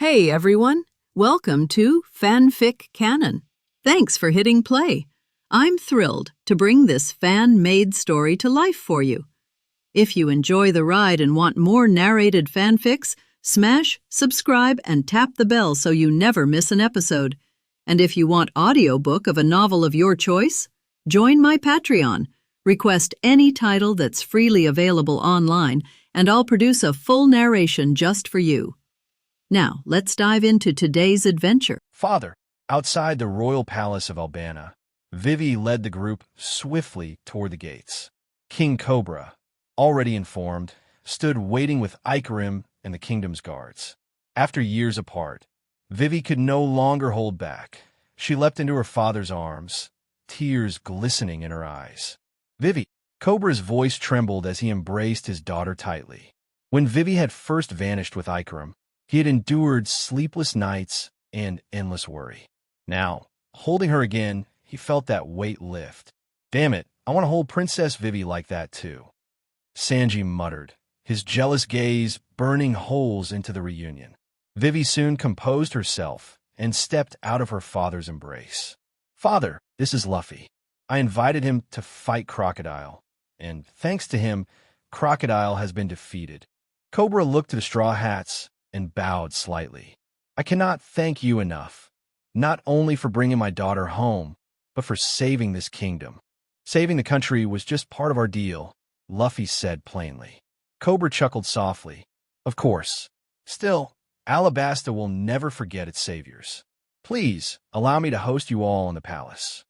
Hey everyone, welcome to FanFic Canon. Thanks for hitting play. I'm thrilled to bring this fan-made story to life for you. If you enjoy the ride and want more narrated fanfics, smash, subscribe, and tap the bell so you never miss an episode. And if you want audiobook of a novel of your choice, join my Patreon. Request any title that's freely available online, and I'll produce a full narration just for you. Now, let's dive into today's adventure. Father, outside the royal palace of Alabasta, Vivy led the group swiftly toward the gates. King Cobra, already informed, stood waiting with Ikarim and the kingdom's guards. After years apart, Vivy could no longer hold back. She leapt into her father's arms, tears glistening in her eyes. Vivy, Cobra's voice trembled as he embraced his daughter tightly. When Vivy had first vanished with Ikarim, he had endured sleepless nights and endless worry. Now, holding her again, he felt that weight lift. Damn it, I want to hold Princess Vivy like that too, Sanji muttered, his jealous gaze burning holes into the reunion. Vivy soon composed herself and stepped out of her father's embrace. Father, this is Luffy. I invited him to fight Crocodile, and thanks to him, Crocodile has been defeated. Cobra looked to the Straw Hats and bowed slightly. I cannot thank you enough, not only for bringing my daughter home, but for saving this kingdom. Saving the country was just part of our deal, Luffy said plainly. Cobra chuckled softly. Of course. Still, Alabasta will never forget its saviors. Please, allow me to host you all in the palace.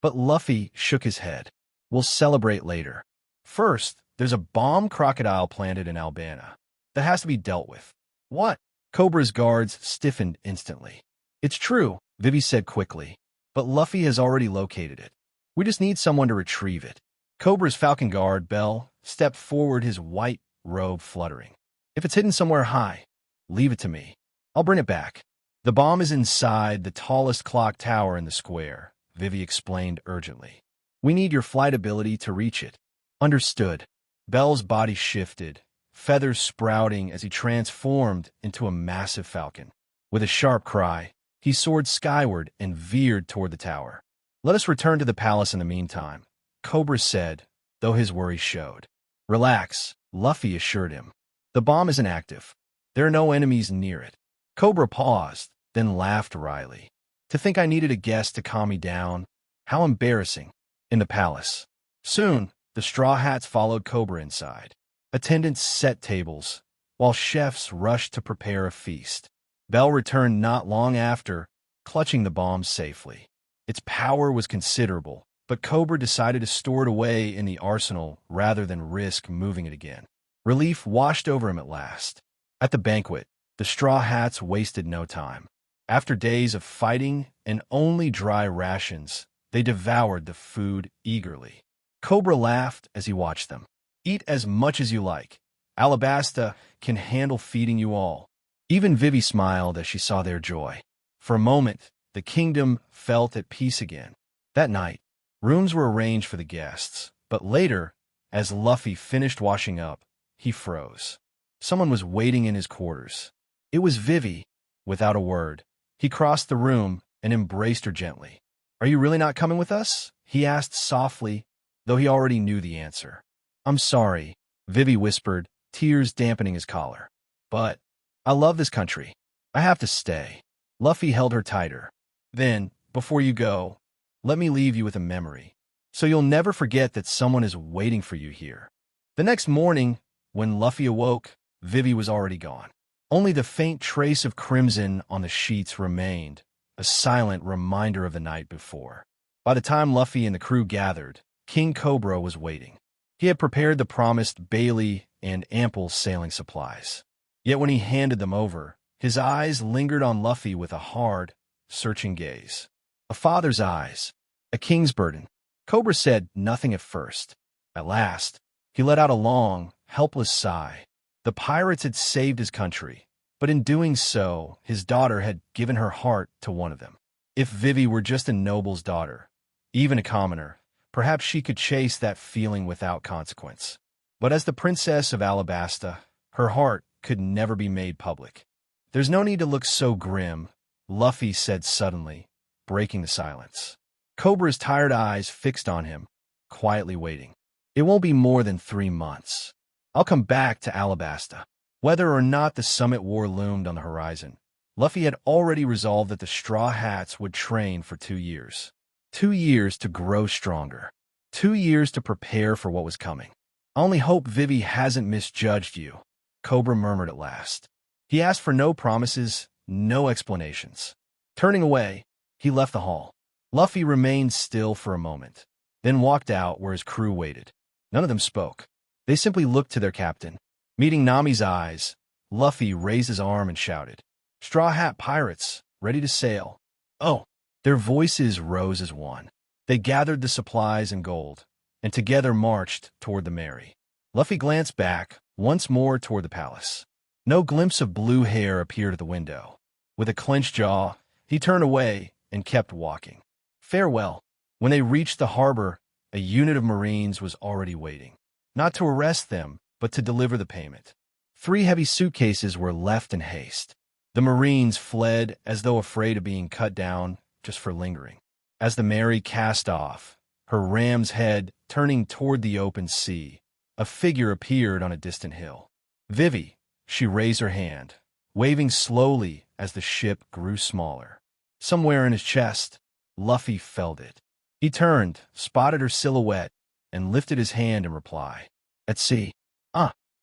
But Luffy shook his head. We'll celebrate later. First, there's a bomb crocodile planted in Alabasta that has to be dealt with. What? Cobra's guards stiffened instantly. It's true, Vivy said quickly, but Luffy has already located it. We just need someone to retrieve it. Cobra's falcon guard, Bell, stepped forward, his white robe fluttering. If it's hidden somewhere high, leave it to me. I'll bring it back. The bomb is inside the tallest clock tower in the square, Vivy explained urgently. We need your flight ability to reach it. Understood. Bell's body shifted, feathers sprouting as he transformed into a massive falcon. With a sharp cry, he soared skyward and veered toward the tower. Let us return to the palace in the meantime, Cobra said, though his worry showed. Relax, Luffy assured him. The bomb isn't active. There are no enemies near it. Cobra paused, then laughed wryly. To think I needed a guest to calm me down. How embarrassing. In the palace. Soon, the Straw Hats followed Cobra inside. Attendants set tables, while chefs rushed to prepare a feast. Bell returned not long after, clutching the bomb safely. Its power was considerable, but Cobra decided to store it away in the arsenal rather than risk moving it again. Relief washed over him at last. At the banquet, the Straw Hats wasted no time. After days of fighting and only dry rations, they devoured the food eagerly. Cobra laughed as he watched them. Eat as much as you like. Alabasta can handle feeding you all. Even Vivy smiled as she saw their joy. For a moment, the kingdom felt at peace again. That night, rooms were arranged for the guests, but later, as Luffy finished washing up, he froze. Someone was waiting in his quarters. It was Vivy. Without a word, he crossed the room and embraced her gently. Are you really not coming with us? He asked softly, though he already knew the answer. I'm sorry, Vivy whispered, tears dampening his collar. But I love this country. I have to stay. Luffy held her tighter. Then, before you go, let me leave you with a memory, so you'll never forget that someone is waiting for you here. The next morning, when Luffy awoke, Vivy was already gone. Only the faint trace of crimson on the sheets remained, a silent reminder of the night before. By the time Luffy and the crew gathered, King Cobra was waiting. He had prepared the promised Bailey and ample sailing supplies. Yet when he handed them over, his eyes lingered on Luffy with a hard, searching gaze. A father's eyes, a king's burden. Cobra said nothing at first. At last, he let out a long, helpless sigh. The pirates had saved his country, but in doing so, his daughter had given her heart to one of them. If Vivy were just a noble's daughter, even a commoner, perhaps she could chase that feeling without consequence. But as the princess of Alabasta, her heart could never be made public. There's no need to look so grim, Luffy said suddenly, breaking the silence. Cobra's tired eyes fixed on him, quietly waiting. It won't be more than 3 months. I'll come back to Alabasta. Whether or not the Summit War loomed on the horizon, Luffy had already resolved that the Straw Hats would train for 2 years. 2 years to grow stronger. 2 years to prepare for what was coming. I only hope Vivy hasn't misjudged you, Cobra murmured at last. He asked for no promises, no explanations. Turning away, he left the hall. Luffy remained still for a moment, then walked out where his crew waited. None of them spoke. They simply looked to their captain. Meeting Nami's eyes, Luffy raised his arm and shouted, "Straw Hat Pirates, ready to sail." Oh! Their voices rose as one. They gathered the supplies and gold, and together marched toward the Mary. Luffy glanced back, once more toward the palace. No glimpse of blue hair appeared at the window. With a clenched jaw, he turned away and kept walking. Farewell. When they reached the harbor, a unit of Marines was already waiting. Not to arrest them, but to deliver the payment. 3 heavy suitcases were left in haste. The Marines fled as though afraid of being cut down just for lingering. As the Mary cast off, her ram's head turning toward the open sea, a figure appeared on a distant hill. Vivy, she raised her hand, waving slowly as the ship grew smaller. Somewhere in his chest, Luffy felt it. He turned, spotted her silhouette, and lifted his hand in reply. At sea.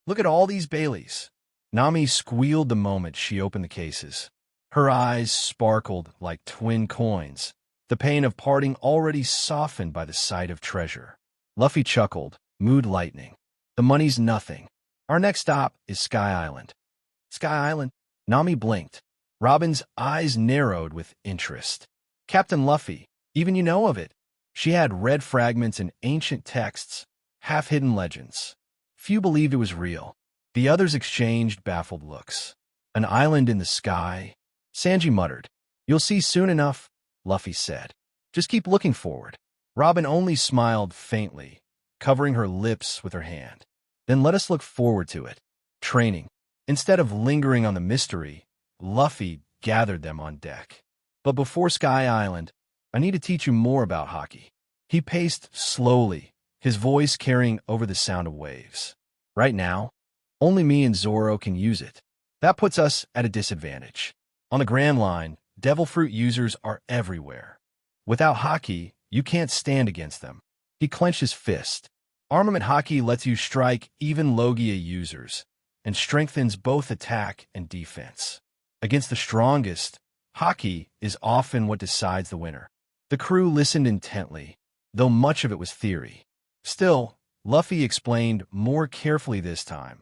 Look at all these Baileys. Nami squealed the moment she opened the cases. Her eyes sparkled like twin coins, the pain of parting already softened by the sight of treasure. Luffy chuckled, mood lightening. The money's nothing. Our next stop is Sky Island. Sky Island? Nami blinked. Robin's eyes narrowed with interest. Captain Luffy, even you know of it. She had read fragments in ancient texts, half-hidden legends. Few believed it was real. The others exchanged baffled looks. An island in the sky? Sanji muttered. You'll see soon enough, Luffy said. Just keep looking forward. Robin only smiled faintly, covering her lips with her hand. Then let us look forward to it. Training. Instead of lingering on the mystery, Luffy gathered them on deck. But before Sky Island, I need to teach you more about hockey. He paced slowly, his voice carrying over the sound of waves. Right now, only me and Zoro can use it. That puts us at a disadvantage. On the Grand Line, Devil Fruit users are everywhere. Without hockey, you can't stand against them. He clenched his fist. Armament hockey lets you strike even Logia users, and strengthens both attack and defense. Against the strongest, hockey is often what decides the winner. The crew listened intently, though much of it was theory. Still, Luffy explained more carefully this time,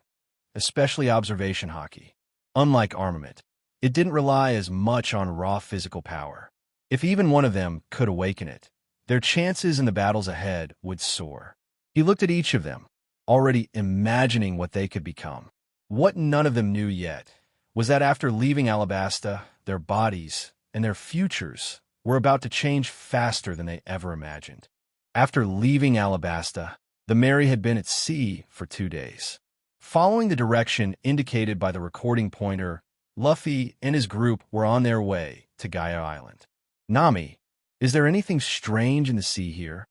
especially observation hockey. Unlike armament, it didn't rely as much on raw physical power. If even one of them could awaken it, their chances in the battles ahead would soar. He looked at each of them, already imagining what they could become. What none of them knew yet was that after leaving Alabasta, their bodies and their futures were about to change faster than they ever imagined. After leaving Alabasta, the Mary had been at sea for 2 days. Following the direction indicated by the recording pointer, Luffy and his group were on their way to Gaia Island. Nami, is there anything strange in the sea here?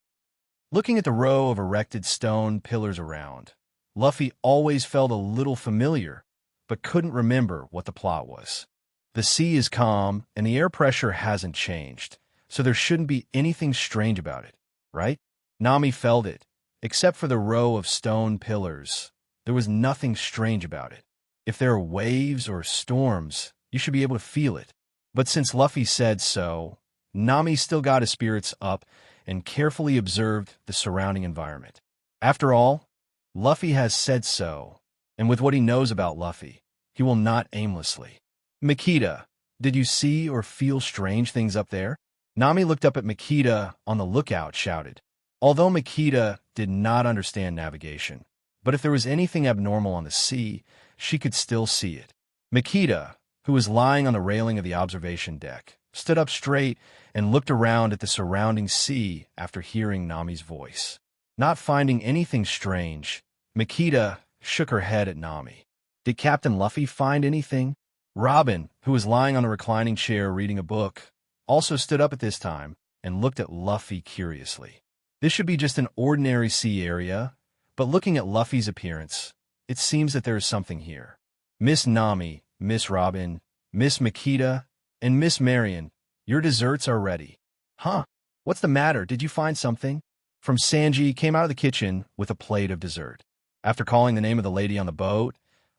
Looking at the row of erected stone pillars around, Luffy always felt a little familiar, but couldn't remember what the plot was. The sea is calm, and the air pressure hasn't changed, so there shouldn't be anything strange about it, right? Nami felt it. Except for the row of stone pillars, there was nothing strange about it. If there are waves or storms, you should be able to feel it. But since Luffy said so, Nami still got his spirits up and carefully observed the surrounding environment. After all, Luffy has said so, and with what he knows about Luffy, he will not aimlessly. Makita, did you see or feel strange things up there? Nami looked up at Makita on the lookout, shouted. Although Makita did not understand navigation, but if there was anything abnormal on the sea, she could still see it. Makita, who was lying on the railing of the observation deck, stood up straight and looked around at the surrounding sea after hearing Nami's voice. Not finding anything strange, Makita shook her head at Nami. Did Captain Luffy find anything? Robin, who was lying on a reclining chair reading a book, also stood up at this time and looked at Luffy curiously. This should be just an ordinary sea area, but looking at Luffy's appearance, it seems that there is something here. Miss Nami, Miss Robin, Miss Makita, and Miss Marion, your desserts are ready. Huh? What's the matter? Did you find something? From Sanji came out of the kitchen with a plate of dessert. After calling the name of the lady on the boat,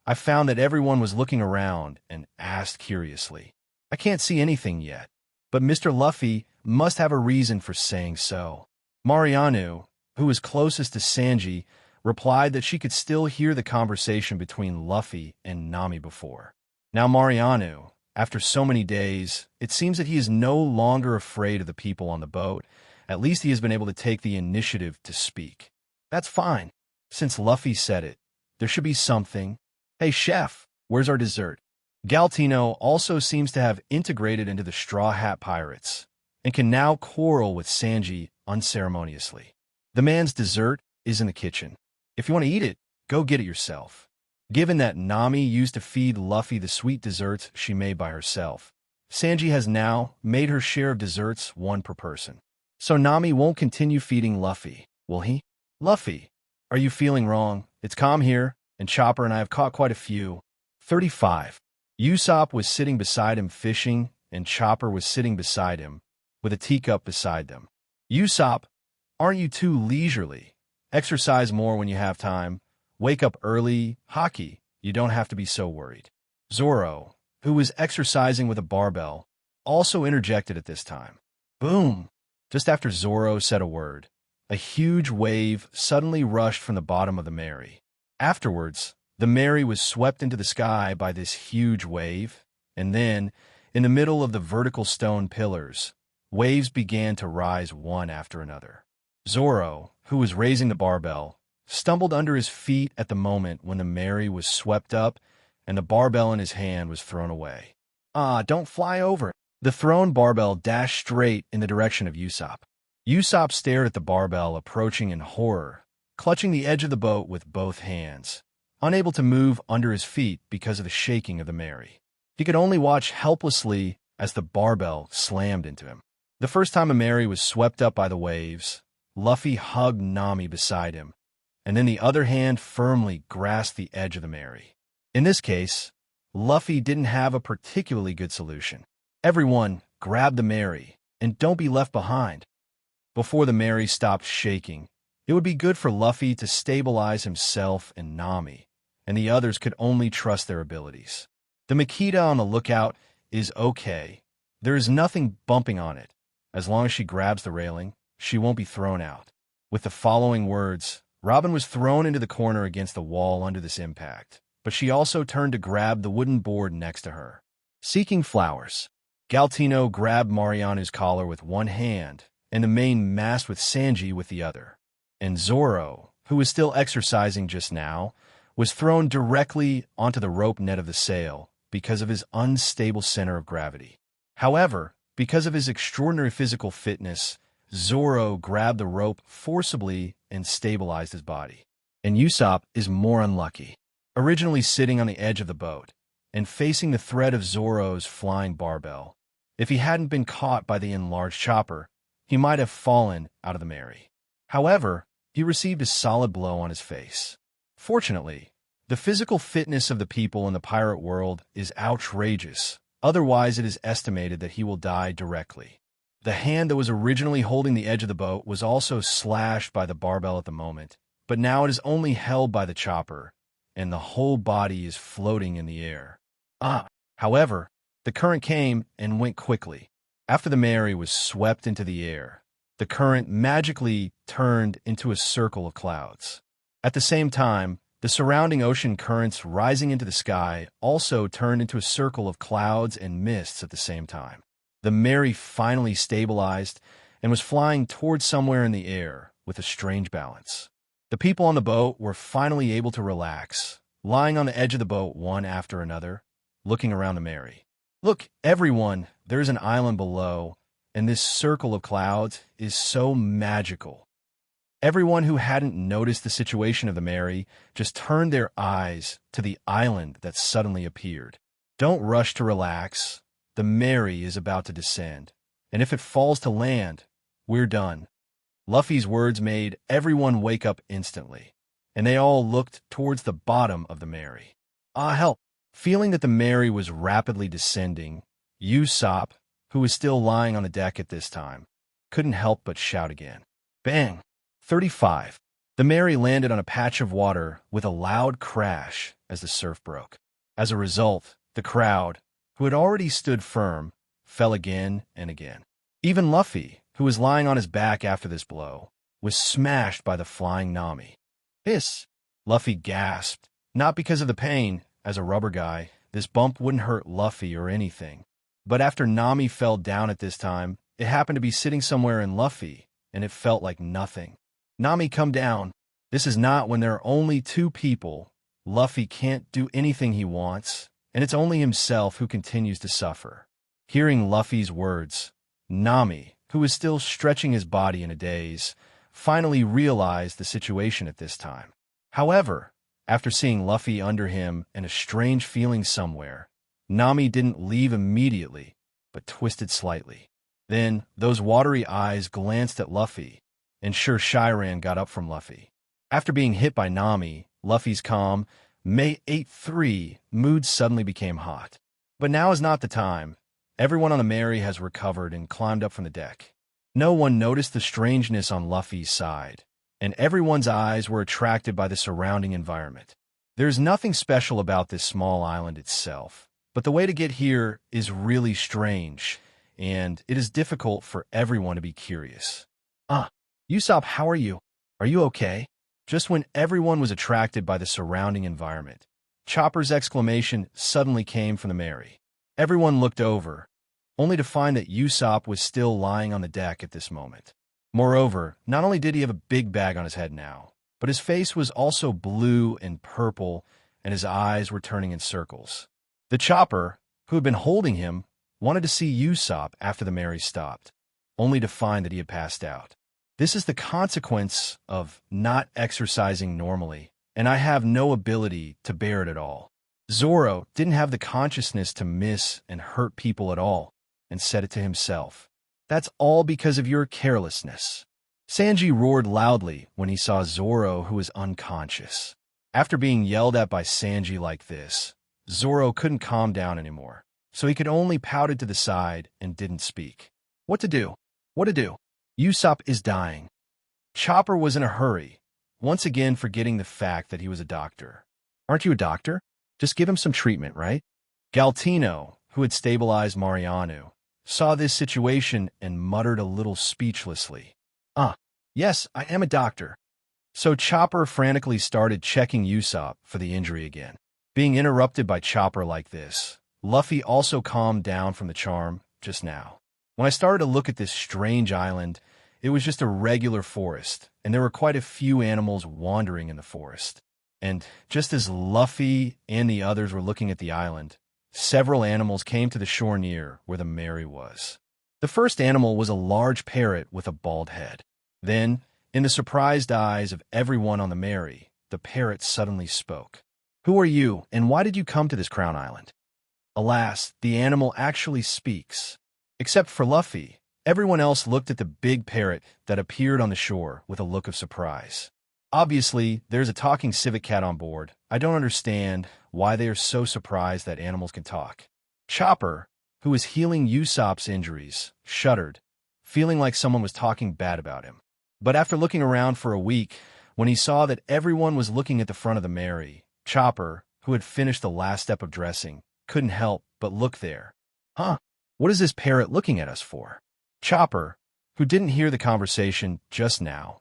I found that everyone was looking around and asked curiously. I can't see anything yet, but Mr. Luffy must have a reason for saying so. Mariano, who was closest to Sanji, replied that she could still hear the conversation between Luffy and Nami before. Now Mariano, after so many days, it seems that he is no longer afraid of the people on the boat. At least he has been able to take the initiative to speak. That's fine. Since Luffy said it, there should be something. Hey, chef, where's our dessert? Galtino also seems to have integrated into the Straw Hat Pirates and can now quarrel with Sanji unceremoniously. The man's dessert is in the kitchen. If you want to eat it, go get it yourself. Given that Nami used to feed Luffy the sweet desserts she made by herself, Sanji has now made her share of desserts, one per person. So Nami won't continue feeding Luffy, will he? Luffy, are you feeling wrong? It's calm here, and Chopper and I have caught quite a few. 35. Usopp was sitting beside him fishing, and Chopper was sitting beside him, with a teacup beside them. Usopp, aren't you too leisurely? Exercise more when you have time. Wake up early. Hockey, you don't have to be so worried. Zoro, who was exercising with a barbell, also interjected at this time. Boom! Just after Zoro said a word, a huge wave suddenly rushed from the bottom of the Mary. Afterwards, the Mary was swept into the sky by this huge wave, and then, in the middle of the vertical stone pillars, waves began to rise one after another. Zoro, who was raising the barbell, stumbled under his feet at the moment when the Mary was swept up and the barbell in his hand was thrown away. Ah, don't fly over it. The thrown barbell dashed straight in the direction of Usopp. Usopp stared at the barbell approaching in horror, clutching the edge of the boat with both hands, unable to move under his feet because of the shaking of the Mary. He could only watch helplessly as the barbell slammed into him. The first time a Mary was swept up by the waves, Luffy hugged Nami beside him, and then the other hand firmly grasped the edge of the Mary. In this case, Luffy didn't have a particularly good solution. Everyone, grab the Mary, and don't be left behind. Before the Mary stopped shaking, it would be good for Luffy to stabilize himself and Nami, and the others could only trust their abilities. The Makita on the lookout is okay. There is nothing bumping on it. As long as she grabs the railing, she won't be thrown out. With the following words, Robin was thrown into the corner against the wall under this impact, but she also turned to grab the wooden board next to her. Seeking flowers. Galtino grabbed Mariano's collar with one hand and the main mast with Sanji with the other. And Zoro, who was still exercising just now, was thrown directly onto the rope net of the sail because of his unstable center of gravity. However, because of his extraordinary physical fitness, Zoro grabbed the rope forcibly and stabilized his body. And Usopp is more unlucky. Originally sitting on the edge of the boat and facing the threat of Zoro's flying barbell, if he hadn't been caught by the enlarged chopper, he might have fallen out of the Mary. However, he received a solid blow on his face. Fortunately, the physical fitness of the people in the pirate world is outrageous. Otherwise, it is estimated that he will die directly. The hand that was originally holding the edge of the boat was also slashed by the barbell at the moment, but now it is only held by the chopper, and the whole body is floating in the air. However, the current came and went quickly. After the Mary was swept into the air, the current magically turned into a circle of clouds. At the same time, the surrounding ocean currents rising into the sky also turned into a circle of clouds and mists at the same time. The Mary finally stabilized and was flying towards somewhere in the air with a strange balance. The people on the boat were finally able to relax, lying on the edge of the boat one after another, looking around the Mary. Look, everyone, there's an island below, and this circle of clouds is so magical. Everyone who hadn't noticed the situation of the Mary just turned their eyes to the island that suddenly appeared. Don't rush to relax. The Mary is about to descend, and if it falls to land, we're done. Luffy's words made everyone wake up instantly, and they all looked towards the bottom of the Mary. Help! Feeling that the Mary was rapidly descending, Usopp, who was still lying on the deck at this time, couldn't help but shout again. Bang! 35. The Mary landed on a patch of water with a loud crash as the surf broke. As a result, the crowd, who had already stood firm, fell again and again. Even Luffy, who was lying on his back after this blow, was smashed by the flying Nami. Hiss! Luffy gasped, not because of the pain. As a rubber guy, this bump wouldn't hurt Luffy or anything. But after Nami fell down at this time, it happened to be sitting somewhere in Luffy, and it felt like nothing. Nami, come down. This is not when there are only two people. Luffy can't do anything he wants, and it's only himself who continues to suffer. Hearing Luffy's words, Nami, who was still stretching his body in a daze, finally realized the situation at this time. However, after seeing Luffy under him and a strange feeling somewhere, Nami didn't leave immediately, but twisted slightly. Then, those watery eyes glanced at Luffy, and sure Shyran got up from Luffy. After being hit by Nami, Luffy's calm, May 8-3 mood suddenly became hot. But now is not the time. Everyone on the Mary has recovered and climbed up from the deck. No one noticed the strangeness on Luffy's side, and everyone's eyes were attracted by the surrounding environment. There's nothing special about this small island itself, but the way to get here is really strange, and it is difficult for everyone to be curious. Usopp, how are you? Are you okay? Just when everyone was attracted by the surrounding environment, Chopper's exclamation suddenly came from the Mary. Everyone looked over, only to find that Usopp was still lying on the deck at this moment. Moreover, not only did he have a big bag on his head now, but his face was also blue and purple, and his eyes were turning in circles. The Chopper, who had been holding him, wanted to see Usopp after the Mary stopped, only to find that he had passed out. This is the consequence of not exercising normally, and I have no ability to bear it at all. Zoro didn't have the consciousness to miss and hurt people at all, and said it to himself. That's all because of your carelessness. Sanji roared loudly when he saw Zoro, who was unconscious. After being yelled at by Sanji like this, Zoro couldn't calm down anymore, so he could only pouted to the side and didn't speak. What to do? What to do? Usopp is dying. Chopper was in a hurry, once again forgetting the fact that he was a doctor. Aren't you a doctor? Just give him some treatment, right? Galtino, who had stabilized Mariano, saw this situation and muttered a little speechlessly. Yes, I am a doctor. So Chopper frantically started checking Usopp for the injury again. Being interrupted by Chopper like this, Luffy also calmed down from the charm just now. When I started to look at this strange island, it was just a regular forest, and there were quite a few animals wandering in the forest. And just as Luffy and the others were looking at the island, several animals came to the shore near where the Mary was. The first animal was a large parrot with a bald head. Then, in the surprised eyes of everyone on the Mary, the parrot suddenly spoke. Who are you, and why did you come to this crown island? Alas, the animal actually speaks. Except for Luffy, everyone else looked at the big parrot that appeared on the shore with a look of surprise. Obviously, there's a talking civet cat on board. I don't understand why they are so surprised that animals can talk. Chopper, who was healing Usopp's injuries, shuddered, feeling like someone was talking bad about him. But after looking around for a week, when he saw that everyone was looking at the front of the Mary, Chopper, who had finished the last step of dressing, couldn't help but look there. What is this parrot looking at us for? Chopper, who didn't hear the conversation just now,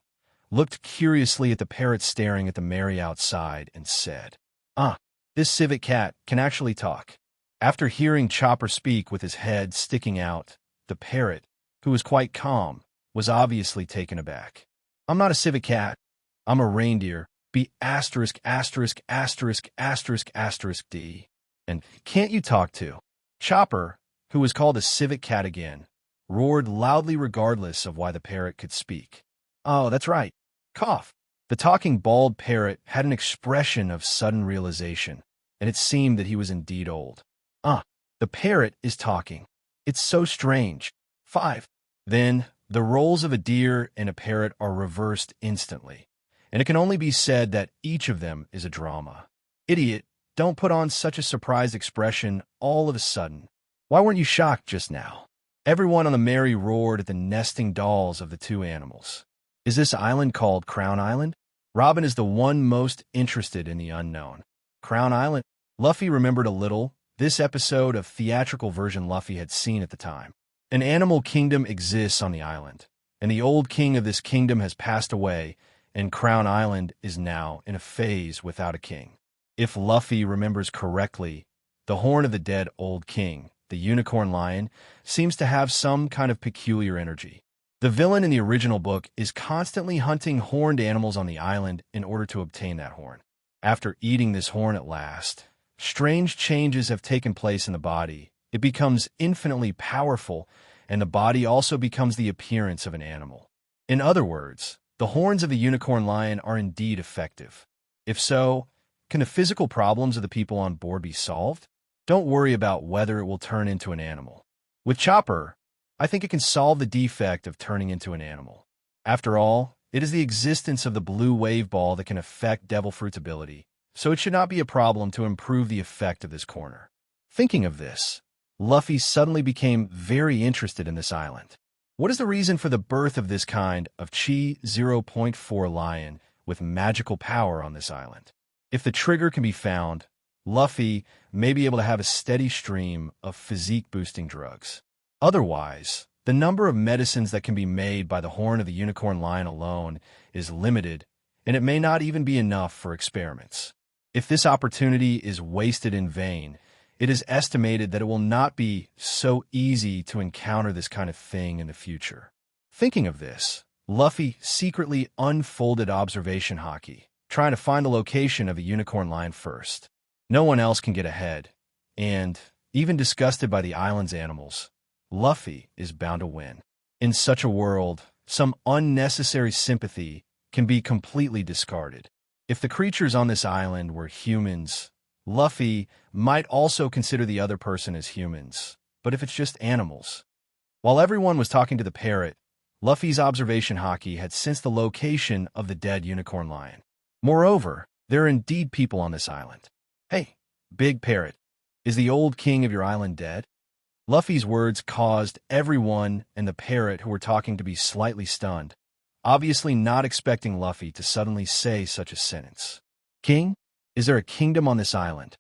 looked curiously at the parrot staring at the Mary outside and said, This civet cat can actually talk. After hearing Chopper speak with his head sticking out, the parrot, who was quite calm, was obviously taken aback. I'm not a civet cat. I'm a reindeer. B*****************. D. And can't you talk to? Chopper, who was called a civet cat again, roared loudly regardless of why the parrot could speak. Oh, that's right. Cough. The talking bald parrot had an expression of sudden realization, and it seemed that he was indeed old. The parrot is talking. It's so strange. 5. Then, the roles of a deer and a parrot are reversed instantly, and it can only be said that each of them is a drama. Idiot, don't put on such a surprised expression all of a sudden. Why weren't you shocked just now? Everyone on the merry roared at the nesting dolls of the two animals. Is this island called Crown Island? Robin is the one most interested in the unknown. Crown Island? Luffy remembered a little this episode of theatrical version Luffy had seen at the time. An animal kingdom exists on the island, and the old king of this kingdom has passed away, and Crown Island is now in a phase without a king. If Luffy remembers correctly, the horn of the dead old king, the unicorn lion, seems to have some kind of peculiar energy. The villain in the original book is constantly hunting horned animals on the island in order to obtain that horn. After eating this horn at last, strange changes have taken place in the body. It becomes infinitely powerful, and the body also becomes the appearance of an animal. In other words, the horns of the unicorn lion are indeed effective. If so, can the physical problems of the people on board be solved? Don't worry about whether it will turn into an animal. With Chopper, I think it can solve the defect of turning into an animal. After all, it is the existence of the blue wave ball that can affect Devil Fruit's ability, so it should not be a problem to improve the effect of this corner. Thinking of this, Luffy suddenly became very interested in this island. What is the reason for the birth of this kind of Chi 0.4 lion with magical power on this island? If the trigger can be found, Luffy may be able to have a steady stream of physique-boosting drugs. Otherwise, the number of medicines that can be made by the horn of the unicorn lion alone is limited, and it may not even be enough for experiments. If this opportunity is wasted in vain, it is estimated that it will not be so easy to encounter this kind of thing in the future. Thinking of this, Luffy secretly unfolded observation haki, trying to find the location of a unicorn lion first. No one else can get ahead, and, even disgusted by the island's animals, Luffy is bound to win. In such a world, some unnecessary sympathy can be completely discarded. If the creatures on this island were humans, Luffy might also consider the other person as humans. But if it's just animals? While everyone was talking to the parrot, Luffy's observation haki had sensed the location of the dead unicorn lion. Moreover, there are indeed people on this island. Hey, big parrot, is the old king of your island dead? Luffy's words caused everyone and the parrot who were talking to be slightly stunned, obviously not expecting Luffy to suddenly say such a sentence. King? Is there a kingdom on this island?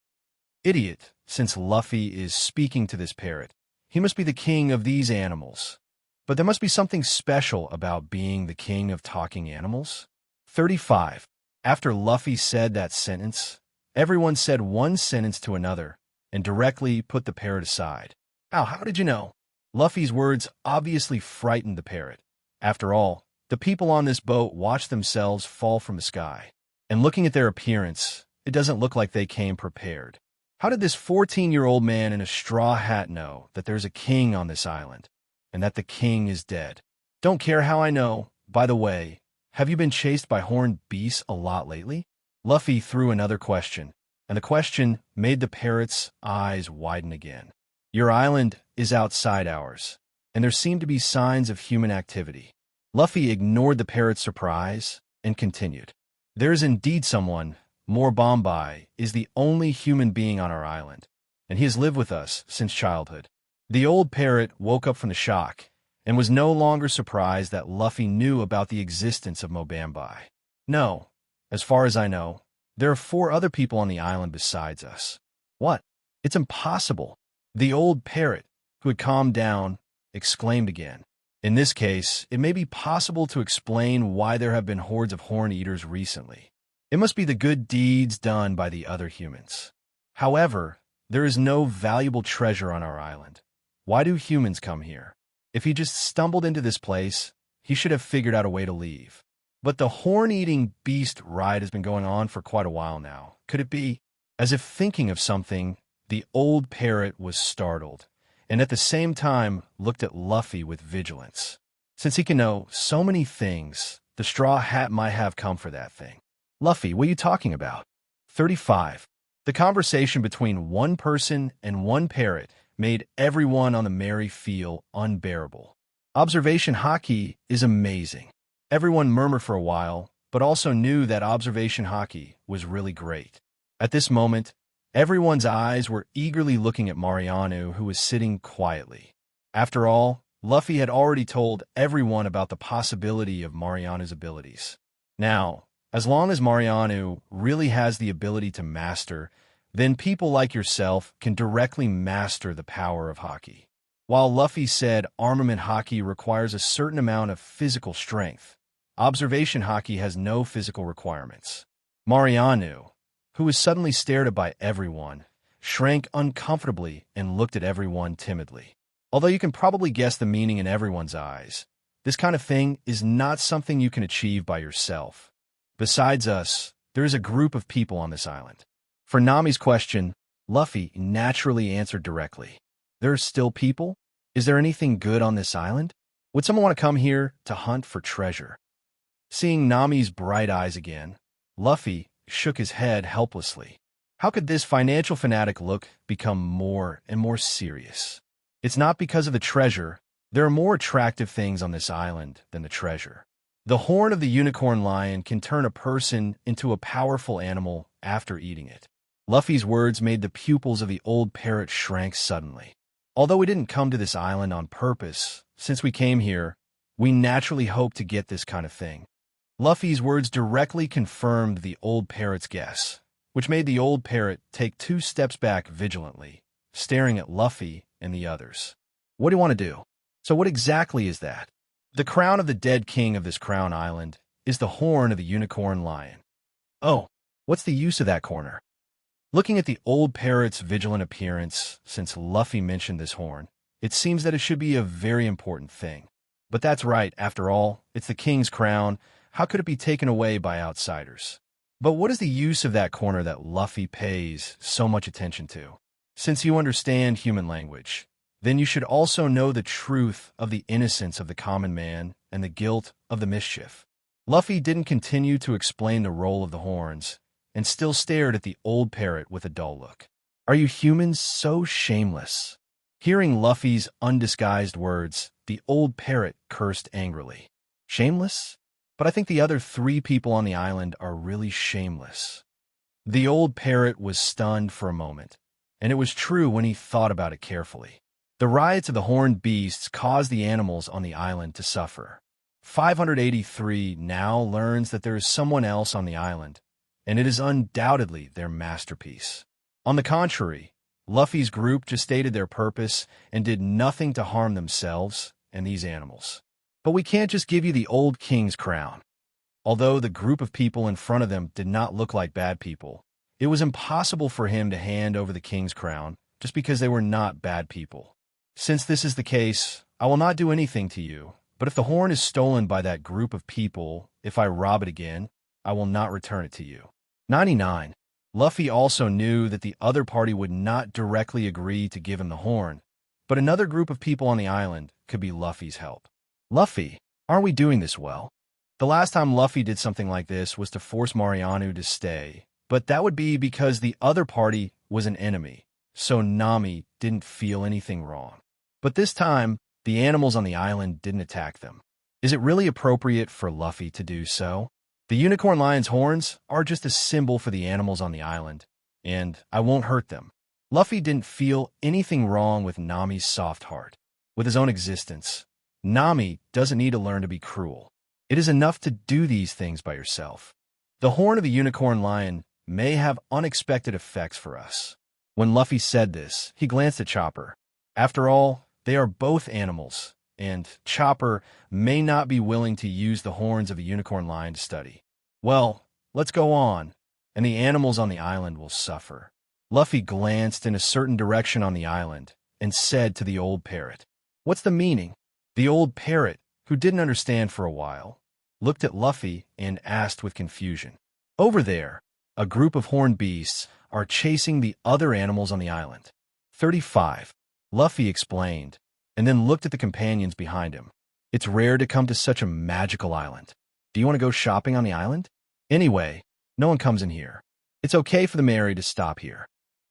Idiot, since Luffy is speaking to this parrot, he must be the king of these animals. But there must be something special about being the king of talking animals. 35. After Luffy said that sentence, everyone said one sentence to another and directly put the parrot aside. How did you know? Luffy's words obviously frightened the parrot. After all, the people on this boat watched themselves fall from the sky. And looking at their appearance, it doesn't look like they came prepared. How did this 14-year-old man in a straw hat know that there's a king on this island, and that the king is dead? Don't care how I know. By the way, have you been chased by horned beasts a lot lately? Luffy threw another question, and the question made the parrot's eyes widen again. Your island is outside ours, and there seem to be signs of human activity. Luffy ignored the parrot's surprise and continued. There is indeed someone. More Bombay is the only human being on our island, and he has lived with us since childhood. The old parrot woke up from the shock and was no longer surprised that Luffy knew about the existence of Mobambai. No, as far as I know, there are 4 other people on the island besides us. What? It's impossible. The old parrot, who had calmed down, exclaimed again. In this case, it may be possible to explain why there have been hordes of horn eaters recently. It must be the good deeds done by the other humans. However, there is no valuable treasure on our island. Why do humans come here? If he just stumbled into this place, he should have figured out a way to leave. But the horn-eating beast ride has been going on for quite a while now. Could it be? As if thinking of something, the old parrot was startled, and at the same time looked at Luffy with vigilance. Since he can know so many things, the straw hat might have come for that thing. Luffy, what are you talking about? 35. The conversation between one person and one parrot made everyone on the Mary feel unbearable. Observation hockey is amazing. Everyone murmured for a while, but also knew that observation hockey was really great. At this moment, everyone's eyes were eagerly looking at Mariano, who was sitting quietly. After all, Luffy had already told everyone about the possibility of Mariano's abilities. Now, as long as Mariano really has the ability to master, then people like yourself can directly master the power of hockey. While Luffy said armament hockey requires a certain amount of physical strength, observation hockey has no physical requirements. Mariano, who was suddenly stared at by everyone, shrank uncomfortably and looked at everyone timidly. Although you can probably guess the meaning in everyone's eyes, this kind of thing is not something you can achieve by yourself. Besides us, there is a group of people on this island. For Nami's question, Luffy naturally answered directly. There are still people? Is there anything good on this island? Would someone want to come here to hunt for treasure? Seeing Nami's bright eyes again, Luffy shook his head helplessly. How could this financial fanatic look become more and more serious? It's not because of the treasure. There are more attractive things on this island than the treasure. The horn of the unicorn lion can turn a person into a powerful animal after eating it. Luffy's words made the pupils of the old parrot shrank suddenly. Although we didn't come to this island on purpose, since we came here, we naturally hoped to get this kind of thing. Luffy's words directly confirmed the old parrot's guess, which made the old parrot take 2 steps back vigilantly, staring at Luffy and the others. What do you want to do? So what exactly is that? The crown of the dead king of this crown island is the horn of the unicorn lion. Oh, what's the use of that corner? Looking at the old parrot's vigilant appearance, since Luffy mentioned this horn, it seems that it should be a very important thing. But that's right, after all, it's the king's crown. How could it be taken away by outsiders? But what is the use of that corner that Luffy pays so much attention to? Since you understand human language, then you should also know the truth of the innocence of the common man and the guilt of the mischief. Luffy didn't continue to explain the role of the horns, and still stared at the old parrot with a dull look. Are you humans so shameless? Hearing Luffy's undisguised words, the old parrot cursed angrily. Shameless? But I think the other 3 people on the island are really shameless. The old parrot was stunned for a moment, and it was true when he thought about it carefully. The riots of the horned beasts caused the animals on the island to suffer. 583 now learns that there is someone else on the island, and it is undoubtedly their masterpiece. On the contrary, Luffy's group just stated their purpose and did nothing to harm themselves and these animals. But we can't just give you the old king's crown. Although the group of people in front of them did not look like bad people, it was impossible for him to hand over the king's crown just because they were not bad people. Since this is the case, I will not do anything to you, but if the horn is stolen by that group of people, if I rob it again, I will not return it to you. 99. Luffy also knew that the other party would not directly agree to give him the horn, but another group of people on the island could be Luffy's help. Luffy, aren't we doing this well? The last time Luffy did something like this was to force Mariano to stay, but that would be because the other party was an enemy, so Nami didn't feel anything wrong. But this time, the animals on the island didn't attack them. Is it really appropriate for Luffy to do so? The unicorn lion's horns are just a symbol for the animals on the island, and I won't hurt them. Luffy didn't feel anything wrong with Nami's soft heart. With his own existence, Nami doesn't need to learn to be cruel. It is enough to do these things by yourself. The horn of the unicorn lion may have unexpected effects for us. When Luffy said this, he glanced at Chopper. After all, they are both animals, and Chopper may not be willing to use the horns of a unicorn lion to study. Well, let's go on, and the animals on the island will suffer. Luffy glanced in a certain direction on the island and said to the old parrot, "What's the meaning?" The old parrot, who didn't understand for a while, looked at Luffy and asked with confusion. Over there, a group of horned beasts are chasing the other animals on the island. 35. Luffy explained, and then looked at the companions behind him. It's rare to come to such a magical island. Do you want to go shopping on the island? Anyway, no one comes in here. It's okay for the Mary to stop here.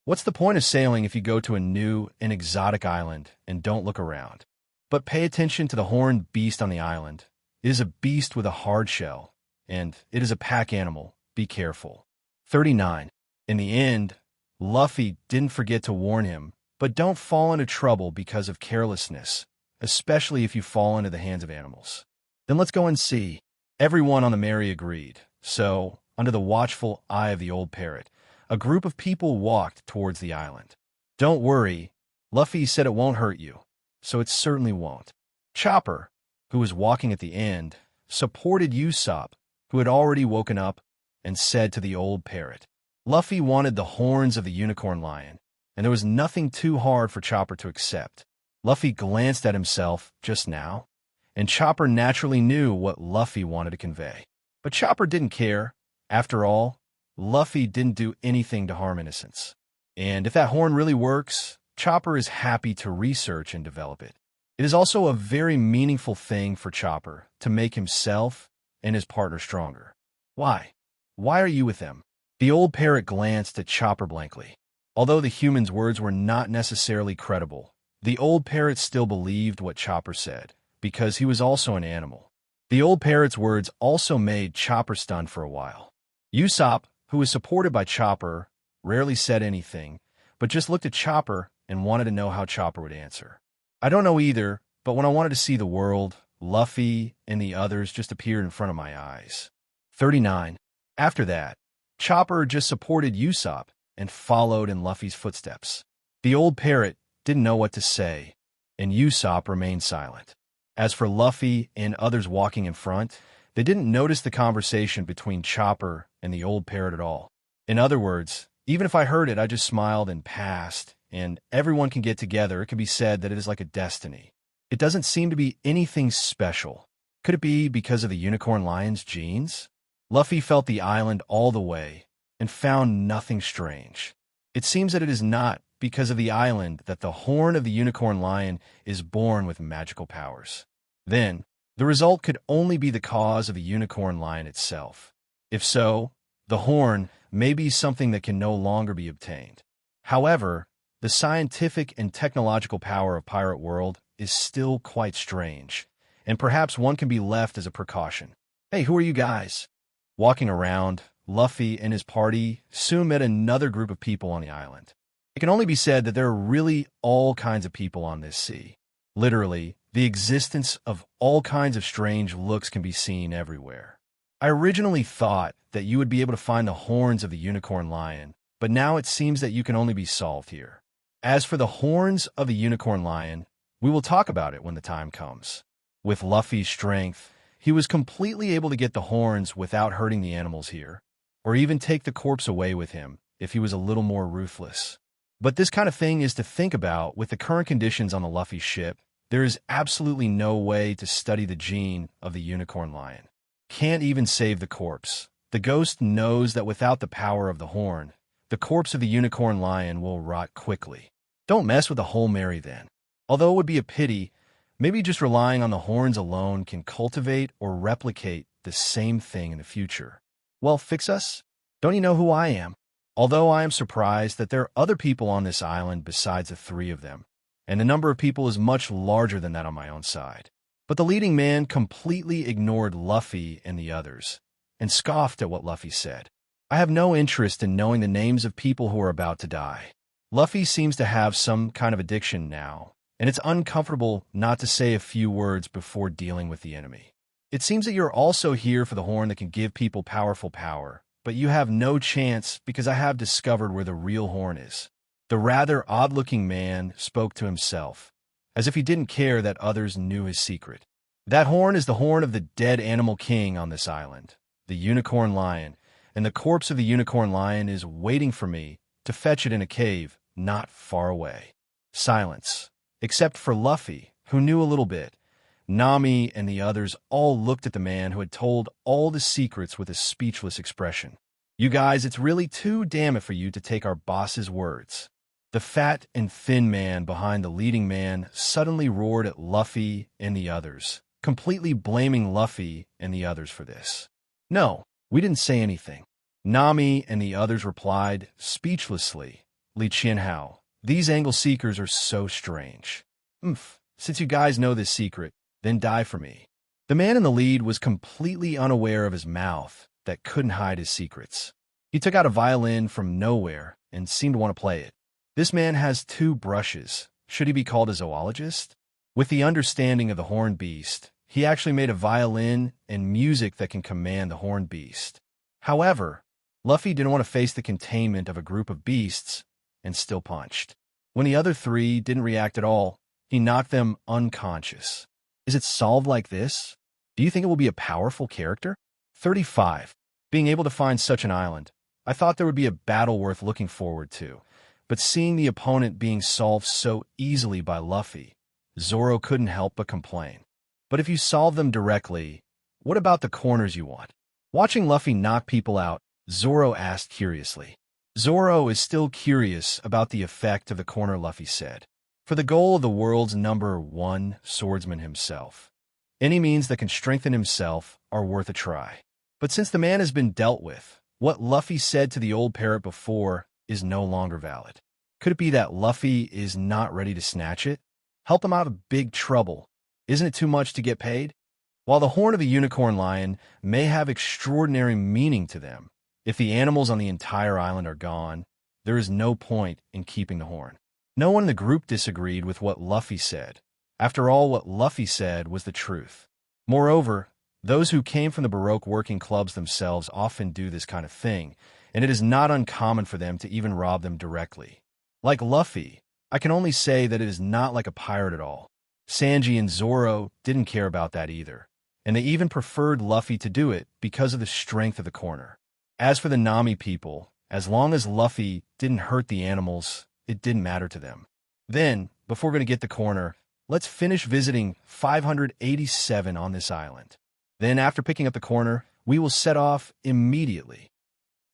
What's the point of sailing if you go to a new and exotic island and don't look around? But pay attention to the horned beast on the island. It is a beast with a hard shell, and it is a pack animal. Be careful. 39. In the end, Luffy didn't forget to warn him, but don't fall into trouble because of carelessness, especially if you fall into the hands of animals. Then let's go and see. Everyone on the Merry agreed, so, under the watchful eye of the old parrot, a group of people walked towards the island. Don't worry, Luffy said it won't hurt you, so it certainly won't. Chopper, who was walking at the end, supported Usopp, who had already woken up, and said to the old parrot, Luffy wanted the horns of the unicorn lion, and there was nothing too hard for Chopper to accept. Luffy glanced at himself just now, and Chopper naturally knew what Luffy wanted to convey. But Chopper didn't care. After all, Luffy didn't do anything to harm innocents. And if that horn really works, Chopper is happy to research and develop it. It is also a very meaningful thing for Chopper to make himself and his partner stronger. Why? Why are you with them? The old parrot glanced at Chopper blankly. Although the human's words were not necessarily credible, the old parrot still believed what Chopper said, because he was also an animal. The old parrot's words also made Chopper stunned for a while. Usopp, who was supported by Chopper, rarely said anything, but just looked at Chopper and wanted to know how Chopper would answer. I don't know either, but when I wanted to see the world, Luffy and the others just appeared in front of my eyes. 39. After that, Chopper just supported Usopp and followed in Luffy's footsteps. The old parrot didn't know what to say, and Usopp remained silent. As for Luffy and others walking in front, they didn't notice the conversation between Chopper and the old parrot at all. In other words, even if I heard it, I just smiled and passed, and everyone can get together. It can be said that it is like a destiny. It doesn't seem to be anything special. Could it be because of the unicorn lion's genes? Luffy felt the island all the way and found nothing strange. It seems that it is not because of the island that the horn of the unicorn lion is born with magical powers. Then, the result could only be the cause of the unicorn lion itself. If so, the horn may be something that can no longer be obtained. However, the scientific and technological power of Pirate World is still quite strange, and perhaps one can be left as a precaution. Hey, who are you guys? Walking around, Luffy and his party soon met another group of people on the island. It can only be said that there are really all kinds of people on this sea. Literally, the existence of all kinds of strange looks can be seen everywhere. I originally thought that you would be able to find the horns of the unicorn lion, but now it seems that you can only be solved here. As for the horns of the unicorn lion, we will talk about it when the time comes. With Luffy's strength, he was completely able to get the horns without hurting the animals here, or even take the corpse away with him if he was a little more ruthless. But this kind of thing is to think about with the current conditions on the Luffy ship. There is absolutely no way to study the gene of the unicorn lion. Can't even save the corpse. The ghost knows that without the power of the horn, the corpse of the unicorn lion will rot quickly. Don't mess with the whole Mary then. Although it would be a pity, maybe just relying on the horns alone can cultivate or replicate the same thing in the future. Well, fix us? Don't you know who I am? Although I am surprised that there are other people on this island besides the three of them, and the number of people is much larger than that on my own side. But the leading man completely ignored Luffy and the others, and scoffed at what Luffy said. I have no interest in knowing the names of people who are about to die. Luffy seems to have some kind of addiction now, and it's uncomfortable not to say a few words before dealing with the enemy. It seems that you're also here for the horn that can give people powerful power, but you have no chance because I have discovered where the real horn is. The rather odd-looking man spoke to himself, as if he didn't care that others knew his secret. That horn is the horn of the dead animal king on this island, the unicorn lion, and the corpse of the unicorn lion is waiting for me to fetch it in a cave not far away. Silence, except for Luffy, who knew a little bit. Nami and the others all looked at the man who had told all the secrets with a speechless expression. You guys, it's really too damn it for you to take our boss's words. The fat and thin man behind the leading man suddenly roared at Luffy and the others, completely blaming Luffy and the others for this. No, we didn't say anything. Nami and the others replied speechlessly, Li Qianhao. These angle seekers are so strange. Since you guys know this secret, then die for me. The man in the lead was completely unaware of his mouth that couldn't hide his secrets. He took out a violin from nowhere and seemed to want to play it. This man has 2 brushes. Should he be called a zoologist? With the understanding of the horned beast, he actually made a violin and music that can command the horned beast. However, Luffy didn't want to face the containment of a group of beasts and still punched. When the other 3 didn't react at all, he knocked them unconscious. Is it solved like this? Do you think it will be a powerful character? 35. Being able to find such an island, I thought there would be a battle worth looking forward to, but seeing the opponent being solved so easily by Luffy, Zoro couldn't help but complain. But if you solve them directly, what about the corners you want? Watching Luffy knock people out, Zoro asked curiously. Zoro is still curious about the effect of the corner, Luffy said. For the goal of the world's #1 swordsman himself, any means that can strengthen himself are worth a try. But since the man has been dealt with, what Luffy said to the old parrot before is no longer valid. Could it be that Luffy is not ready to snatch it? Help him out of big trouble. Isn't it too much to get paid? While the horn of a unicorn lion may have extraordinary meaning to them, if the animals on the entire island are gone, there is no point in keeping the horn. No one in the group disagreed with what Luffy said. After all, what Luffy said was the truth. Moreover, those who came from the Baroque working clubs themselves often do this kind of thing, and it is not uncommon for them to even rob them directly. Like Luffy, I can only say that it is not like a pirate at all. Sanji and Zoro didn't care about that either, and they even preferred Luffy to do it because of the strength of the corner. As for the Nami people, as long as Luffy didn't hurt the animals, it didn't matter to them. Then, before we're going to get the corner, let's finish visiting 587 on this island. Then, after picking up the corner, we will set off immediately.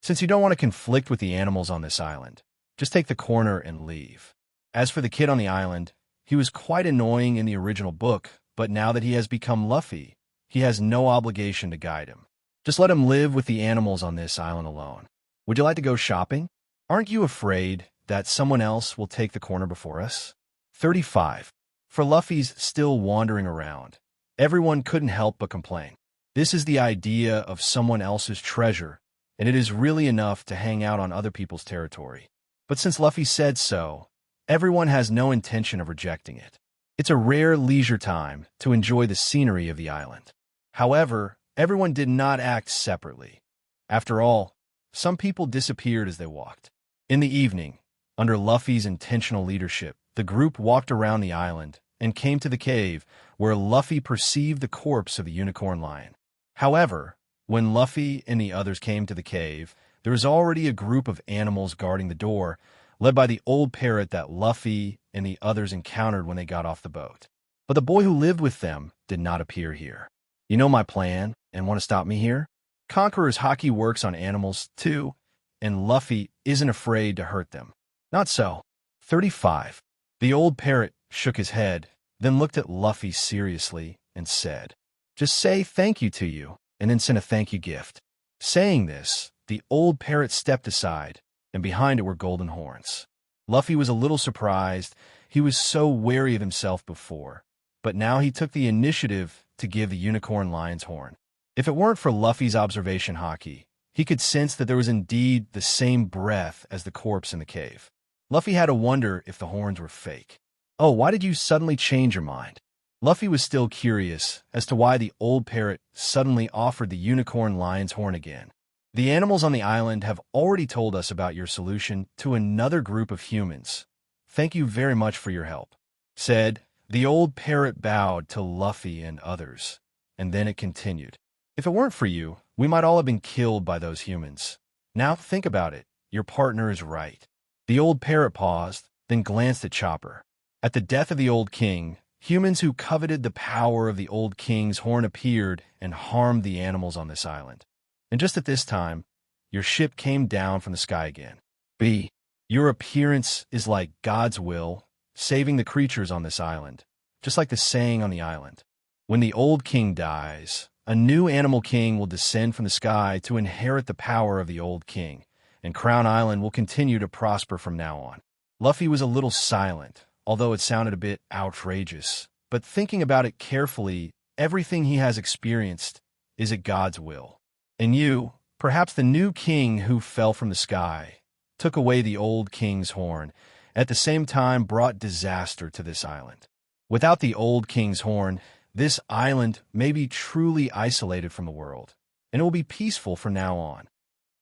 Since you don't want to conflict with the animals on this island, just take the corner and leave. As for the kid on the island, he was quite annoying in the original book, but now that he has become Luffy, he has no obligation to guide him. Just let him live with the animals on this island alone. Would you like to go shopping? Aren't you afraid that someone else will take the corner before us? 35. For Luffy's still wandering around, everyone couldn't help but complain. This is the idea of someone else's treasure, and it is really enough to hang out on other people's territory. But since Luffy said so, everyone has no intention of rejecting it. It's a rare leisure time to enjoy the scenery of the island. However, everyone did not act separately. After all, some people disappeared as they walked. In the evening, under Luffy's intentional leadership, the group walked around the island and came to the cave where Luffy perceived the corpse of the unicorn lion. However, when Luffy and the others came to the cave, there was already a group of animals guarding the door, led by the old parrot that Luffy and the others encountered when they got off the boat. But the boy who lived with them did not appear here. You know my plan and want to stop me here? Conqueror's haki works on animals too, and Luffy isn't afraid to hurt them. Not so. 35. The old parrot shook his head, then looked at Luffy seriously and said, "Just say thank you to you, and then send a thank you gift." Saying this, the old parrot stepped aside, and behind it were golden horns. Luffy was a little surprised. He was so wary of himself before, but now he took the initiative to give the unicorn lion's horn. If it weren't for Luffy's observation haki, he could sense that there was indeed the same breath as the corpse in the cave. Luffy had to wonder if the horns were fake. Oh, why did you suddenly change your mind? Luffy was still curious as to why the old parrot suddenly offered the unicorn lion's horn again. The animals on the island have already told us about your solution to another group of humans. Thank you very much for your help. Said, the old parrot bowed to Luffy and others, and then it continued. If it weren't for you, we might all have been killed by those humans. Now think about it. Your partner is right. The old parrot paused, then glanced at Chopper. At the death of the old king, humans who coveted the power of the old king's horn appeared and harmed the animals on this island. And just at this time, your ship came down from the sky again. B. Your appearance is like God's will, saving the creatures on this island, just like the saying on the island. When the old king dies, a new animal king will descend from the sky to inherit the power of the old king, and Crown Island will continue to prosper from now on. Luffy was a little silent, although it sounded a bit outrageous. But thinking about it carefully, everything he has experienced is at God's will. And you, perhaps the new king who fell from the sky, took away the old king's horn, at the same time brought disaster to this island. Without the old king's horn, this island may be truly isolated from the world, and it will be peaceful from now on.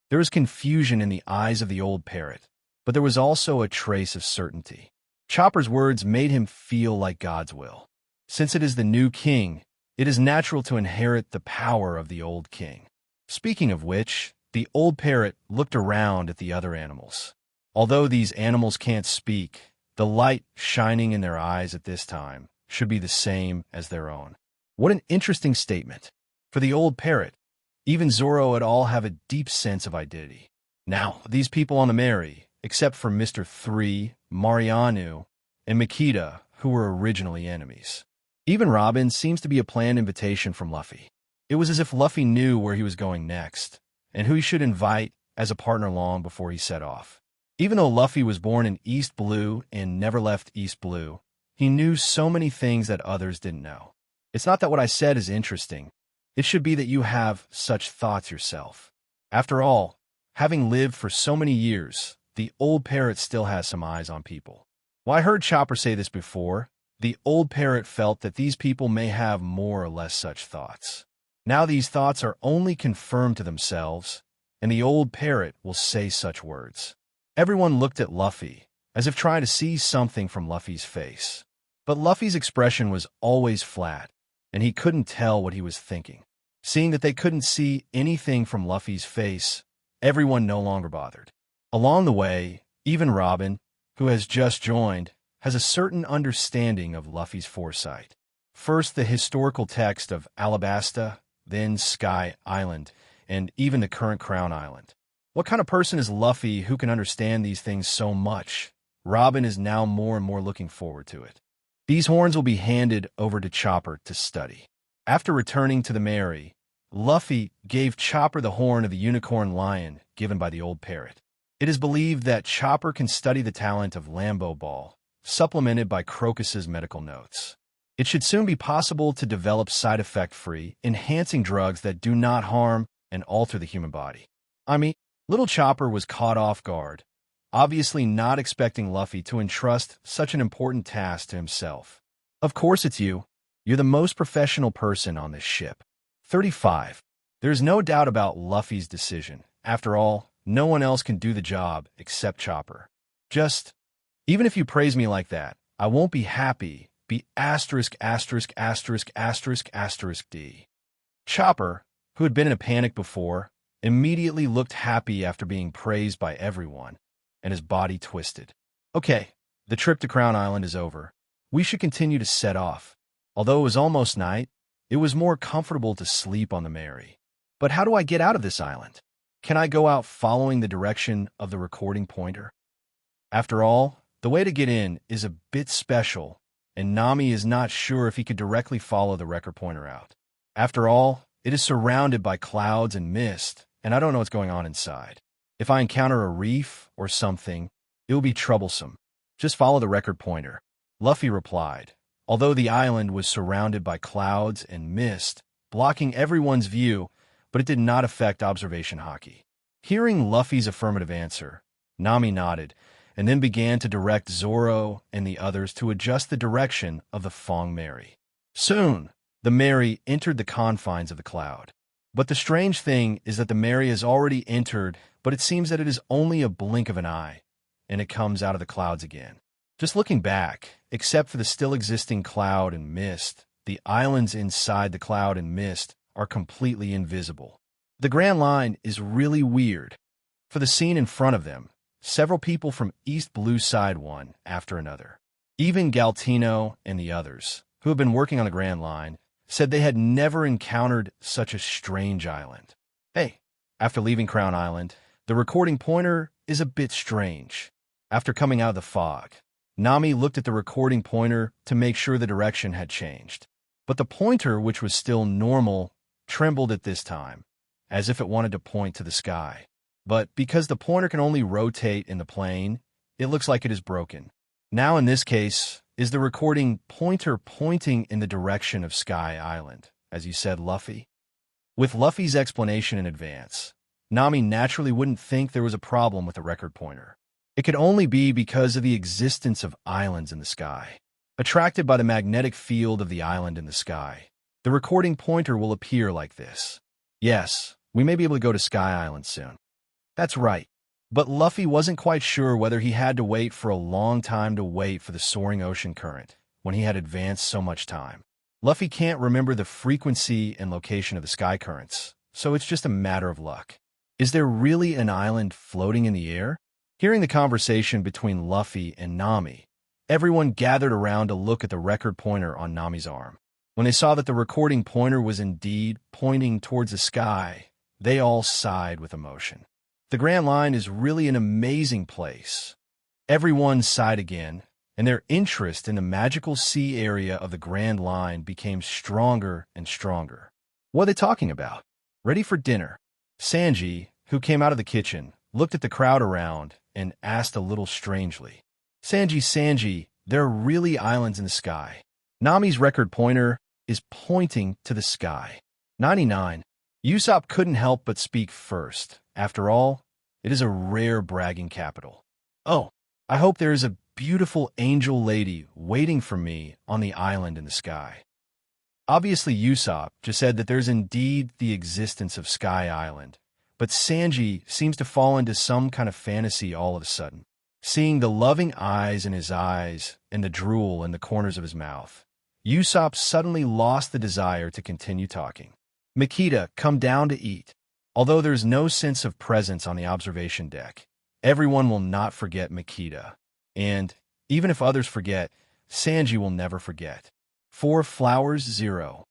There was confusion in the eyes of the old parrot, but there was also a trace of certainty. Chopper's words made him feel like God's will. Since it is the new king, it is natural to inherit the power of the old king. Speaking of which, the old parrot looked around at the other animals. Although these animals can't speak, the light shining in their eyes at this time should be the same as their own. What an interesting statement. For the old parrot, even Zoro et al. Have a deep sense of identity. Now, these people on the Mary, except for Mr. 3, Mariano, and Makita, who were originally enemies. Even Robin seems to be a planned invitation from Luffy. It was as if Luffy knew where he was going next, and who he should invite as a partner long before he set off. Even though Luffy was born in East Blue and never left East Blue, he knew so many things that others didn't know. It's not that what I said is interesting. It should be that you have such thoughts yourself. After all, having lived for so many years, the old parrot still has some eyes on people. Well, I heard Chopper say this before. The old parrot felt that these people may have more or less such thoughts. Now these thoughts are only confirmed to themselves, and the old parrot will say such words. Everyone looked at Luffy, as if trying to see something from Luffy's face. But Luffy's expression was always flat, and he couldn't tell what he was thinking. Seeing that they couldn't see anything from Luffy's face, everyone no longer bothered. Along the way, even Robin, who has just joined, has a certain understanding of Luffy's foresight. First, the historical text of Alabasta, then Sky Island, and even the current Crown Island. What kind of person is Luffy who can understand these things so much? Robin is now more and more looking forward to it. These horns will be handed over to Chopper to study. After returning to the Mary, Luffy gave Chopper the horn of the unicorn lion given by the old parrot. It is believed that Chopper can study the talent of Lambeau Ball, supplemented by Crocus's medical notes. It should soon be possible to develop side-effect-free, enhancing drugs that do not harm and alter the human body. Little Chopper was caught off guard, obviously not expecting Luffy to entrust such an important task to himself. Of course it's you. You're the most professional person on this ship. 35. There's no doubt about Luffy's decision. After all, no one else can do the job except Chopper. Even if you praise me like that, I won't be happy. Be *************. Chopper, who had been in a panic before, immediately looked happy after being praised by everyone, and his body twisted. Okay, the trip to Crown Island is over. We should continue to set off. Although it was almost night, it was more comfortable to sleep on the Mary. But how do I get out of this island? Can I go out following the direction of the recording pointer? After all, the way to get in is a bit special, and Nami is not sure if he could directly follow the record pointer out. After all, it is surrounded by clouds and mist, and I don't know what's going on inside. If I encounter a reef or something, it will be troublesome. Just follow the record pointer. Luffy replied, although the island was surrounded by clouds and mist, blocking everyone's view, but it did not affect observation haki. Hearing Luffy's affirmative answer, Nami nodded, and then began to direct Zoro and the others to adjust the direction of the Fong Mary. Soon, the Mary entered the confines of the cloud. But the strange thing is that the Mary has already entered, but it seems that it is only a blink of an eye, and it comes out of the clouds again. Just looking back, except for the still existing cloud and mist, the islands inside the cloud and mist are completely invisible. The Grand Line is really weird. For the scene in front of them, several people from East Blue Side one after another. Even Galtino and the others, who have been working on the Grand Line, said they had never encountered such a strange island. Hey, after leaving Crown Island, the recording pointer is a bit strange. After coming out of the fog, Nami looked at the recording pointer to make sure the direction had changed. But the pointer, which was still normal, trembled at this time, as if it wanted to point to the sky. but because the pointer can only rotate in the plane, it looks like it is broken. Now in this case, is the recording pointer pointing in the direction of Sky Island, as you said, Luffy? With Luffy's explanation in advance, Nami naturally wouldn't think there was a problem with the record pointer. It could only be because of the existence of islands in the sky. Attracted by the magnetic field of the island in the sky, the recording pointer will appear like this. Yes, we may be able to go to Sky Island soon. That's right. But Luffy wasn't quite sure whether he had to wait for a long time to wait for the soaring ocean current when he had advanced so much time. Luffy can't remember the frequency and location of the sky currents, so it's just a matter of luck. Is there really an island floating in the air? Hearing the conversation between Luffy and Nami, everyone gathered around to look at the record pointer on Nami's arm. When they saw that the recording pointer was indeed pointing towards the sky, they all sighed with emotion. The Grand Line is really an amazing place. Everyone sighed again, and their interest in the magical sea area of the Grand Line became stronger and stronger. What are they talking about? Ready for dinner. Sanji, who came out of the kitchen, looked at the crowd around and asked a little strangely, Sanji, there are really islands in the sky. Nami's record pointer is pointing to the sky. 99. Usopp couldn't help but speak first. After all, it is a rare bragging capital. Oh, I hope there is a beautiful angel lady waiting for me on the island in the sky. Obviously, Usopp just said that there's indeed the existence of Sky Island, but Sanji seems to fall into some kind of fantasy all of a sudden. Seeing the loving eyes in his eyes and the drool in the corners of his mouth, Usopp suddenly lost the desire to continue talking. Makita, come down to eat. Although there's no sense of presence on the observation deck, everyone will not forget Makita. And, even if others forget, Sanji will never forget. 4 flowers 0.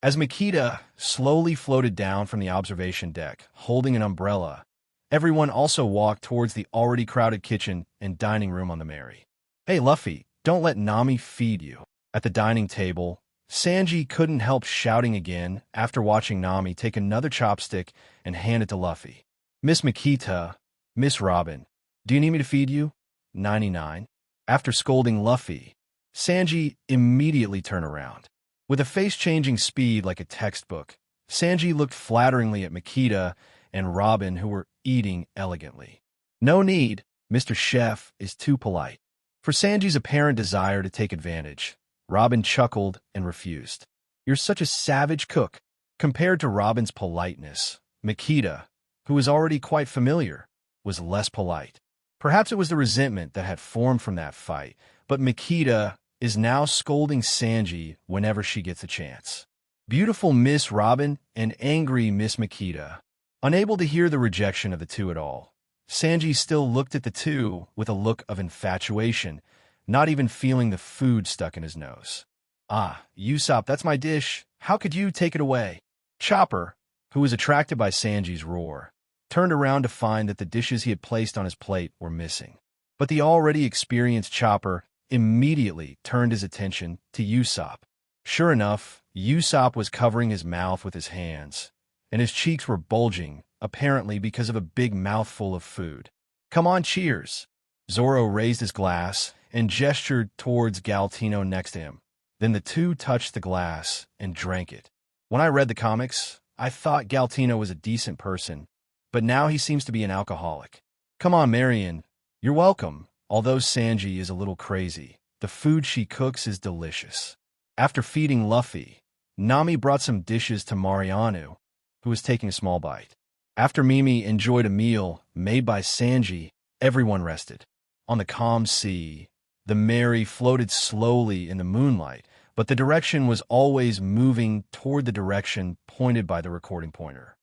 As Makita slowly floated down from the observation deck, holding an umbrella, everyone also walked towards the already crowded kitchen and dining room on the Mary. Hey Luffy, don't let Nami feed you. At the dining table, Sanji couldn't help shouting again after watching Nami take another chopstick and hand it to Luffy. Miss Makita, Miss Robin, do you need me to feed you? 99. After scolding Luffy, Sanji immediately turned around. With a face-changing speed like a textbook, Sanji looked flatteringly at Makita and Robin, who were eating elegantly. No need, Mr. Chef is too polite. For Sanji's apparent desire to take advantage, Robin chuckled and refused. You're such a savage cook. Compared to Robin's politeness, Makita, who was already quite familiar, was less polite. Perhaps it was the resentment that had formed from that fight, but Makita is now scolding Sanji whenever she gets a chance. Beautiful Miss Robin and angry Miss Makita. Unable to hear the rejection of the two at all, Sanji still looked at the two with a look of infatuation, not even feeling the food stuck in his nose. Ah, Usopp, that's my dish. How could you take it away? Chopper, who was attracted by Sanji's roar, turned around to find that the dishes he had placed on his plate were missing. But the already experienced Chopper immediately turned his attention to Usopp. Sure enough, Usopp was covering his mouth with his hands, and his cheeks were bulging, apparently because of a big mouthful of food. Come on, cheers! Zoro raised his glass and gestured towards Galtino next to him. Then the two touched the glass and drank it. When I read the comics, I thought Galtino was a decent person, but now he seems to be an alcoholic. Come on, Marion. You're welcome. Although Sanji is a little crazy, the food she cooks is delicious. After feeding Luffy, Nami brought some dishes to Mariano, who was taking a small bite. After Mimi enjoyed a meal made by Sanji, everyone rested. On the calm sea, the Mary floated slowly in the moonlight, but the direction was always moving toward the direction pointed by the recording pointer.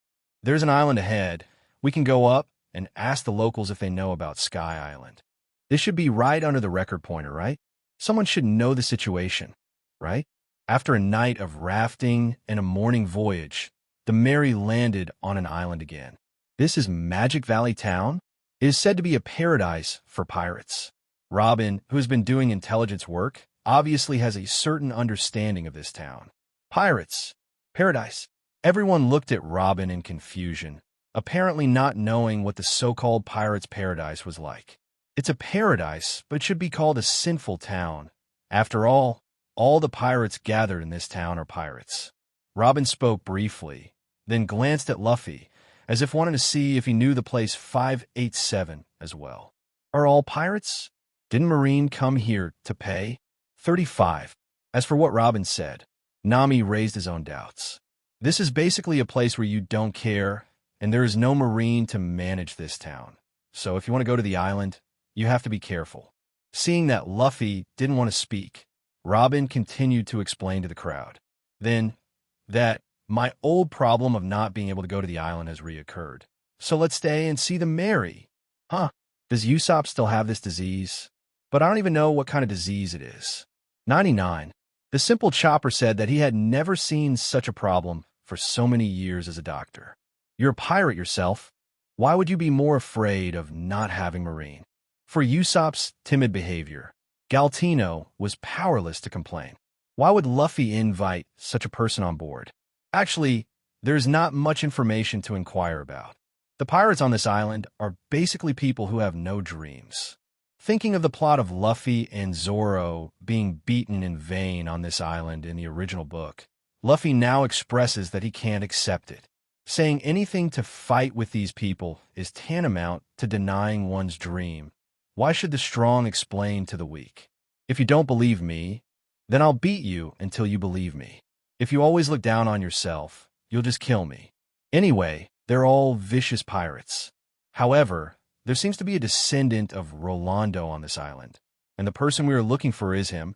There's an island ahead. We can go up and ask the locals if they know about Sky Island. This should be right under the record pointer, right? Someone should know the situation, right? After a night of rafting and a morning voyage, the Mary landed on an island again. This is Magic Valley Town? It is said to be a paradise for pirates. Robin, who has been doing intelligence work, obviously has a certain understanding of this town. Pirates. Paradise. Everyone looked at Robin in confusion, apparently not knowing what the so-called pirate's paradise was like. It's a paradise, but it should be called a sinful town. After all the pirates gathered in this town are pirates. Robin spoke briefly, then glanced at Luffy, as if wanting to see if he knew the place 587 as well. Are all pirates? Didn't Marine come here to pay? 35. As for what Robin said, Nami raised his own doubts. This is basically a place where you don't care, and there is no Marine to manage this town. So if you want to go to the island, you have to be careful. Seeing that Luffy didn't want to speak, Robin continued to explain to the crowd. Then, that my old problem of not being able to go to the island has reoccurred. So let's stay and see them marry. Huh? Does Usopp still have this disease? But I don't even know what kind of disease it is. 99. The simple Chopper said that he had never seen such a problem for so many years as a doctor. You're a pirate yourself. Why would you be more afraid of not having Marine? For Usopp's timid behavior, Galtino was powerless to complain. Why would Luffy invite such a person on board? Actually, there's not much information to inquire about. The pirates on this island are basically people who have no dreams. Thinking of the plot of Luffy and Zoro being beaten in vain on this island in the original book, Luffy now expresses that he can't accept it. Saying anything to fight with these people is tantamount to denying one's dream. Why should the strong explain to the weak? If you don't believe me, then I'll beat you until you believe me. If you always look down on yourself, you'll just kill me. Anyway, they're all vicious pirates. However, there seems to be a descendant of Rolando on this island, and the person we are looking for is him,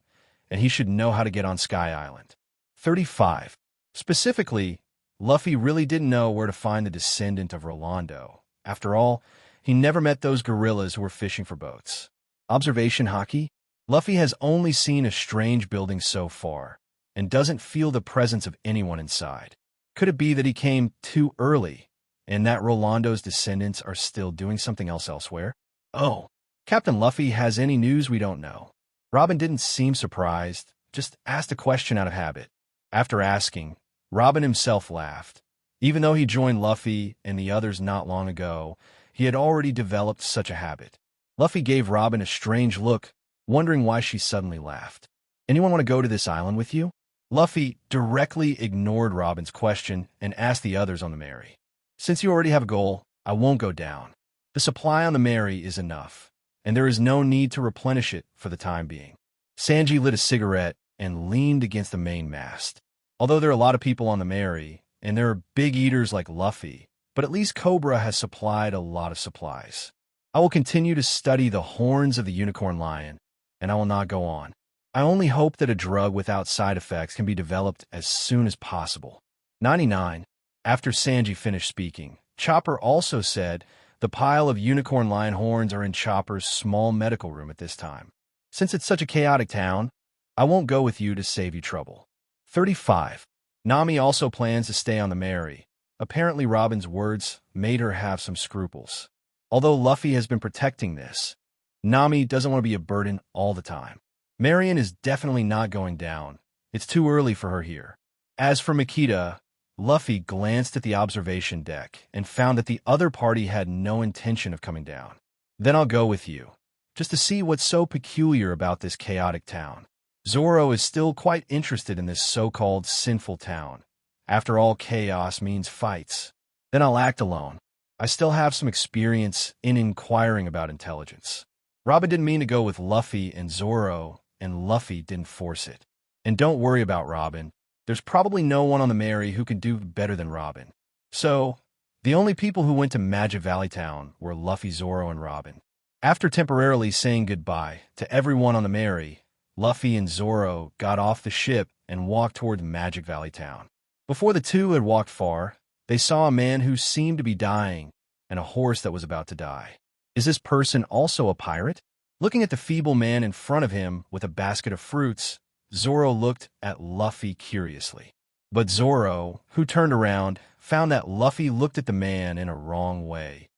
and he should know how to get on Sky Island. 35. Specifically, Luffy really didn't know where to find the descendant of Rolando. After all, he never met those gorillas who were fishing for boats. Observation Haki? Luffy has only seen a strange building so far, and doesn't feel the presence of anyone inside. Could it be that he came too early, and that Rolando's descendants are still doing something else elsewhere? Oh, Captain Luffy has any news we don't know? Robin didn't seem surprised, just asked a question out of habit. After asking, Robin himself laughed. Even though he joined Luffy and the others not long ago, he had already developed such a habit. Luffy gave Robin a strange look, wondering why she suddenly laughed. Anyone want to go to this island with you? Luffy directly ignored Robin's question and asked the others on the Mary. Since you already have a goal, I won't go down. The supply on the Mary is enough, and there is no need to replenish it for the time being. Sanji lit a cigarette and leaned against the main mast. Although there are a lot of people on the Mary, and there are big eaters like Luffy, but at least Cobra has supplied a lot of supplies. I will continue to study the horns of the unicorn lion, and I will not go on. I only hope that a drug without side effects can be developed as soon as possible. 99. After Sanji finished speaking, Chopper also said the pile of unicorn lion horns are in Chopper's small medical room at this time. Since it's such a chaotic town, I won't go with you to save you trouble. 35. Nami also plans to stay on the Mary. Apparently Robin's words made her have some scruples. Although Luffy has been protecting this, Nami doesn't want to be a burden all the time. Marion is definitely not going down. It's too early for her here. As for Makita, Luffy glanced at the observation deck and found that the other party had no intention of coming down. Then I'll go with you, just to see what's so peculiar about this chaotic town. Zoro is still quite interested in this so-called sinful town. After all, chaos means fights. Then I'll act alone. I still have some experience in inquiring about intelligence. Robin didn't mean to go with Luffy and Zoro, and Luffy didn't force it. And don't worry about Robin. There's probably no one on the Mary who can do better than Robin. So, the only people who went to Magic Valley Town were Luffy, Zoro, and Robin. After temporarily saying goodbye to everyone on the Mary, Luffy and Zoro got off the ship and walked toward Magic Valley Town. Before the two had walked far, they saw a man who seemed to be dying and a horse that was about to die. Is this person also a pirate? Looking at the feeble man in front of him with a basket of fruits, Zoro looked at Luffy curiously. But Zoro, who turned around, found that Luffy looked at the man in a wrong way,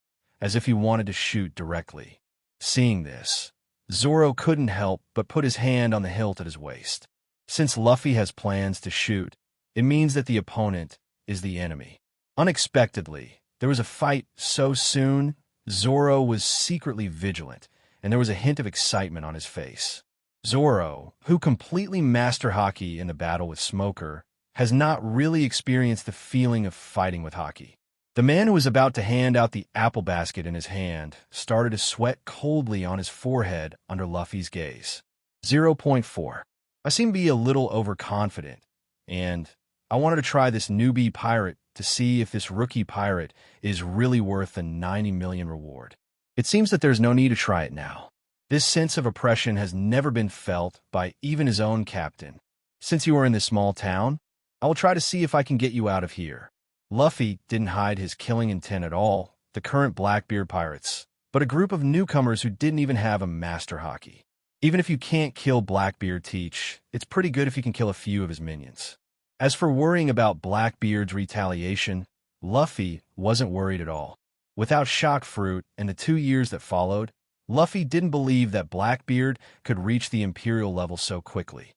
as if he wanted to shoot directly. Seeing this, Zoro couldn't help but put his hand on the hilt at his waist. Since Luffy has plans to shoot, it means that the opponent is the enemy. Unexpectedly, There was a fight so soon, Zoro was secretly vigilant, and there was a hint of excitement on his face. Zoro, who completely mastered Haki in the battle with Smoker, has not really experienced the feeling of fighting with Haki. The man who was about to hand out the apple basket in his hand started to sweat coldly on his forehead under Luffy's gaze. 0.4. I seem to be a little overconfident, and I wanted to try this newbie pirate to see if this rookie pirate is really worth the 90 million reward. It seems that there's no need to try it now. This sense of oppression has never been felt by even his own captain. Since you are in this small town, I will try to see if I can get you out of here. Luffy didn't hide his killing intent at all, the current Blackbeard pirates, but a group of newcomers who didn't even have a master Haki. Even if you can't kill Blackbeard Teach, it's pretty good if you can kill a few of his minions. As for worrying about Blackbeard's retaliation, Luffy wasn't worried at all. Without Shock Fruit and the 2 years that followed, Luffy didn't believe that Blackbeard could reach the Imperial level so quickly.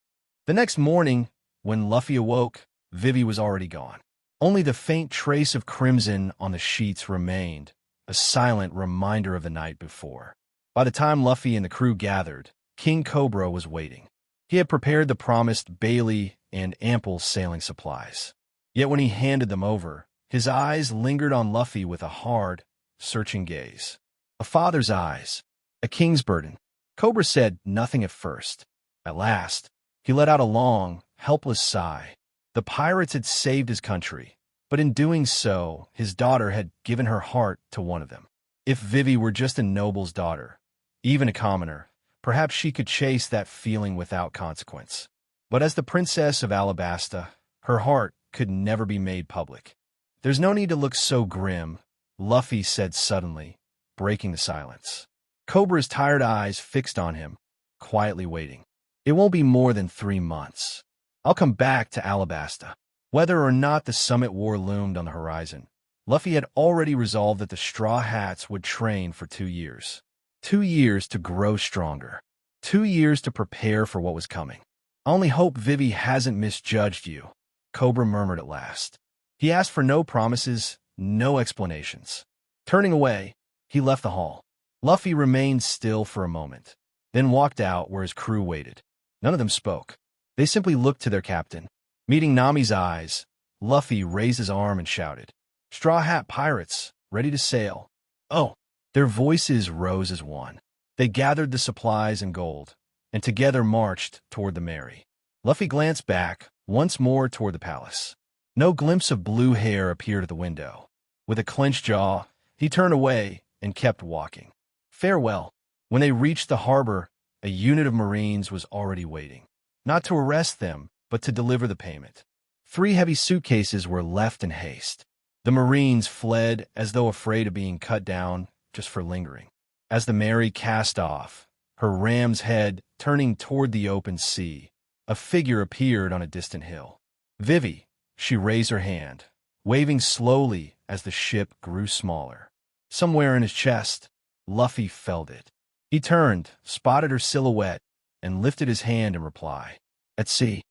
The next morning, when Luffy awoke, Vivy was already gone. Only the faint trace of crimson on the sheets remained, a silent reminder of the night before. By the time Luffy and the crew gathered, King Cobra was waiting. He had prepared the promised Bailey and ample sailing supplies. Yet when he handed them over, his eyes lingered on Luffy with a hard, searching gaze. A father's eyes, a king's burden. Cobra said nothing at first. At last, he let out a long, helpless sigh. The pirates had saved his country, but in doing so, his daughter had given her heart to one of them. If Vivy were just a noble's daughter, even a commoner, perhaps she could chase that feeling without consequence. But as the princess of Alabasta, her heart could never be made public. There's no need to look so grim, Luffy said suddenly, breaking the silence. Cobra's tired eyes fixed on him, quietly waiting. It won't be more than 3 months. I'll come back to Alabasta. Whether or not the Summit War loomed on the horizon, Luffy had already resolved that the Straw Hats would train for 2 years. 2 years to grow stronger. 2 years to prepare for what was coming. I only hope Vivy hasn't misjudged you, Cobra murmured at last. He asked for no promises, no explanations. Turning away, he left the hall. Luffy remained still for a moment, then walked out where his crew waited. None of them spoke. They simply looked to their captain. Meeting Nami's eyes, Luffy raised his arm and shouted, "Straw Hat Pirates, ready to sail." Oh! Their voices rose as one. They gathered the supplies and gold, and together marched toward the Mary. Luffy glanced back, once more toward the palace. No glimpse of blue hair appeared at the window. With a clenched jaw, he turned away and kept walking. Farewell. When they reached the harbor, a unit of Marines was already waiting. Not to arrest them, but to deliver the payment. 3 heavy suitcases were left in haste. The Marines fled as though afraid of being cut down just for lingering. As the Mary cast off, her ram's head turning toward the open sea, a figure appeared on a distant hill. Vivy, she raised her hand, waving slowly as the ship grew smaller. Somewhere in his chest, Luffy felt it. He turned, spotted her silhouette, and lifted his hand in reply. At sea.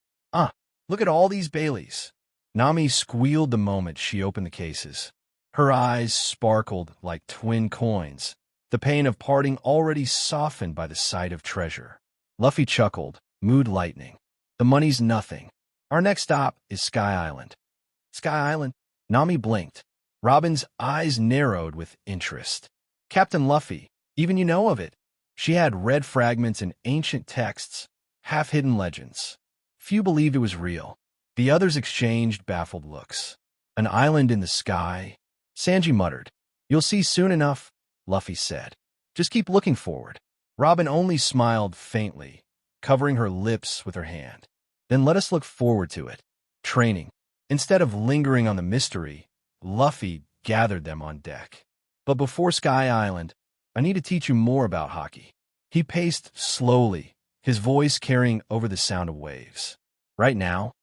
Look at all these Baileys. Nami squealed the moment she opened the cases. Her eyes sparkled like twin coins, the pain of parting already softened by the sight of treasure. Luffy chuckled, mood lightening. The money's nothing. Our next stop is Sky Island. Sky Island? Nami blinked. Robin's eyes narrowed with interest. Captain Luffy, even you know of it. She had read fragments in ancient texts, half-hidden legends. Few believed it was real. The others exchanged baffled looks. An island in the sky? Sanji muttered. You'll see soon enough, Luffy said. Just keep looking forward. Robin only smiled faintly, covering her lips with her hand. Then let us look forward to it. Training. Instead of lingering on the mystery, Luffy gathered them on deck. But before Sky Island, I need to teach you more about Haki. He paced slowly, his voice carrying over the sound of waves. Right now,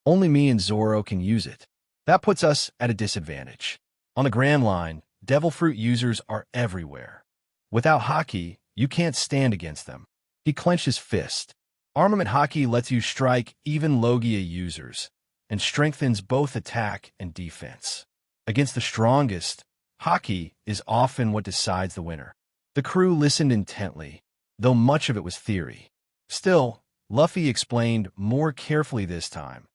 only me and Zoro can use it. That puts us at a disadvantage. On the Grand Line, Devil Fruit users are everywhere. Without Haki, you can't stand against them. He clenched his fist. Armament Haki lets you strike even Logia users, and strengthens both attack and defense. Against the strongest, Hockey is often what decides the winner. The crew listened intently, though much of it was theory. Still, Luffy explained more carefully this time,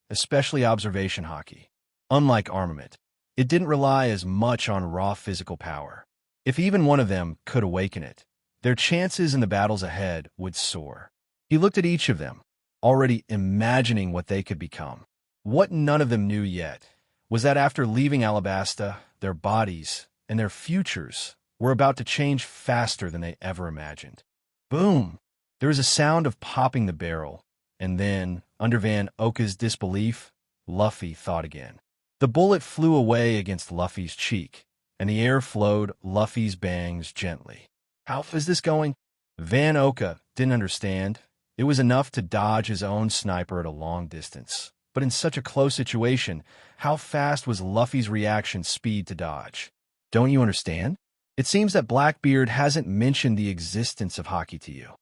especially observation hockey. Unlike armament, it didn't rely as much on raw physical power. If even one of them could awaken it, their chances in the battles ahead would soar. He looked at each of them, already imagining what they could become. What none of them knew yet was that after leaving Alabasta, their bodies and their futures were about to change faster than they ever imagined. Boom! There was a sound of popping the barrel, and then, under Van Oka's disbelief, Luffy thought again. The bullet flew away against Luffy's cheek, and the air flowed Luffy's bangs gently. How is this going? Van Oka didn't understand. It was enough to dodge his own sniper at a long distance. But in such a close situation, how fast was Luffy's reaction speed to dodge? Don't you understand? It seems that Blackbeard hasn't mentioned the existence of hockey to you.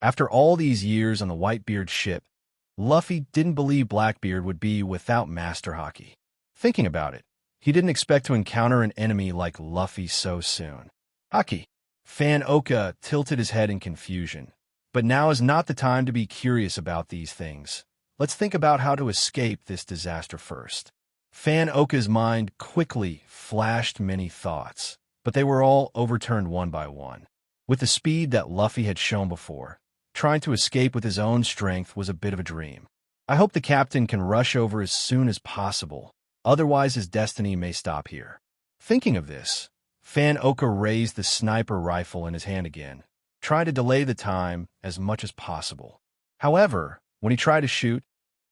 After all these years on the Whitebeard ship, Luffy didn't believe Blackbeard would be without Master Hockey. Thinking about it, he didn't expect to encounter an enemy like Luffy so soon. Hockey. Fan Oka tilted his head in confusion. But now is not the time to be curious about these things. Let's think about how to escape this disaster first. Fan Oka's mind quickly flashed many thoughts, but they were all overturned one by one. With the speed that Luffy had shown before, trying to escape with his own strength was a bit of a dream. I hope the captain can rush over as soon as possible, otherwise his destiny may stop here. Thinking of this, Fan Oka raised the sniper rifle in his hand again, trying to delay the time as much as possible. However, when he tried to shoot,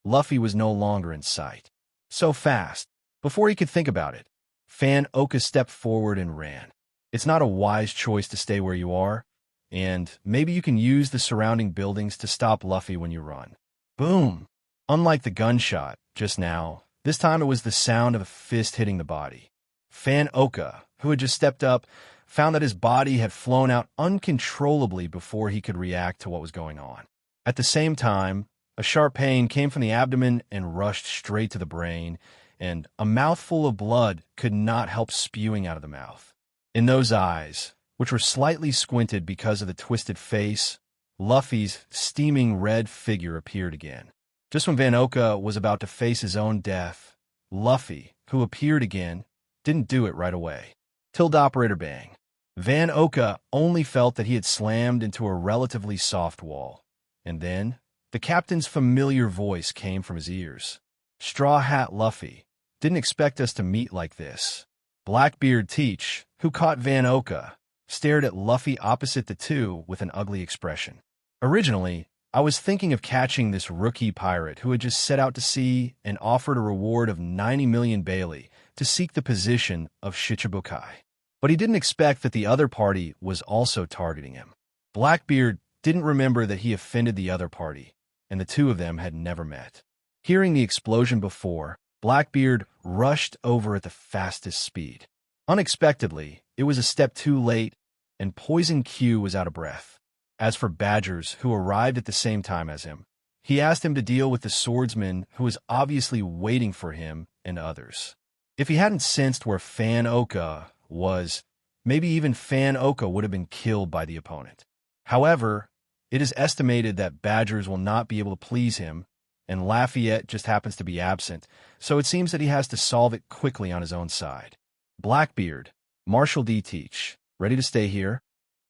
Luffy was no longer in sight. So fast, before he could think about it, Fan Oka stepped forward and ran. It's not a wise choice to stay where you are, and maybe you can use the surrounding buildings to stop Luffy when you run. Boom! Unlike the gunshot just now, this time it was the sound of a fist hitting the body. Fan Oka, who had just stepped up, found that his body had flown out uncontrollably before he could react to what was going on. At the same time, a sharp pain came from the abdomen and rushed straight to the brain, and a mouthful of blood could not help spewing out of the mouth. In those eyes, which were slightly squinted because of the twisted face, Luffy's steaming red figure appeared again. Just when Van Oka was about to face his own death, Luffy, who appeared again, didn't do it right away. Tilde operator bang. Van Oka only felt that he had slammed into a relatively soft wall. And then, the captain's familiar voice came from his ears. Straw Hat Luffy, didn't expect us to meet like this. Blackbeard Teach, who caught Van Oka, stared at Luffy opposite the two with an ugly expression. Originally, I was thinking of catching this rookie pirate who had just set out to sea and offered a reward of 90 million Bailey to seek the position of Shichibukai. But he didn't expect that the other party was also targeting him. Blackbeard didn't remember that he offended the other party, and the two of them had never met. Hearing the explosion before, Blackbeard rushed over at the fastest speed. Unexpectedly, it was a step too late, and Poison Q was out of breath. As for Badgers, who arrived at the same time as him, he asked him to deal with the swordsman who was obviously waiting for him and others. If he hadn't sensed where Fan Oka was, maybe even Fan Oka would have been killed by the opponent. However, it is estimated that Badgers will not be able to please him, and Lafayette just happens to be absent, so it seems that he has to solve it quickly on his own side. Blackbeard, Marshal D. Teach, ready to stay here?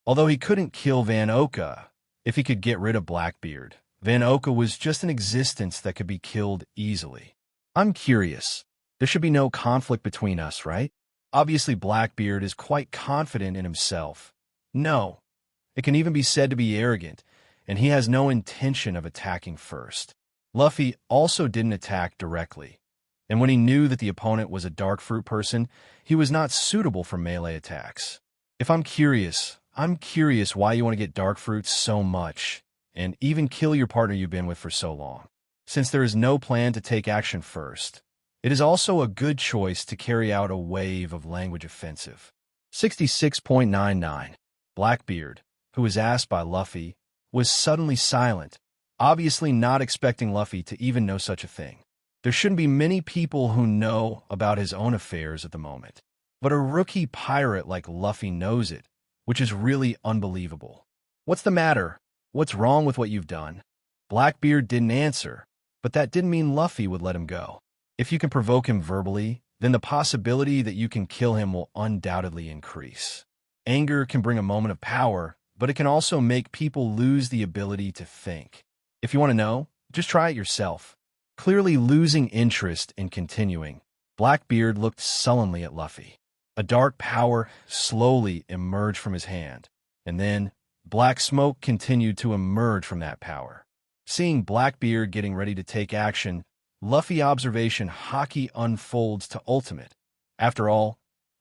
Although he couldn't kill Van Oka, if he could get rid of Blackbeard, Van Oka was just an existence that could be killed easily. I'm curious. There should be no conflict between us, right? Obviously, Blackbeard is quite confident in himself. No. It can even be said to be arrogant, and he has no intention of attacking first. Luffy also didn't attack directly, and when he knew that the opponent was a dark fruit person, he was not suitable for melee attacks. If I'm curious why you want to get dark fruits so much, and even kill your partner you've been with for so long. Since there is no plan to take action first, it is also a good choice to carry out a wave of language offensive. 66.99. Blackbeard, who was asked by Luffy, was suddenly silent, obviously not expecting Luffy to even know such a thing. There shouldn't be many people who know about his own affairs at the moment. But a rookie pirate like Luffy knows it, which is really unbelievable. What's the matter? What's wrong with what you've done? Blackbeard didn't answer, but that didn't mean Luffy would let him go. If you can provoke him verbally, then the possibility that you can kill him will undoubtedly increase. Anger can bring a moment of power, but it can also make people lose the ability to think. If you want to know, just try it yourself. Clearly losing interest in continuing, Blackbeard looked sullenly at Luffy. A dark power slowly emerged from his hand, and then black smoke continued to emerge from that power. Seeing Blackbeard getting ready to take action, Luffy observation haki unfolds to ultimate. After all,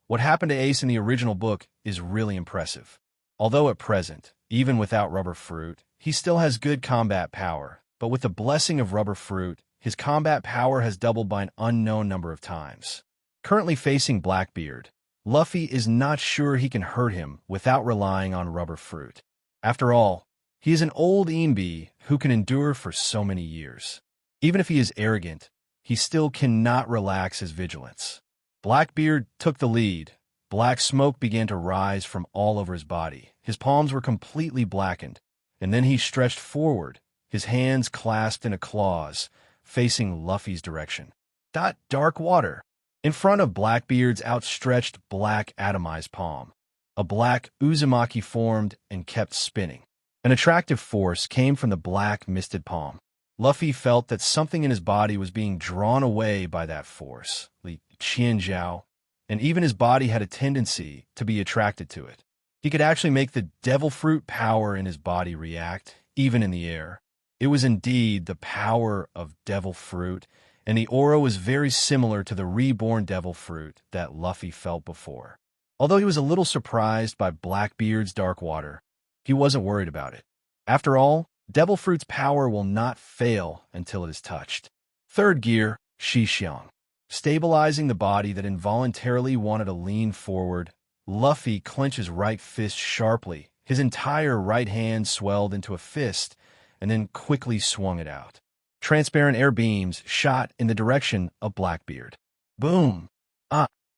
what happened to Ace in the original book is really impressive. Although at present, even without Rubber Fruit, he still has good combat power, but with the blessing of Rubber Fruit, his combat power has doubled by an unknown number of times. Currently facing Blackbeard, Luffy is not sure he can hurt him without relying on Rubber Fruit. After all, he is an old Imbi who can endure for so many years. Even if he is arrogant, he still cannot relax his vigilance. Blackbeard took the lead. Black smoke began to rise from all over his body. His palms were completely blackened, and then he stretched forward, his hands clasped in a claws, facing Luffy's direction. Dark water. In front of Blackbeard's outstretched black atomized palm, a black Uzumaki formed and kept spinning. An attractive force came from the black misted palm. Luffy felt that something in his body was being drawn away by that force, Li Qianzhao, and even his body had a tendency to be attracted to it. He could actually make the devil fruit power in his body react, even in the air. It was indeed the power of devil fruit, and the aura was very similar to the reborn devil fruit that Luffy felt before. Although he was a little surprised by Blackbeard's dark water, he wasn't worried about it. After all, devil fruit's power will not fail until it is touched. Third gear, Shixiang. Stabilizing the body that involuntarily wanted to lean forward, Luffy clenched his right fist sharply. His entire right hand swelled into a fist, and then quickly swung it out. Transparent air beams shot in the direction of Blackbeard. Boom!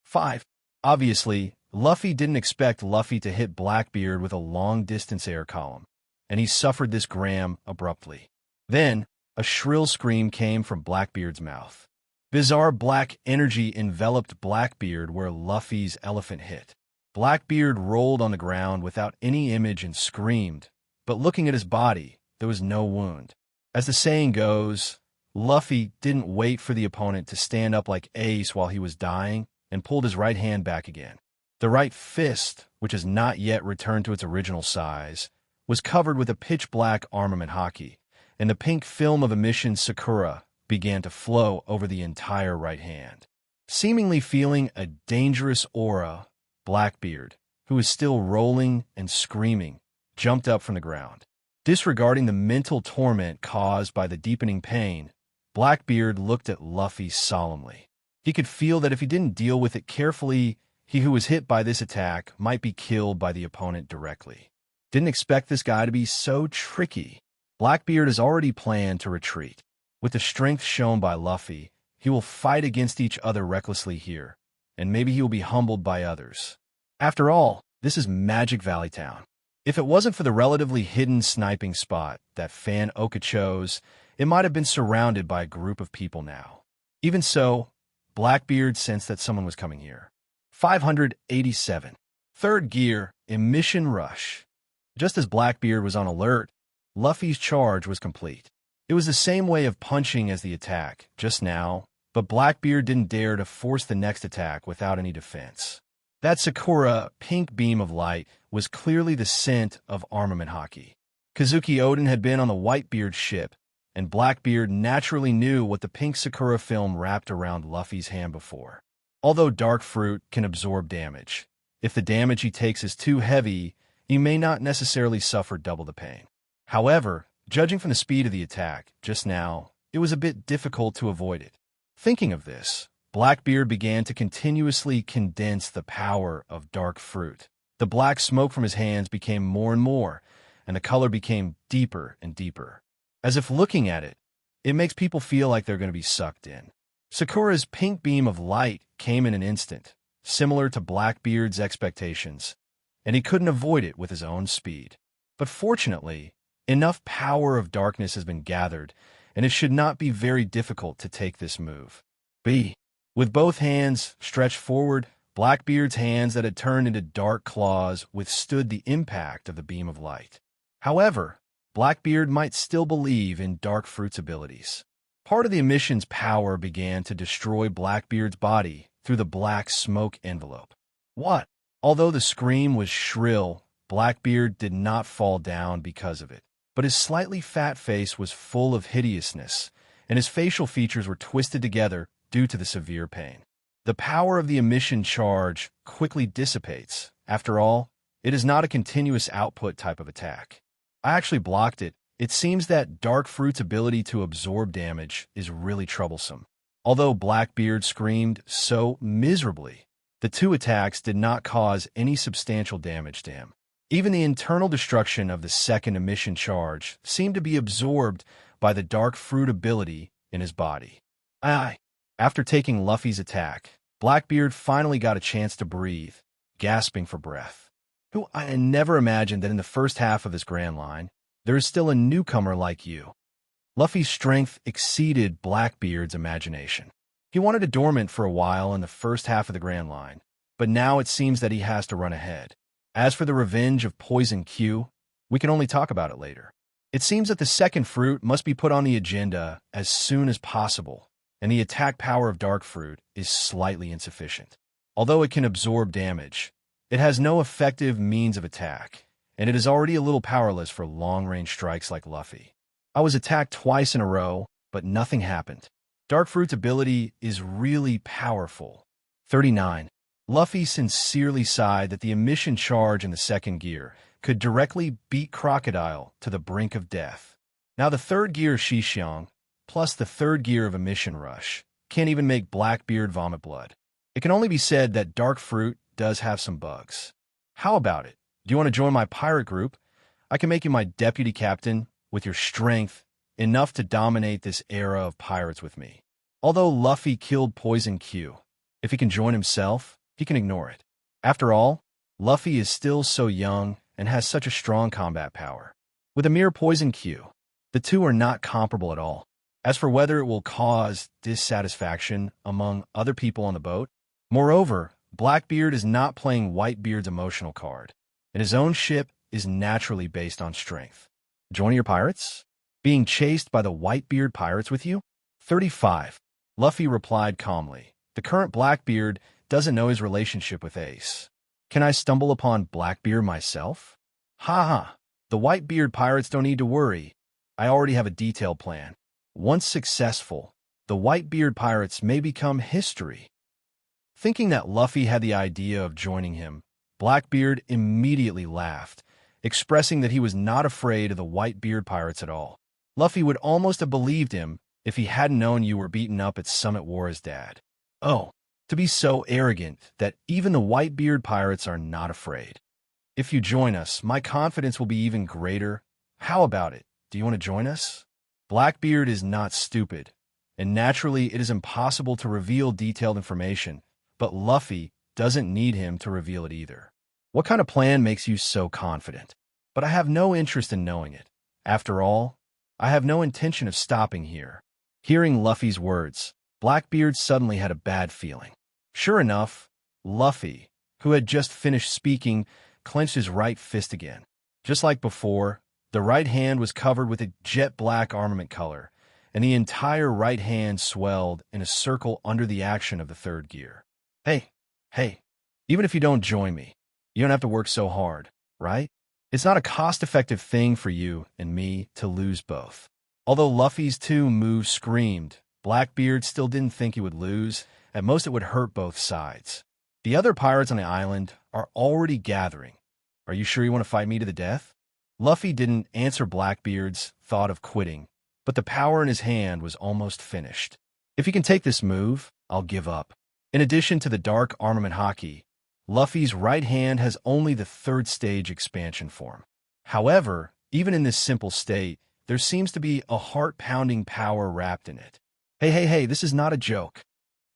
5. Obviously, Luffy didn't expect Luffy to hit Blackbeard with a long-distance air column, and he suffered this gram abruptly. Then, a shrill scream came from Blackbeard's mouth. Bizarre black energy enveloped Blackbeard where Luffy's elephant hit. Blackbeard rolled on the ground without any image and screamed, but looking at his body, there was no wound. As the saying goes, Luffy didn't wait for the opponent to stand up like Ace while he was dying and pulled his right hand back again. The right fist, which has not yet returned to its original size, was covered with a pitch-black armament haki, and the pink film of emission Sakura began to flow over the entire right hand. Seemingly feeling a dangerous aura, Blackbeard, who was still rolling and screaming, jumped up from the ground. Disregarding the mental torment caused by the deepening pain, Blackbeard looked at Luffy solemnly. He could feel that if he didn't deal with it carefully, he who was hit by this attack might be killed by the opponent directly. Didn't expect this guy to be so tricky. Blackbeard has already planned to retreat. With the strength shown by Luffy, he will fight against each other recklessly here, and maybe he will be humbled by others. After all, this is Magic Valley Town. If it wasn't for the relatively hidden sniping spot that Fan Oka chose, it might have been surrounded by a group of people now. Even so, Blackbeard sensed that someone was coming here. 587. Third gear, Emission Rush. Just as Blackbeard was on alert, Luffy's charge was complete. It was the same way of punching as the attack, just now, but Blackbeard didn't dare to force the next attack without any defense. That Sakura pink beam of light was clearly the scent of armament haki. Kazuki Oden had been on the Whitebeard ship, and Blackbeard naturally knew what the pink Sakura film wrapped around Luffy's hand before. Although Dark Fruit can absorb damage, if the damage he takes is too heavy, he may not necessarily suffer double the pain. However, judging from the speed of the attack, just now, it was a bit difficult to avoid it. Thinking of this, Blackbeard began to continuously condense the power of Dark Fruit. The black smoke from his hands became more and more, and the color became deeper and deeper. As if looking at it, it makes people feel like they're going to be sucked in. Sakura's pink beam of light came in an instant, similar to Blackbeard's expectations, and he couldn't avoid it with his own speed. But fortunately, enough power of darkness has been gathered, and it should not be very difficult to take this move. B. With both hands stretched forward, Blackbeard's hands that had turned into dark claws withstood the impact of the beam of light. However, Blackbeard might still believe in Dark Fruit's abilities. Part of the emission's power began to destroy Blackbeard's body through the black smoke envelope. What? Although the scream was shrill, Blackbeard did not fall down because of it. But his slightly fat face was full of hideousness, and his facial features were twisted together due to the severe pain. The power of the emission charge quickly dissipates. After all, it is not a continuous output type of attack. I actually blocked it. It seems that Dark Fruit's ability to absorb damage is really troublesome. Although Blackbeard screamed so miserably, the two attacks did not cause any substantial damage to him. Even the internal destruction of the second emission charge seemed to be absorbed by the Dark Fruit ability in his body. After taking Luffy's attack, Blackbeard finally got a chance to breathe, gasping for breath. I never imagined that in the first half of this Grand Line, there is still a newcomer like you. Luffy's strength exceeded Blackbeard's imagination. He wanted a dormant for a while in the first half of the Grand Line, but now it seems that he has to run ahead. As for the revenge of Poison Q, we can only talk about it later. It seems that the second fruit must be put on the agenda as soon as possible, and the attack power of Dark Fruit is slightly insufficient. Although it can absorb damage, it has no effective means of attack, and it is already a little powerless for long-range strikes like Luffy. I was attacked twice in a row, but nothing happened. Dark Fruit's ability is really powerful. 39. Luffy sincerely sighed that the emission charge in the second gear could directly beat Crocodile to the brink of death. Now the third gear Shixiang, plus the third gear of emission rush, can't even make Blackbeard vomit blood. It can only be said that Dark Fruit does have some bugs. How about it? Do you want to join my pirate group? I can make you my deputy captain with your strength, enough to dominate this era of pirates with me. Although Luffy killed Poison Q, if he can join himself, he can ignore it. After all, Luffy is still so young and has such a strong combat power. With a mere Poison Q, the two are not comparable at all. As for whether it will cause dissatisfaction among other people on the boat, moreover, Blackbeard is not playing Whitebeard's emotional card, and his own ship is naturally based on strength. Joining your pirates? Being chased by the Whitebeard pirates with you? 35. Luffy replied calmly. The current Blackbeard doesn't know his relationship with Ace. Can I stumble upon Blackbeard myself? Ha ha. The Whitebeard pirates don't need to worry. I already have a detailed plan. Once successful, the Whitebeard pirates may become history. Thinking that Luffy had the idea of joining him, Blackbeard immediately laughed, expressing that he was not afraid of the Whitebeard pirates at all. Luffy would almost have believed him if he hadn't known you were beaten up at Summit War as Dad. Oh, to be so arrogant that even the Whitebeard pirates are not afraid. If you join us, my confidence will be even greater. How about it? Do you want to join us? Blackbeard is not stupid, and naturally it is impossible to reveal detailed information, but Luffy doesn't need him to reveal it either. What kind of plan makes you so confident? But I have no interest in knowing it. After all, I have no intention of stopping here. Hearing Luffy's words, Blackbeard suddenly had a bad feeling. Sure enough, Luffy, who had just finished speaking, clenched his right fist again. Just like before, the right hand was covered with a jet black armament color, and the entire right hand swelled in a circle under the action of the third gear. Hey, even if you don't join me, you don't have to work so hard, right? It's not a cost-effective thing for you and me to lose both. Although Luffy's two moves screamed, Blackbeard still didn't think he would lose. At most it would hurt both sides. The other pirates on the island are already gathering. Are you sure you want to fight me to the death? Luffy didn't answer Blackbeard's thought of quitting, but the power in his hand was almost finished. If he can take this move, I'll give up. In addition to the dark armament haki, Luffy's right hand has only the third stage expansion form. However, even in this simple state, there seems to be a heart-pounding power wrapped in it. Hey, this is not a joke.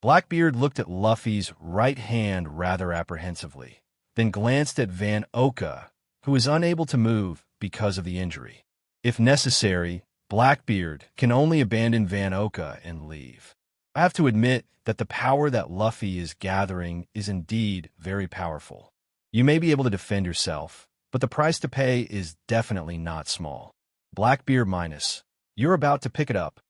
Blackbeard looked at Luffy's right hand rather apprehensively, then glanced at Van Oka, who was unable to move because of the injury. If necessary, Blackbeard can only abandon Van Oka and leave. I have to admit that the power that Luffy is gathering is indeed very powerful. You may be able to defend yourself, but the price to pay is definitely not small. Blackbeard minus. You're about to pick it up.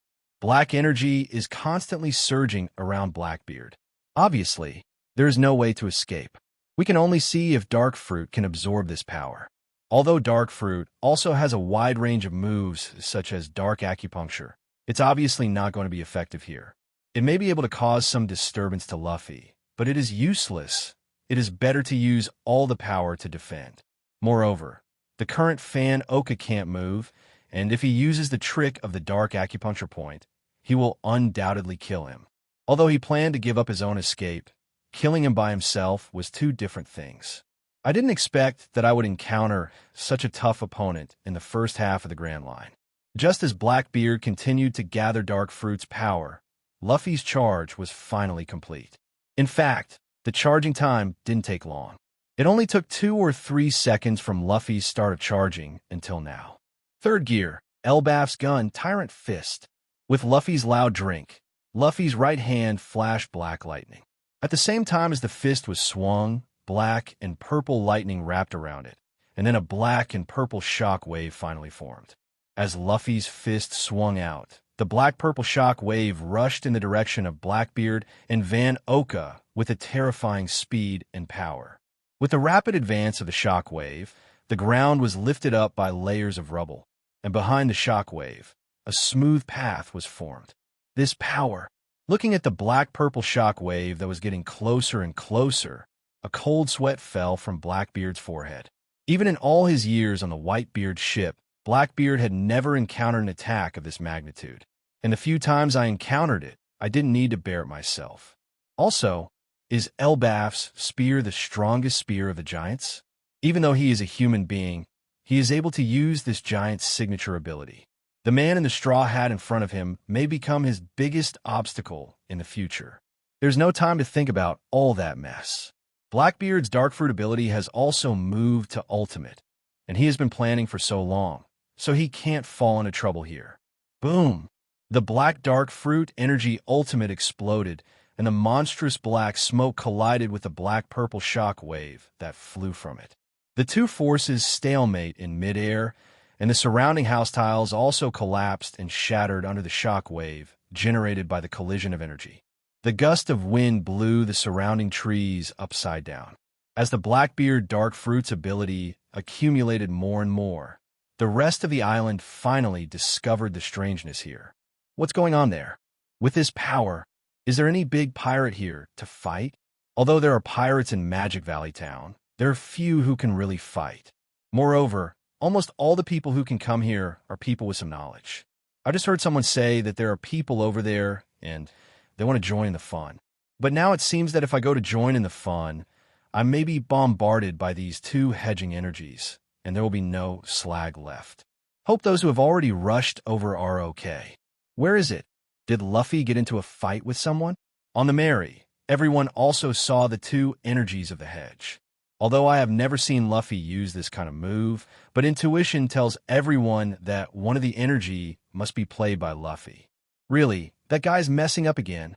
Black energy is constantly surging around Blackbeard. Obviously, there is no way to escape. We can only see if Dark Fruit can absorb this power. Although Dark Fruit also has a wide range of moves such as Dark Acupuncture, it's obviously not going to be effective here. It may be able to cause some disturbance to Luffy, but it is useless. It is better to use all the power to defend. Moreover, the current Fan Oka can't move, and if he uses the trick of the Dark Acupuncture Point, he will undoubtedly kill him. Although he planned to give up his own escape, killing him by himself was two different things. I didn't expect that I would encounter such a tough opponent in the first half of the Grand Line. Just as Blackbeard continued to gather Dark Fruit's power, Luffy's charge was finally complete. In fact, the charging time didn't take long. It only took 2 or 3 seconds from Luffy's start of charging until now. Third gear, Elbaf's gun, Tyrant Fist. With Luffy's loud drink, Luffy's right hand flashed black lightning. At the same time as the fist was swung, black and purple lightning wrapped around it, and then a black and purple shock wave finally formed. As Luffy's fist swung out, the black-purple shock wave rushed in the direction of Blackbeard and Van Oka with a terrifying speed and power. With the rapid advance of the shock wave, the ground was lifted up by layers of rubble, and behind the shock wave, a smooth path was formed. This power, looking at the black-purple shock wave that was getting closer and closer, a cold sweat fell from Blackbeard's forehead. Even in all his years on the Whitebeard ship, Blackbeard had never encountered an attack of this magnitude, and the few times I encountered it, I didn't need to bear it myself. Also, is Elbaf's spear the strongest spear of the giants? Even though he is a human being, he is able to use this giant's signature ability. The man in the straw hat in front of him may become his biggest obstacle in the future. There's no time to think about all that mess. Blackbeard's Dark Fruit ability has also moved to Ultimate, and he has been planning for so long, so he can't fall into trouble here. Boom! The Black Dark Fruit Energy Ultimate exploded, and the monstrous black smoke collided with the black-purple shock wave that flew from it. The two forces stalemate in midair, and the surrounding house tiles also collapsed and shattered under the shock wave generated by the collision of energy. The gust of wind blew the surrounding trees upside down. As the Blackbeard Dark Fruit's ability accumulated more and more, the rest of the island finally discovered the strangeness here. What's going on there? With this power, is there any big pirate here to fight? Although there are pirates in Magic Valley Town, there are few who can really fight. Moreover, almost all the people who can come here are people with some knowledge. I just heard someone say that there are people over there and they want to join the fun. But now it seems that if I go to join in the fun, I may be bombarded by these two hedging energies, and there will be no slag left. Hope those who have already rushed over are okay. Where is it? Did Luffy get into a fight with someone? On the Mary, everyone also saw the two energies of the hedge. Although I have never seen Luffy use this kind of move, but intuition tells everyone that one of the energy must be played by Luffy. Really, that guy's messing up again.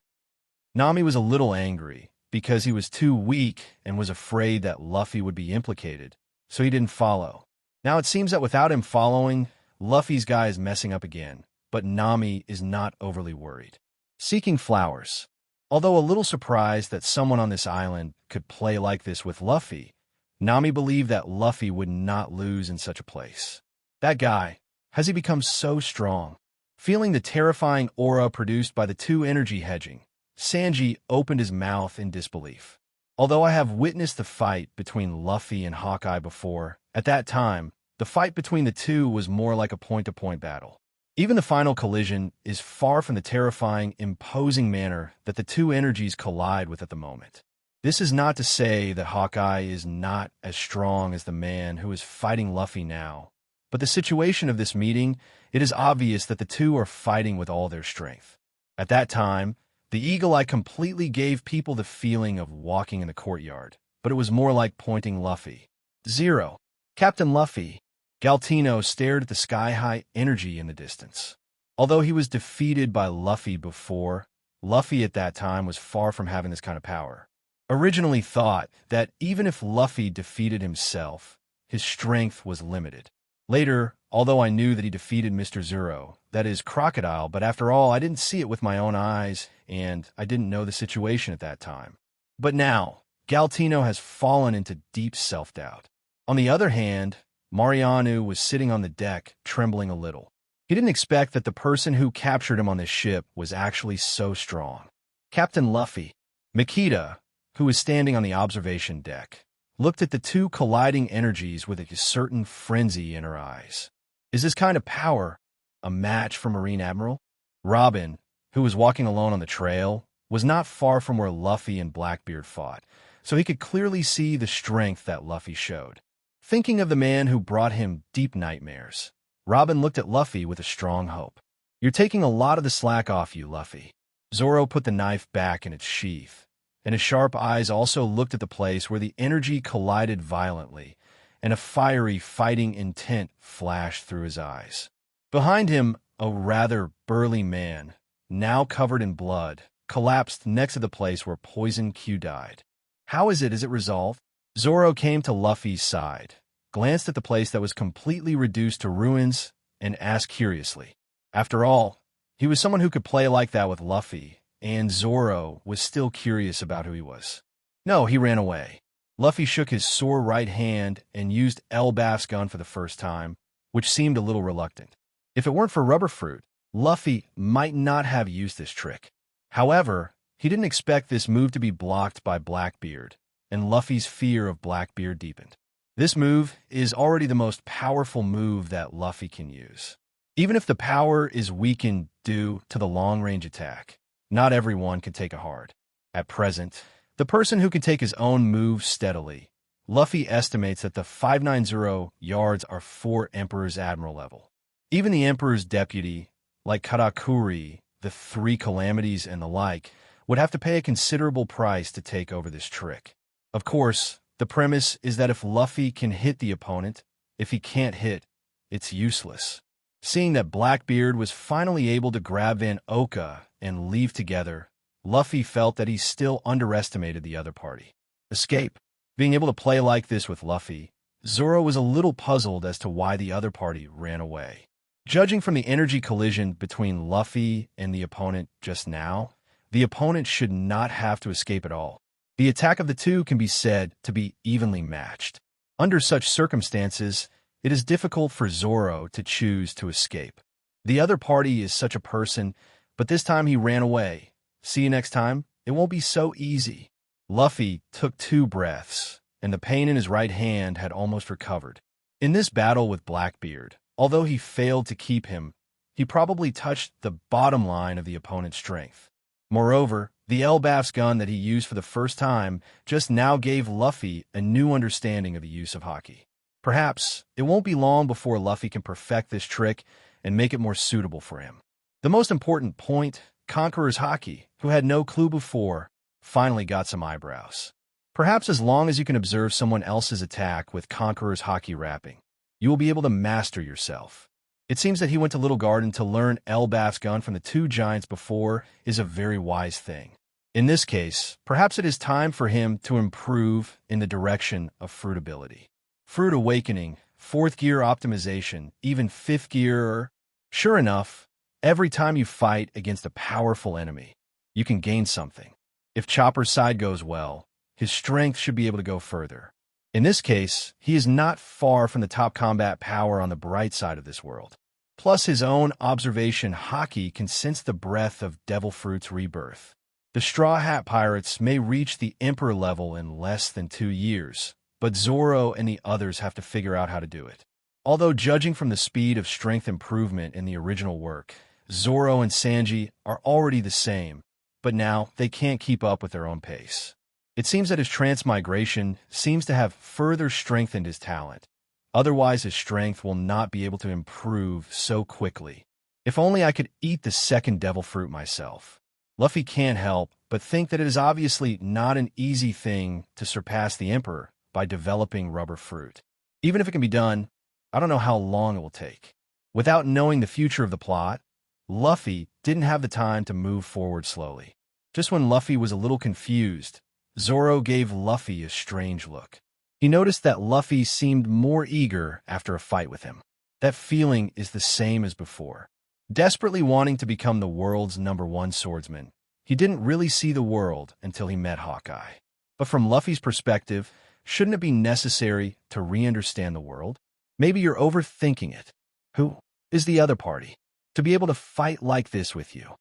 Nami was a little angry because he was too weak and was afraid that Luffy would be implicated, so he didn't follow. Now it seems that without him following, Luffy's guy is messing up again, but Nami is not overly worried. Seeking flowers. Although a little surprised that someone on this island could play like this with Luffy, Nami believed that Luffy would not lose in such a place. That guy, has he become so strong? Feeling the terrifying aura produced by the two energy hedging, Sanji opened his mouth in disbelief. Although I have witnessed the fight between Luffy and Hawkeye before, at that time, the fight between the two was more like a point-to-point battle. Even the final collision is far from the terrifying, imposing manner that the two energies collide with at the moment. This is not to say that Hawkeye is not as strong as the man who is fighting Luffy now, but the situation of this meeting, it is obvious that the two are fighting with all their strength. At that time, The eagle eye completely gave people the feeling of walking in the courtyard, but it was more like pointing Luffy. Zero. Captain Luffy. Galtino stared at the sky-high energy in the distance. Although he was defeated by Luffy before, Luffy at that time was far from having this kind of power. Originally thought that even if Luffy defeated himself, his strength was limited. Later, although I knew that he defeated Mr. Zero, that is, Crocodile, but after all, I didn't see it with my own eyes, and I didn't know the situation at that time. But now, Galtino has fallen into deep self-doubt. On the other hand, Mariano was sitting on the deck, trembling a little. He didn't expect that the person who captured him on this ship was actually so strong. Captain Luffy. Makita, who was standing on the observation deck, looked at the two colliding energies with a certain frenzy in her eyes. Is this kind of power a match for Marine Admiral? Robin, who was walking alone on the trail, was not far from where Luffy and Blackbeard fought, so he could clearly see the strength that Luffy showed. Thinking of the man who brought him deep nightmares, Robin looked at Luffy with a strong hope. You're taking a lot of the slack off you, Luffy. Zoro put the knife back in its sheath, and his sharp eyes also looked at the place where the energy collided violently, and a fiery, fighting intent flashed through his eyes. Behind him, a rather burly man, now covered in blood, collapsed next to the place where Poison Q died. How is it resolved? Zoro came to Luffy's side, glanced at the place that was completely reduced to ruins, and asked curiously. After all, he was someone who could play like that with Luffy, and Zoro was still curious about who he was. No, he ran away. Luffy shook his sore right hand and used Alabasta's gun for the first time, which seemed a little reluctant. If it weren't for Rubber Fruit, Luffy might not have used this trick. However, he didn't expect this move to be blocked by Blackbeard, and Luffy's fear of Blackbeard deepened. This move is already the most powerful move that Luffy can use. Even if the power is weakened due to the long-range attack, not everyone can take a hard. At present, the person who can take his own move steadily, Luffy estimates that the 590 yards are 4 Emperor's Admiral level. Even the Emperor's deputy, like Katakuri, the 3 Calamities and the like, would have to pay a considerable price to take over this trick. Of course, the premise is that if Luffy can hit the opponent, if he can't hit, it's useless. Seeing that Blackbeard was finally able to grab Van Oka and leave together, Luffy felt that he still underestimated the other party. Escape. Being able to play like this with Luffy, Zoro was a little puzzled as to why the other party ran away. Judging from the energy collision between Luffy and the opponent just now, the opponent should not have to escape at all. The attack of the two can be said to be evenly matched. Under such circumstances, it is difficult for Zoro to choose to escape. The other party is such a person, but this time he ran away. See you next time? It won't be so easy. Luffy took 2 breaths, and the pain in his right hand had almost recovered. In this battle with Blackbeard, although he failed to keep him, he probably touched the bottom line of the opponent's strength. Moreover, the Alabasta's gun that he used for the first time just now gave Luffy a new understanding of the use of Haki. Perhaps it won't be long before Luffy can perfect this trick and make it more suitable for him. The most important point, Conqueror's Haki, who had no clue before, finally got some eyebrows. Perhaps as long as you can observe someone else's attack with Conqueror's Haki wrapping, you will be able to master yourself. It seems that he went to Little Garden to learn Alabasta's gun from the 2 giants before is a very wise thing. In this case, perhaps it is time for him to improve in the direction of fruit ability. Fruit awakening, 4th gear optimization, even 5th gear. Sure enough, every time you fight against a powerful enemy, you can gain something. If Chopper's side goes well, his strength should be able to go further. In this case, he is not far from the top combat power on the bright side of this world. Plus his own observation Haki can sense the breath of Devil Fruit's rebirth. The Straw Hat Pirates may reach the Emperor level in less than 2 years, but Zoro and the others have to figure out how to do it. Although judging from the speed of strength improvement in the original work, Zoro and Sanji are already the same, but now they can't keep up with their own pace. It seems that his transmigration seems to have further strengthened his talent. Otherwise, his strength will not be able to improve so quickly. If only I could eat the second devil fruit myself. Luffy can't help but think that it is obviously not an easy thing to surpass the Emperor by developing rubber fruit. Even if it can be done, I don't know how long it will take. Without knowing the future of the plot, Luffy didn't have the time to move forward slowly. Just when Luffy was a little confused, Zoro gave Luffy a strange look. He noticed that Luffy seemed more eager after a fight with him. That feeling is the same as before. Desperately wanting to become the world's #1 swordsman, he didn't really see the world until he met Hawkeye. But from Luffy's perspective, shouldn't it be necessary to re-understand the world? Maybe you're overthinking it. Who is the other party? To be able to fight like this with you.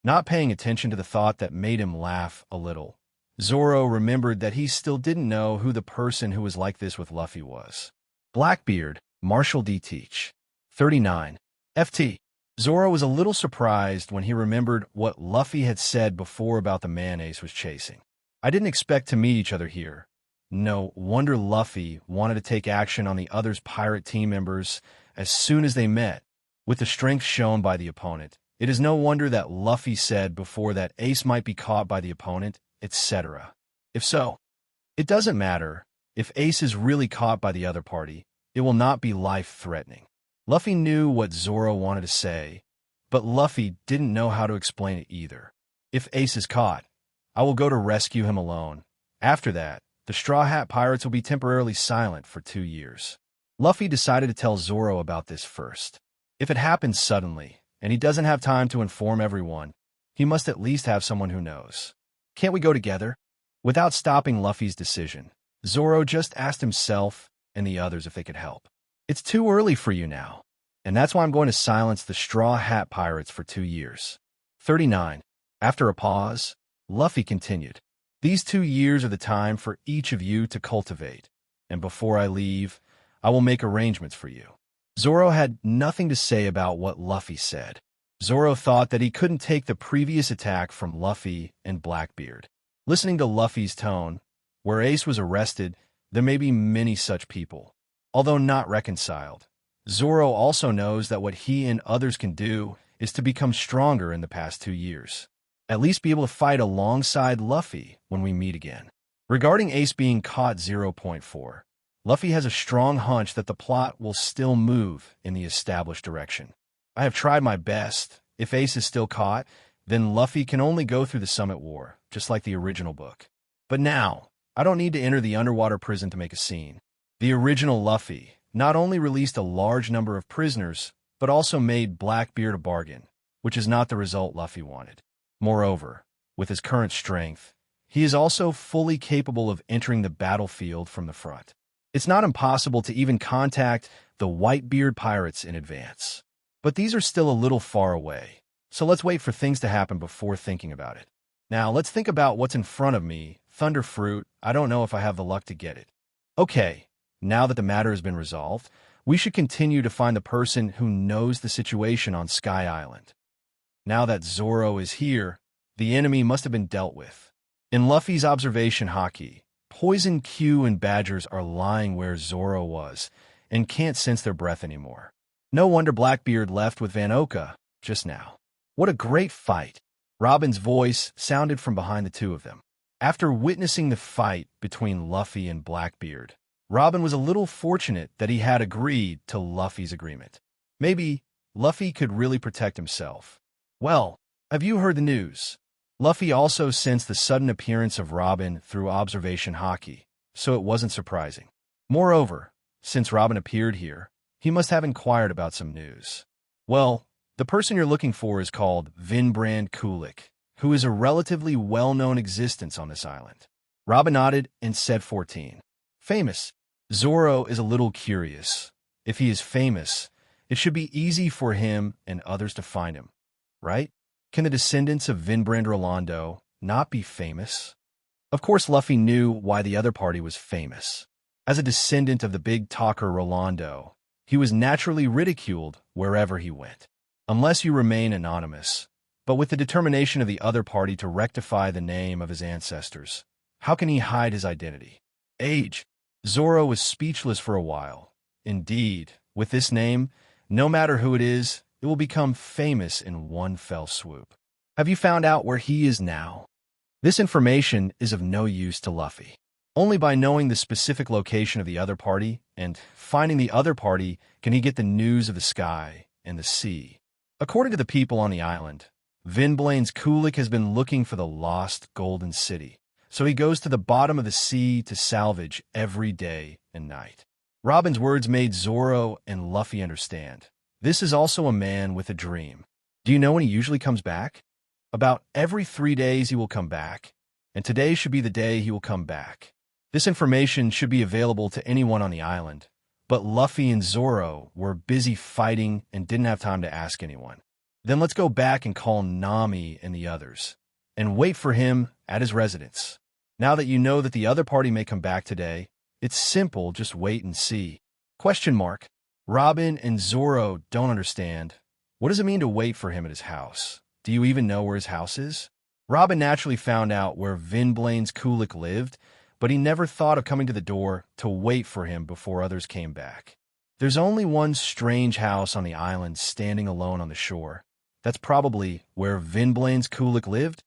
Not paying attention to the thought that made him laugh a little, Zoro remembered that he still didn't know who the person who was like this with Luffy was. Blackbeard, Marshall D. Teach. 39. FT. Zoro was a little surprised when he remembered what Luffy had said before about the man Ace was chasing. I didn't expect to meet each other here. No wonder Luffy wanted to take action on the other's pirate team members as soon as they met. With the strength shown by the opponent, it is no wonder that Luffy said before that Ace might be caught by the opponent, etc. If so, it doesn't matter. If Ace is really caught by the other party, it will not be life-threatening. Luffy knew what Zoro wanted to say, but Luffy didn't know how to explain it either. If Ace is caught, I will go to rescue him alone. After that, the Straw Hat Pirates will be temporarily silent for 2 years. Luffy decided to tell Zoro about this first. If it happens suddenly, and he doesn't have time to inform everyone, he must at least have someone who knows. Can't we go together? Without stopping Luffy's decision, Zoro just asked himself and the others if they could help. It's too early for you now, and that's why I'm going to silence the Straw Hat Pirates for 2 years. 39. After a pause, Luffy continued. These 2 years are the time for each of you to cultivate, and before I leave, I will make arrangements for you. Zoro had nothing to say about what Luffy said. Zoro thought that he couldn't take the previous attack from Luffy and Blackbeard. Listening to Luffy's tone, where Ace was arrested, there may be many such people. Although not reconciled, Zoro also knows that what he and others can do is to become stronger in the past 2 years. At least be able to fight alongside Luffy when we meet again. Regarding Ace being caught 0.4, Luffy has a strong hunch that the plot will still move in the established direction. I have tried my best. If Ace is still caught, then Luffy can only go through the Summit War, just like the original book. But now, I don't need to enter the underwater prison to make a scene. The original Luffy not only released a large number of prisoners, but also made Blackbeard a bargain, which is not the result Luffy wanted. Moreover, with his current strength, he is also fully capable of entering the battlefield from the front. It's not impossible to even contact the Whitebeard pirates in advance. But these are still a little far away, so let's wait for things to happen before thinking about it. Now, let's think about what's in front of me. Thunder Fruit, I don't know if I have the luck to get it. Okay, now that the matter has been resolved, we should continue to find the person who knows the situation on Sky Island. Now that Zoro is here, the enemy must have been dealt with. In Luffy's observation haki, Poison Q and Badgers are lying where Zoro was and can't sense their breath anymore. No wonder Blackbeard left with Van Oka just now. What a great fight! Robin's voice sounded from behind the two of them. After witnessing the fight between Luffy and Blackbeard, Robin was a little fortunate that he had agreed to Luffy's agreement. Maybe Luffy could really protect himself. Well, have you heard the news? Luffy also sensed the sudden appearance of Robin through observation haki, so it wasn't surprising. Moreover, since Robin appeared here, he must have inquired about some news. Well, the person you're looking for is called Vinbrand Kulik, who is a relatively well-known existence on this island. Robin nodded and said 14. Famous. Zoro is a little curious. If he is famous, it should be easy for him and others to find him, right? Can the descendants of Vinbrand Rolando not be famous? Of course, Luffy knew why the other party was famous. As a descendant of the big talker Rolando, he was naturally ridiculed wherever he went. Unless you remain anonymous, but with the determination of the other party to rectify the name of his ancestors, how can he hide his identity? Age. Zoro was speechless for a while. Indeed, with this name, no matter who it is, it will become famous in one fell swoop. Have you found out where he is now? This information is of no use to Luffy. Only by knowing the specific location of the other party and finding the other party can he get the news of the sky and the sea. According to the people on the island, Vinblain's Kulik has been looking for the lost Golden City, so he goes to the bottom of the sea to salvage every day and night. Robin's words made Zoro and Luffy understand. This is also a man with a dream. Do you know when he usually comes back? About every 3 days he will come back, and today should be the day he will come back. This information should be available to anyone on the island, but Luffy and Zoro were busy fighting and didn't have time to ask anyone. Then let's go back and call Nami and the others, and wait for him at his residence. Now that you know that the other party may come back today, it's simple, just wait and see. Question mark. Robin and Zoro don't understand. What does it mean to wait for him at his house? Do you even know where his house is? Robin naturally found out where Vinblain's Kulik lived, but he never thought of coming to the door to wait for him before others came back. There's only one strange house on the island standing alone on the shore. That's probably where Vinblain's Kulik lived.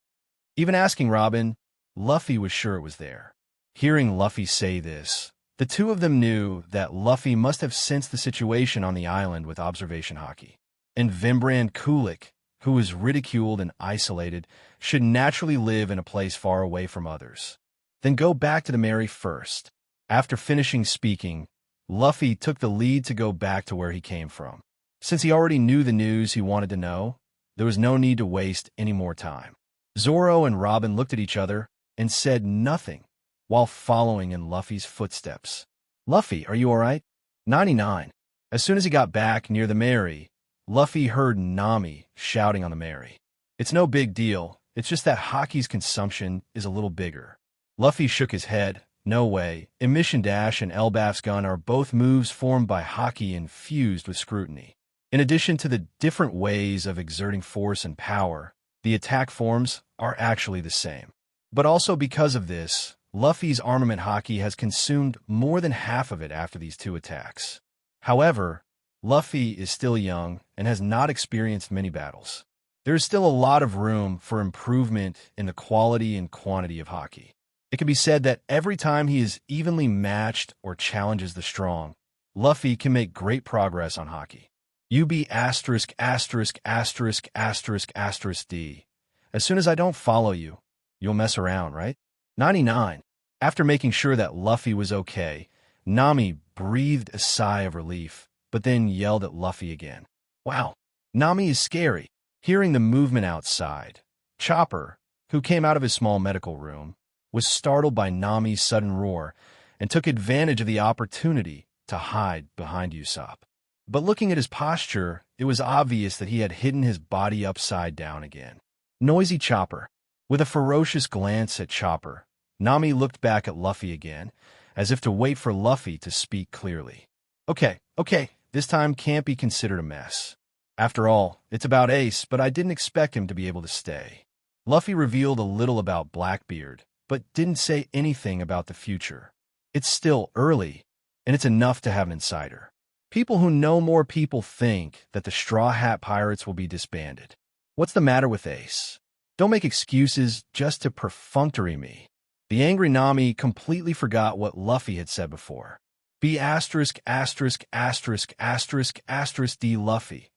Even asking Robin, Luffy was sure it was there. Hearing Luffy say this, the two of them knew that Luffy must have sensed the situation on the island with observation haki. And Vinblain Kulik, who was ridiculed and isolated, should naturally live in a place far away from others. Then go back to the Mary first. After finishing speaking, Luffy took the lead to go back to where he came from. Since he already knew the news he wanted to know, there was no need to waste any more time. Zoro and Robin looked at each other and said nothing while following in Luffy's footsteps. Luffy, are you all right? 99. As soon as he got back near the Mary, Luffy heard Nami shouting on the Mary. It's no big deal, it's just that Haki's consumption is a little bigger. Luffy shook his head. No way. Emission Dash and Elbaf's gun are both moves formed by Haki infused with scrutiny. In addition to the different ways of exerting force and power, the attack forms are actually the same. But also because of this, Luffy's armament Haki has consumed more than half of it after these two attacks. However, Luffy is still young and has not experienced many battles. There is still a lot of room for improvement in the quality and quantity of Haki. It can be said that every time he is evenly matched or challenges the strong, Luffy can make great progress on Haki. UB****************. D. As soon as I don't follow you, you'll mess around, right? 99. After making sure that Luffy was okay, Nami breathed a sigh of relief, but then yelled at Luffy again. Wow, Nami is scary. Hearing the movement outside, Chopper, who came out of his small medical room, was startled by Nami's sudden roar and took advantage of the opportunity to hide behind Usopp. But looking at his posture, it was obvious that he had hidden his body upside down again. Noisy Chopper. With a ferocious glance at Chopper, Nami looked back at Luffy again, as if to wait for Luffy to speak clearly. Okay, this time can't be considered a mess. After all, it's about Ace, but I didn't expect him to be able to stay. Luffy revealed a little about Blackbeard, but didn't say anything about the future. It's still early, and it's enough to have an insider. People who know more people think that the Straw Hat Pirates will be disbanded. What's the matter with Ace? Don't make excuses just to perfunctory me. The angry Nami completely forgot what Luffy had said before. D Luffy.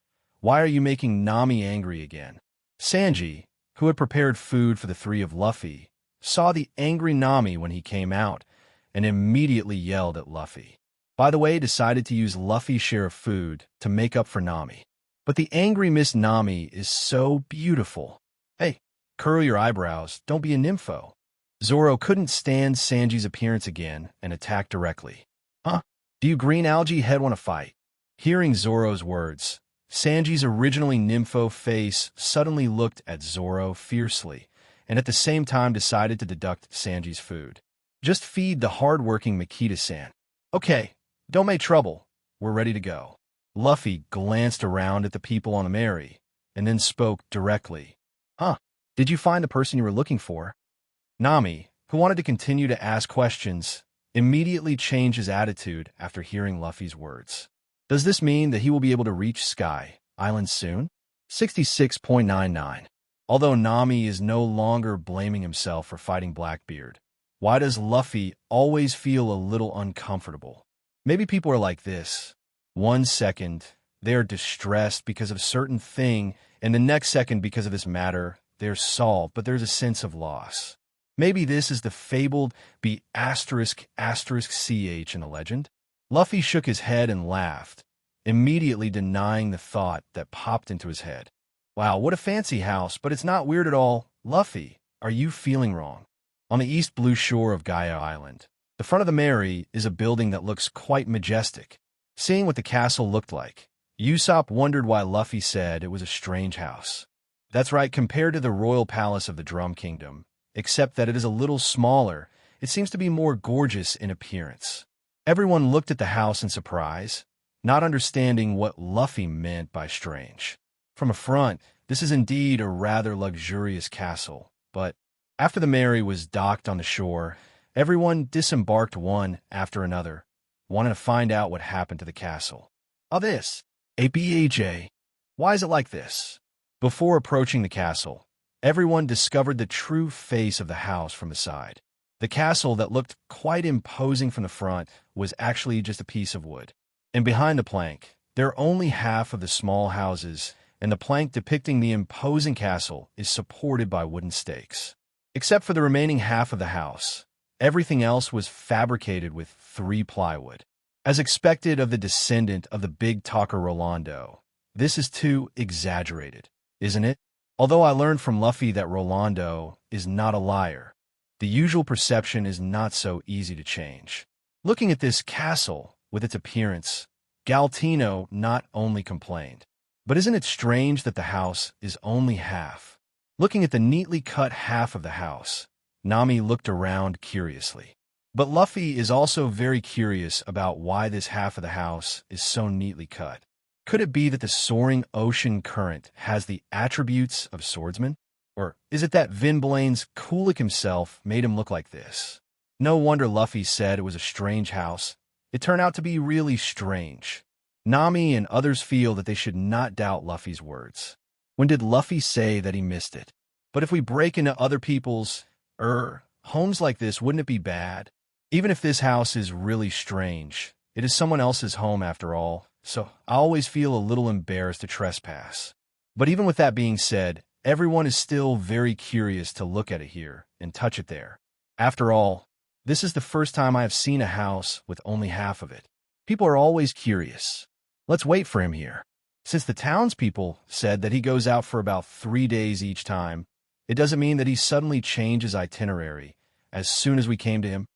Why are you making Nami angry again? Sanji, who had prepared food for the three of Luffy, saw the angry Nami when he came out and immediately yelled at Luffy. By the way, decided to use Luffy's share of food to make up for Nami. But the angry Miss Nami is so beautiful. Hey, curl your eyebrows, don't be a nympho. Zoro couldn't stand Sanji's appearance again and attacked directly. Huh? Do you green algae head want to fight? Hearing Zoro's words, Sanji's originally nympho face suddenly looked at Zoro fiercely, and at the same time decided to deduct Sanji's food. Just feed the hard-working Makita-san. Okay, don't make trouble. We're ready to go. Luffy glanced around at the people on the Mary, and then spoke directly. Huh? Did you find the person you were looking for? Nami, who wanted to continue to ask questions, immediately changed his attitude after hearing Luffy's words. Does this mean that he will be able to reach Sky Island soon? 66.99. Although Nami is no longer blaming himself for fighting Blackbeard, why does Luffy always feel a little uncomfortable? Maybe people are like this. 1 second, they are distressed because of a certain thing, and the next second, because of this matter, they're solved, but there's a sense of loss. Maybe this is the fabled B******ch in the legend? Luffy shook his head and laughed, immediately denying the thought that popped into his head. Wow, what a fancy house, but it's not weird at all. Luffy, are you feeling wrong? On the east blue shore of Gaia Island, the front of the Mary is a building that looks quite majestic. Seeing what the castle looked like, Usopp wondered why Luffy said it was a strange house. That's right, compared to the royal palace of the Drum Kingdom, except that it is a little smaller, it seems to be more gorgeous in appearance. Everyone looked at the house in surprise, not understanding what Luffy meant by strange. From a front, this is indeed a rather luxurious castle, but after the Mary was docked on the shore, everyone disembarked one after another, wanting to find out what happened to the castle. This, APAJ, why is it like this? Before approaching the castle, everyone discovered the true face of the house from the side. The castle that looked quite imposing from the front was actually just a piece of wood. And behind the plank, there are only half of the small houses, and the plank depicting the imposing castle is supported by wooden stakes. Except for the remaining half of the house, everything else was fabricated with 3 plywood. As expected of the descendant of the big talker Rolando, this is too exaggerated, isn't it? Although I learned from Luffy that Rolando is not a liar, the usual perception is not so easy to change. Looking at this castle, with its appearance, Galtino not only complained, but isn't it strange that the house is only half? Looking at the neatly cut half of the house, Nami looked around curiously. But Luffy is also very curious about why this half of the house is so neatly cut. Could it be that the soaring ocean current has the attributes of swordsman? Or is it that Vin Blaine's Kulik himself made him look like this? No wonder Luffy said it was a strange house. It turned out to be really strange. Nami and others feel that they should not doubt Luffy's words. When did Luffy say that he missed it? But if we break into other people's, homes like this, wouldn't it be bad? Even if this house is really strange, it is someone else's home after all, so I always feel a little embarrassed to trespass. But even with that being said, everyone is still very curious to look at it here and touch it there. After all, this is the first time I have seen a house with only half of it. People are always curious. Let's wait for him here. Since the townspeople said that he goes out for about 3 days each time, it doesn't mean that he suddenly changed his itinerary as soon as we came to him.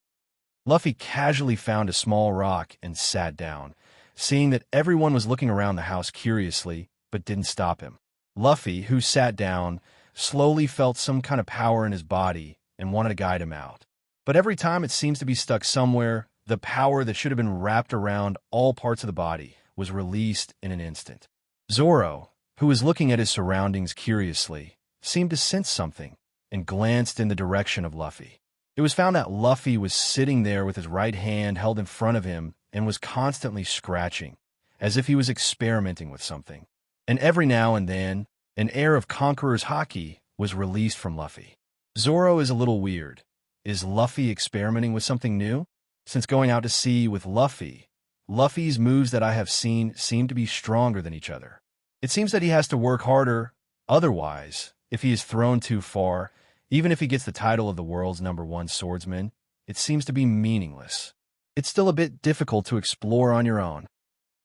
Luffy casually found a small rock and sat down, seeing that everyone was looking around the house curiously, but didn't stop him. Luffy, who sat down, slowly felt some kind of power in his body and wanted to guide him out. But every time it seems to be stuck somewhere, the power that should have been wrapped around all parts of the body was released in an instant. Zoro, who was looking at his surroundings curiously, seemed to sense something and glanced in the direction of Luffy. It was found that Luffy was sitting there with his right hand held in front of him and was constantly scratching, as if he was experimenting with something. And every now and then, an air of Conqueror's Haki was released from Luffy. Zoro is a little weird. Is Luffy experimenting with something new? Since going out to sea with Luffy, Luffy's moves that I have seen seem to be stronger than each other. It seems that he has to work harder. Otherwise, if he is thrown too far, even if he gets the title of the world's #1 swordsman, it seems to be meaningless. It's still a bit difficult to explore on your own.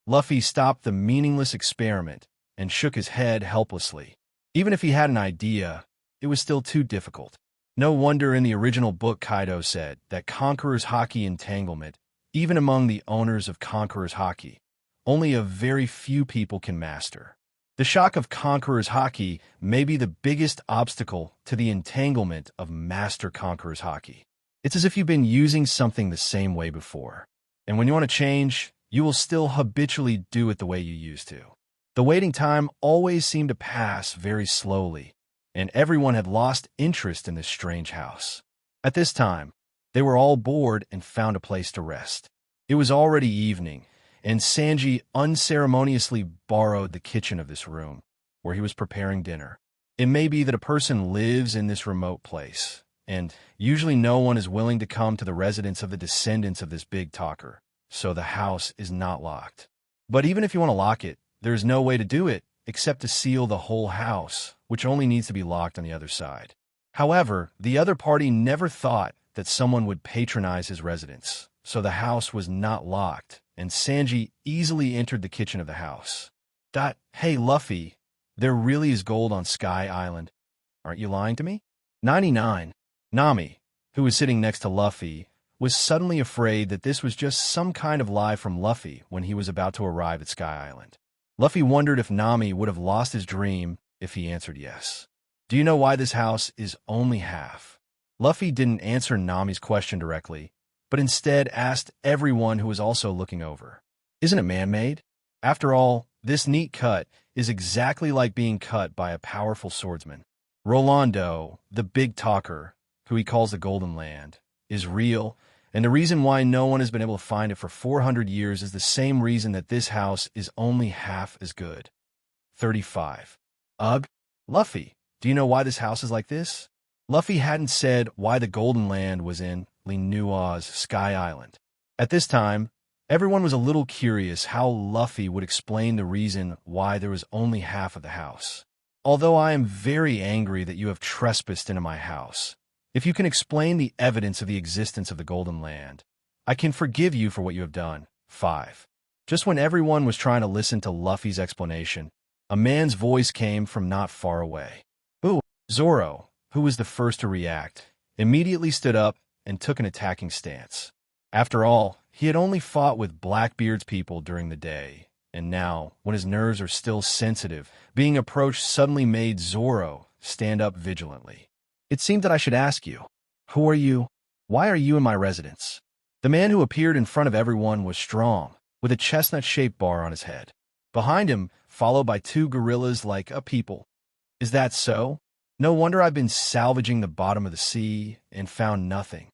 Luffy stopped the meaningless experiment and shook his head helplessly. Even if he had an idea, it was still too difficult. No wonder in the original book Kaido said that Conqueror's Haki entanglement, even among the owners of Conqueror's Haki, only a very few people can master. The shock of Conqueror's Haki may be the biggest obstacle to the entanglement of Master Conqueror's Haki. It's as if you've been using something the same way before, and when you want to change, you will still habitually do it the way you used to. The waiting time always seemed to pass very slowly, and everyone had lost interest in this strange house. At this time, they were all bored and found a place to rest. It was already evening, and Sanji unceremoniously borrowed the kitchen of this room, where he was preparing dinner. It may be that a person lives in this remote place, and usually no one is willing to come to the residence of the descendants of this big talker, so the house is not locked. But even if you want to lock it, there's no way to do it except to seal the whole house, which only needs to be locked on the other side. However, the other party never thought that someone would patronize his residence, so the house was not locked, and Sanji easily entered the kitchen of the house. Hey, Luffy, there really is gold on Sky Island. Aren't you lying to me? 99. Nami, who was sitting next to Luffy, was suddenly afraid that this was just some kind of lie from Luffy when he was about to arrive at Sky Island. Luffy wondered if Nami would have lost his dream if he answered yes. Do you know why this house is only half? Luffy didn't answer Nami's question directly, but instead asked everyone who was also looking over. Isn't it man-made? After all, this neat cut is exactly like being cut by a powerful swordsman. Rolando, the big talker, who he calls the Golden Land, is real, and the reason why no one has been able to find it for 400 years is the same reason that this house is only half as good. 35. Ugh. Luffy, do you know why this house is like this? Luffy hadn't said why the Golden Land was in Linua's Sky Island. At this time, everyone was a little curious how Luffy would explain the reason why there was only half of the house. Although I am very angry that you have trespassed into my house, if you can explain the evidence of the existence of the Golden Land, I can forgive you for what you have done. 5. Just when everyone was trying to listen to Luffy's explanation, a man's voice came from not far away. Ooh, Zoro, who was the first to react, immediately stood up and took an attacking stance. After all, he had only fought with Blackbeard's people during the day, and now, when his nerves are still sensitive, being approached suddenly made Zoro stand up vigilantly. It seemed that I should ask you, who are you? Why are you in my residence? The man who appeared in front of everyone was strong, with a chestnut-shaped bar on his head. Behind him, followed by 2 gorillas like a people. Is that so? No wonder I've been salvaging the bottom of the sea and found nothing.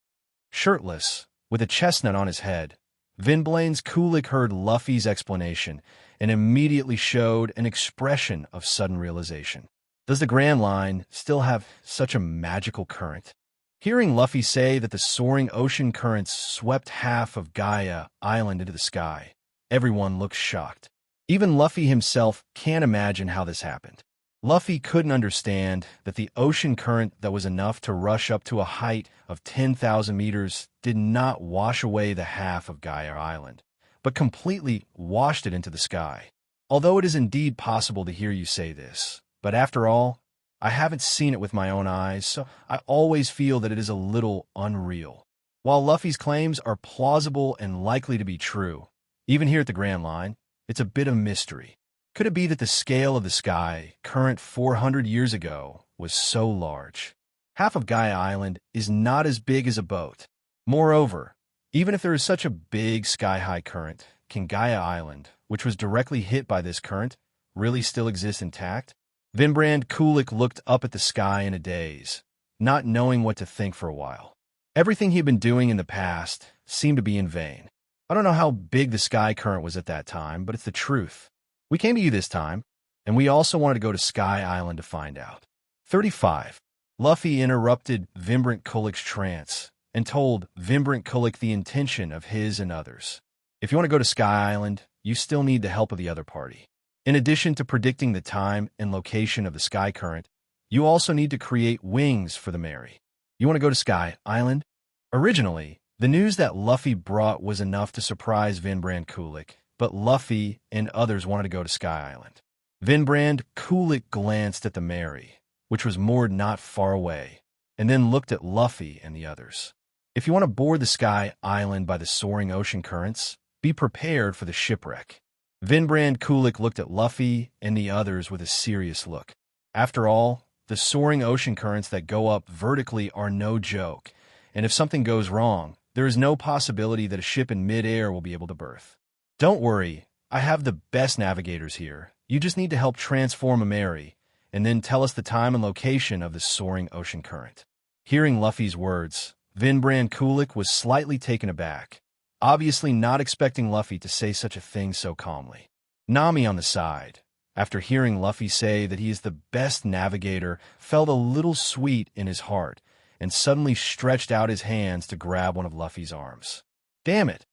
Shirtless, with a chestnut on his head, Vinblain's Kulik heard Luffy's explanation and immediately showed an expression of sudden realization. Does the Grand Line still have such a magical current? Hearing Luffy say that the soaring ocean currents swept half of Gaia Island into the sky, everyone looked shocked. Even Luffy himself can't imagine how this happened. Luffy couldn't understand that the ocean current that was enough to rush up to a height of 10,000 meters did not wash away the half of Gaia Island, but completely washed it into the sky. Although it is indeed possible to hear you say this, but after all, I haven't seen it with my own eyes, so I always feel that it is a little unreal. While Luffy's claims are plausible and likely to be true, even here at the Grand Line, it's a bit of mystery. Could it be that the scale of the sky, current 400 years ago, was so large? Half of Gaia Island is not as big as a boat. Moreover, even if there is such a big sky-high current, can Gaia Island, which was directly hit by this current, really still exist intact? Vinbrand Kulik looked up at the sky in a daze, not knowing what to think for a while. Everything he had been doing in the past seemed to be in vain. I don't know how big the sky current was at that time, but it's the truth. We came to you this time, and we also wanted to go to Sky Island to find out. 35. Luffy interrupted Vimbrant Kulik's trance and told Vimbrant Kulik the intention of his and others. If you want to go to Sky Island, you still need the help of the other party. In addition to predicting the time and location of the sky current, you also need to create wings for the Mary. You want to go to Sky Island? Originally, the news that Luffy brought was enough to surprise Vinbrand Kulik, but Luffy and others wanted to go to Sky Island. Vinbrand Kulik glanced at the Mary, which was moored not far away, and then looked at Luffy and the others. If you want to board the Sky Island by the soaring ocean currents, be prepared for the shipwreck. Vinbrand Kulik looked at Luffy and the others with a serious look. After all, the soaring ocean currents that go up vertically are no joke, and if something goes wrong, there is no possibility that a ship in mid-air will be able to berth. Don't worry, I have the best navigators here. You just need to help transform a Mary, and then tell us the time and location of the soaring ocean current. Hearing Luffy's words, Vinbrand Kulik was slightly taken aback, obviously not expecting Luffy to say such a thing so calmly. Nami on the side, after hearing Luffy say that he is the best navigator, felt a little sweet in his heart and suddenly stretched out his hands to grab one of Luffy's arms. Damn it!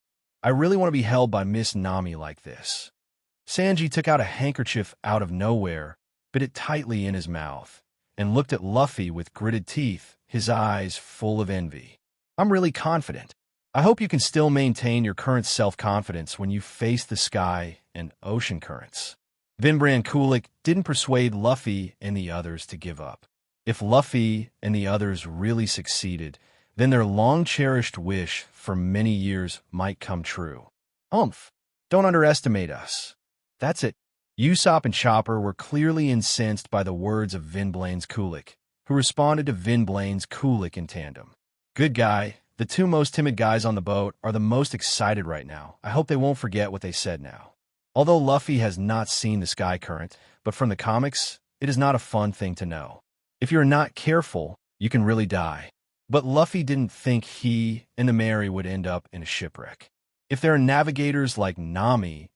I really want to be held by Miss Nami like this. Sanji took out a handkerchief out of nowhere, bit it tightly in his mouth, and looked at Luffy with gritted teeth, his eyes full of envy. I'm really confident. I hope you can still maintain your current self-confidence when you face the sky and ocean currents. Vinbrand Kulik didn't persuade Luffy and the others to give up. If Luffy and the others really succeeded, then their long-cherished wish for many years might come true. Don't underestimate us. That's it. Usopp and Chopper were clearly incensed by the words of Vinblain's Kulik, who responded to Vinblain's Kulik in tandem. Good guy. The two most timid guys on the boat are the most excited right now. I hope they won't forget what they said now. Although Luffy has not seen the sky current, but from the comics, it is not a fun thing to know. If you're not careful, you can really die. But Luffy didn't think he and the Mary would end up in a shipwreck. If there are navigators like Nami,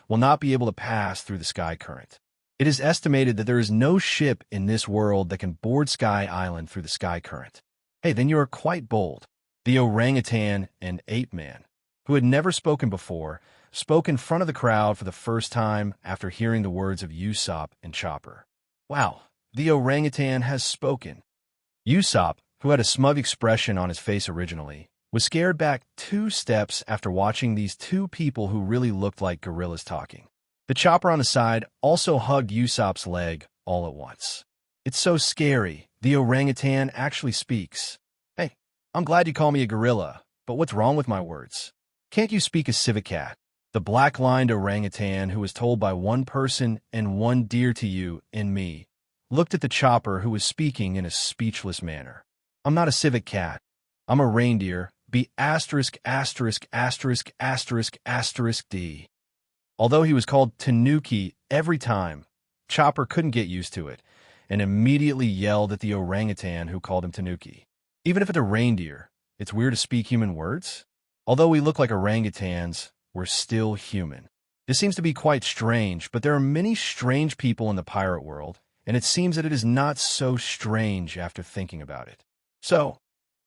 will not be able to pass through the sky current. It is estimated that there is no ship in this world that can board Sky Island through the sky current. Hey, then you are quite bold. The orangutan and ape man, who had never spoken before, spoke in front of the crowd for the first time after hearing the words of Usopp and Chopper. Wow, the orangutan has spoken. Usopp, who had a smug expression on his face originally, was scared back 2 steps after watching these two people who really looked like gorillas talking. The Chopper on the side also hugged Usopp's leg all at once. It's so scary. The orangutan actually speaks. Hey, I'm glad you call me a gorilla, but what's wrong with my words? Can't you speak a civet cat? The black-lined orangutan, who was told by one person and one dear to you and me, looked at the Chopper, who was speaking in a speechless manner. I'm not a civet cat. I'm a reindeer. B****************. D. Although he was called Tanuki every time, Chopper couldn't get used to it and immediately yelled at the orangutan who called him Tanuki. Even if it's a reindeer, it's weird to speak human words? Although we look like orangutans, we're still human. This seems to be quite strange, but there are many strange people in the pirate world, and it seems that it is not so strange after thinking about it. So,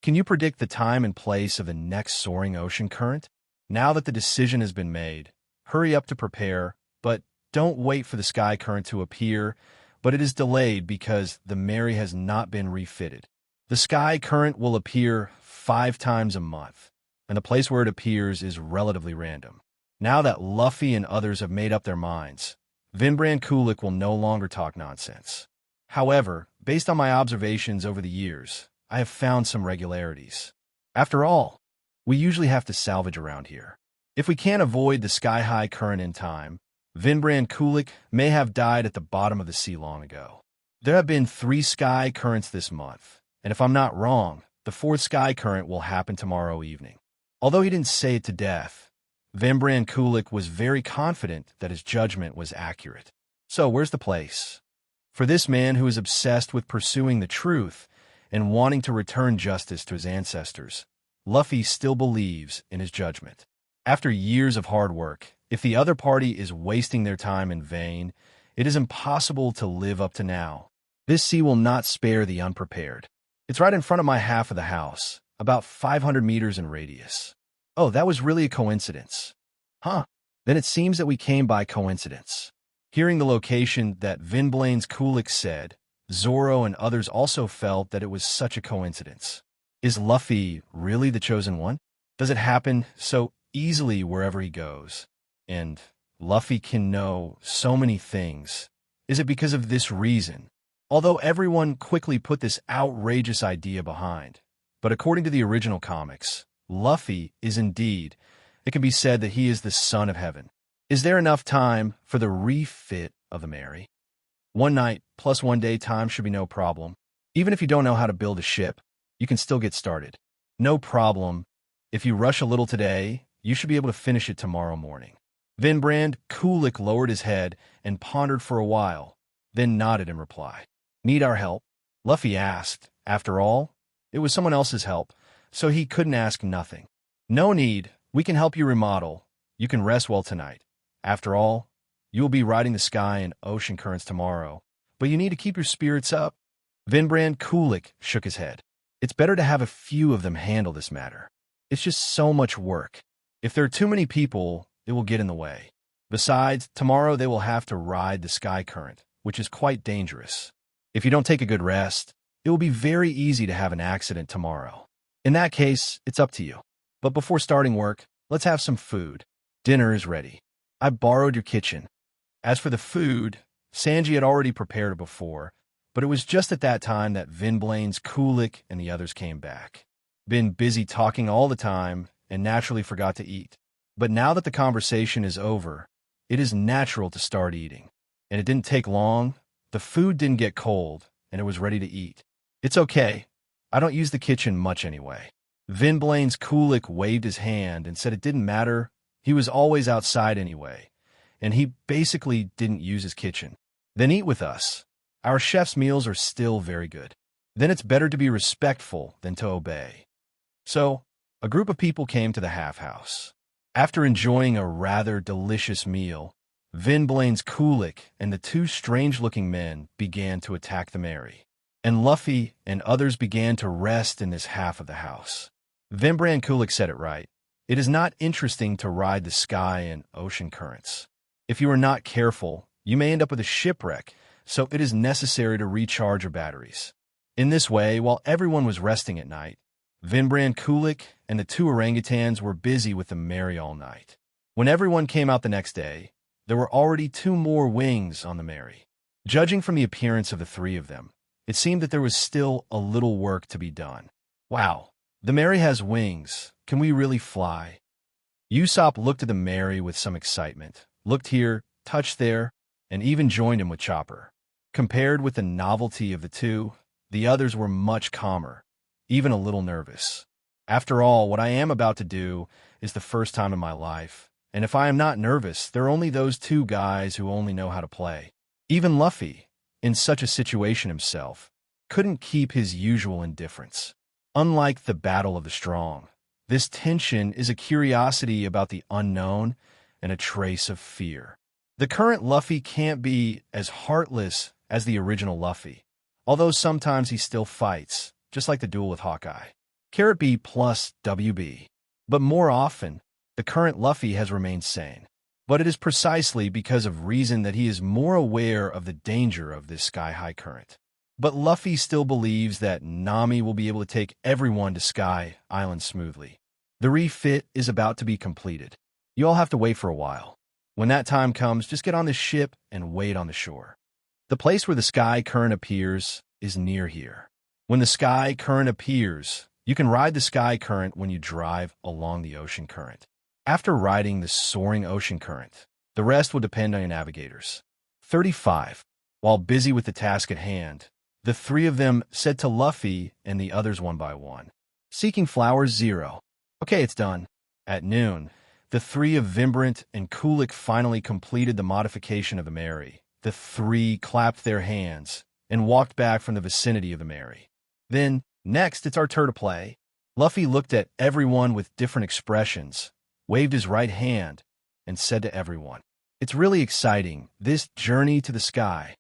can you predict the time and place of the next soaring ocean current? Now that the decision has been made, hurry up to prepare, but don't wait for the sky current to appear, but it is delayed because the Mary has not been refitted. The sky current will appear 5 times a month, and the place where it appears is relatively random. Now that Luffy and others have made up their minds, Vinbrand Kulik will no longer talk nonsense. However, based on my observations over the years, I have found some regularities. After all, we usually have to salvage around here. If we can't avoid the sky-high current in time, Vinbrand Kulik may have died at the bottom of the sea long ago. There have been 3 sky currents this month, and if I'm not wrong, the 4th sky current will happen tomorrow evening. Although he didn't say it to death, Vinbrand Kulik was very confident that his judgment was accurate. So where's the place? For this man who is obsessed with pursuing the truth and wanting to return justice to his ancestors, Luffy still believes in his judgment. After years of hard work, if the other party is wasting their time in vain, it is impossible to live up to now. This sea will not spare the unprepared. It's right in front of my half of the house, about 500 meters in radius. Oh, that was really a coincidence. Huh. Then it seems that we came by coincidence. Hearing the location that Vinblain's Kulik said, Zoro and others also felt that it was such a coincidence. Is Luffy really the chosen one? Does it happen so easily wherever he goes? And Luffy can know so many things. Is it because of this reason? Although everyone quickly put this outrageous idea behind. But according to the original comics, Luffy is indeed, it can be said that he is the son of heaven. Is there enough time for the refit of the Mary? 1 night plus 1 day time should be no problem. Even if you don't know how to build a ship, you can still get started. No problem. If you rush a little today, you should be able to finish it tomorrow morning. Vinbrand Kulik lowered his head and pondered for a while, then nodded in reply. Need our help? Luffy asked. After all, it was someone else's help, so he couldn't ask nothing. No need. We can help you remodel. You can rest well tonight. After all, You will be riding the sky and ocean currents tomorrow, but you need to keep your spirits up. Vinbrand Kulik shook his head. It's better to have a few of them handle this matter. It's just so much work. If there are too many people, it will get in the way. Besides, tomorrow they will have to ride the sky current, which is quite dangerous. If you don't take a good rest, it will be very easy to have an accident tomorrow. In that case, it's up to you. But before starting work, let's have some food. Dinner is ready. I borrowed your kitchen. As for the food, Sanji had already prepared it before, but it was just at that time that Vinblains, Kulik, and the others came back. Been busy talking all the time and naturally forgot to eat. But now that the conversation is over, it is natural to start eating. And it didn't take long. The food didn't get cold, and it was ready to eat. It's okay. I don't use the kitchen much anyway. Vinblains Kulik waved his hand and said it didn't matter. He was always outside anyway, and he basically didn't use his kitchen. Then eat with us. Our chef's meals are still very good. Then it's better to be respectful than to obey. So, a group of people came to the half house. After enjoying a rather delicious meal, Vinblains Kulik and the two strange-looking men began to attack the Mary, and Luffy and others began to rest in this half of the house. Vinbrand Kulik said it right. It is not interesting to ride the sky and ocean currents. If you are not careful, you may end up with a shipwreck, so it is necessary to recharge your batteries. In this way, while everyone was resting at night, Vinbrand Kulik and the two orangutans were busy with the Mary all night. When everyone came out the next day, there were already 2 more wings on the Mary. Judging from the appearance of the 3 of them, it seemed that there was still a little work to be done. Wow, the Mary has wings. Can we really fly? Usopp looked at the Mary with some excitement, looked here, touched there, and even joined him with Chopper. Compared with the novelty of the two, the others were much calmer, even a little nervous. After all, what I am about to do is the first time in my life, and if I am not nervous, there are only those 2 guys who only know how to play. Even Luffy, in such a situation himself, couldn't keep his usual indifference. Unlike the Battle of the Strong, this tension is a curiosity about the unknown and a trace of fear. The current Luffy can't be as heartless as the original Luffy, although sometimes he still fights, just like the duel with Hawkeye. B plus WB. But more often, the current Luffy has remained sane. But it is precisely because of reason that he is more aware of the danger of this sky-high current. But Luffy still believes that Nami will be able to take everyone to Sky Island smoothly. The refit is about to be completed. You all have to wait for a while. When that time comes, just get on this ship and wait on the shore. The place where the sky current appears is near here. When the sky current appears, you can ride the sky current when you drive along the ocean current. After riding the soaring ocean current, the rest will depend on your navigators. 35. While busy with the task at hand, the 3 of them said to Luffy and the others one by one, "Seeking flowers 0. Okay, it's done." At noon, the 3 of Vinbrand and Kulik finally completed the modification of the Mary. The 3 clapped their hands and walked back from the vicinity of the Mary. Then, next, it's our turn to play. Luffy looked at everyone with different expressions, waved his right hand, and said to everyone, "It's really exciting, this journey to the sky."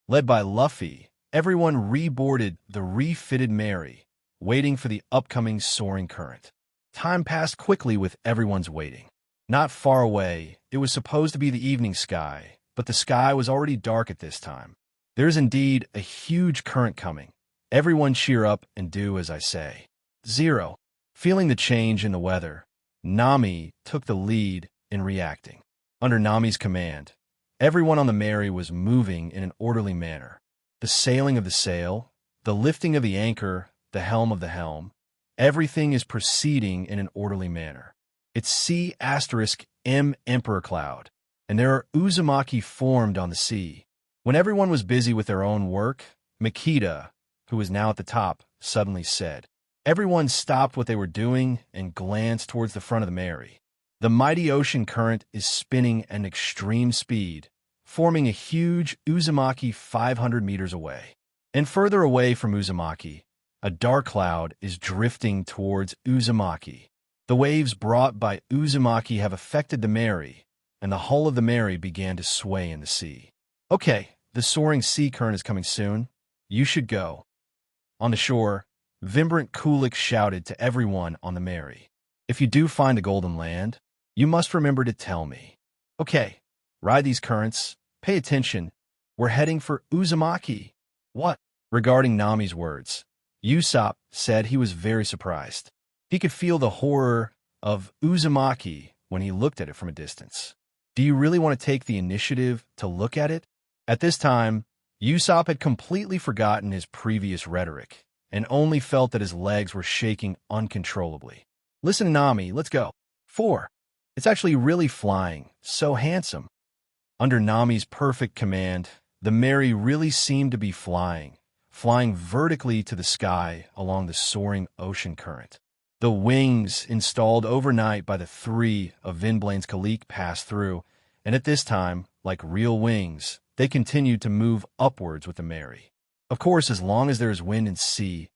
Led by Luffy, everyone reboarded the refitted Mary, waiting for the upcoming soaring current. Time passed quickly with everyone's waiting. Not far away, it was supposed to be the evening sky, but the sky was already dark at this time. There is indeed a huge current coming. Everyone cheer up and do as I say. 0. Feeling the change in the weather, Nami took the lead in reacting. Under Nami's command, everyone on the Mary was moving in an orderly manner. The sailing of the sail, the lifting of the anchor, the helm of the helm, everything is proceeding in an orderly manner. It's C*M Emperor Cloud, and there are Uzumaki formed on the sea. When everyone was busy with their own work, Makita, who was now at the top, suddenly said. Everyone stopped what they were doing and glanced towards the front of the Mary. The mighty ocean current is spinning at an extreme speed, forming a huge Uzumaki 500 meters away. And further away from Uzumaki, a dark cloud is drifting towards Uzumaki. The waves brought by Uzumaki have affected the Mary, and the hull of the Mary began to sway in the sea. "Okay, the soaring sea current is coming soon. You should go." On the shore, Vibrant Kulik shouted to everyone on the Mary, "If you do find a golden land, you must remember to tell me. Okay, ride these currents. Pay attention. We're heading for Uzumaki." "What?" Regarding Nami's words, Usopp said he was very surprised. He could feel the horror of Uzumaki when he looked at it from a distance. "Do you really want to take the initiative to look at it?" At this time, Usopp had completely forgotten his previous rhetoric and only felt that his legs were shaking uncontrollably. "Listen to Nami, let's go." 4. It's actually really flying, so handsome. Under Nami's perfect command, the Mary really seemed to be flying vertically to the sky along the soaring ocean current. The wings installed overnight by the 3 of Vinblain's Kalik passed through, and at this time, like real wings, they continued to move upwards with the Mary. Of course, as long as there is wind and sea,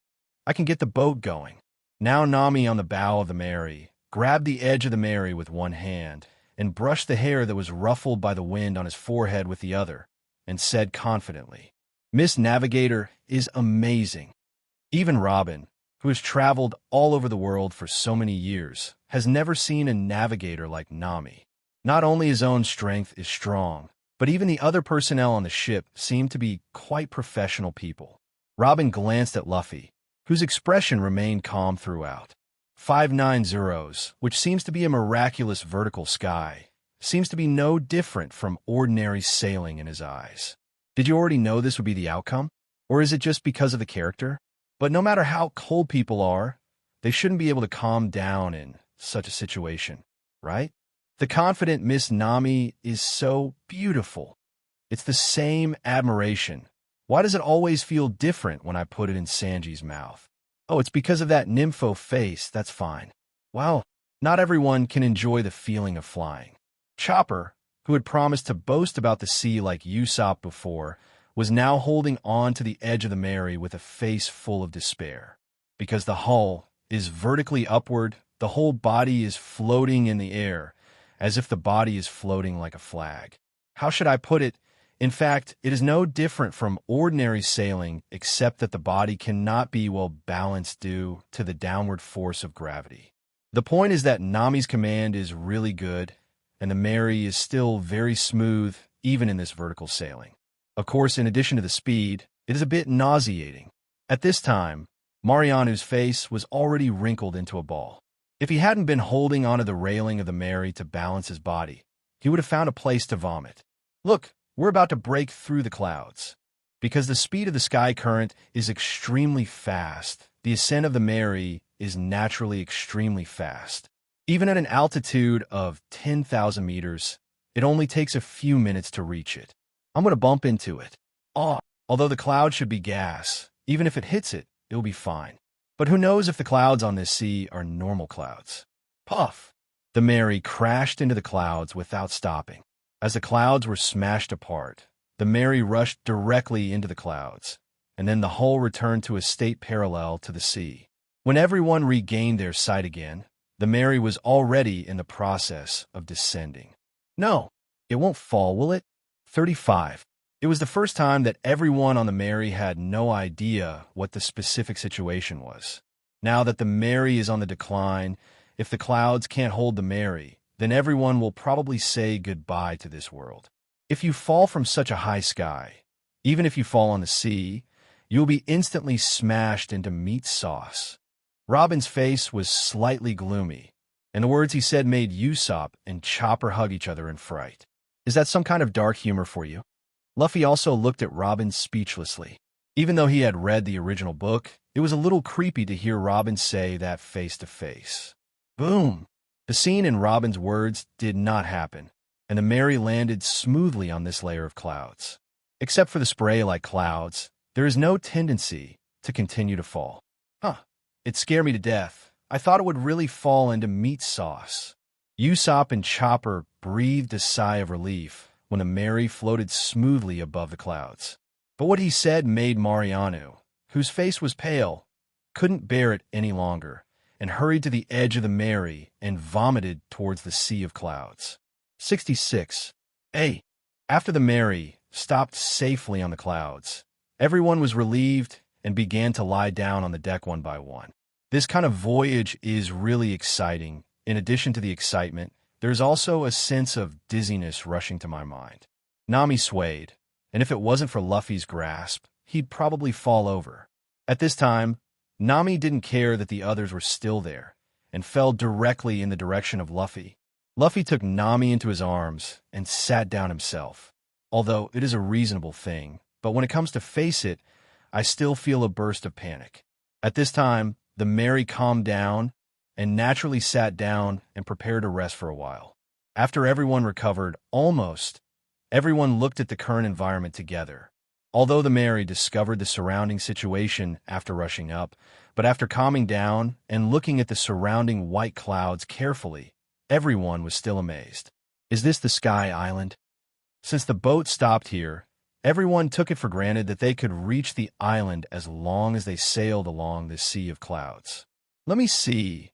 I can get the boat going. Now Nami on the bow of the Mary grabbed the edge of the Mary with one hand and brushed the hair that was ruffled by the wind on his forehead with the other, and said confidently, "Miss Navigator is amazing." Even Robin, who has traveled all over the world for so many years, has never seen a navigator like Nami. Not only his own strength is strong, but even the other personnel on the ship seem to be quite professional people. Robin glanced at Luffy, whose expression remained calm throughout. 590's, which seems to be a miraculous vertical sky, seems to be no different from ordinary sailing in his eyes. Did you already know this would be the outcome? Or is it just because of the character? But no matter how cold people are, they shouldn't be able to calm down in such a situation, right? The confident Miss Nami is so beautiful. It's the same admiration. Why does it always feel different when I put it in Sanji's mouth? Oh, it's because of that nympho face, that's fine. Well, not everyone can enjoy the feeling of flying. Chopper, who had promised to boast about the sea like Usopp before, was now holding on to the edge of the Mary with a face full of despair. Because the hull is vertically upward, the whole body is floating in the air, as if the body is floating like a flag. How should I put it? In fact, it is no different from ordinary sailing, except that the body cannot be well balanced due to the downward force of gravity. The point is that Nami's command is really good, and the Mary is still very smooth, even in this vertical sailing. Of course, in addition to the speed, it is a bit nauseating. At this time, Marianu's face was already wrinkled into a ball. If he hadn't been holding onto the railing of the Mary to balance his body, he would have found a place to vomit. Look, we're about to break through the clouds. Because the speed of the sky current is extremely fast, the ascent of the Mary is naturally extremely fast. Even at an altitude of 10,000 meters, it only takes a few minutes to reach it. I'm going to bump into it. Although the cloud should be gas, even if it hits it, it'll be fine. But who knows if the clouds on this sea are normal clouds? Puff! The Mary crashed into the clouds without stopping. As the clouds were smashed apart, the Mary rushed directly into the clouds, and then the hull returned to a state parallel to the sea. When everyone regained their sight again, the Mary was already in the process of descending. No, it won't fall, will it? 35. It was the first time that everyone on the Mary had no idea what the specific situation was. Now that the Mary is on the decline, if the clouds can't hold the Mary, then everyone will probably say goodbye to this world. If you fall from such a high sky, even if you fall on the sea, you'll be instantly smashed into meat sauce. Robin's face was slightly gloomy, and the words he said made Usopp and Chopper hug each other in fright. Is that some kind of dark humor for you? Luffy also looked at Robin speechlessly. Even though he had read the original book, it was a little creepy to hear Robin say that face to face. Boom! The scene in Robin's words did not happen, and the Mary landed smoothly on this layer of clouds. Except for the spray like clouds, there is no tendency to continue to fall. It scared me to death. I thought it would really fall into meat sauce. Usopp and Chopper breathed a sigh of relief when the Mary floated smoothly above the clouds. But what he said made Marianu, whose face was pale, couldn't bear it any longer, and hurried to the edge of the Mary and vomited towards the sea of clouds. 66. A. After the Mary stopped safely on the clouds, everyone was relieved and began to lie down on the deck one by one. This kind of voyage is really exciting. In addition to the excitement, there's also a sense of dizziness rushing to my mind. Nami swayed, and if it wasn't for Luffy's grasp, he'd probably fall over. At this time, Nami didn't care that the others were still there, and fell directly in the direction of Luffy. Luffy took Nami into his arms and sat down himself. Although it is a reasonable thing, but when it comes to face it, I still feel a burst of panic. At this time, the Mary calmed down and naturally sat down and prepared to rest for a while. After everyone recovered, almost, everyone looked at the current environment together. Although the Mary discovered the surrounding situation after rushing up, but after calming down and looking at the surrounding white clouds carefully, everyone was still amazed. Is this the Sky Island? Since the boat stopped here, everyone took it for granted that they could reach the island as long as they sailed along this sea of clouds. Let me see.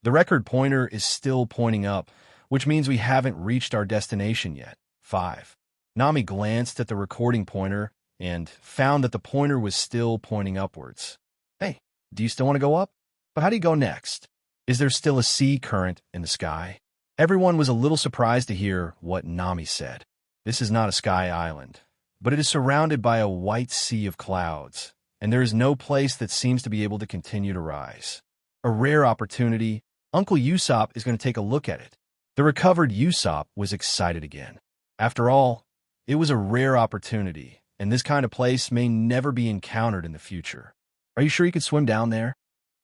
The record pointer is still pointing up, which means we haven't reached our destination yet. 5. Nami glanced at the recording pointer and found that the pointer was still pointing upwards. Hey, do you still want to go up? But how do you go next? Is there still a sea current in the sky? Everyone was a little surprised to hear what Nami said. This is not a sky island, but it is surrounded by a white sea of clouds, and there is no place that seems to be able to continue to rise. A rare opportunity. Uncle Usopp is going to take a look at it. The recovered Usopp was excited again. After all, it was a rare opportunity, and this kind of place may never be encountered in the future. Are you sure you could swim down there?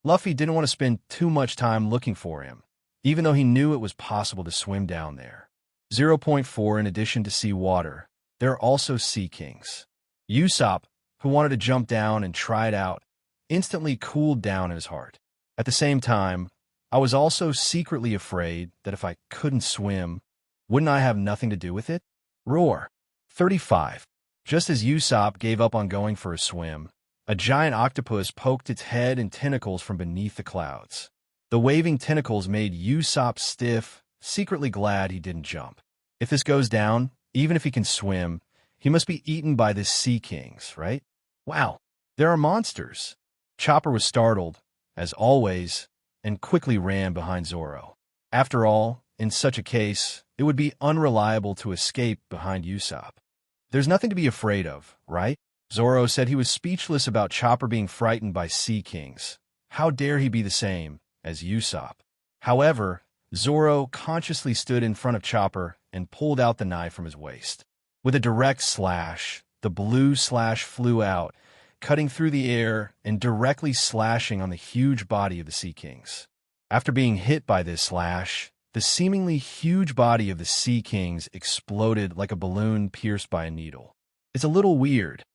Luffy didn't want to spend too much time looking for him, even though he knew it was possible to swim down there. 0.4 In addition to sea water, there are also sea kings. Usopp, who wanted to jump down and try it out, instantly cooled down in his heart. At the same time, I was also secretly afraid that if I couldn't swim, wouldn't I have nothing to do with it? Roar. 35. Just as Usopp gave up on going for a swim, a giant octopus poked its head and tentacles from beneath the clouds. The waving tentacles made Usopp stiff, secretly glad he didn't jump. If this goes down, even if he can swim, he must be eaten by the Sea Kings, right? Wow, there are monsters. Chopper was startled, as always, and quickly ran behind Zoro. After all, in such a case, it would be unreliable to escape behind Usopp. There's nothing to be afraid of, right? Zoro said he was speechless about Chopper being frightened by Sea Kings. How dare he be the same as Usopp? However, Zoro consciously stood in front of Chopper and pulled out the knife from his waist. With a direct slash, the blue slash flew out, cutting through the air and directly slashing on the huge body of the Sea Kings. After being hit by this slash, the seemingly huge body of the Sea Kings exploded like a balloon pierced by a needle. It's a little weird.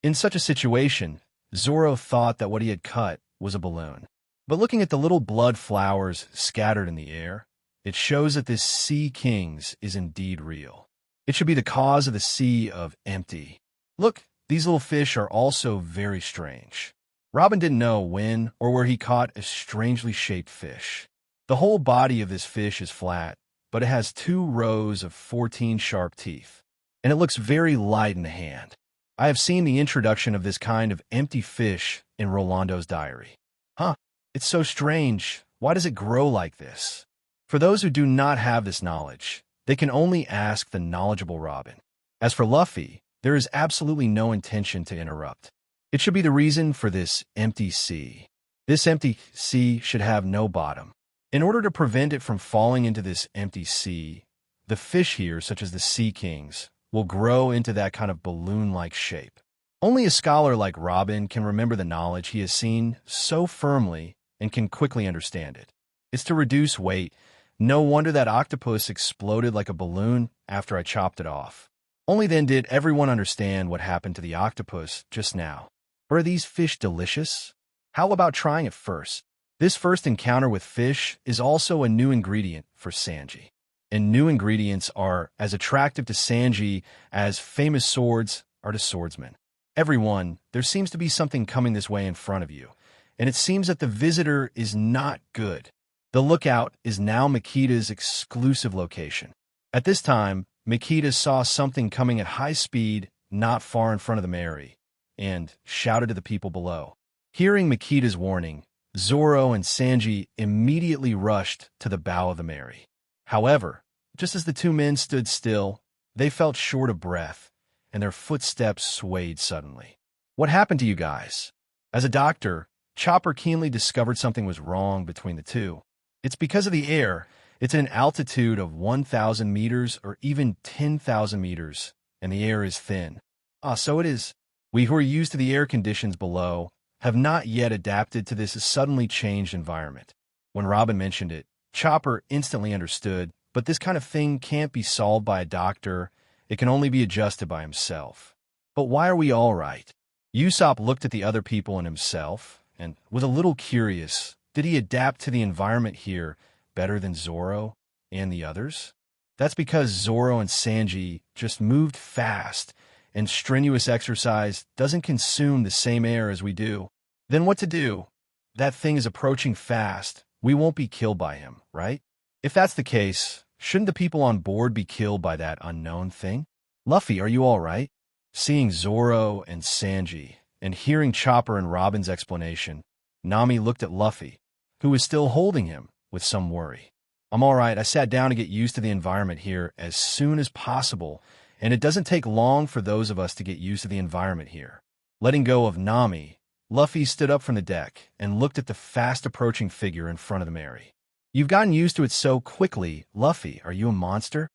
In such a situation, Zoro thought that what he had cut was a balloon. But looking at the little blood flowers scattered in the air, it shows that this Sea Kings is indeed real. It should be the cause of the sea of empty. Look, these little fish are also very strange. Robin didn't know when or where he caught a strangely shaped fish. The whole body of this fish is flat, but it has 2 rows of 14 sharp teeth, and it looks very light in the hand. I have seen the introduction of this kind of empty fish in Rolando's diary. Huh, it's so strange. Why does it grow like this? For those who do not have this knowledge, they can only ask the knowledgeable Robin. As for Luffy, there is absolutely no intention to interrupt. It should be the reason for this empty sea. This empty sea should have no bottom. In order to prevent it from falling into this empty sea, the fish here, such as the Sea Kings, will grow into that kind of balloon-like shape. Only a scholar like Robin can remember the knowledge he has seen so firmly and can quickly understand it. It's to reduce weight. No wonder that octopus exploded like a balloon after I chopped it off. Only then did everyone understand what happened to the octopus just now. Are these fish delicious? How about trying it first? This first encounter with fish is also a new ingredient for Sanji. And new ingredients are as attractive to Sanji as famous swords are to swordsmen. Everyone, there seems to be something coming this way in front of you, and it seems that the visitor is not good. The lookout is now Makita's exclusive location. At this time, Makita saw something coming at high speed not far in front of the Mary, and shouted to the people below. Hearing Makita's warning, Zoro and Sanji immediately rushed to the bow of the Mary. However, just as the two men stood still, they felt short of breath, and their footsteps swayed suddenly. What happened to you guys? As a doctor, Chopper keenly discovered something was wrong between the two. It's because of the air. It's at an altitude of 1,000 meters or even 10,000 meters, and the air is thin. So it is. We who are used to the air conditions below have not yet adapted to this suddenly changed environment. When Robin mentioned it, Chopper instantly understood, but this kind of thing can't be solved by a doctor. It can only be adjusted by himself. But why are we all right? Usopp looked at the other people and himself, and was a little curious. Did he adapt to the environment here better than Zoro and the others? That's because Zoro and Sanji just moved fast, and strenuous exercise doesn't consume the same air as we do. Then what to do? That thing is approaching fast. We won't be killed by him, right? If that's the case, shouldn't the people on board be killed by that unknown thing? Luffy, are you all right? Seeing Zoro and Sanji, and hearing Chopper and Robin's explanation, Nami looked at Luffy, who was still holding him, with some worry. I'm all right. I sat down to get used to the environment here as soon as possible, and it doesn't take long for those of us to get used to the environment here. Letting go of Nami, Luffy stood up from the deck and looked at the fast-approaching figure in front of the Mary. You've gotten used to it so quickly. Luffy, are you a monster?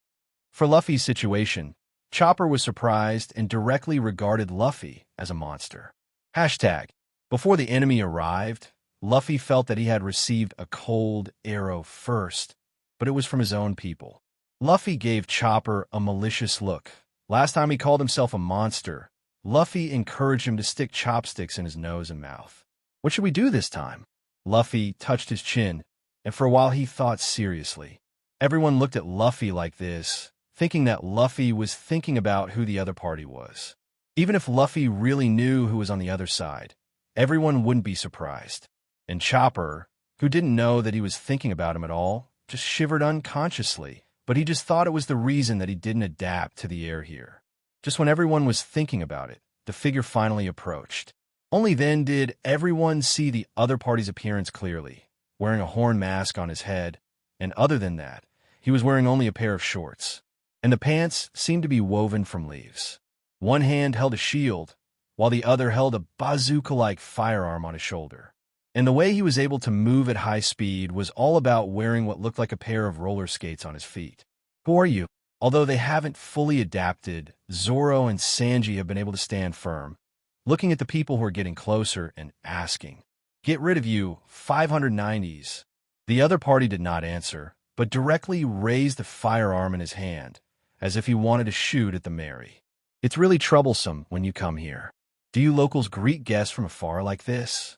For Luffy's situation, Chopper was surprised and directly regarded Luffy as a monster. Hashtag. Before the enemy arrived, Luffy felt that he had received a cold arrow first, but it was from his own people. Luffy gave Chopper a malicious look. Last time he called himself a monster, Luffy encouraged him to stick chopsticks in his nose and mouth. What should we do this time? Luffy touched his chin, and for a while he thought seriously. Everyone looked at Luffy like this, thinking that Luffy was thinking about who the other party was. Even if Luffy really knew who was on the other side, everyone wouldn't be surprised. And Chopper, who didn't know that he was thinking about him at all, just shivered unconsciously, but he just thought it was the reason that he didn't adapt to the air here. Just when everyone was thinking about it, the figure finally approached. Only then did everyone see the other party's appearance clearly, wearing a horn mask on his head, and other than that, he was wearing only a pair of shorts, and the pants seemed to be woven from leaves. One hand held a shield, while the other held a bazooka-like firearm on his shoulder. And the way he was able to move at high speed was all about wearing what looked like a pair of roller skates on his feet. Who are you? Although they haven't fully adapted, Zoro and Sanji have been able to stand firm, looking at the people who are getting closer and asking, "Get rid of you, 590s. The other party did not answer, but directly raised the firearm in his hand, as if he wanted to shoot at the Mary. It's really troublesome when you come here. Do you locals greet guests from afar like this?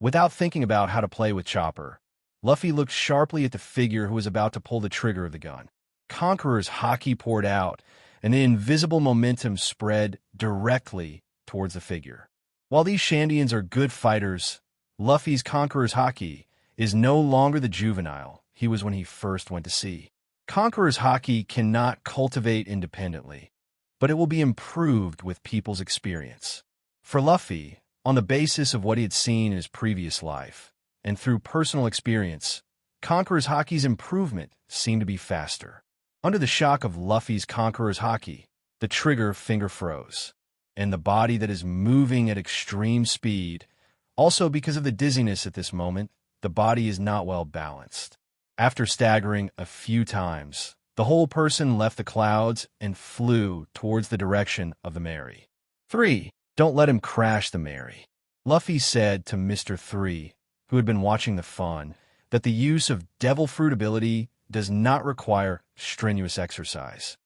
Without thinking about how to play with Chopper, Luffy looked sharply at the figure who was about to pull the trigger of the gun. Conqueror's haki poured out, and the invisible momentum spread directly towards the figure. While these Shandians are good fighters, Luffy's Conqueror's haki is no longer the juvenile he was when he first went to sea. Conqueror's haki cannot cultivate independently, but it will be improved with people's experience. For Luffy, on the basis of what he had seen in his previous life, and through personal experience, Conqueror's haki's improvement seemed to be faster. Under the shock of Luffy's Conqueror's haki, the trigger finger froze, and the body that is moving at extreme speed, also because of the dizziness at this moment, the body is not well balanced. After staggering a few times, the whole person left the clouds and flew towards the direction of the Mary. 3. Don't let him crash the Mary. Luffy said to Mr. 3, who had been watching the fun, that the use of devil fruit ability does not require strenuous exercise.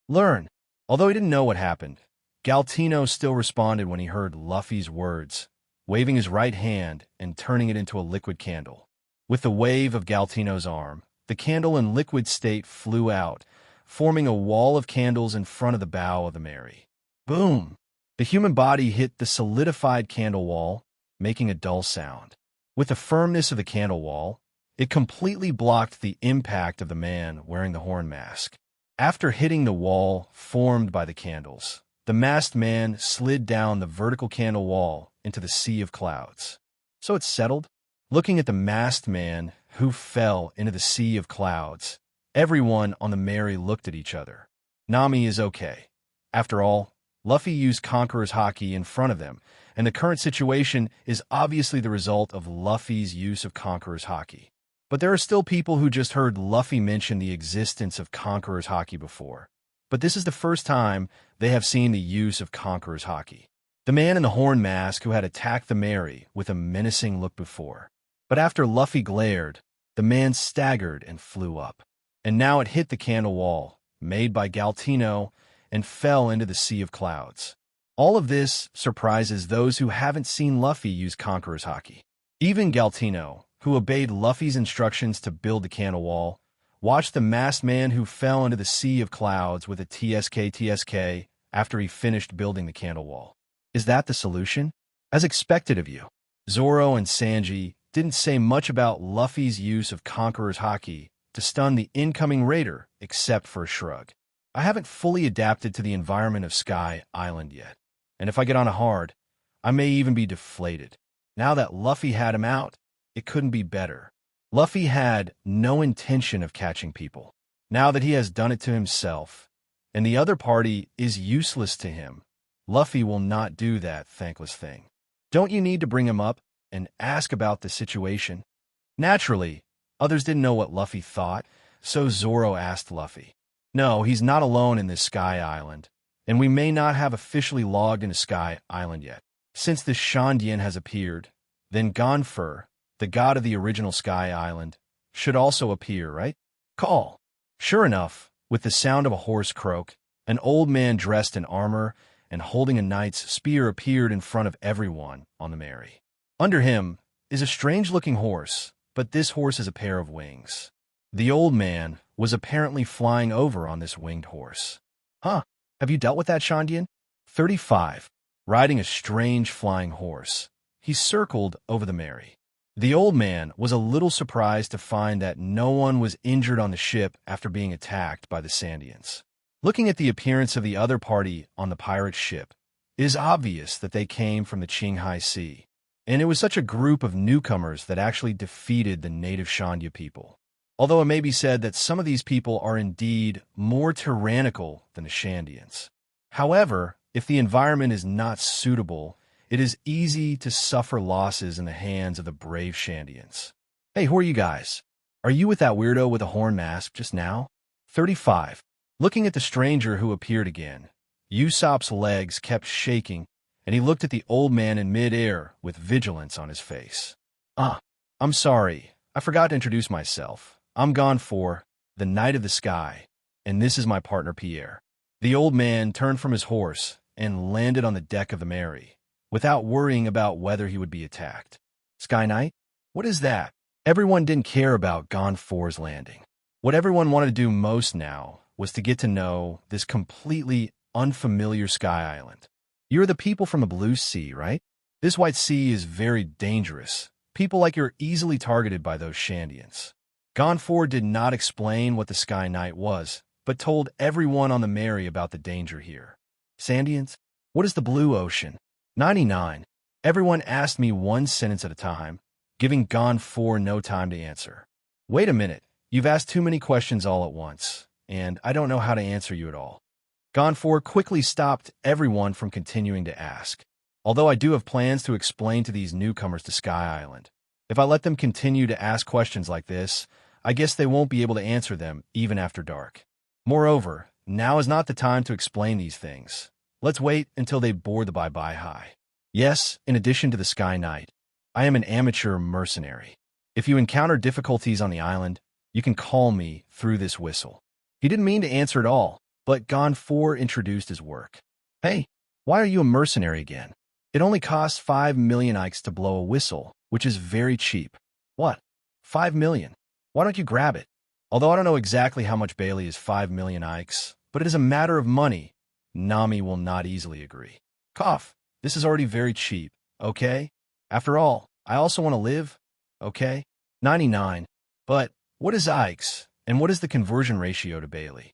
Learn. Although he didn't know what happened, Galtino still responded when he heard Luffy's words, waving his right hand and turning it into a liquid candle. With the wave of Galtino's arm, the candle in liquid state flew out, forming a wall of candles in front of the bow of the Mary. Boom! The human body hit the solidified candle wall, making a dull sound. With the firmness of the candle wall, it completely blocked the impact of the man wearing the horn mask. After hitting the wall formed by the candles, the masked man slid down the vertical candle wall into the sea of clouds. So it's settled? Looking at the masked man who fell into the sea of clouds, everyone on the Merry looked at each other. Nami is okay. After all, Luffy used Conqueror's Haki in front of them, and the current situation is obviously the result of Luffy's use of Conqueror's Haki. But there are still people who just heard Luffy mention the existence of Conqueror's Haki before. But this is the first time they have seen the use of Conqueror's Haki. The man in the horn mask who had attacked the Merry with a menacing look before. But after Luffy glared, the man staggered and flew up. And now it hit the candle wall, made by Galtino, and fell into the sea of clouds. All of this surprises those who haven't seen Luffy use Conqueror's Haki. Even Galtino, who obeyed Luffy's instructions to build the candle wall, watched the masked man who fell into the sea of clouds with a TSK after he finished building the candle wall. Is that the solution? As expected of you. Zoro and Sanji didn't say much about Luffy's use of Conqueror's Haki to stun the incoming raider except for a shrug. I haven't fully adapted to the environment of Sky Island yet, and if I get on it hard, I may even be deflated. Now that Luffy had him out, it couldn't be better. Luffy had no intention of catching people. Now that he has done it to himself, and the other party is useless to him, Luffy will not do that thankless thing. Don't you need to bring him up and ask about the situation? Naturally, others didn't know what Luffy thought, so Zoro asked Luffy. No, he's not alone in this Sky Island, and we may not have officially logged into Sky Island yet. Since this Shandian has appeared, then Gonfur, the god of the original Sky Island, should also appear, right? Call. Sure enough, with the sound of a horse croak, an old man dressed in armor and holding a knight's spear appeared in front of everyone on the Merry. Under him is a strange-looking horse, but this horse has a pair of wings. The old man was apparently flying over on this winged horse. Huh, have you dealt with that Shandian? 35. Riding a strange flying horse. He circled over the Merry. The old man was a little surprised to find that no one was injured on the ship after being attacked by the Sandians. Looking at the appearance of the other party on the pirate ship, it is obvious that they came from the Qinghai Sea, and it was such a group of newcomers that actually defeated the native Shandia people. Although it may be said that some of these people are indeed more tyrannical than the Shandians. However, if the environment is not suitable, it is easy to suffer losses in the hands of the brave Shandians. Hey, who are you guys? Are you with that weirdo with a horn mask just now? 35. Looking at the stranger who appeared again, Usopp's legs kept shaking, and he looked at the old man in mid-air with vigilance on his face. I'm sorry. I forgot to introduce myself. I'm Gonfur, the Knight of the Sky, and this is my partner Pierre. The old man turned from his horse and landed on the deck of the Merry, without worrying about whether he would be attacked. Sky Knight? What is that? Everyone didn't care about Gonfur's landing. What everyone wanted to do most now was to get to know this completely unfamiliar Sky Island. You're the people from the Blue Sea, right? This White Sea is very dangerous. People like you are easily targeted by those Shandians. Gonfur did not explain what the Sky Knight was, but told everyone on the Merry about the danger here. Sandians? What is the Blue Ocean? 99. Everyone asked me one sentence at a time, giving Gonfur no time to answer. Wait a minute, you've asked too many questions all at once, and I don't know how to answer you at all. Gonfur quickly stopped everyone from continuing to ask. Although I do have plans to explain to these newcomers to Sky Island. If I let them continue to ask questions like this, I guess they won't be able to answer them even after dark. Moreover, now is not the time to explain these things. Let's wait until they board the bye-bye high. Yes, in addition to the Sky Knight, I am an amateur mercenary. If you encounter difficulties on the island, you can call me through this whistle. He didn't mean to answer at all, but Gonfur introduced his work. Hey, why are you a mercenary again? It only costs 5 million ikes to blow a whistle, which is very cheap. What? 5 million? Why don't you grab it? Although I don't know exactly how much Bailey is 5 million ikes, but it is a matter of money. Nami will not easily agree. Cough, this is already very cheap, okay? After all, I also want to live, okay? 99. But what is ikes, and what is the conversion ratio to Bailey?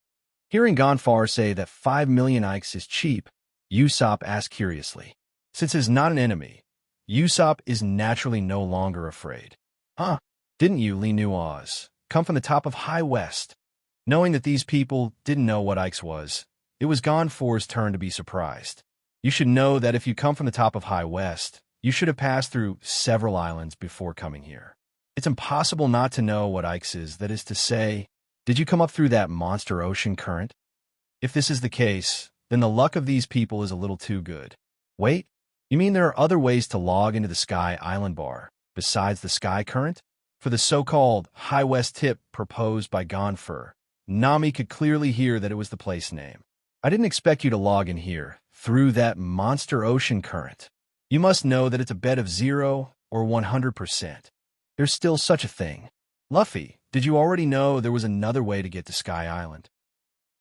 Hearing Gonfar say that 5 million Ikes is cheap, Usopp asked curiously. Since he's not an enemy, Usopp is naturally no longer afraid. Huh? Didn't you, Lee Nuaz, come from the top of High West? Knowing that these people didn't know what Ikes was, it was Gonfar's turn to be surprised. You should know that if you come from the top of High West, you should have passed through several islands before coming here. It's impossible not to know what Ikes is, that is to say, did you come up through that monster ocean current? If this is the case, then the luck of these people is a little too good. Wait, you mean there are other ways to log into the Sky Island bar, besides the Sky Current? For the so-called High West tip proposed by Gonfar, Nami could clearly hear that it was the place name. I didn't expect you to log in here, through that monster ocean current. You must know that it's a bet of 0 or 100%. There's still such a thing. Luffy, did you already know there was another way to get to Sky Island?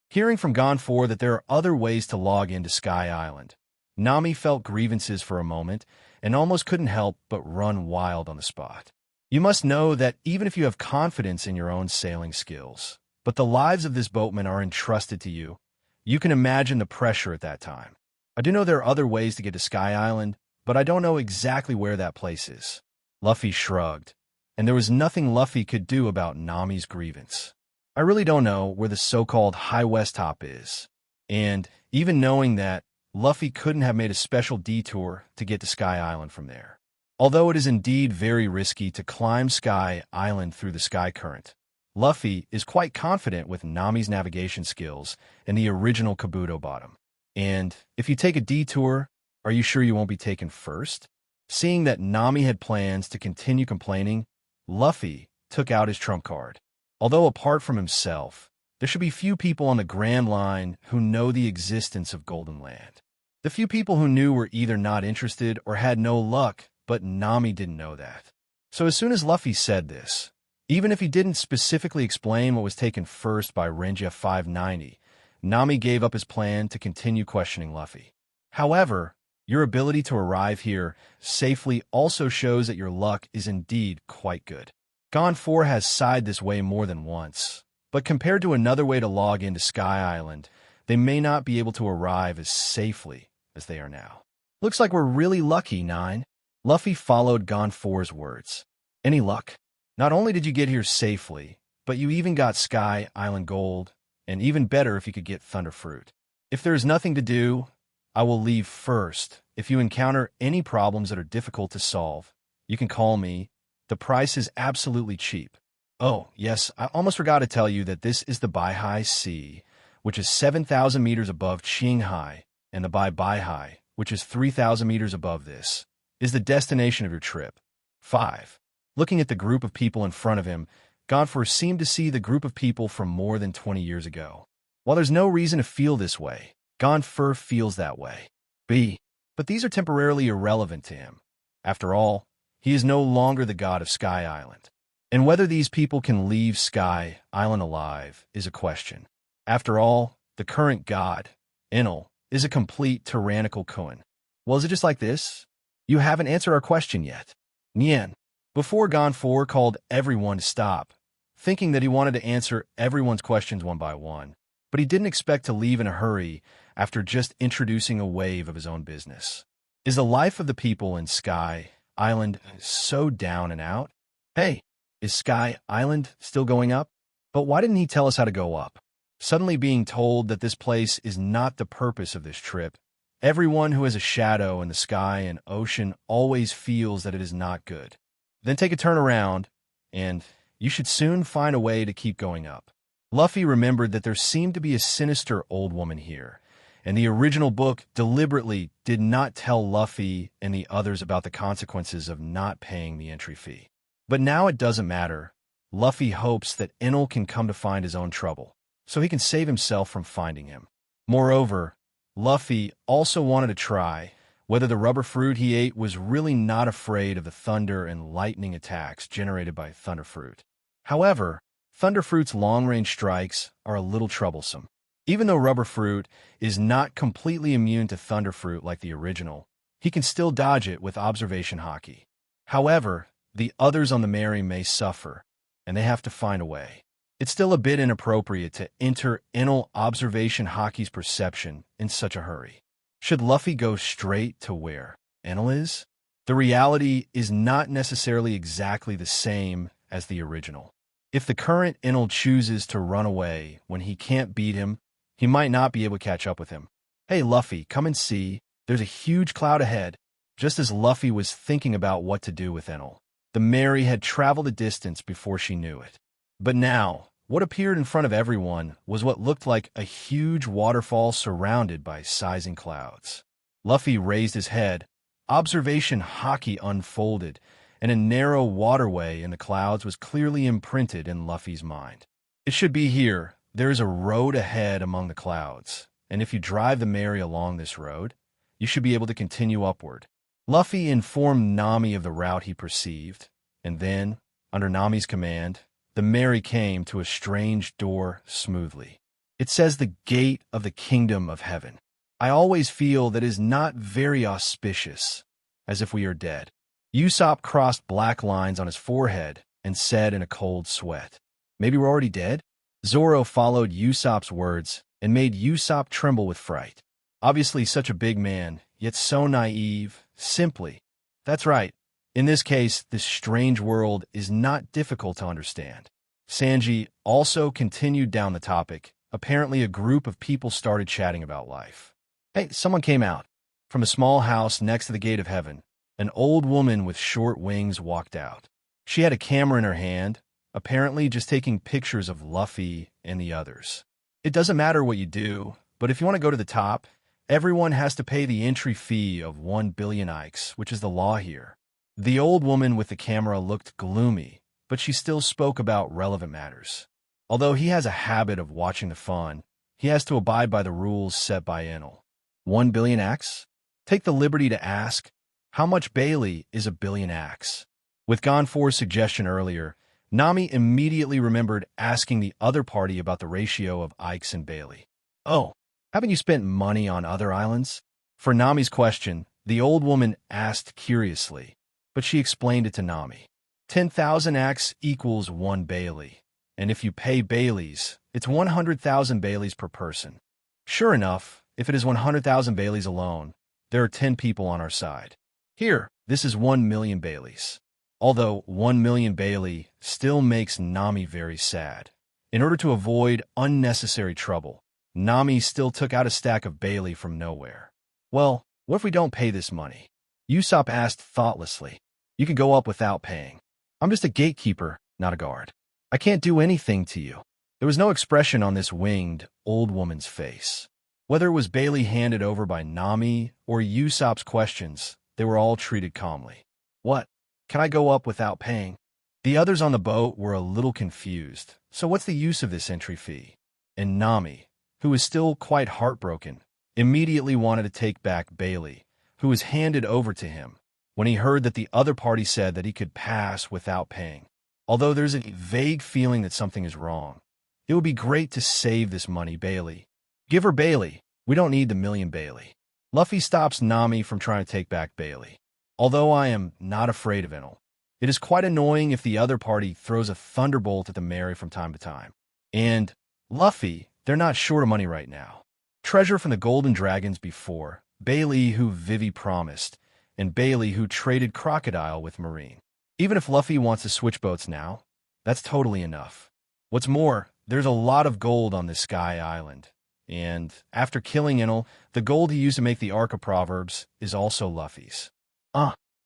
Hearing from Gonfar that there are other ways to log into Sky Island, Nami felt grievances for a moment and almost couldn't help but run wild on the spot. You must know that even if you have confidence in your own sailing skills, but the lives of this boatman are entrusted to you, you can imagine the pressure at that time. I do know there are other ways to get to Sky Island, but I don't know exactly where that place is. Luffy shrugged, and there was nothing Luffy could do about Nami's grievance. I really don't know where the so-called High West Top is, and even knowing that, Luffy couldn't have made a special detour to get to Sky Island from there. Although it is indeed very risky to climb Sky Island through the Sky Current, Luffy is quite confident with Nami's navigation skills and the original Kabuto bottom. And if you take a detour, are you sure you won't be taken first? Seeing that Nami had plans to continue complaining, Luffy took out his trump card. Although apart from himself, there should be few people on the Grand Line who know the existence of Golden Land. The few people who knew were either not interested or had no luck, but Nami didn't know that. So as soon as Luffy said this, even if he didn't specifically explain what was taken first by Renja 590, Nami gave up his plan to continue questioning Luffy. However, your ability to arrive here safely also shows that your luck is indeed quite good. Gonfar has sighed this way more than once, but compared to another way to log into Sky Island, they may not be able to arrive as safely as they are now. Looks like we're really lucky, Nine. Luffy followed Gonfar's words. Any luck? Not only did you get here safely, but you even got Sky Island Gold, and even better if you could get Thunder Fruit. If there is nothing to do, I will leave first. If you encounter any problems that are difficult to solve, you can call me. The price is absolutely cheap. Oh, yes, I almost forgot to tell you that this is the Baihai Sea, which is 7,000 meters above Qinghai, and the Baihai, which is 3,000 meters above this, is the destination of your trip. 5. Looking at the group of people in front of him, Gonfar seemed to see the group of people from more than 20 years ago. While there's no reason to feel this way, Gonfar feels that way. But these are temporarily irrelevant to him. After all, he is no longer the god of Sky Island. And whether these people can leave Sky Island alive is a question. After all, the current god, Enel, is a complete tyrannical Kun. Well, is it just like this? You haven't answered our question yet. Nien. Before Gonfar called everyone to stop, thinking that he wanted to answer everyone's questions one by one, but he didn't expect to leave in a hurry after just introducing a wave of his own business. Is the life of the people in Sky Island so down and out? Hey, is Sky Island still going up? But why didn't he tell us how to go up? Suddenly being told that this place is not the purpose of this trip, everyone who has a shadow in the sky and ocean always feels that it is not good. Then take a turn around, and you should soon find a way to keep going up. Luffy remembered that there seemed to be a sinister old woman here, and the original book deliberately did not tell Luffy and the others about the consequences of not paying the entry fee. But now it doesn't matter. Luffy hopes that Enel can come to find his own trouble, so he can save himself from finding him. Moreover, Luffy also wanted to try whether the rubber fruit he ate was really not afraid of the thunder and lightning attacks generated by Thunder Fruit. However, Thunder Fruit's long-range strikes are a little troublesome. Even though rubber fruit is not completely immune to Thunder Fruit like the original, he can still dodge it with observation hockey. However, the others on the Mary may suffer, and they have to find a way. It's still a bit inappropriate to enter Enel observation hockey's perception in such a hurry. Should Luffy go straight to where Enel is? The reality is not necessarily exactly the same as the original. If the current Enel chooses to run away when he can't beat him, he might not be able to catch up with him. Hey Luffy, come and see, there's a huge cloud ahead. Just as Luffy was thinking about what to do with Enel, the Mary had traveled a distance before she knew it. But now, what appeared in front of everyone was what looked like a huge waterfall surrounded by sizing clouds. Luffy raised his head. Observation hockey unfolded, and a narrow waterway in the clouds was clearly imprinted in Luffy's mind. It should be here. There is a road ahead among the clouds, and if you drive the Mary along this road, you should be able to continue upward. Luffy informed Nami of the route he perceived, and then, under Nami's command, the Mary came to a strange door smoothly. It says the gate of the kingdom of heaven. I always feel that is not very auspicious, as if we are dead. Usopp crossed black lines on his forehead and said in a cold sweat, "Maybe we're already dead?" Zoro followed Usopp's words and made Usopp tremble with fright. Obviously such a big man, yet so naive, simply. That's right. In this case, this strange world is not difficult to understand. Sanji also continued down the topic. Apparently a group of people started chatting about life. Hey, someone came out. From a small house next to the gate of heaven, an old woman with short wings walked out. She had a camera in her hand, apparently just taking pictures of Luffy and the others. It doesn't matter what you do, but if you want to go to the top, everyone has to pay the entry fee of 1 billion ikes, which is the law here. The old woman with the camera looked gloomy, but she still spoke about relevant matters. Although he has a habit of watching the fun, he has to abide by the rules set by Enel. 1 billion acts? Take the liberty to ask, how much Bailey is a billion acts? With Gonfor's suggestion earlier, Nami immediately remembered asking the other party about the ratio of Ikes and Bailey. Oh, haven't you spent money on other islands? For Nami's question, the old woman asked curiously, but she explained it to Nami. 10,000 acts equals 1 Bailey, and if you pay Baileys, it's 100,000 Baileys per person. Sure enough, if it is 100,000 Baileys alone, there are 10 people on our side. Here, this is 1 million Baileys. Although 1 million Bailey still makes Nami very sad. In order to avoid unnecessary trouble, Nami still took out a stack of Bailey from nowhere. Well, what if we don't pay this money? Usopp asked thoughtlessly. You can go up without paying. I'm just a gatekeeper, not a guard. I can't do anything to you. There was no expression on this winged, old woman's face. Whether it was Bailey handed over by Nami or Usopp's questions, they were all treated calmly. What? Can I go up without paying? The others on the boat were a little confused. So what's the use of this entry fee? And Nami, who was still quite heartbroken, immediately wanted to take back Bailey, who was handed over to him, when he heard that the other party said that he could pass without paying. Although there's a vague feeling that something is wrong, it would be great to save this money, Bailey. Give her Bailey. We don't need the million Bailey. Luffy stops Nami from trying to take back Bailey. Although I am not afraid of Enel, it is quite annoying if the other party throws a thunderbolt at the Mary from time to time. And Luffy, they're not short of money right now. Treasure from the Golden Dragons before, Bailey who Vivy promised, and Bailey who traded Crocodile with Marine. Even if Luffy wants to switch boats now, that's totally enough. What's more, there's a lot of gold on this Sky Island. And after killing Enel, the gold he used to make the Arc of Proverbs is also Luffy's.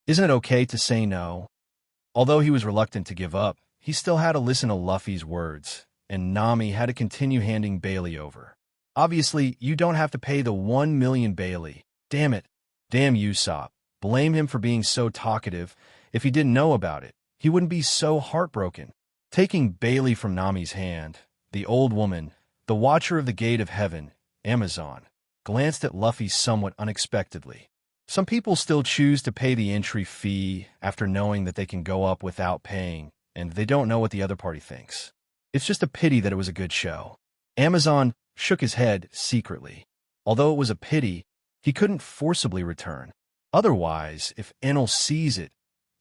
Isn't it okay to say no? Although he was reluctant to give up, he still had to listen to Luffy's words, and Nami had to continue handing Bailey over. Obviously, you don't have to pay the 1 million Bailey. Damn it. Damn Usopp. Blame him for being so talkative. If he didn't know about it, he wouldn't be so heartbroken. Taking Bailey from Nami's hand, the old woman, the Watcher of the Gate of Heaven, Amazon, glanced at Luffy somewhat unexpectedly. Some people still choose to pay the entry fee after knowing that they can go up without paying, and they don't know what the other party thinks. It's just a pity that it was a good show. Amazon shook his head secretly. Although it was a pity, he couldn't forcibly return. Otherwise, if Enel sees it,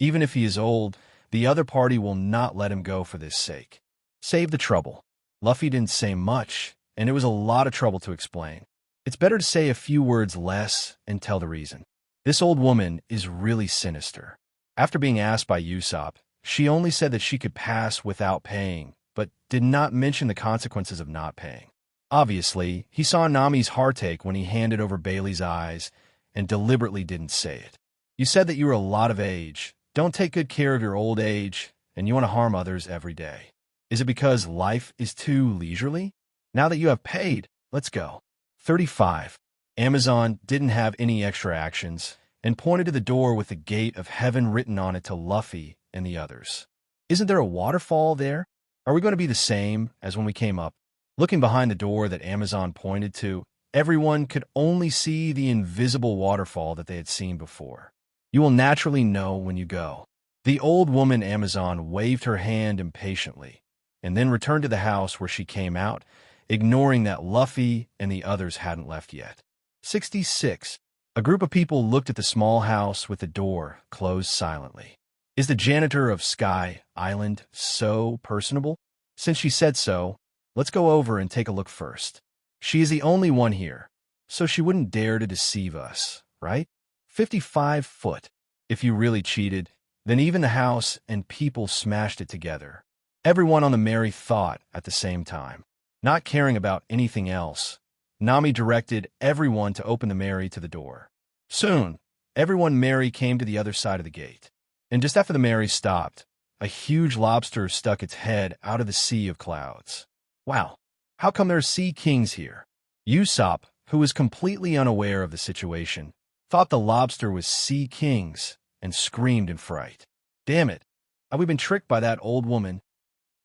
even if he is old, the other party will not let him go for this sake. Save the trouble. Luffy didn't say much, and it was a lot of trouble to explain. It's better to say a few words less and tell the reason. This old woman is really sinister. After being asked by Usopp, she only said that she could pass without paying, but did not mention the consequences of not paying. Obviously, he saw Nami's heartache when he handed over Bailey's eyes and deliberately didn't say it. You said that you were a lot of age, don't take good care of your old age, and you want to harm others every day. Is it because life is too leisurely? Now that you have paid, let's go. 35. Amazon didn't have any extra actions and pointed to the door with the gate of heaven written on it to Luffy and the others. Isn't there a waterfall there? Are we going to be the same as when we came up? Looking behind the door that Amazon pointed to, everyone could only see the invisible waterfall that they had seen before. You will naturally know when you go. The old woman Amazon waved her hand impatiently, and then returned to the house where she came out, ignoring that Luffy and the others hadn't left yet. 66. A group of people looked at the small house with the door closed silently. Is the janitor of Sky Island so personable? Since she said so, let's go over and take a look first. She is the only one here, so she wouldn't dare to deceive us, right? 55 foot. If you really cheated, then even the house and people smashed it together. Everyone on the Mary thought at the same time. Not caring about anything else, Nami directed everyone to open the Mary to the door. Soon, everyone Mary came to the other side of the gate. And just after the Mary stopped, a huge lobster stuck its head out of the sea of clouds. Wow, how come there are sea kings here? Usopp, who was completely unaware of the situation, thought the lobster was sea kings and screamed in fright. Damn it, have we been tricked by that old woman?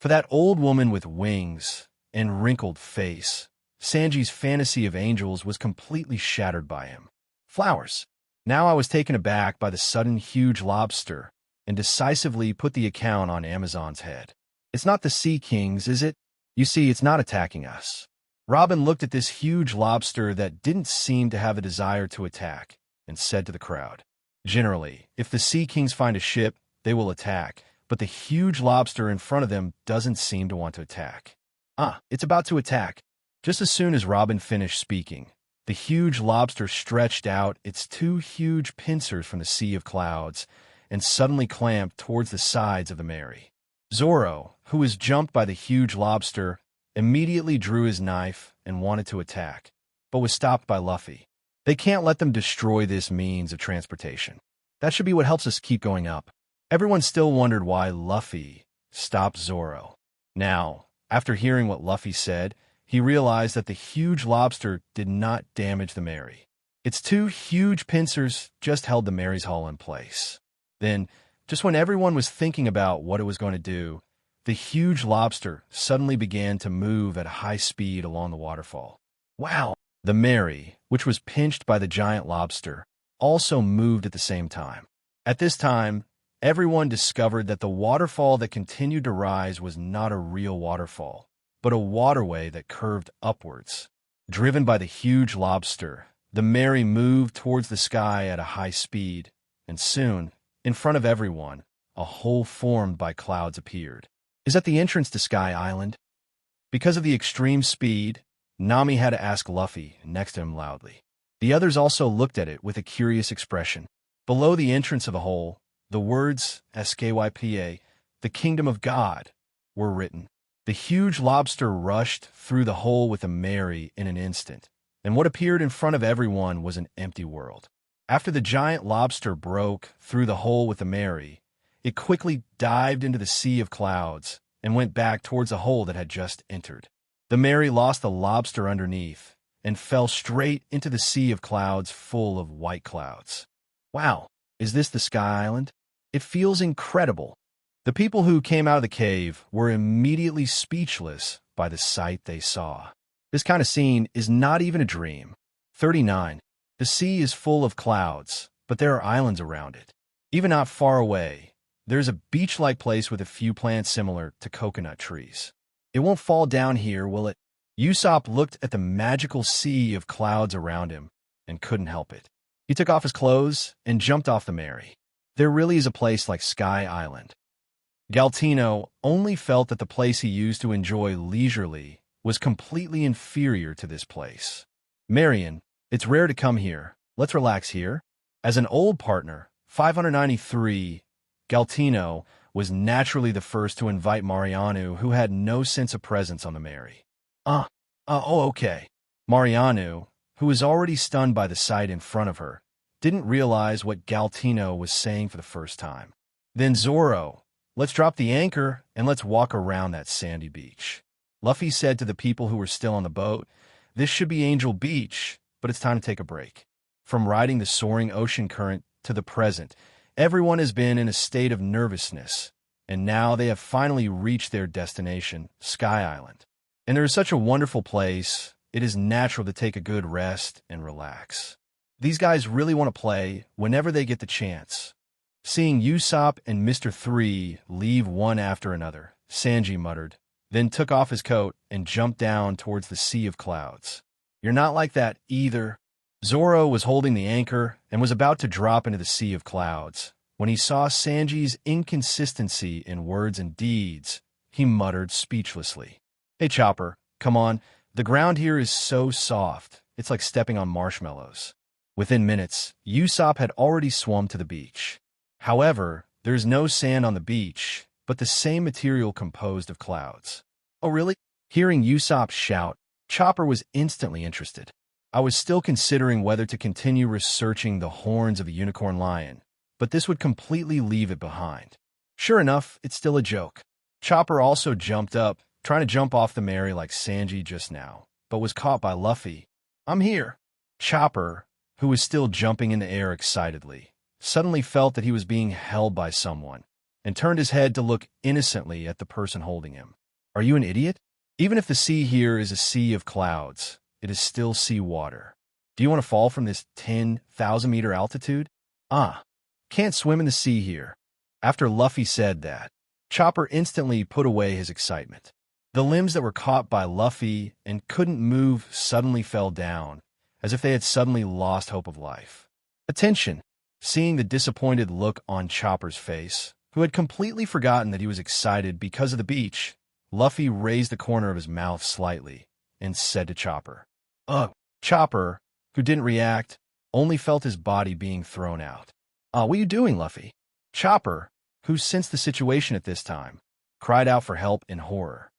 For that old woman with wings and wrinkled face, Sanji's fantasy of angels was completely shattered by him. Flowers. Now I was taken aback by the sudden huge lobster and decisively put the account on Amazon's head. It's not the Sea Kings, is it? You see, it's not attacking us. Robin looked at this huge lobster that didn't seem to have a desire to attack and said to the crowd, generally, if the Sea Kings find a ship, they will attack, but the huge lobster in front of them doesn't seem to want to attack. It's about to attack. Just as soon as Robin finished speaking, the huge lobster stretched out its two huge pincers from the sea of clouds and suddenly clamped towards the sides of the Mary. Zoro, who was jumped by the huge lobster, immediately drew his knife and wanted to attack, but was stopped by Luffy. They can't let them destroy this means of transportation. That should be what helps us keep going up. Everyone still wondered why Luffy stopped Zoro. Now, after hearing what Luffy said, he realized that the huge lobster did not damage the Mary. Its two huge pincers just held the Mary's hull in place. Then, just when everyone was thinking about what it was going to do, the huge lobster suddenly began to move at a high speed along the waterfall. Wow! The Mary, which was pinched by the giant lobster, also moved at the same time. At this time, everyone discovered that the waterfall that continued to rise was not a real waterfall, but a waterway that curved upwards. Driven by the huge lobster, the Mary moved towards the sky at a high speed, and soon, in front of everyone, a hole formed by clouds appeared. Is that the entrance to Sky Island? Because of the extreme speed, Nami had to ask Luffy next to him loudly. The others also looked at it with a curious expression. Below the entrance of the hole, the words Skypiea, the kingdom of God, were written. The huge lobster rushed through the hole with a Mary in an instant, and what appeared in front of everyone was an empty world. After the giant lobster broke through the hole with the Mary, it quickly dived into the sea of clouds and went back towards the hole that had just entered. The Mary lost the lobster underneath and fell straight into the sea of clouds full of white clouds. Wow, is this the Sky Island? It feels incredible. The people who came out of the cave were immediately speechless by the sight they saw. This kind of scene is not even a dream. 39. The sea is full of clouds, but there are islands around it. Even not far away, there's a beach-like place with a few plants similar to coconut trees. It won't fall down here, will it? Usopp looked at the magical sea of clouds around him and couldn't help it. He took off his clothes and jumped off the Mary. There really is a place like Sky Island. Galtino only felt that the place he used to enjoy leisurely was completely inferior to this place. Marion, it's rare to come here. Let's relax here. As an old partner, 593, Galtino was naturally the first to invite Mariano, who had no sense of presence on the Mary. Okay. Mariano, who was already stunned by the sight in front of her, didn't realize what Galtino was saying for the first time. Then Zoro, let's drop the anchor and let's walk around that sandy beach. Luffy said to the people who were still on the boat, this should be Angel Beach, but it's time to take a break. From riding the soaring ocean current to the present, everyone has been in a state of nervousness, and now they have finally reached their destination, Sky Island. And there is such a wonderful place, it is natural to take a good rest and relax. These guys really want to play whenever they get the chance. Seeing Usopp and Mr. 3 leave one after another, Sanji muttered, then took off his coat and jumped down towards the sea of clouds. You're not like that either. Zoro was holding the anchor and was about to drop into the sea of clouds. When he saw Sanji's inconsistency in words and deeds, he muttered speechlessly. Hey Chopper, come on, the ground here is so soft, it's like stepping on marshmallows. Within minutes, Usopp had already swum to the beach. However, there's no sand on the beach, but the same material composed of clouds. Oh really? Hearing Usopp shout, Chopper was instantly interested. I was still considering whether to continue researching the horns of a unicorn lion, but this would completely leave it behind. Sure enough, it's still a joke. Chopper also jumped up, trying to jump off the Mary like Sanji just now, but was caught by Luffy. I'm here. Chopper, who was still jumping in the air excitedly, suddenly felt that he was being held by someone, and turned his head to look innocently at the person holding him. Are you an idiot? Even if the sea here is a sea of clouds, it is still sea water. Do you want to fall from this 10,000-meter altitude? Can't swim in the sea here. After Luffy said that, Chopper instantly put away his excitement. The limbs that were caught by Luffy and couldn't move suddenly fell down, as if they had suddenly lost hope of life. Attention! Seeing the disappointed look on Chopper's face, who had completely forgotten that he was excited because of the beach, Luffy raised the corner of his mouth slightly and said to Chopper, Ugh! Chopper, who didn't react, only felt his body being thrown out. What are you doing, Luffy? Chopper, who sensed the situation at this time, cried out for help in horror.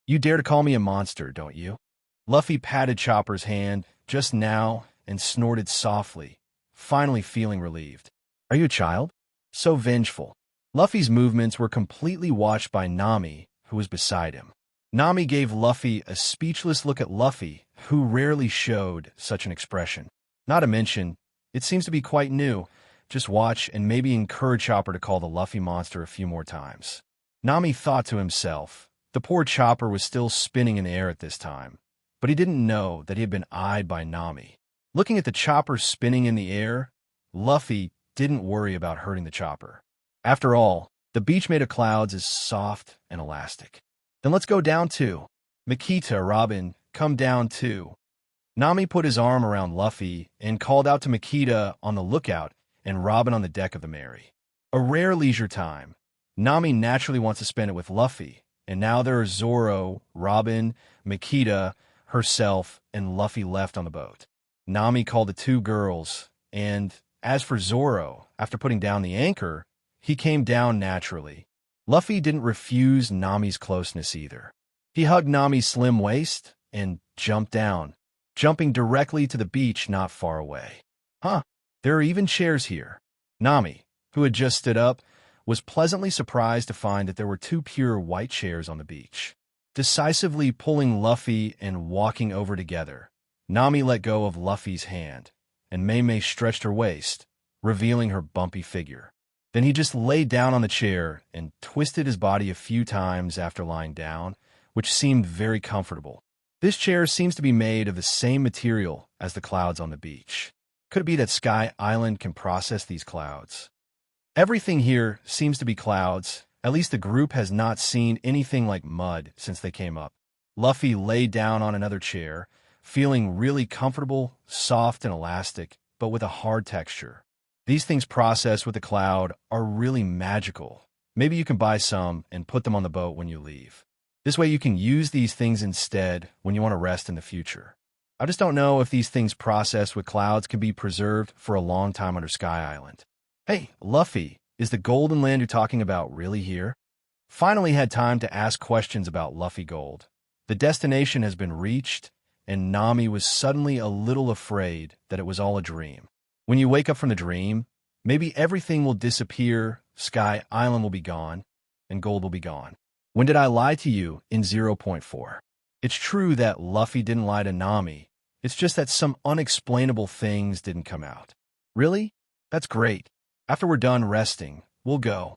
You dare to call me a monster, don't you? Luffy patted Chopper's hand just now and snorted softly, finally feeling relieved. Are you a child? So vengeful. Luffy's movements were completely watched by Nami, who was beside him. Nami gave Luffy a speechless look at Luffy, who rarely showed such an expression. Not to mention, it seems to be quite new. Just watch and maybe encourage Chopper to call the Luffy monster a few more times. Nami thought to himself, the poor Chopper was still spinning in the air at this time, but he didn't know that he had been eyed by Nami. Looking at the Chopper spinning in the air, Luffy didn't worry about hurting the Chopper. After all, the beach made of clouds is soft and elastic. Then let's go down too. Makita, Robin, come down too. Nami put his arm around Luffy and called out to Makita on the lookout and Robin on the deck of the Mary. A rare leisure time. Nami naturally wants to spend it with Luffy, and now there are Zoro, Robin, Makita, herself, and Luffy left on the boat. Nami called the two girls, and as for Zoro, after putting down the anchor, he came down naturally. Luffy didn't refuse Nami's closeness either. He hugged Nami's slim waist and jumped down, jumping directly to the beach not far away. There are even chairs here. Nami, who had just stood up, was pleasantly surprised to find that there were two pure white chairs on the beach. Decisively pulling Luffy and walking over together, Nami let go of Luffy's hand, and Mei stretched her waist, revealing her bumpy figure. Then he just laid down on the chair and twisted his body a few times after lying down, which seemed very comfortable. This chair seems to be made of the same material as the clouds on the beach. Could it be that Sky Island can process these clouds? Everything here seems to be clouds. At least the group has not seen anything like mud since they came up. Luffy lay down on another chair, feeling really comfortable, soft and elastic, but with a hard texture. These things processed with the cloud are really magical. Maybe you can buy some and put them on the boat when you leave. This way you can use these things instead when you want to rest in the future. I just don't know if these things processed with clouds can be preserved for a long time under Sky Island. Hey, Luffy, is the golden land you're talking about really here? Finally had time to ask questions about Luffy Gold. The destination has been reached, and Nami was suddenly a little afraid that it was all a dream. When you wake up from the dream, maybe everything will disappear, Sky Island will be gone, and gold will be gone. When did I lie to you in 0.4? It's true that Luffy didn't lie to Nami. It's just that some unexplainable things didn't come out. Really? That's great. After we're done resting, we'll go.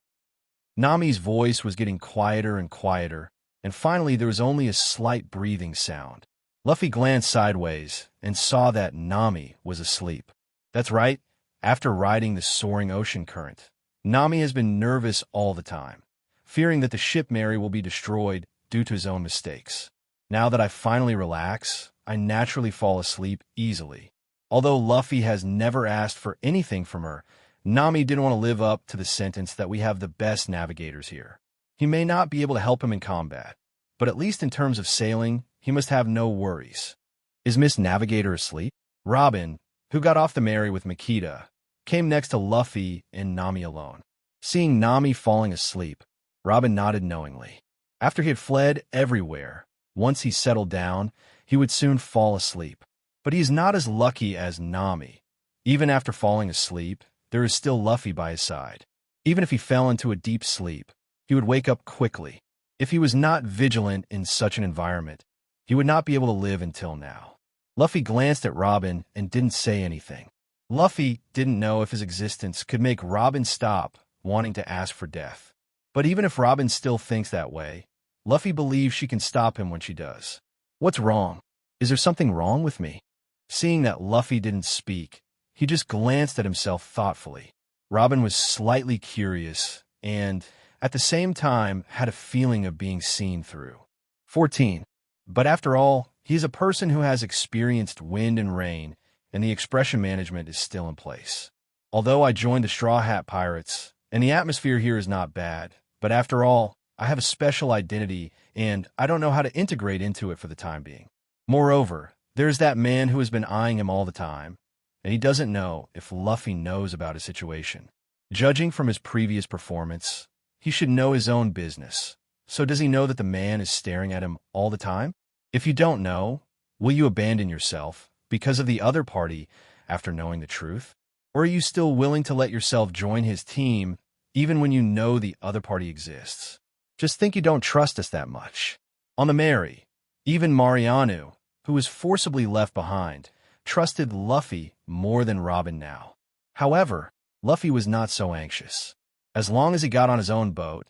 Nami's voice was getting quieter and quieter, and finally there was only a slight breathing sound. Luffy glanced sideways and saw that Nami was asleep. That's right. After riding the soaring ocean current, Nami has been nervous all the time, fearing that the ship Mary will be destroyed due to his own mistakes. Now that I finally relax, I naturally fall asleep easily. Although Luffy has never asked for anything from her, Nami didn't want to live up to the sentence that we have the best navigators here. He may not be able to help him in combat, but at least in terms of sailing, he must have no worries. Is Miss Navigator asleep? Robin, who got off the Mary with Makita, came next to Luffy and Nami alone. Seeing Nami falling asleep, Robin nodded knowingly. After he had fled everywhere, once he settled down, he would soon fall asleep. But he is not as lucky as Nami. Even after falling asleep, there is still Luffy by his side. Even if he fell into a deep sleep, he would wake up quickly. If he was not vigilant in such an environment, he would not be able to live until now. Luffy glanced at Robin and didn't say anything. Luffy didn't know if his existence could make Robin stop wanting to ask for death. But even if Robin still thinks that way, Luffy believes she can stop him when she does. What's wrong? Is there something wrong with me? Seeing that Luffy didn't speak, he just glanced at himself thoughtfully. Robin was slightly curious and, at the same time, had a feeling of being seen through. 14. But after all, he is a person who has experienced wind and rain, and the expression management is still in place. Although I joined the Straw Hat Pirates, and the atmosphere here is not bad, but after all, I have a special identity, and I don't know how to integrate into it for the time being. Moreover, there's that man who has been eyeing him all the time, and he doesn't know if Luffy knows about his situation. Judging from his previous performance, he should know his own business. So does he know that the man is staring at him all the time? If you don't know, will you abandon yourself because of the other party after knowing the truth? Or are you still willing to let yourself join his team even when you know the other party exists? Just think you don't trust us that much. On the Mary, even Mariano, who was forcibly left behind, trusted Luffy more than Robin now. However, Luffy was not so anxious. As long as he got on his own boat,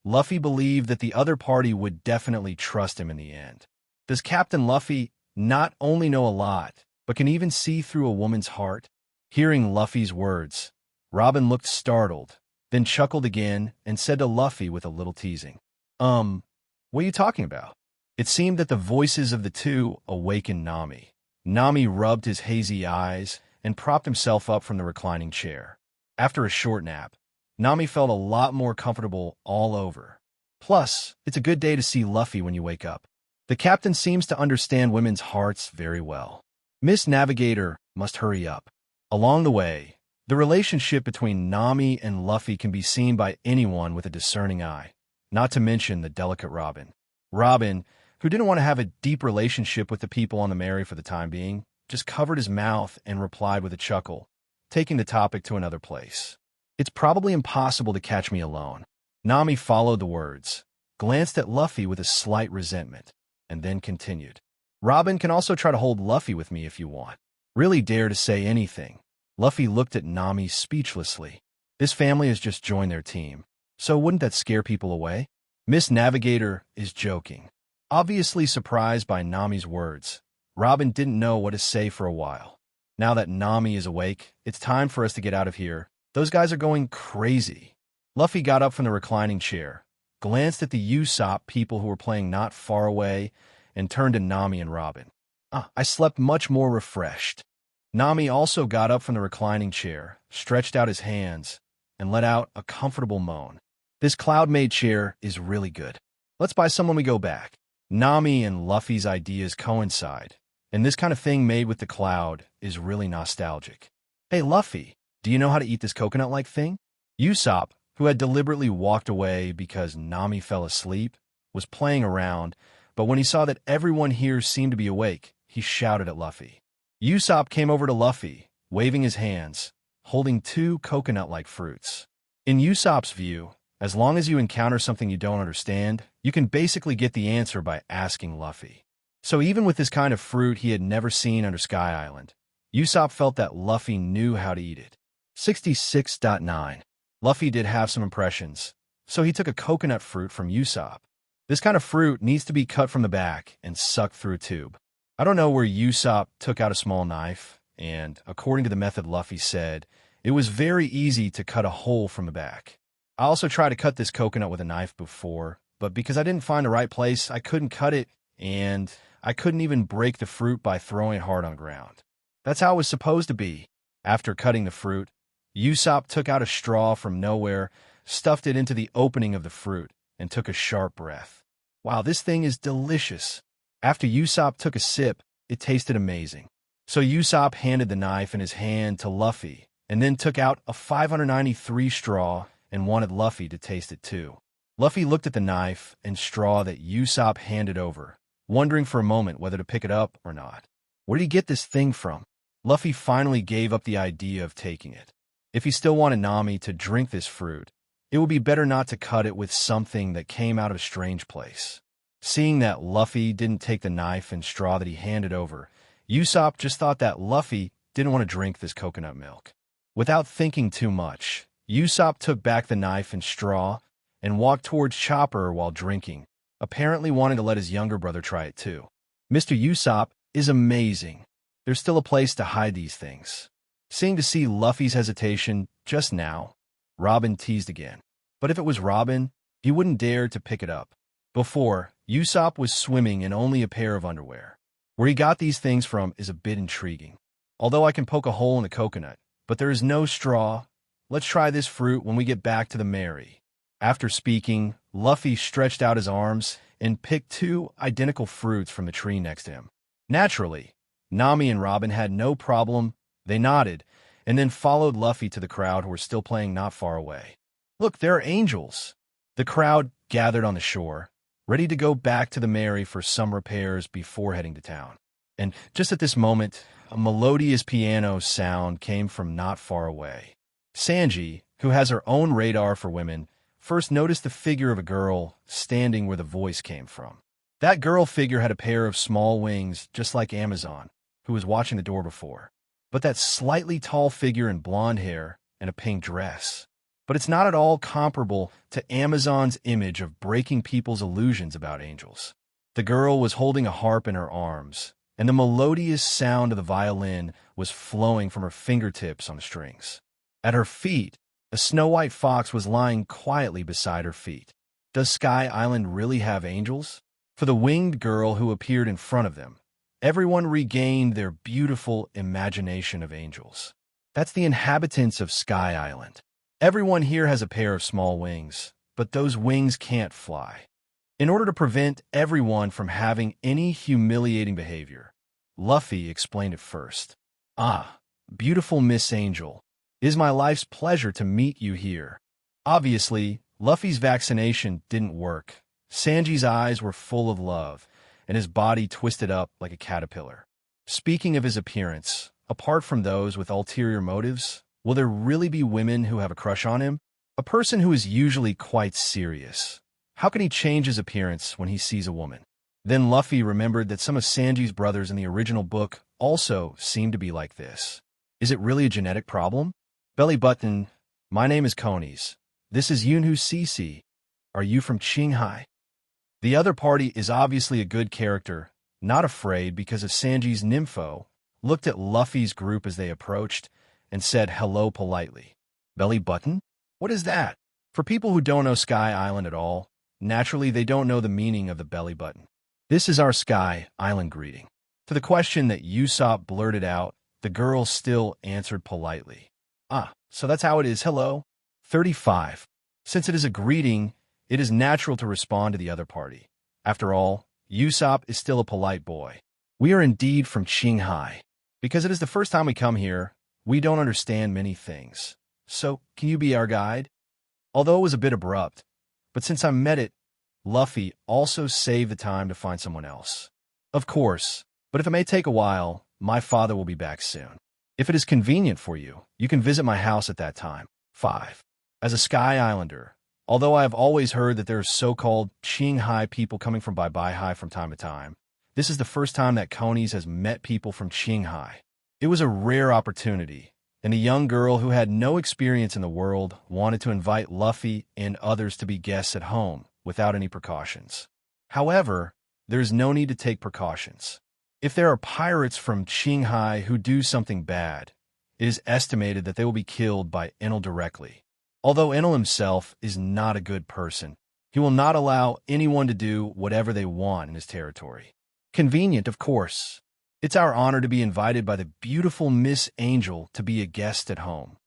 Luffy believed that the other party would definitely trust him in the end. Does Captain Luffy not only know a lot, but can even see through a woman's heart? Hearing Luffy's words, Robin looked startled, then chuckled again and said to Luffy with a little teasing, what are you talking about? It seemed that the voices of the two awakened Nami. Nami rubbed his hazy eyes and propped himself up from the reclining chair. After a short nap, Nami felt a lot more comfortable all over. Plus, it's a good day to see Luffy when you wake up. The captain seems to understand women's hearts very well. Miss Navigator must hurry up. Along the way, the relationship between Nami and Luffy can be seen by anyone with a discerning eye, not to mention the delicate Robin. Robin, who didn't want to have a deep relationship with the people on the Mary for the time being, just covered his mouth and replied with a chuckle, taking the topic to another place. It's probably impossible to catch me alone. Nami followed the words, glanced at Luffy with a slight resentment, and then continued. Robin can also try to hold Luffy with me if you want. Really dare to say anything. Luffy looked at Nami speechlessly. This family has just joined their team, so wouldn't that scare people away? Miss Navigator is joking. Obviously surprised by Nami's words, Robin didn't know what to say for a while. Now that Nami is awake, it's time for us to get out of here. Those guys are going crazy. Luffy got up from the reclining chair, glanced at the Usopp people who were playing not far away, and turned to Nami and Robin. I slept much more refreshed. Nami also got up from the reclining chair, stretched out his hands, and let out a comfortable moan. This cloud-made chair is really good. Let's buy some when we go back. Nami and Luffy's ideas coincide, and this kind of thing made with the cloud is really nostalgic. Hey Luffy, do you know how to eat this coconut-like thing? Usopp, who had deliberately walked away because Nami fell asleep, was playing around, but when he saw that everyone here seemed to be awake, he shouted at Luffy. Usopp came over to Luffy, waving his hands, holding two coconut-like fruits. In Usopp's view, as long as you encounter something you don't understand, you can basically get the answer by asking Luffy. So even with this kind of fruit he had never seen under Sky Island, Usopp felt that Luffy knew how to eat it. 66.9. Luffy did have some impressions, so he took a coconut fruit from Usopp. This kind of fruit needs to be cut from the back and sucked through a tube. I don't know where Usopp took out a small knife, and according to the method Luffy said, it was very easy to cut a hole from the back. I also tried to cut this coconut with a knife before, but because I didn't find the right place, I couldn't cut it, and I couldn't even break the fruit by throwing it hard on the ground. That's how it was supposed to be. After cutting the fruit, Usopp took out a straw from nowhere, stuffed it into the opening of the fruit, and took a sharp breath. Wow, this thing is delicious. After Usopp took a sip, it tasted amazing. So Usopp handed the knife in his hand to Luffy, and then took out a 593 straw and wanted Luffy to taste it too. Luffy looked at the knife and straw that Usopp handed over, wondering for a moment whether to pick it up or not. Where did he get this thing from? Luffy finally gave up the idea of taking it. If he still wanted Nami to drink this fruit, it would be better not to cut it with something that came out of a strange place. Seeing that Luffy didn't take the knife and straw that he handed over, Usopp just thought that Luffy didn't want to drink this coconut milk. Without thinking too much, Usopp took back the knife and straw and walked towards Chopper while drinking, apparently wanting to let his younger brother try it too. Mr. Usopp is amazing. There's still a place to hide these things. Seeing to see Luffy's hesitation just now, Robin teased again. But if it was Robin, he wouldn't dare to pick it up. Before, Usopp was swimming in only a pair of underwear. Where he got these things from is a bit intriguing. Although I can poke a hole in the coconut, but there is no straw. Let's try this fruit when we get back to the Mary. After speaking, Luffy stretched out his arms and picked two identical fruits from the tree next to him. Naturally, Nami and Robin had no problem. They nodded, and then followed Luffy to the crowd who were still playing not far away. Look, there are angels. The crowd gathered on the shore, ready to go back to the Mary for some repairs before heading to town. And just at this moment, a melodious piano sound came from not far away. Sanji, who has her own radar for women, first noticed the figure of a girl standing where the voice came from. That girl figure had a pair of small wings, just like Amazon, who was watching the door before. But that slightly tall figure in blonde hair and a pink dress. But it's not at all comparable to Amazon's image of breaking people's illusions about angels. The girl was holding a harp in her arms, and the melodious sound of the violin was flowing from her fingertips on the strings. At her feet, a snow-white fox was lying quietly beside her feet. Does Sky Island really have angels? For the winged girl who appeared in front of them, everyone regained their beautiful imagination of angels. That's the inhabitants of Sky Island. Everyone here has a pair of small wings, but those wings can't fly. In order to prevent everyone from having any humiliating behavior, Luffy explained it first. Ah, beautiful Miss Angel, it is my life's pleasure to meet you here. Obviously, Luffy's vaccination didn't work. Sanji's eyes were full of love, and his body twisted up like a caterpillar. Speaking of his appearance, apart from those with ulterior motives, will there really be women who have a crush on him? A person who is usually quite serious. How can he change his appearance when he sees a woman? Then Luffy remembered that some of Sanji's brothers in the original book also seemed to be like this. Is it really a genetic problem? Belly button, my name is Conies. This is Yunhu Cece. Are you from Qinghai? The other party is obviously a good character, not afraid because of Sanji's nympho, looked at Luffy's group as they approached, and said hello politely. Belly button? What is that? For people who don't know Sky Island at all, naturally they don't know the meaning of the belly button. This is our Sky Island greeting. To the question that Usopp blurted out, the girl still answered politely. Ah, so that's how it is, hello? 35. Since it is a greeting, it is natural to respond to the other party. After all, Usopp is still a polite boy. We are indeed from Qinghai. Because it is the first time we come here, we don't understand many things. So, can you be our guide? Although it was a bit abrupt, but since I met it, Luffy also saved the time to find someone else. Of course, but if it may take a while, my father will be back soon. If it is convenient for you, you can visit my house at that time. 5. As a Sky Islander, although I have always heard that there are so-called Qinghai people coming from Bai from time to time, this is the first time that Konis has met people from Qinghai. It was a rare opportunity, and a young girl who had no experience in the world wanted to invite Luffy and others to be guests at home without any precautions. However, there is no need to take precautions. If there are pirates from Qinghai who do something bad, it is estimated that they will be killed by Enel directly. Although Enel himself is not a good person, he will not allow anyone to do whatever they want in his territory. Convenient, of course. It's our honor to be invited by the beautiful Miss Angel to be a guest at home.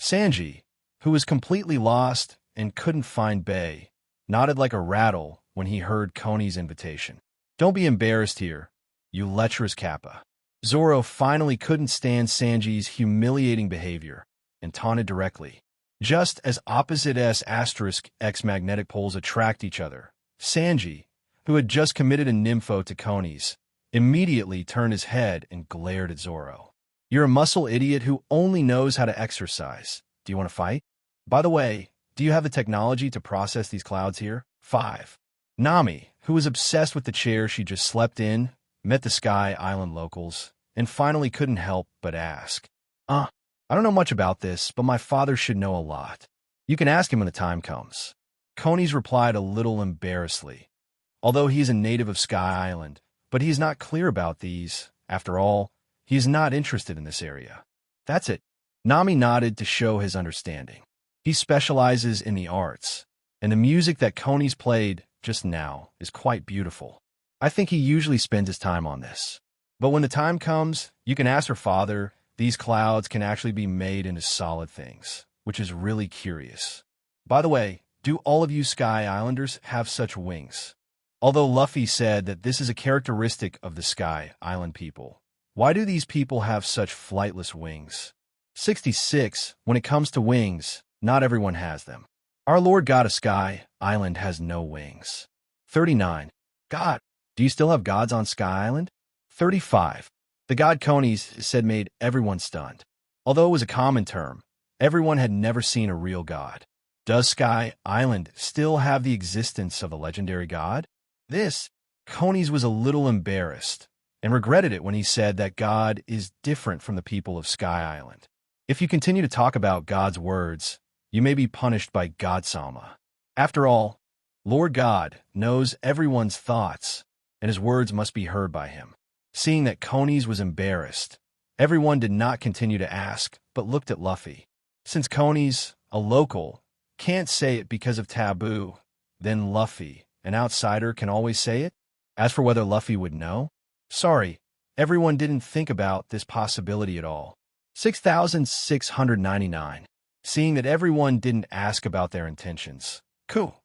Sanji, who was completely lost and couldn't find Bay, nodded like a rattle when he heard Koni's invitation. Don't be embarrassed here, you lecherous Kappa. Zoro finally couldn't stand Sanji's humiliating behavior and taunted directly. Just as opposite S*X magnetic poles attract each other, Sanji, who had just committed a nympho to Koni's, immediately turned his head and glared at Zoro. You're a muscle idiot who only knows how to exercise. Do you want to fight? By the way, do you have the technology to process these clouds here? 5. Nami, who was obsessed with the chair she just slept in, met the Sky Island locals, and finally couldn't help but ask. I don't know much about this, but my father should know a lot. You can ask him when the time comes. Koni's replied a little embarrassedly. Although he is a native of Sky Island, but he is not clear about these. After all, he is not interested in this area. That's it. Nami nodded to show his understanding. He specializes in the arts, and the music that Koni's played just now is quite beautiful. I think he usually spends his time on this. But when the time comes, you can ask her father. These clouds can actually be made into solid things, which is really curious. By the way, do all of you Sky Islanders have such wings? Although Luffy said that this is a characteristic of the Sky Island people, why do these people have such flightless wings? 66. When it comes to wings, not everyone has them. Our Lord God of Sky Island has no wings. 39. God, do you still have gods on Sky Island? 35. The god Konis is said made everyone stunned. Although it was a common term, everyone had never seen a real god. Does Sky Island still have the existence of a legendary god? Konis was a little embarrassed and regretted it when he said that God is different from the people of Sky Island. If you continue to talk about God's words, you may be punished by God-sama. After all, Lord God knows everyone's thoughts, and his words must be heard by him. Seeing that Konis was embarrassed, everyone did not continue to ask, but looked at Luffy. Since Konis, a local, can't say it because of taboo, then Luffy, an outsider, can always say it? As for whether Luffy would know, sorry, everyone didn't think about this possibility at all. 6,699. Seeing that everyone didn't ask about their intentions. Cool.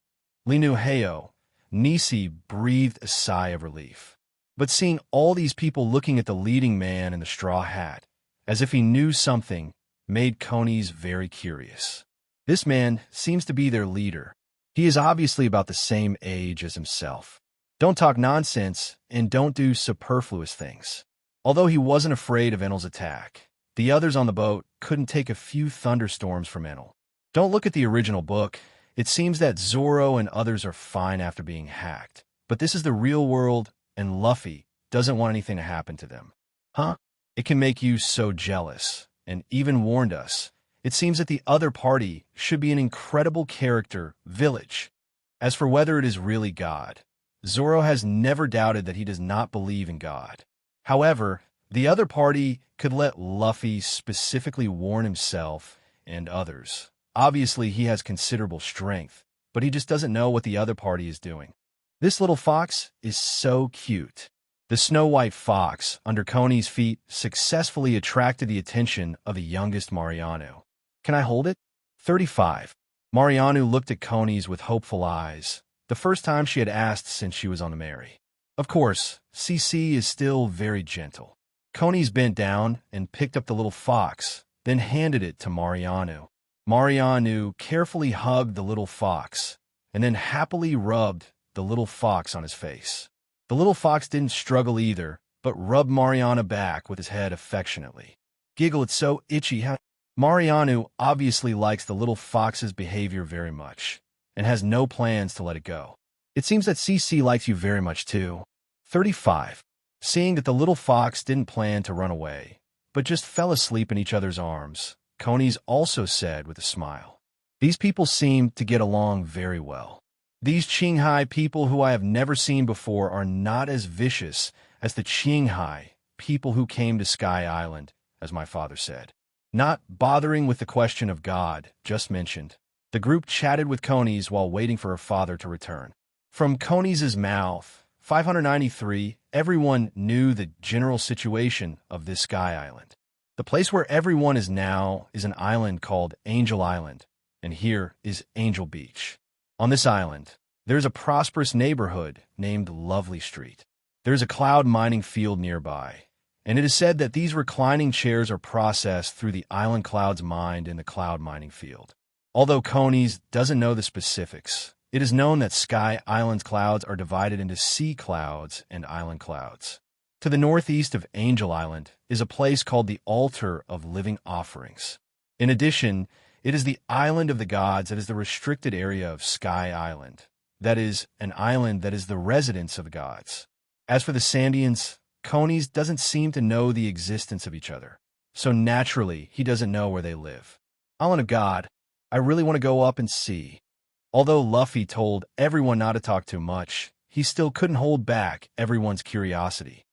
Linu Heyo, Nisi breathed a sigh of relief. But seeing all these people looking at the leading man in the straw hat, as if he knew something, made Konis very curious. This man seems to be their leader. He is obviously about the same age as himself. Don't talk nonsense, and don't do superfluous things. Although he wasn't afraid of Enel's attack, the others on the boat couldn't take a few thunderstorms from Enel. Don't look at the original book. It seems that Zoro and others are fine after being hacked. But this is the real world, and Luffy doesn't want anything to happen to them. It can make you so jealous, and even warned us. It seems that the other party should be an incredible character, village. As for whether it is really God, Zoro has never doubted that he does not believe in God. However, the other party could let Luffy specifically warn himself and others. Obviously, he has considerable strength, but he just doesn't know what the other party is doing. This little fox is so cute. The Snow White fox under Koni's feet successfully attracted the attention of the youngest Mariano. Can I hold it? 35. Marianu looked at Coney's with hopeful eyes, the first time she had asked since she was on the Mary. Of course, CC is still very gentle. Coney's bent down and picked up the little fox, then handed it to Marianu. Marianu carefully hugged the little fox, and then happily rubbed the little fox on his face. The little fox didn't struggle either, but rubbed Mariana back with his head affectionately. Giggle, it's so itchy. Marianu obviously likes the little fox's behavior very much, and has no plans to let it go. It seems that CC likes you very much too. 35. Seeing that the little fox didn't plan to run away, but just fell asleep in each other's arms, Coney's also said with a smile. These people seem to get along very well. These Qinghai people who I have never seen before are not as vicious as the Qinghai people who came to Sky Island, as my father said. Not bothering with the question of God just mentioned, the group chatted with Coney's while waiting for her father to return. From Coney's mouth, 593, everyone knew the general situation of this Sky Island. The place where everyone is now is an island called Angel Island, and here is Angel Beach. On this island, there's a prosperous neighborhood named Lovely Street. There's a cloud mining field nearby, and it is said that these reclining chairs are processed through the island clouds mined in the cloud mining field. Although Coney's doesn't know the specifics, it is known that Sky Island's clouds are divided into sea clouds and island clouds. To the northeast of Angel Island is a place called the Altar of Living Offerings. In addition, it is the Island of the Gods that is the restricted area of Sky Island. That is, an island that is the residence of the gods. As for the Sandians, Coney's doesn't seem to know the existence of each other, so naturally he doesn't know where they live. Island of God, I really want to go up and see. Although Luffy told everyone not to talk too much, he still couldn't hold back everyone's curiosity.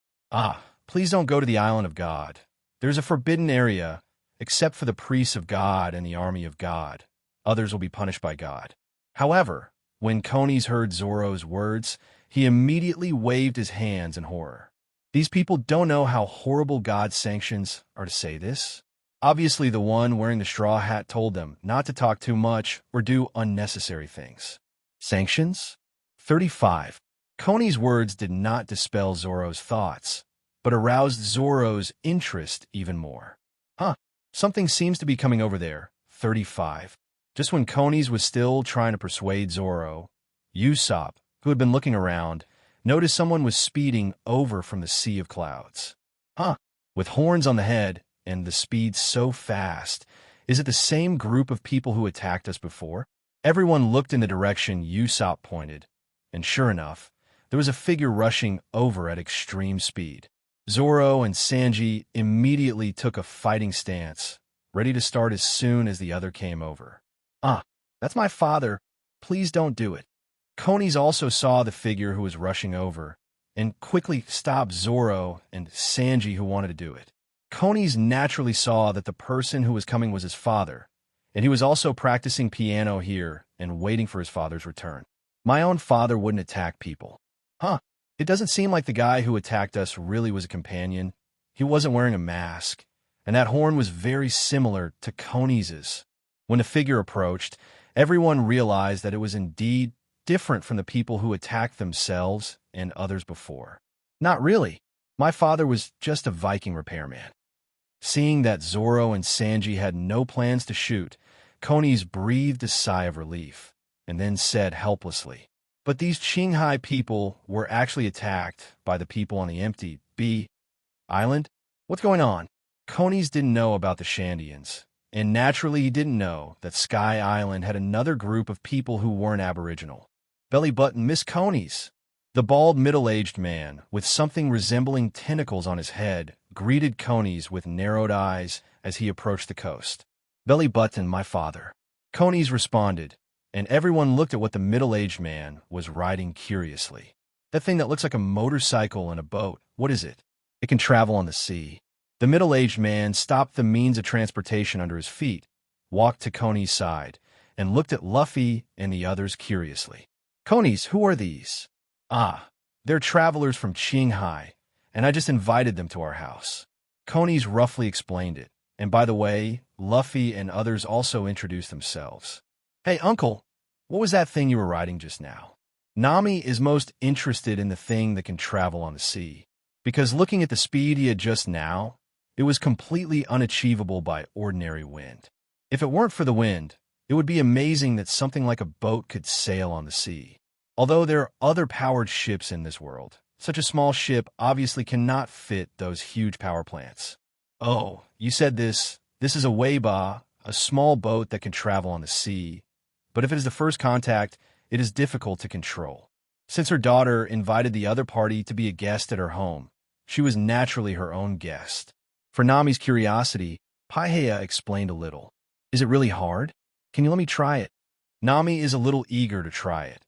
Please don't go to the Island of God. There's a forbidden area, except for the priests of God and the army of God. Others will be punished by God. However, when Coney's heard Zoro's words, he immediately waved his hands in horror. These people don't know how horrible God's sanctions are to say this. Obviously, the one wearing the straw hat told them not to talk too much or do unnecessary things. Sanctions? 35. Coney's words did not dispel Zoro's thoughts, but aroused Zoro's interest even more. Something seems to be coming over there. 35. Just when Coney's was still trying to persuade Zoro, Usopp, who had been looking around, noticed someone was speeding over from the sea of clouds. With horns on the head and the speed so fast, is it the same group of people who attacked us before? Everyone looked in the direction Usopp pointed, and sure enough, there was a figure rushing over at extreme speed. Zoro and Sanji immediately took a fighting stance, ready to start as soon as the other came over. That's my father. Please don't do it. Coney's also saw the figure who was rushing over, and quickly stopped Zoro and Sanji who wanted to do it. Coney's naturally saw that the person who was coming was his father, and he was also practicing piano here and waiting for his father's return. My own father wouldn't attack people. It doesn't seem like the guy who attacked us really was a companion. He wasn't wearing a mask, and that horn was very similar to Coney's. When the figure approached, everyone realized that it was indeed different from the people who attacked themselves and others before. Not really. My father was just a Viking repairman. Seeing that Zoro and Sanji had no plans to shoot, Coney's breathed a sigh of relief, and then said helplessly, "But these Qinghai people were actually attacked by the people on the empty island? What's going on?" Coney's didn't know about the Shandians, and naturally he didn't know that Sky Island had another group of people who weren't Aboriginal. Belly button Miss Coney's. The bald middle-aged man, with something resembling tentacles on his head, greeted Coney's with narrowed eyes as he approached the coast. "Belly button, my father." Coney's responded, and everyone looked at what the middle-aged man was riding curiously. "That thing that looks like a motorcycle and a boat, what is it?" "It can travel on the sea." The middle-aged man stopped the means of transportation under his feet, walked to Coney's side, and looked at Luffy and the others curiously. "Coney's, who are these?" They're travelers from Qinghai, and I just invited them to our house." Coney's roughly explained it, and by the way, Luffy and others also introduced themselves. Hey, Uncle, what was that thing you were riding just now? Nami is most interested in the thing that can travel on the sea, because looking at the speed he had just now, it was completely unachievable by ordinary wind. If it weren't for the wind, it would be amazing that something like a boat could sail on the sea. Although there are other powered ships in this world, such a small ship obviously cannot fit those huge power plants. Oh, you said this is a weiba, a small boat that can travel on the sea, but if it is the first contact, it is difficult to control. Since her daughter invited the other party to be a guest at her home, she was naturally her own guest. For Nami's curiosity, Paihea explained a little. Is it really hard? Can you let me try it? Nami is a little eager to try it,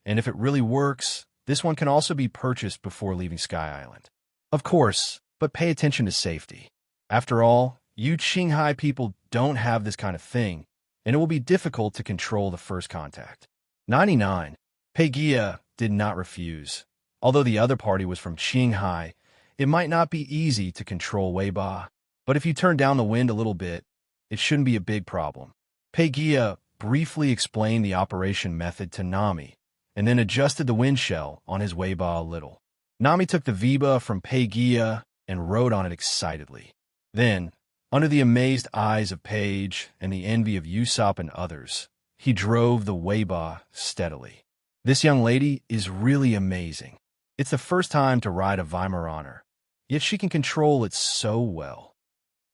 and if it really works, this one can also be purchased before leaving Sky Island. Of course, but pay attention to safety. After all, you Qinghai people don't have this kind of thing, and it will be difficult to control the first contact. 99. Gaia did not refuse. Although the other party was from Qinghai, it might not be easy to control Weiba, but if you turn down the wind a little bit, it shouldn't be a big problem. Gaia briefly explained the operation method to Nami, and then adjusted the wind shell on his Weiba a little. Nami took the Viba from Gaia and rode on it excitedly. Then, under the amazed eyes of Paige and the envy of Usopp and others, he drove the Weiba steadily. This young lady is really amazing. It's the first time to ride a Weimaraner, yet she can control it so well.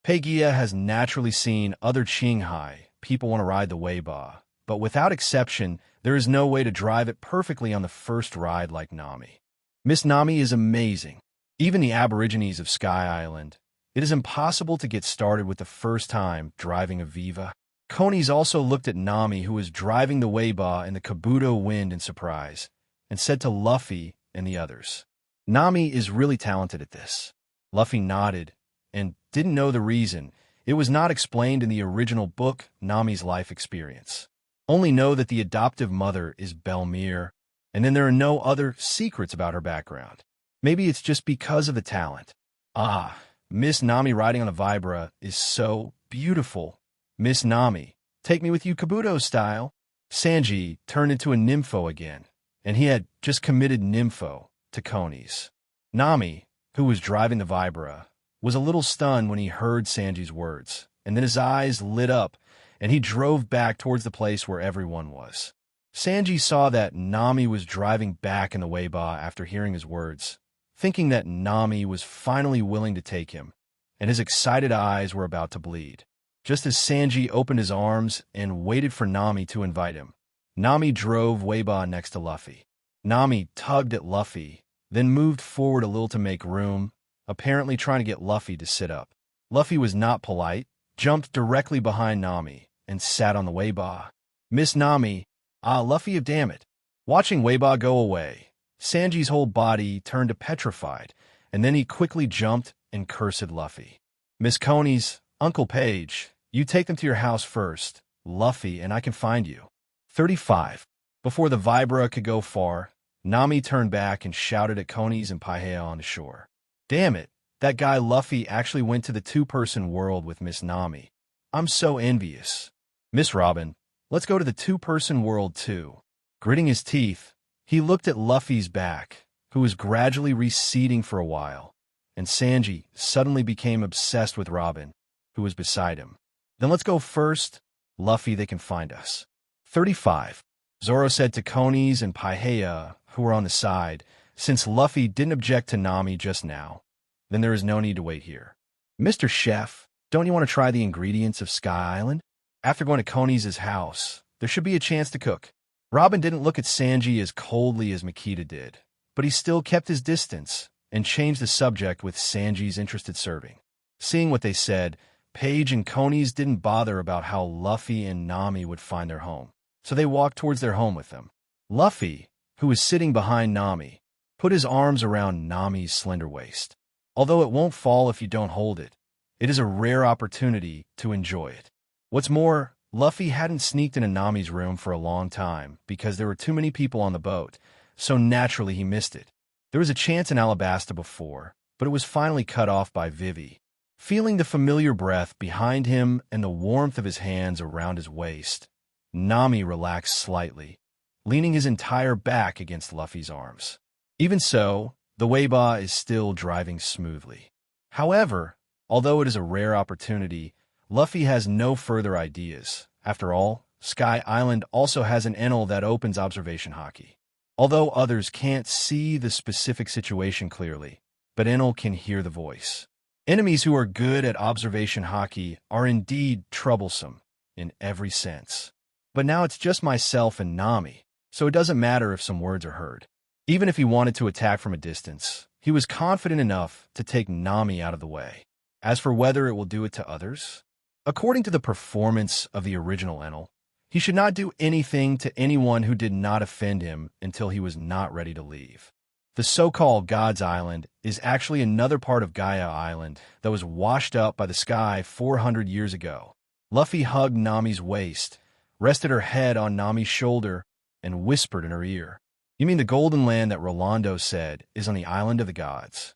Gaia has naturally seen other Qinghai people want to ride the Weiba, but without exception, there is no way to drive it perfectly on the first ride like Nami. Miss Nami is amazing. Even the Aborigines of Sky Island, it is impossible to get started with the first time driving a Viva. Konis also looked at Nami, who was driving the Weiba in the Kabuto wind in surprise, and said to Luffy and the others, Nami is really talented at this. Luffy nodded and didn't know the reason. It was not explained in the original book, Nami's life experience. Only know that the adoptive mother is Belmere, and then there are no other secrets about her background. Maybe it's just because of the talent. Ah, Miss Nami riding on a Vibra is so beautiful. Miss Nami, take me with you Kabuto style. Sanji turned into a nympho again, and he had just committed nympho to Konis. Nami, who was driving the Vibra, was a little stunned when he heard Sanji's words, and then his eyes lit up, and he drove back towards the place where everyone was. Sanji saw that Nami was driving back in the Weiba after hearing his words, thinking that Nami was finally willing to take him, and his excited eyes were about to bleed. Just as Sanji opened his arms and waited for Nami to invite him, Nami drove Weiba next to Luffy. Nami tugged at Luffy, then moved forward a little to make room, apparently trying to get Luffy to sit up. Luffy was not polite, jumped directly behind Nami, and sat on the Weiba. Miss Nami, Luffy, damn it. Watching Weiba go away, Sanji's whole body turned to petrified, and then he quickly jumped and cursed Luffy. Miss Konis, Uncle Page, you take them to your house first, Luffy, and I can find you. 35. Before the Vibra could go far, Nami turned back and shouted at Konis and Paihea on the shore. Damn it, that guy Luffy actually went to the two-person world with Miss Nami. I'm so envious. Miss Robin, let's go to the two-person world too. Gritting his teeth, he looked at Luffy's back, who was gradually receding for a while, and Sanji suddenly became obsessed with Robin, who was beside him. Then let's go first, Luffy, they can find us. 35. Zoro said to Konis and Paihea, who were on the side, since Luffy didn't object to Nami just now, then there is no need to wait here. Mr. Chef, don't you want to try the ingredients of Sky Island? After going to Konis' house, there should be a chance to cook. Robin didn't look at Sanji as coldly as Makita did, but he still kept his distance and changed the subject with Sanji's interested serving. Seeing what they said, Paige and Konis didn't bother about how Luffy and Nami would find their home, so they walked towards their home with them. Luffy, who was sitting behind Nami, put his arms around Nami's slender waist. Although it won't fall if you don't hold it, it is a rare opportunity to enjoy it. What's more, Luffy hadn't sneaked into Nami's room for a long time because there were too many people on the boat, so naturally he missed it. There was a chance in Alabasta before, but it was finally cut off by Vivy. Feeling the familiar breath behind him and the warmth of his hands around his waist, Nami relaxed slightly, leaning his entire back against Luffy's arms. Even so, the Weiba is still driving smoothly. However, although it is a rare opportunity, Luffy has no further ideas. After all, Sky Island also has an Enel that opens observation haki. Although others can't see the specific situation clearly, but Enel can hear the voice. Enemies who are good at observation haki are indeed troublesome in every sense. But now it's just myself and Nami, so it doesn't matter if some words are heard. Even if he wanted to attack from a distance, he was confident enough to take Nami out of the way. As for whether it will do it to others, according to the performance of the original Enel, he should not do anything to anyone who did not offend him until he was not ready to leave. The so-called God's Island is actually another part of Gaia Island that was washed up by the sky 400 years ago. Luffy hugged Nami's waist, rested her head on Nami's shoulder, and whispered in her ear, "You mean the golden land that Rolando said is on the island of the gods?"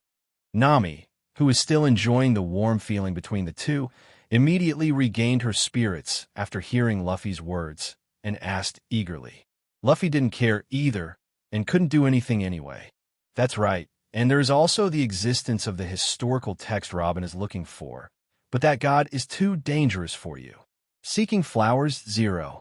Nami, who was still enjoying the warm feeling between the two, immediately regained her spirits after hearing Luffy's words and asked eagerly. Luffy didn't care either and couldn't do anything anyway. That's right, and there is also the existence of the historical text Robin is looking for, but that god is too dangerous for you. Seeking flowers 0.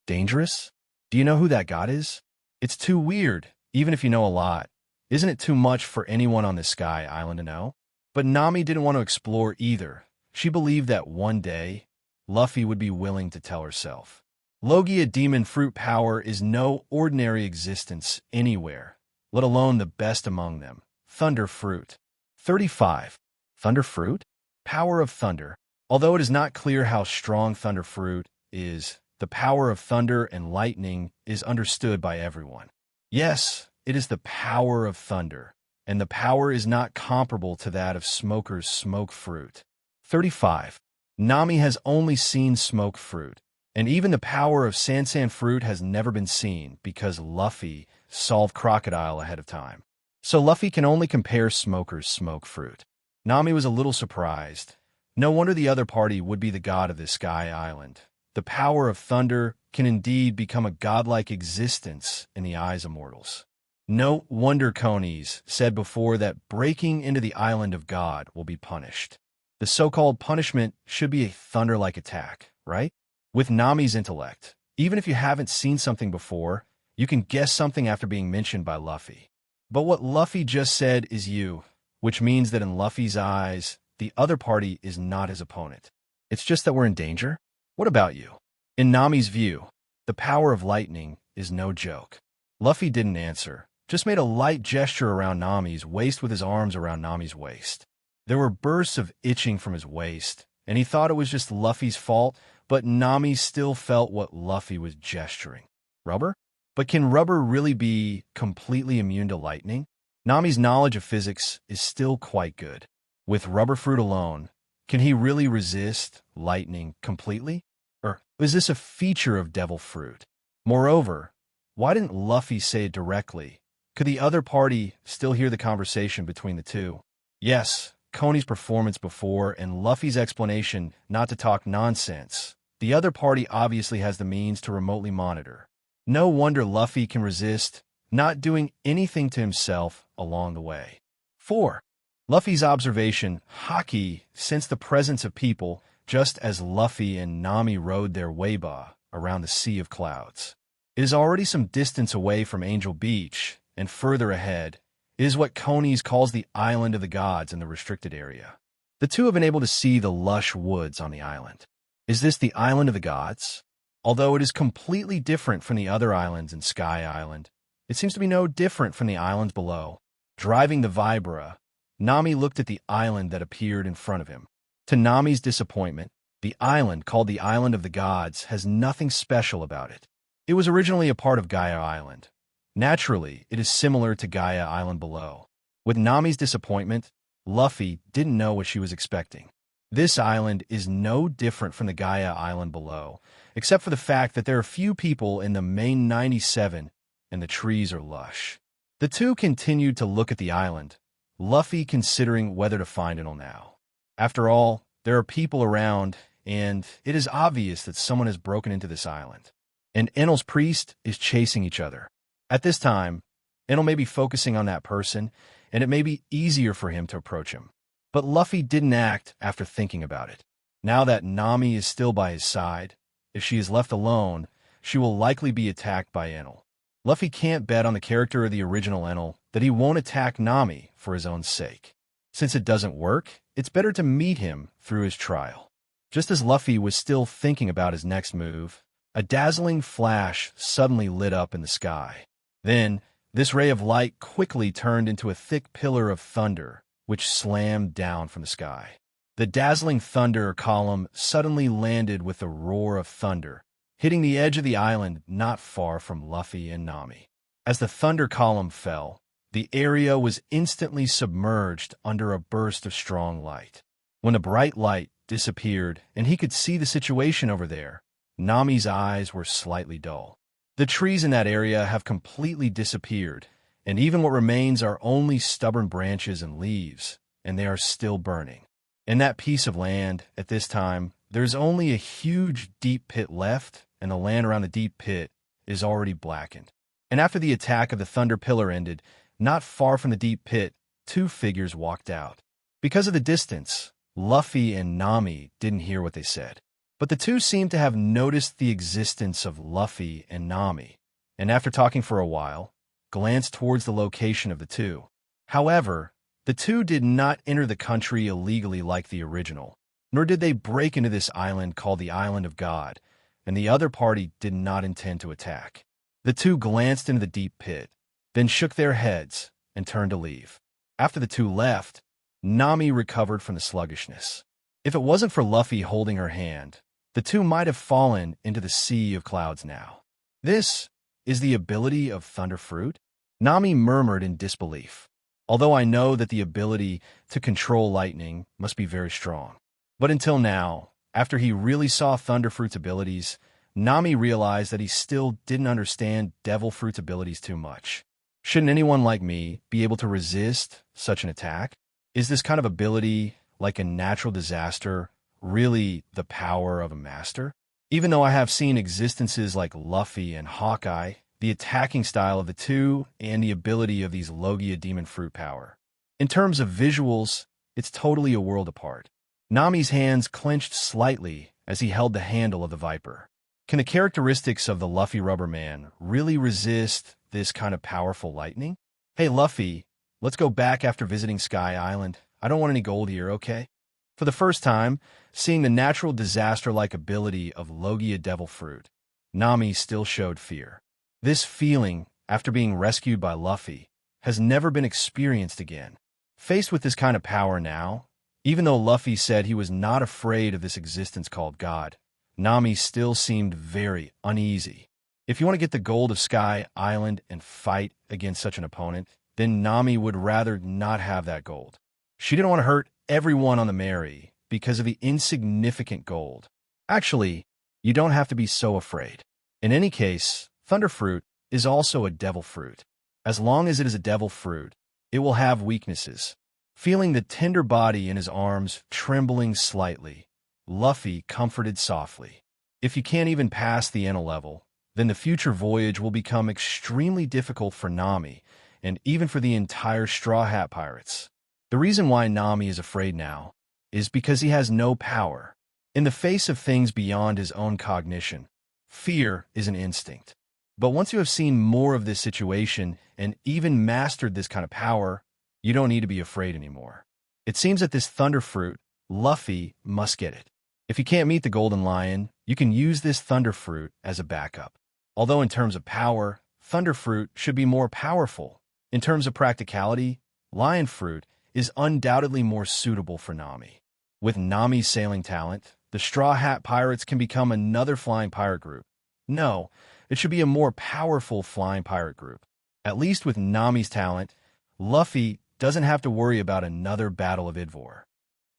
Dangerous? Do you know who that god is? It's too weird, even if you know a lot. Isn't it too much for anyone on the Sky Island to know? But Nami didn't want to explore either. She believed that one day, Luffy would be willing to tell herself. Logia demon fruit power is no ordinary existence anywhere, let alone the best among them. Thunder fruit. 35. Thunder fruit? Power of thunder. Although it is not clear how strong thunder fruit is, the power of thunder and lightning is understood by everyone. Yes, it is the power of thunder, and the power is not comparable to that of Smoker's smoke fruit. 35. Nami has only seen smoke fruit, and even the power of Sansan fruit has never been seen because Luffy solved Crocodile ahead of time. So Luffy can only compare Smoker's smoke fruit. Nami was a little surprised. No wonder the other party would be the god of this Sky Island. The power of thunder can indeed become a godlike existence in the eyes of mortals. No wonder Konis said before that breaking into the island of God will be punished. The so-called punishment should be a thunder-like attack, right? With Nami's intellect, even if you haven't seen something before, you can guess something after being mentioned by Luffy. But what Luffy just said is you, which means that in Luffy's eyes, the other party is not his opponent. It's just that we're in danger? What about you? In Nami's view, the power of lightning is no joke. Luffy didn't answer, just made a light gesture around Nami's waist with his arms around Nami's waist. There were bursts of itching from his waist, and he thought it was just Luffy's fault, but Nami still felt what Luffy was gesturing. Rubber? But can rubber really be completely immune to lightning? Nami's knowledge of physics is still quite good. With rubber fruit alone, can he really resist lightning completely? Or is this a feature of devil fruit? Moreover, why didn't Luffy say it directly? Could the other party still hear the conversation between the two? Yes, Koni's performance before and Luffy's explanation not to talk nonsense. The other party obviously has the means to remotely monitor. No wonder Luffy can resist not doing anything to himself along the way. 4. Luffy's observation, haki, sensed the presence of people just as Luffy and Nami rode their Weiba around the Sea of Clouds. It is already some distance away from Angel Beach, and further ahead, it is what Konis calls the Island of the Gods in the restricted area. The two have been able to see the lush woods on the island. Is this the Island of the Gods? Although it is completely different from the other islands in Sky Island, it seems to be no different from the islands below. Driving the Vibra, Nami looked at the island that appeared in front of him. To Nami's disappointment, the island, called the Island of the Gods, has nothing special about it. It was originally a part of Gaia Island. Naturally, it is similar to Gaia Island below. With Nami's disappointment, Luffy didn't know what she was expecting. This island is no different from the Gaia Island below, except for the fact that there are few people in the main 97 and the trees are lush. The two continued to look at the island, Luffy considering whether to find Enel now. After all, there are people around, and it is obvious that someone has broken into this island. and Enel's priest is chasing each other. At this time, Enel may be focusing on that person, and it may be easier for him to approach him. But Luffy didn't act after thinking about it. Now that Nami is still by his side, if she is left alone, she will likely be attacked by Enel. Luffy can't bet on the character of the original Enel that he won't attack Nami for his own sake. Since it doesn't work, it's better to meet him through his trial. Just as Luffy was still thinking about his next move, a dazzling flash suddenly lit up in the sky. Then, this ray of light quickly turned into a thick pillar of thunder, which slammed down from the sky. The dazzling thunder column suddenly landed with a roar of thunder, hitting the edge of the island not far from Luffy and Nami. As the thunder column fell, the area was instantly submerged under a burst of strong light. When the bright light disappeared and he could see the situation over there, Nami's eyes were slightly dull. The trees in that area have completely disappeared, and even what remains are only stubborn branches and leaves, and they are still burning. In that piece of land, at this time, there's only a huge deep pit left, and the land around the deep pit is already blackened. And after the attack of the thunder pillar ended, not far from the deep pit, two figures walked out. Because of the distance, Luffy and Nami didn't hear what they said. But the two seemed to have noticed the existence of Luffy and Nami, and after talking for a while, glanced towards the location of the two. However, the two did not enter the country illegally like the original, nor did they break into this island called the Island of God, and the other party did not intend to attack. The two glanced into the deep pit, then shook their heads and turned to leave. After the two left, Nami recovered from the sluggishness. If it wasn't for Luffy holding her hand, the two might have fallen into the sea of clouds now. This is the ability of Thunder Fruit? Nami murmured in disbelief, although I know that the ability to control lightning must be very strong. But until now, after he really saw Thunder Fruit's abilities, Nami realized that he still didn't understand Devil Fruit's abilities too much. Shouldn't anyone like me be able to resist such an attack? Is this kind of ability, like a natural disaster, really the power of a master? Even though I have seen existences like Luffy and Hawkeye, the attacking style of the two, and the ability of these Logia demon fruit power. In terms of visuals, it's totally a world apart. Nami's hands clenched slightly as he held the handle of the Viper. Can the characteristics of the Luffy Rubber Man really resist this kind of powerful lightning? Hey Luffy, let's go back after visiting Sky Island. I don't want any gold here, okay? For the first time, seeing the natural disaster-like ability of Logia Devil Fruit, Nami still showed fear. This feeling, after being rescued by Luffy, has never been experienced again. Faced with this kind of power now, even though Luffy said he was not afraid of this existence called God, Nami still seemed very uneasy. If you want to get the gold of Sky Island and fight against such an opponent, then Nami would rather not have that gold. She didn't want to hurt everyone on the Mary because of the insignificant gold. Actually, you don't have to be so afraid. In any case, Thunder Fruit is also a devil fruit. As long as it is a devil fruit, it will have weaknesses. Feeling the tender body in his arms trembling slightly, Luffy comforted softly. If you can't even pass the Enel level, then the future voyage will become extremely difficult for Nami and even for the entire Straw Hat Pirates. The reason why Nami is afraid now is because he has no power. In the face of things beyond his own cognition, fear is an instinct. But once you have seen more of this situation and even mastered this kind of power, you don't need to be afraid anymore. It seems that this Thunder Fruit, Luffy must get it. If you can't meet the Golden Lion, you can use this Thunder Fruit as a backup. Although in terms of power, Thunder Fruit should be more powerful. In terms of practicality, Lion Fruit is undoubtedly more suitable for Nami. With Nami's sailing talent, the Straw Hat Pirates can become another flying pirate group. No, it should be a more powerful flying pirate group. At least with Nami's talent, Luffy doesn't have to worry about another Battle of Idvor.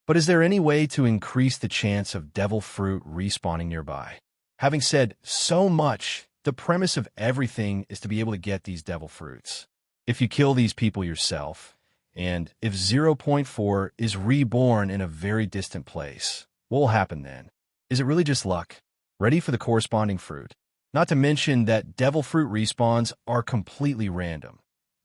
But is there any way to increase the chance of Devil Fruit respawning nearby? Having said so much, the premise of everything is to be able to get these Devil Fruits. If you kill these people yourself, and if 0.4 is reborn in a very distant place, what will happen then? Is it really just luck? Ready for the corresponding fruit? Not to mention that devil fruit respawns are completely random,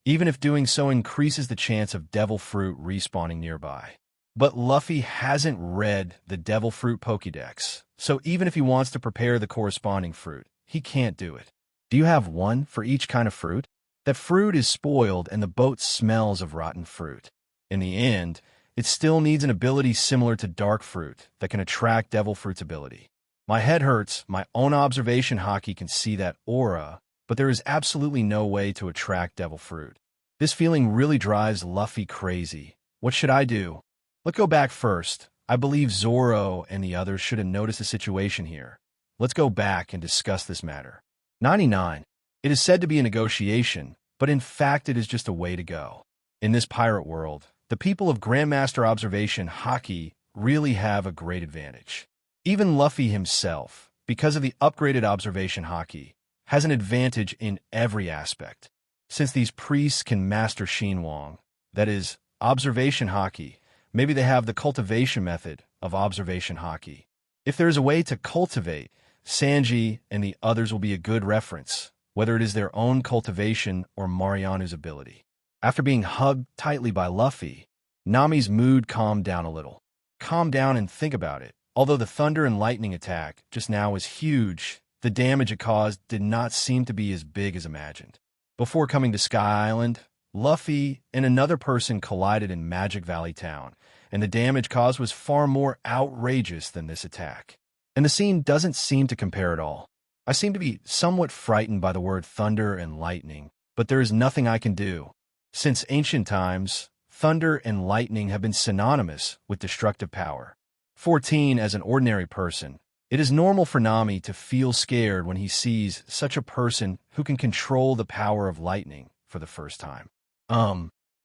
even if doing so increases the chance of devil fruit respawning nearby. But Luffy hasn't read the devil fruit Pokédex, so even if he wants to prepare the corresponding fruit, he can't do it. Do you have one for each kind of fruit? That fruit is spoiled and the boat smells of rotten fruit. In the end, it still needs an ability similar to dark fruit that can attract devil fruit's ability. My head hurts, my own observation hockey can see that aura, but there is absolutely no way to attract devil fruit. This feeling really drives Luffy crazy. What should I do? Let's go back first. I believe Zoro and the others should have noticed the situation here. Let's go back and discuss this matter. 99. It is said to be a negotiation, but in fact it is just a way to go. In this pirate world, the people of Grandmaster Observation Haki really have a great advantage. Even Luffy himself, because of the upgraded Observation Haki, has an advantage in every aspect. Since these priests can master Shinwang, that is, Observation Haki, maybe they have the cultivation method of Observation Haki. If there is a way to cultivate, Sanji and the others will be a good reference, whether it is their own cultivation or Marianu's ability. After being hugged tightly by Luffy, Nami's mood calmed down a little. Calm down and think about it. Although the thunder and lightning attack just now was huge, the damage it caused did not seem to be as big as imagined. Before coming to Sky Island, Luffy and another person collided in Magic Valley Town, and the damage caused was far more outrageous than this attack. And the scene doesn't seem to compare at all. I seem to be somewhat frightened by the word thunder and lightning, but there is nothing I can do. Since ancient times, thunder and lightning have been synonymous with destructive power. 14. As an ordinary person, it is normal for Nami to feel scared when he sees such a person who can control the power of lightning for the first time.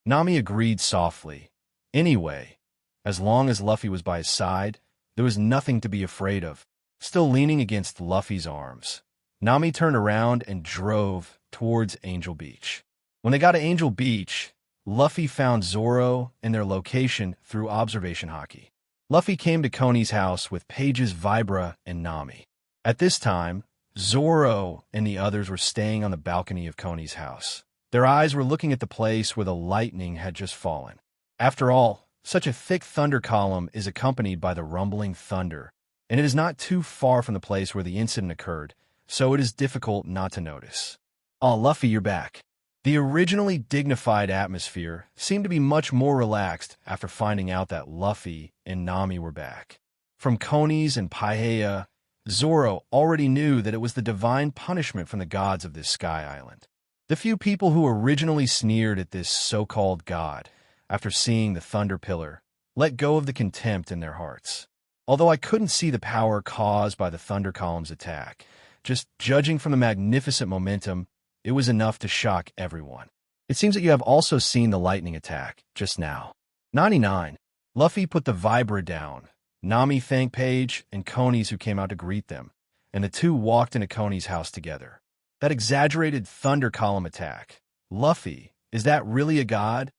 Nami agreed softly. Anyway, as long as Luffy was by his side, there was nothing to be afraid of. Still leaning against Luffy's arms, Nami turned around and drove towards Angel Beach. When they got to Angel Beach, Luffy found Zoro and their location through Observation Haki. Luffy came to Koni's house with Pages, Vibra, and Nami. At this time, Zoro and the others were staying on the balcony of Koni's house. Their eyes were looking at the place where the lightning had just fallen. After all, such a thick thunder column is accompanied by the rumbling thunder, and it is not too far from the place where the incident occurred, so it is difficult not to notice. "Oh, Luffy, you're back." The originally dignified atmosphere seemed to be much more relaxed after finding out that Luffy and Nami were back. From Koni's and Paihea, Zoro already knew that it was the divine punishment from the gods of this Sky Island. The few people who originally sneered at this so-called god, after seeing the Thunder Pillar, let go of the contempt in their hearts. Although I couldn't see the power caused by the Thunder Column's attack, just judging from the magnificent momentum, it was enough to shock everyone. It seems that you have also seen the lightning attack just now. 99. Luffy put the Vibra down. Nami thanked Page and Koni's who came out to greet them, and the two walked into Koni's house together. That exaggerated thunder column attack. Luffy, is that really a god?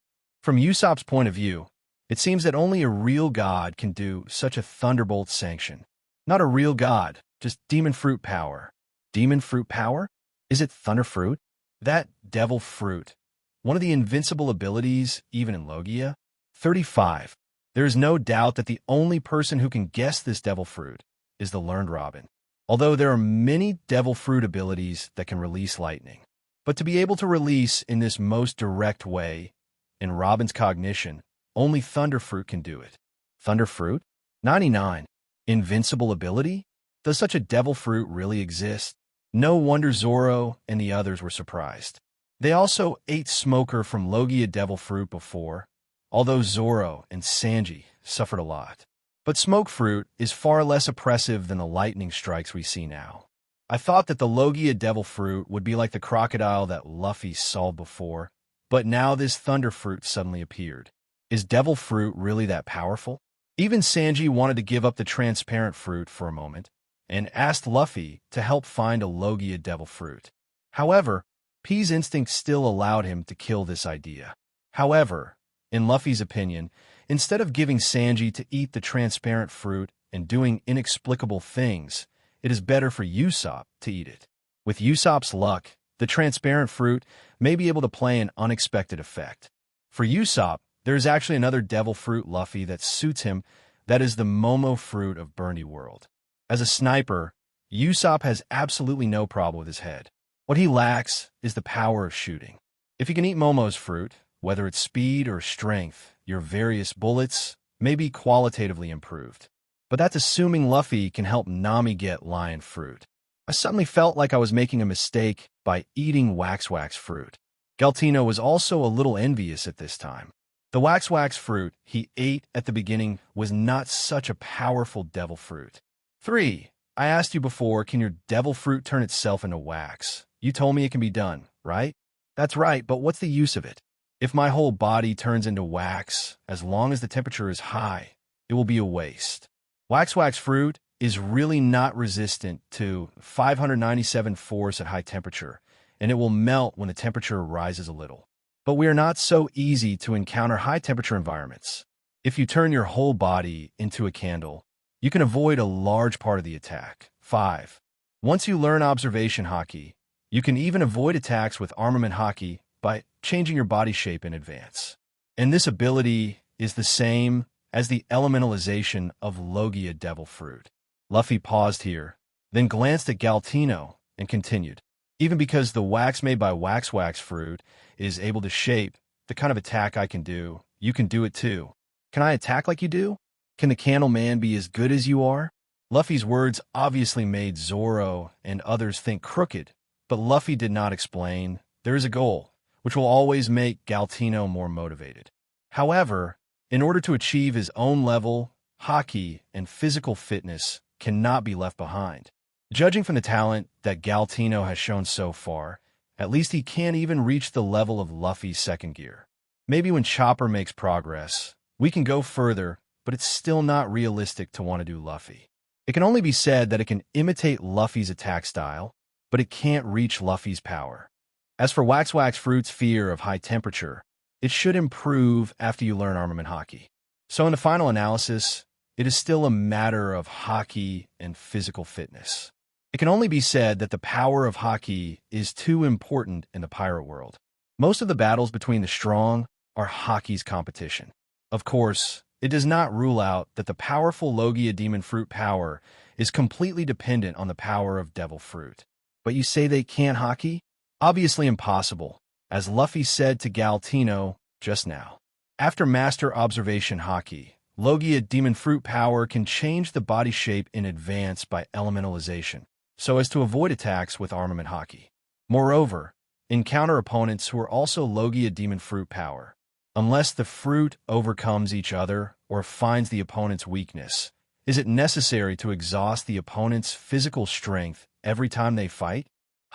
From Usopp's point of view, it seems that only a real god can do such a thunderbolt sanction. Not a real god, just demon fruit power. Demon fruit power? Is it thunder fruit? That devil fruit. One of the invincible abilities, even in Logia? 35. There is no doubt that the only person who can guess this devil fruit is the learned Robin. Although there are many devil fruit abilities that can release lightning. But to be able to release in this most direct way, in Robin's cognition, only thunder fruit can do it. Thunder fruit? 99. Invincible ability? Does such a devil fruit really exist? No wonder Zoro and the others were surprised. They also ate Smoker from Logia Devil Fruit before, although Zoro and Sanji suffered a lot. But Smoke Fruit is far less oppressive than the lightning strikes we see now. I thought that the Logia Devil Fruit would be like the crocodile that Luffy saw before, but now this Thunder Fruit suddenly appeared. Is Devil Fruit really that powerful? Even Sanji wanted to give up the transparent fruit for a moment, and asked Luffy to help find a Logia Devil Fruit. However, P's instinct still allowed him to kill this idea. However, in Luffy's opinion, instead of giving Sanji to eat the transparent fruit and doing inexplicable things, it is better for Usopp to eat it. With Usopp's luck, the transparent fruit may be able to play an unexpected effect. For Usopp, there is actually another devil fruit Luffy that suits him, that is the Momo fruit of Burndy World. As a sniper, Usopp has absolutely no problem with his head. What he lacks is the power of shooting. If you can eat Momo's fruit, whether it's speed or strength, your various bullets may be qualitatively improved. But that's assuming Luffy can help Nami get lion fruit. I suddenly felt like I was making a mistake by eating Wax fruit. Galtino was also a little envious at this time. The Wax fruit he ate at the beginning was not such a powerful devil fruit. 3. I asked you before, can your devil fruit turn itself into wax? You told me it can be done, right? That's right, but what's the use of it? If my whole body turns into wax, as long as the temperature is high, it will be a waste. Wax fruit is really not resistant to 597 force at high temperature, and it will melt when the temperature rises a little. But we are not so easy to encounter high-temperature environments. If you turn your whole body into a candle, you can avoid a large part of the attack. 5. Once you learn observation haki, you can even avoid attacks with armament haki by changing your body shape in advance. And this ability is the same as the elementalization of Logia Devil Fruit. Luffy paused here, then glanced at Galtino and continued. Even because the wax made by Wax fruit is able to shape the kind of attack I can do, you can do it too. Can I attack like you do? Can the Candle Man be as good as you are? Luffy's words obviously made Zoro and others think crooked, but Luffy did not explain. There is a goal, which will always make Galtino more motivated. However, in order to achieve his own level, haki and physical fitness cannot be left behind. Judging from the talent that Galtino has shown so far, at least he can't even reach the level of Luffy's second gear. Maybe when Chopper makes progress, we can go further, but it's still not realistic to want to do Luffy. It can only be said that it can imitate Luffy's attack style, but it can't reach Luffy's power. As for Wax Fruit's fear of high temperature, it should improve after you learn armament haki. So in the final analysis, it is still a matter of haki and physical fitness. It can only be said that the power of haki is too important in the pirate world. Most of the battles between the strong are haki's competition. Of course, it does not rule out that the powerful Logia Demon Fruit power is completely dependent on the power of Devil Fruit. But you say they can't haki? Obviously impossible, as Luffy said to Galtino just now. After Master Observation Haki, Logia Demon Fruit power can change the body shape in advance by elementalization, so as to avoid attacks with armament haki. Moreover, encounter opponents who are also Logia Demon Fruit power. Unless the fruit overcomes each other or finds the opponent's weakness, is it necessary to exhaust the opponent's physical strength every time they fight?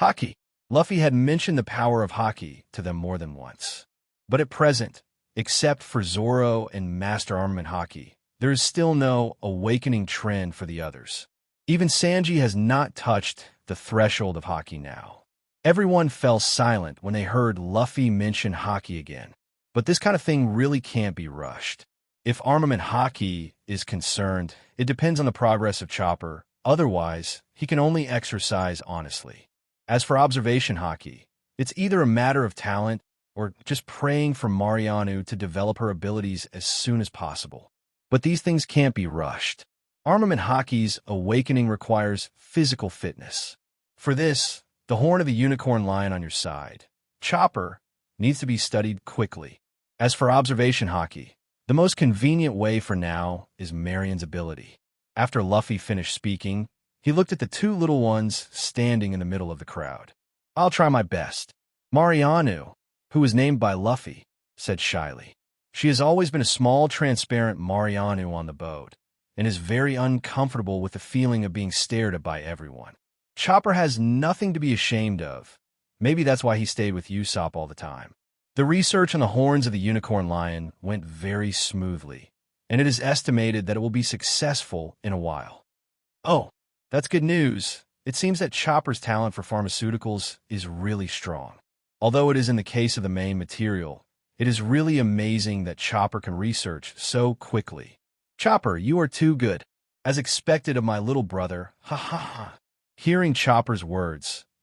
Haki. Luffy had mentioned the power of haki to them more than once. But at present, except for Zoro and Master Armament Haki, there is still no awakening trend for the others. Even Sanji has not touched the threshold of haki now. Everyone fell silent when they heard Luffy mention haki again. But this kind of thing really can't be rushed. If armament haki is concerned, it depends on the progress of Chopper. Otherwise, he can only exercise honestly. As for observation haki, it's either a matter of talent or just praying for Mariano to develop her abilities as soon as possible. But these things can't be rushed. Armament haki's awakening requires physical fitness. For this, the horn of the unicorn lion on your side, Chopper, needs to be studied quickly. As for observation haki, the most convenient way for now is Marion's ability. After Luffy finished speaking, he looked at the two little ones standing in the middle of the crowd. I'll try my best. Mariano, who was named by Luffy, said shyly. She has always been a small, transparent Mariano on the boat, and is very uncomfortable with the feeling of being stared at by everyone. Chopper has nothing to be ashamed of. Maybe that's why he stayed with Usopp all the time. The research on the horns of the unicorn lion went very smoothly, and it is estimated that it will be successful in a while. Oh, that's good news. It seems that Chopper's talent for pharmaceuticals is really strong. Although it is in the case of the main material, it is really amazing that Chopper can research so quickly. Chopper, you are too good. As expected of my little brother, ha ha ha. Hearing Chopper's words,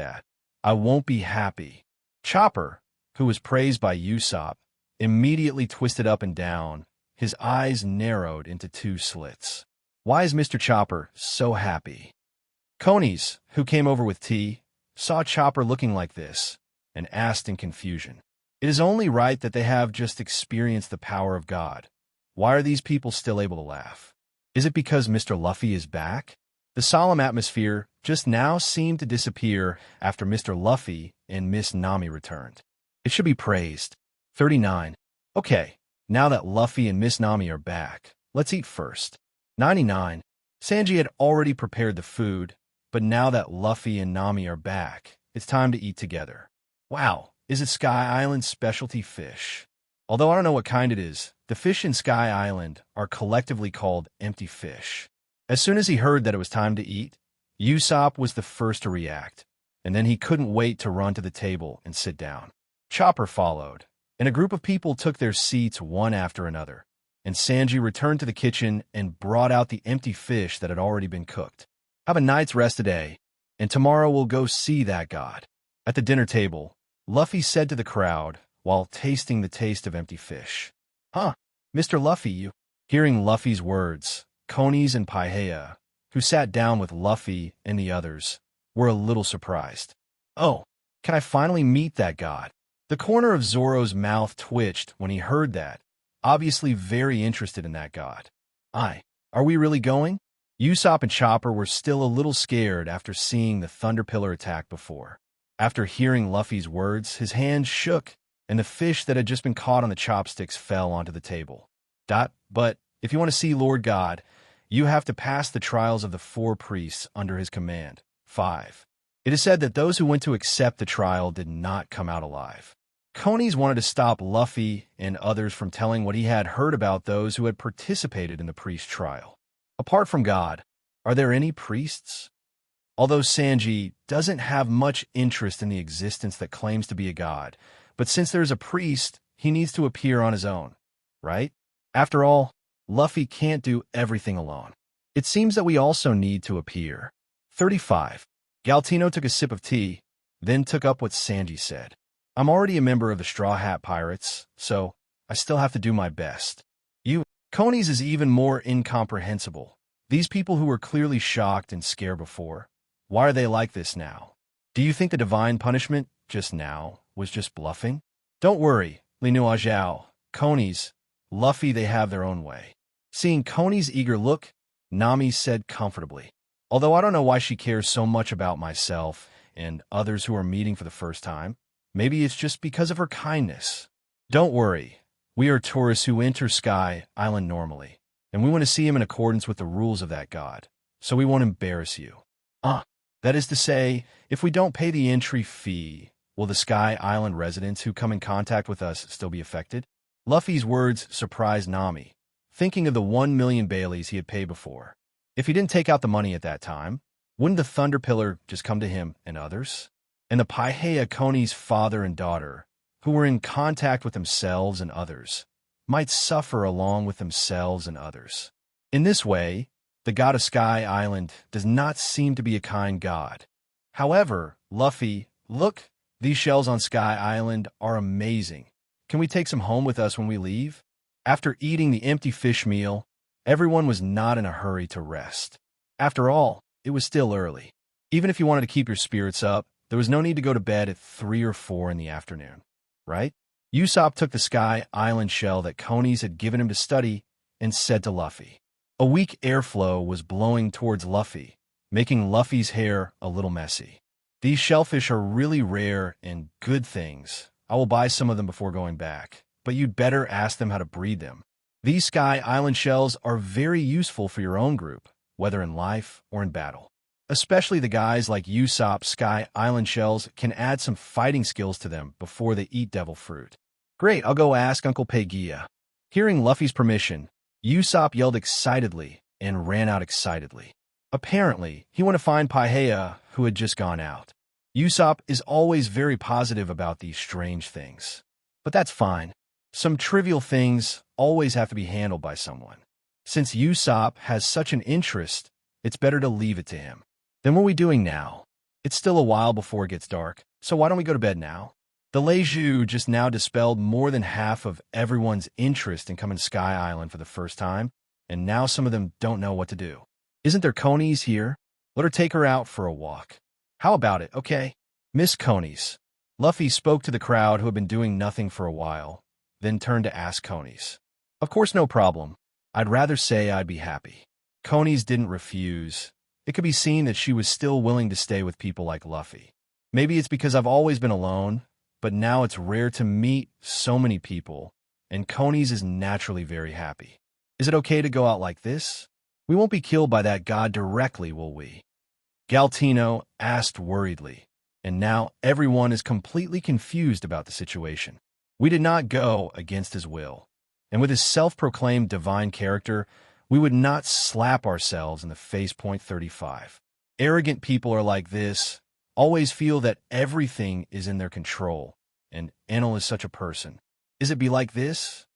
that. I won't be happy. Chopper, who was praised by Usopp, immediately twisted up and down, his eyes narrowed into two slits. Why is Mr. Chopper so happy? Conies, who came over with tea, saw Chopper looking like this and asked in confusion. It is only right that they have just experienced the power of God. Why are these people still able to laugh? Is it because Mr. Luffy is back? The solemn atmosphere just now seemed to disappear after Mr. Luffy and Miss Nami returned. It should be praised. 39. Okay, now that Luffy and Miss Nami are back, let's eat first. 99. Sanji had already prepared the food, but now that Luffy and Nami are back, it's time to eat together. Wow, is it Sky Island's specialty fish? Although I don't know what kind it is, the fish in Sky Island are collectively called empty fish. As soon as he heard that it was time to eat, Usopp was the first to react, and then he couldn't wait to run to the table and sit down. Chopper followed, and a group of people took their seats one after another, and Sanji returned to the kitchen and brought out the empty fish that had already been cooked. Have a night's rest today, and tomorrow we'll go see that god. At the dinner table, Luffy said to the crowd while tasting the taste of empty fish. Huh, Mr. Luffy, you. Hearing Luffy's words, Conies and Paihea, who sat down with Luffy and the others, were a little surprised. Oh, can I finally meet that god? The corner of Zoro's mouth twitched when he heard that, obviously very interested in that god. Are we really going? Usopp and Chopper were still a little scared after seeing the Thunder Pillar attack before. After hearing Luffy's words, his hands shook, and the fish that had just been caught on the chopsticks fell onto the table. But if you want to see Lord God, you have to pass the trials of the 4 priests under his command. 5. It is said that those who went to accept the trial did not come out alive. Conies wanted to stop Luffy and others from telling what he had heard about those who had participated in the priest trial. Apart from God, are there any priests? Although Sanji doesn't have much interest in the existence that claims to be a god, but since there's a priest, he needs to appear on his own, right? After all, Luffy can't do everything alone. It seems that we also need to appear. 35. Galtino took a sip of tea, then took up what Sanji said. I'm already a member of the Straw Hat Pirates, so I still have to do my best. Conies is even more incomprehensible. These people who were clearly shocked and scared before, why are they like this now? Do you think the divine punishment just now was just bluffing? Don't worry, Li Nua Zhao, Conies, Luffy, they have their own way. Seeing Conies' eager look, Nami said comfortably, although I don't know why she cares so much about myself and others who are meeting for the first time. Maybe it's just because of her kindness. Don't worry, we are tourists who enter Sky Island normally, and we want to see him in accordance with the rules of that god, so we won't embarrass you. That is to say, if we don't pay the entry fee, will the Sky Island residents who come in contact with us still be affected? Luffy's words surprised Nami, thinking of the 1 million Baileys he had paid before. If he didn't take out the money at that time, wouldn't the Thunder Pillar just come to him and others? And the Paihea Conies' father and daughter, who were in contact with themselves and others, might suffer along with themselves and others. In this way, the god of Sky Island does not seem to be a kind god. However, Luffy, look, these shells on Sky Island are amazing. Can we take some home with us when we leave? After eating the empty fish meal, everyone was not in a hurry to rest. After all, it was still early. Even if you wanted to keep your spirits up, there was no need to go to bed at 3 or 4 in the afternoon, right? Usopp took the Sky Island shell that Conies had given him to study and said to Luffy. A weak airflow was blowing towards Luffy, making Luffy's hair a little messy. These shellfish are really rare and good things. I will buy some of them before going back, but you'd better ask them how to breed them. These Sky Island shells are very useful for your own group, whether in life or in battle. Especially the guys like Usopp. Sky Island shells can add some fighting skills to them before they eat devil fruit. Great, I'll go ask Uncle Gaia. Hearing Luffy's permission, Usopp yelled excitedly and ran out excitedly. Apparently, he went to find Paihea, who had just gone out. Usopp is always very positive about these strange things. But that's fine. Some trivial things always have to be handled by someone. Since Usopp has such an interest, it's better to leave it to him. Then what are we doing now? It's still a while before it gets dark, so why don't we go to bed now? The Leju just now dispelled more than half of everyone's interest in coming to Sky Island for the first time, and now some of them don't know what to do. Isn't there Conies here? Let her take her out for a walk. How about it, okay? Miss Conies. Luffy spoke to the crowd who had been doing nothing for a while, then turned to ask Conies. Of course, no problem. I'd rather say I'd be happy. Conies didn't refuse. It could be seen that she was still willing to stay with people like Luffy. Maybe it's because I've always been alone, but now it's rare to meet so many people, and Conies is naturally very happy. Is it okay to go out like this? We won't be killed by that god directly, will we? Galtino asked worriedly, and now everyone is completely confused about the situation. We did not go against his will, and with his self-proclaimed divine character, we would not slap ourselves in the face. Point 35. Arrogant people are like this, always feel that everything is in their control, and Enel is such a person. Is it be like this?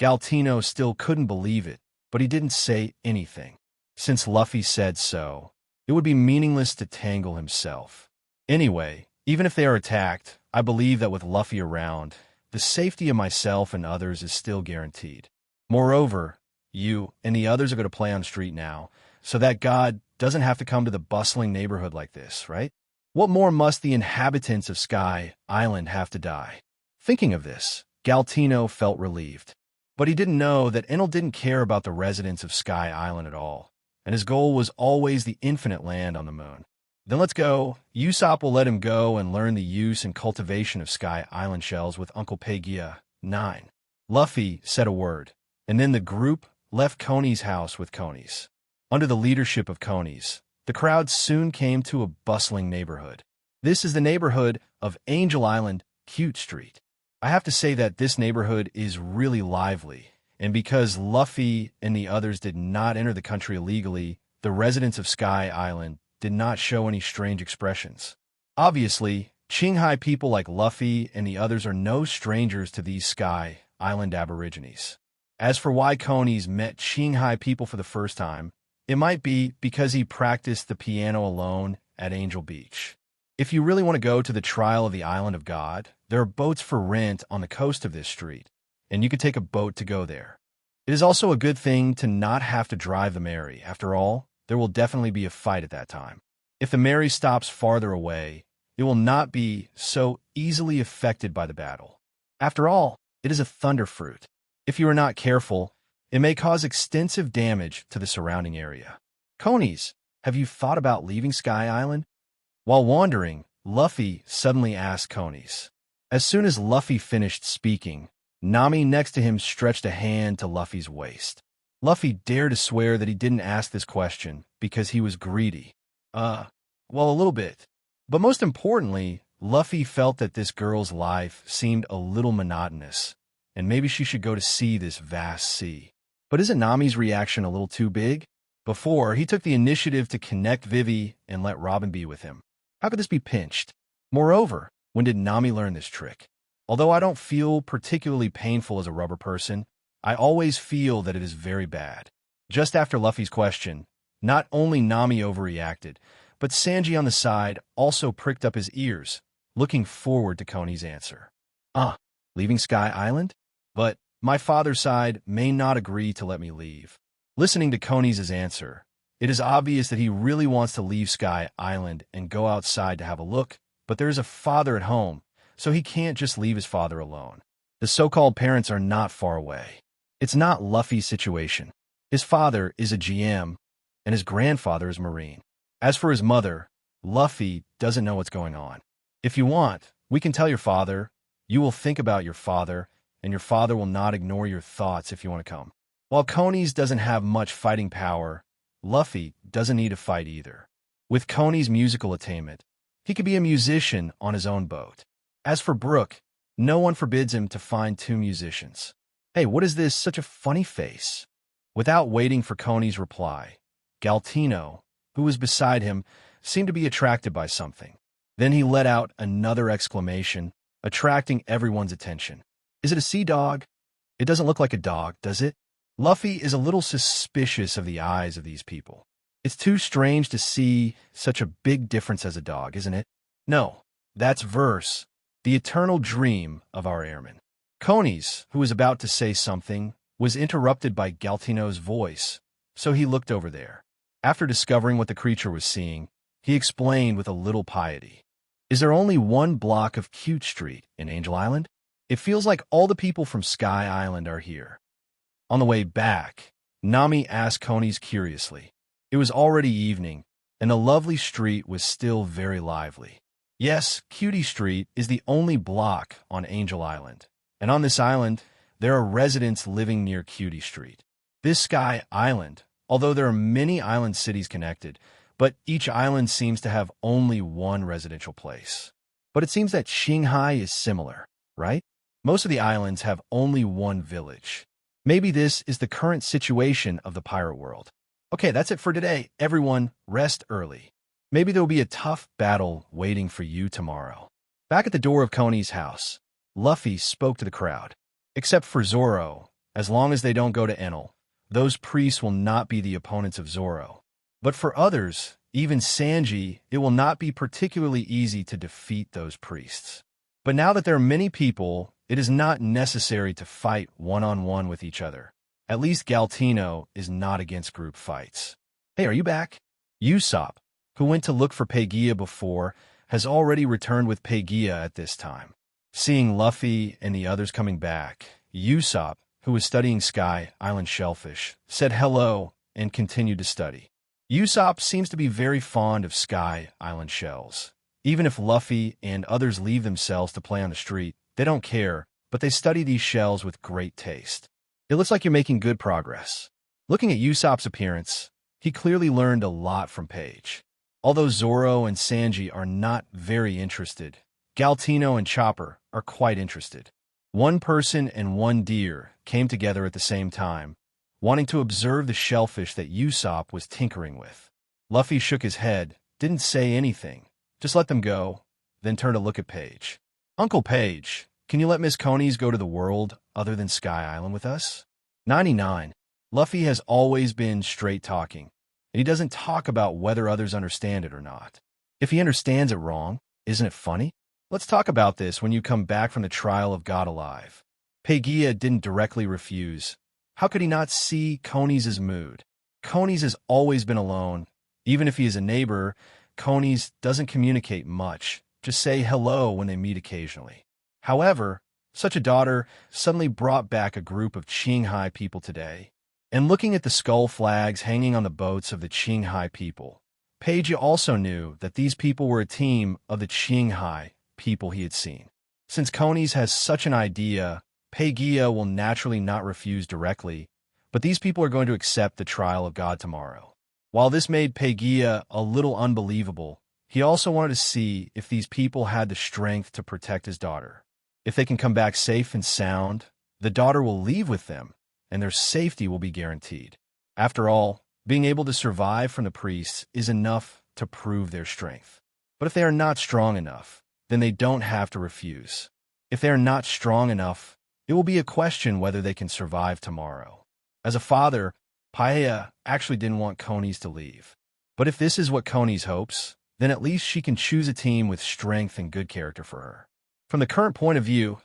Galtino still couldn't believe it, but he didn't say anything. Since Luffy said so, it would be meaningless to tangle himself. Anyway, even if they are attacked, I believe that with Luffy around, the safety of myself and others is still guaranteed. Moreover, you and the others are going to play on the street now, so that God doesn't have to come to the bustling neighborhood like this, right? What more must the inhabitants of Sky Island have to die? Thinking of this, Galtino felt relieved. But he didn't know that Enel didn't care about the residents of Sky Island at all, and his goal was always the infinite land on the moon. Then let's go. Usopp will let him go and learn the use and cultivation of Sky Island shells with Uncle Gaia. 9. Luffy said a word, and then the group left Conies' house with Conies. Under the leadership of Conies, the crowd soon came to a bustling neighborhood. This is the neighborhood of Angel Island, Cute Street. I have to say that this neighborhood is really lively, and because Luffy and the others did not enter the country illegally, the residents of Sky Island did not show any strange expressions. Obviously, Qinghai people like Luffy and the others are no strangers to these Sky Island aborigines. As for why Conies met Qinghai people for the first time, it might be because he practiced the piano alone at Angel Beach. If you really want to go to the Trial of the Island of God, there are boats for rent on the coast of this street, and you could take a boat to go there. It is also a good thing to not have to drive the Mary. After all, there will definitely be a fight at that time. If the Mary stops farther away, it will not be so easily affected by the battle. After all, it is a thunder fruit. If you are not careful, it may cause extensive damage to the surrounding area. Conies, have you thought about leaving Sky Island? While wandering, Luffy suddenly asked Conies. As soon as Luffy finished speaking, Nami next to him stretched a hand to Luffy's waist. Luffy dared to swear that he didn't ask this question because he was greedy. Well, a little bit. But most importantly, Luffy felt that this girl's life seemed a little monotonous, and maybe she should go to see this vast sea. But isn't Nami's reaction a little too big? Before, he took the initiative to connect Vivy and let Robin be with him. How could this be pinched? Moreover, when did Nami learn this trick? Although I don't feel particularly painful as a rubber person, I always feel that it is very bad. Just after Luffy's question, not only Nami overreacted, but Sanji on the side also pricked up his ears, looking forward to Conies' answer. Leaving Sky Island? But my father's side may not agree to let me leave. Listening to Conies' answer, it is obvious that he really wants to leave Sky Island and go outside to have a look, but there is a father at home, so he can't just leave his father alone. The so-called parents are not far away. It's not Luffy's situation. His father is a GM, and his grandfather is Marine. As for his mother, Luffy doesn't know what's going on. If you want, we can tell your father. You will think about your father, and your father will not ignore your thoughts if you want to come. While Conies doesn't have much fighting power, Luffy doesn't need to fight either. With Conies' musical attainment, he could be a musician on his own boat. As for Brook, No one forbids him to find two musicians. Hey, what is this? Such a funny face. Without waiting for Coney's reply, Galtino, who was beside him, seemed to be attracted by something. Then he let out another exclamation, attracting everyone's attention. Is it a sea dog? It doesn't look like a dog, does it? Luffy is a little suspicious of the eyes of these people. It's too strange to see such a big difference as a dog, isn't it? No, that's verse, the eternal dream of our airmen. Coney's, who was about to say something, was interrupted by Galtino's voice, so he looked over there. After discovering what the creature was seeing, he explained with a little piety. Is there only one block of Cute Street in Angel Island? It feels like all the people from Sky Island are here. On the way back, Nami asked Coney's curiously. It was already evening, and the lovely street was still very lively. Yes, Cutie Street is the only block on Angel Island, and on this island, there are residents living near Cutie Street. This Sky Island, although there are many island cities connected, but each island seems to have only one residential place. But it seems that Shanghai is similar, right? Most of the islands have only one village. Maybe this is the current situation of the pirate world. Okay, that's it for today. Everyone, rest early. Maybe there will be a tough battle waiting for you tomorrow. Back at the door of Coney's house, Luffy spoke to the crowd. Except for Zoro, as long as they don't go to Enel, those priests will not be the opponents of Zoro. But for others, even Sanji, it will not be particularly easy to defeat those priests. But now that there are many people, it is not necessary to fight one-on-one with each other. At least Galtino is not against group fights. Hey, are you back? Usopp, who went to look for Gaia before, has already returned with Gaia at this time. Seeing Luffy and the others coming back, Usopp, who was studying Sky Island shellfish, said hello and continued to study. Usopp seems to be very fond of Sky Island shells. Even if Luffy and others leave themselves to play on the street, they don't care, but they study these shells with great taste. It looks like you're making good progress. Looking at Usopp's appearance, he clearly learned a lot from Page. Although Zoro and Sanji are not very interested, Galtino and Chopper are quite interested. One person and one deer came together at the same time, wanting to observe the shellfish that Usopp was tinkering with. Luffy shook his head, didn't say anything, just let them go, then turned to look at Page. Uncle Page, can you let Miss Coney's go to the world other than Sky Island with us? 99. Luffy has always been straight-talking, and he doesn't talk about whether others understand it or not. If he understands it wrong, isn't it funny? Let's talk about this when you come back from the trial of God Alive. Gaia didn't directly refuse. How could he not see Coney's mood? Coney's has always been alone. Even if he is a neighbor, Coney's doesn't communicate much, just say hello when they meet occasionally. However, such a daughter suddenly brought back a group of Shanghai people today. And looking at the skull flags hanging on the boats of the Shanghai people, Page also knew that these people were a team of the Shanghai people he had seen. Since Coney's has such an idea, Gaia will naturally not refuse directly, but these people are going to accept the trial of God tomorrow. While this made Gaia a little unbelievable, he also wanted to see if these people had the strength to protect his daughter. If they can come back safe and sound, the daughter will leave with them, and their safety will be guaranteed. After all, being able to survive from the priests is enough to prove their strength. But if they are not strong enough, then they don't have to refuse. If they are not strong enough, it will be a question whether they can survive tomorrow. As a father, Paella actually didn't want Coney's to leave. But if this is what Coney's hopes, then at least she can choose a team with strength and good character for her. From the current point of view,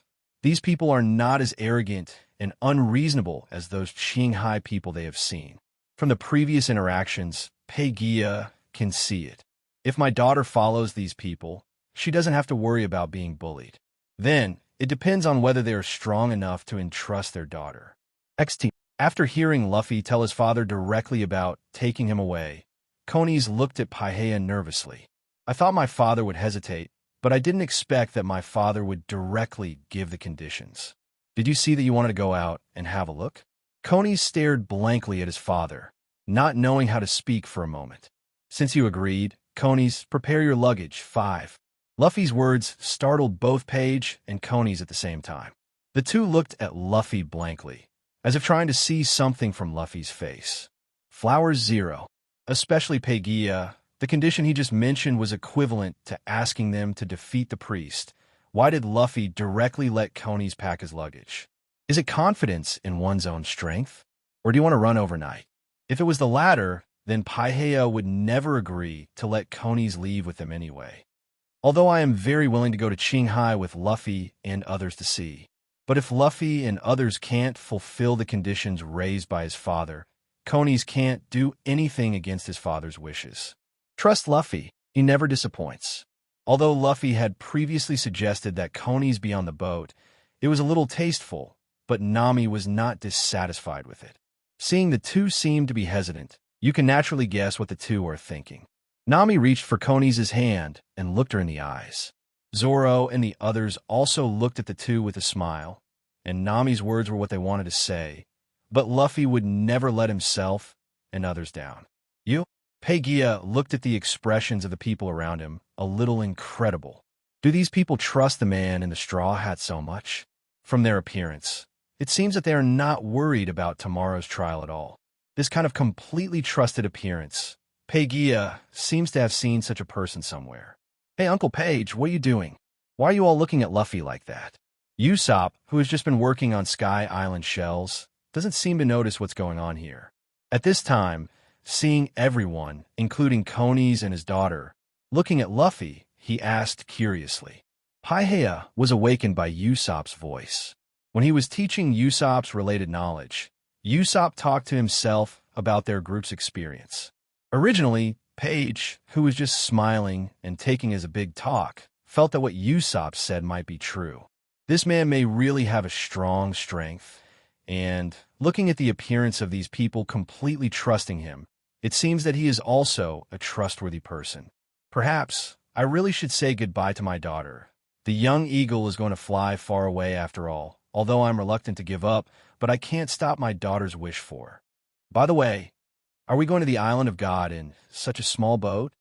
these people are not as arrogant and unreasonable as those Shanghai people they have seen. From the previous interactions, Gaia can see it. If my daughter follows these people, she doesn't have to worry about being bullied. Then, it depends on whether they are strong enough to entrust their daughter. XT. After hearing Luffy tell his father directly about taking him away, Coney's looked at Paella nervously. I thought my father would hesitate, but I didn't expect that my father would directly give the conditions. Did you see that you wanted to go out and have a look? Coney stared blankly at his father, not knowing how to speak for a moment. Since you agreed, Coney's, prepare your luggage. 5. Luffy's words startled both Paige and Coney's at the same time. The two looked at Luffy blankly, as if trying to see something from Luffy's face. Flowers 0. Especially Gaia, the condition he just mentioned was equivalent to asking them to defeat the priest. Why did Luffy directly let Coney's pack his luggage? Is it confidence in one's own strength? Or do you want to run overnight? If it was the latter, then Paihea would never agree to let Coney's leave with them anyway. Although I am very willing to go to Qinghai with Luffy and others to see. But if Luffy and others can't fulfill the conditions raised by his father, Coney's can't do anything against his father's wishes. Trust Luffy, he never disappoints. Although Luffy had previously suggested that Coney's be on the boat, it was a little tasteful, but Nami was not dissatisfied with it. Seeing the two seem to be hesitant, you can naturally guess what the two are thinking. Nami reached for Coney's hand and looked her in the eyes. Zoro and the others also looked at the two with a smile, and Nami's words were what they wanted to say, but Luffy would never let himself and others down. You? Gaia looked at the expressions of the people around him, a little incredible. Do these people trust the man in the straw hat so much? From their appearance, it seems that they are not worried about tomorrow's trial at all. This kind of completely trusted appearance. Gaia seems to have seen such a person somewhere. Hey, Uncle Page, what are you doing? Why are you all looking at Luffy like that? Usopp, who has just been working on Sky Island shells, doesn't seem to notice what's going on here. At this time, seeing everyone, including Coney's and his daughter, looking at Luffy, he asked curiously. Paihea was awakened by Usopp's voice. When he was teaching Usopp's related knowledge, Usopp talked to himself about their group's experience. Originally, Paige, who was just smiling and taking as a big talk, felt that what Usopp said might be true. This man may really have a strong strength, and looking at the appearance of these people completely trusting him, it seems that he is also a trustworthy person. Perhaps I really should say goodbye to my daughter. The young eagle is going to fly far away after all, although I'm reluctant to give up, but I can't stop my daughter's wish for her. By the way, are we going to the Island of God in such a small boat?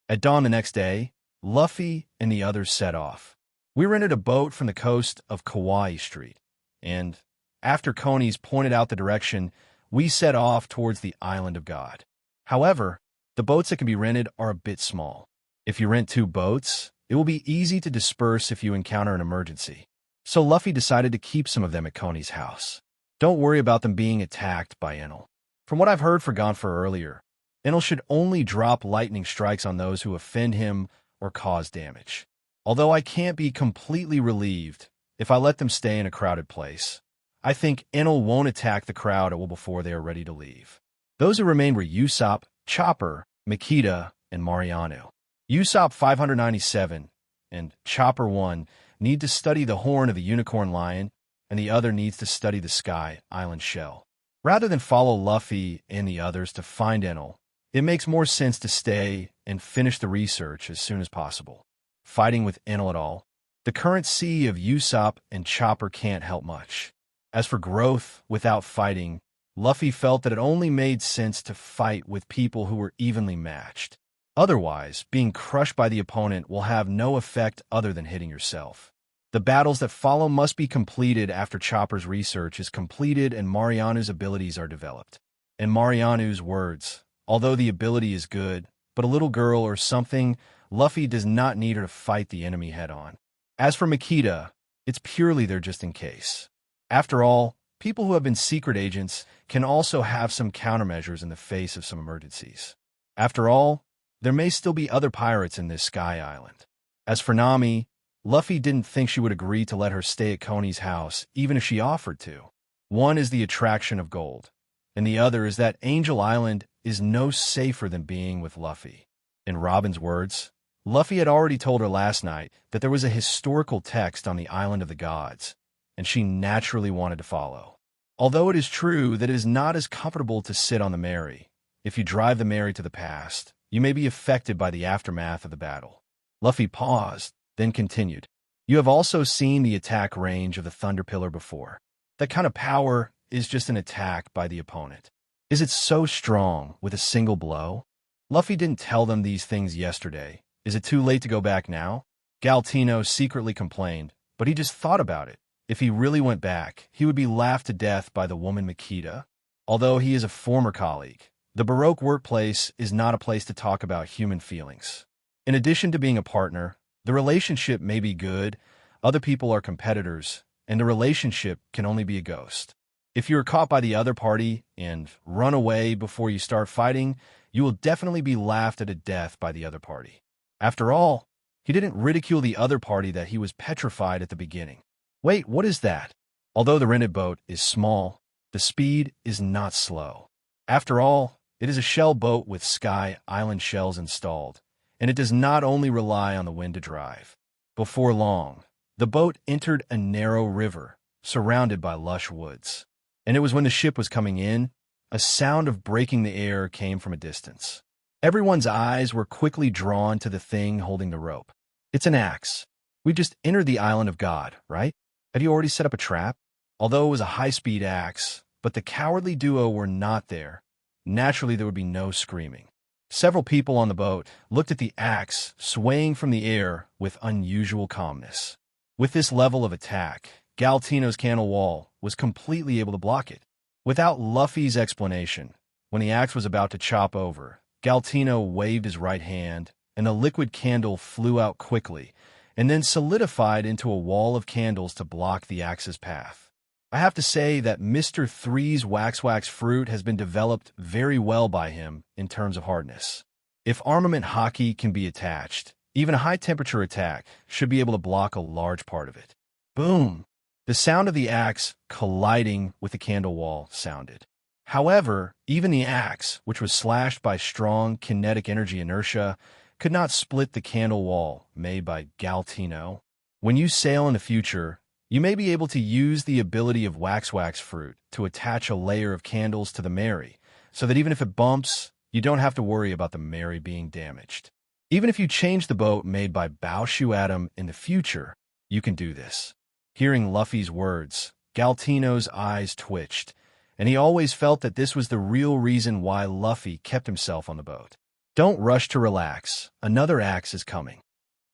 At dawn the next day, Luffy and the others set off. We rented a boat from the coast of Kauai Street, and after Coney's pointed out the direction, we set off towards the Island of God. However, the boats that can be rented are a bit small. If you rent 2 boats, it will be easy to disperse if you encounter an emergency. So Luffy decided to keep some of them at Coney's house. Don't worry about them being attacked by Enel. From what I've heard from Gonfer earlier, Enel should only drop lightning strikes on those who offend him or cause damage. Although I can't be completely relieved if I let them stay in a crowded place, I think Enel won't attack the crowd before they are ready to leave. Those who remained were Usopp, Chopper, Makita, and Mariano. Usopp 597 and Chopper 1 need to study the horn of the unicorn lion, and the other needs to study the Sky Island shell. Rather than follow Luffy and the others to find Enel, it makes more sense to stay and finish the research as soon as possible. Fighting with Enel at all, the current sea of Usopp and Chopper can't help much. As for growth without fighting, Luffy felt that it only made sense to fight with people who were evenly matched. Otherwise, being crushed by the opponent will have no effect other than hitting yourself. The battles that follow must be completed after Chopper's research is completed and Mariano's abilities are developed. In Mariano's words, although the ability is good, but a little girl or something, Luffy does not need her to fight the enemy head-on. As for Makita, it's purely there just in case. After all, people who have been secret agents can also have some countermeasures in the face of some emergencies. After all, there may still be other pirates in this Sky Island. As for Nami, Luffy didn't think she would agree to let her stay at Coney's house, even if she offered to. One is the attraction of gold, and the other is that Angel Island is no safer than being with Luffy. In Robin's words, Luffy had already told her last night that there was a historical text on the Island of the Gods, and she naturally wanted to follow. Although it is true that it is not as comfortable to sit on the Mary, if you drive the Mary to the past, you may be affected by the aftermath of the battle. Luffy paused, then continued. You have also seen the attack range of the Thunder Pillar before. That kind of power is just an attack by the opponent. Is it so strong with a single blow? Luffy didn't tell them these things yesterday. Is it too late to go back now? Galtino secretly complained, but he just thought about it. If he really went back, he would be laughed to death by the woman Makita. Although he is a former colleague, the Baroque workplace is not a place to talk about human feelings. In addition to being a partner, the relationship may be good, other people are competitors, and the relationship can only be a ghost. If you are caught by the other party and run away before you start fighting, you will definitely be laughed at to death by the other party. After all, he didn't ridicule the other party that he was petrified at the beginning. Wait, what is that? Although the rented boat is small, the speed is not slow. After all, it is a shell boat with Sky Island shells installed, and it does not only rely on the wind to drive. Before long, the boat entered a narrow river, surrounded by lush woods. And it was when the ship was coming in, a sound of breaking the air came from a distance. Everyone's eyes were quickly drawn to the thing holding the rope. It's an axe. We just entered the island of God, right? Have you already set up a trap? Although it was a high-speed axe, but the cowardly duo were not there. Naturally, there would be no screaming. Several people on the boat looked at the axe swaying from the air with unusual calmness. With this level of attack, Galtino's canal wall was completely able to block it. Without Luffy's explanation, when the axe was about to chop over, Galtino waved his right hand, and the liquid candle flew out quickly, and then solidified into a wall of candles to block the axe's path. I have to say that Mr. 3's wax fruit has been developed very well by him in terms of hardness. If armament hockey can be attached, even a high-temperature attack should be able to block a large part of it. Boom! The sound of the axe colliding with the candle wall sounded. However, even the axe, which was slashed by strong kinetic energy inertia, could not split the candle wall made by Galtino. When you sail in the future, you may be able to use the ability of wax fruit to attach a layer of candles to the Mary, so that even if it bumps, you don't have to worry about the Mary being damaged. Even if you change the boat made by Baoshu Atom in the future, you can do this. Hearing Luffy's words, Galtino's eyes twitched, and he always felt that this was the real reason why Luffy kept himself on the boat. Don't rush to relax. Another axe is coming.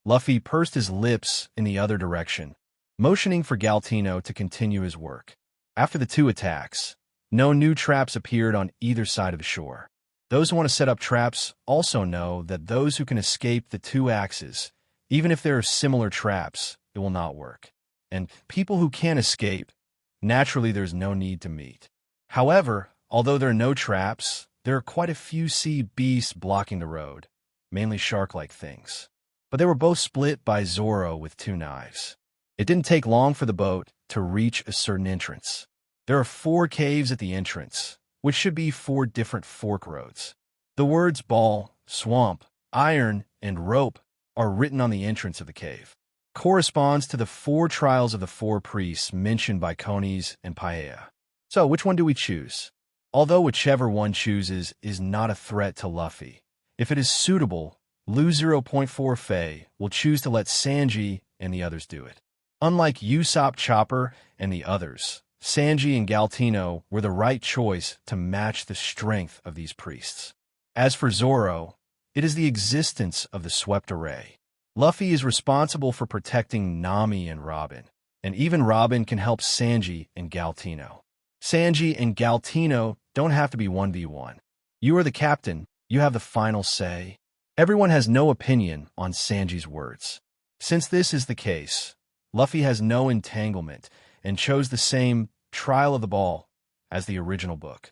Luffy pursed his lips in the other direction, motioning for Galtino to continue his work. After the two attacks, no new traps appeared on either side of the shore. Those who want to set up traps also know that those who can escape the two axes, even if there are similar traps, it will not work. And people who can't escape, naturally there's no need to meet. However, although there are no traps, there are quite a few sea beasts blocking the road, mainly shark-like things. But they were both split by Zoro with two knives. It didn't take long for the boat to reach a certain entrance. There are 4 caves at the entrance, which should be 4 different fork roads. The words ball, swamp, iron, and rope are written on the entrance of the cave. Corresponds to the 4 trials of the 4 priests mentioned by Konis and Paella. So, which one do we choose? Although whichever one chooses is not a threat to Luffy, if it is suitable, Lu 0.4 Fei will choose to let Sanji and the others do it. Unlike Usopp Chopper and the others, Sanji and Galtino were the right choice to match the strength of these priests. As for Zoro, it is the existence of the swept array. Luffy is responsible for protecting Nami and Robin, and even Robin can help Sanji and Galtino. Sanji and Galtino don't have to be 1v1. You are the captain, you have the final say. Everyone has no opinion on Sanji's words. Since this is the case, Luffy has no entanglement and chose the same trial of the ball as the original book.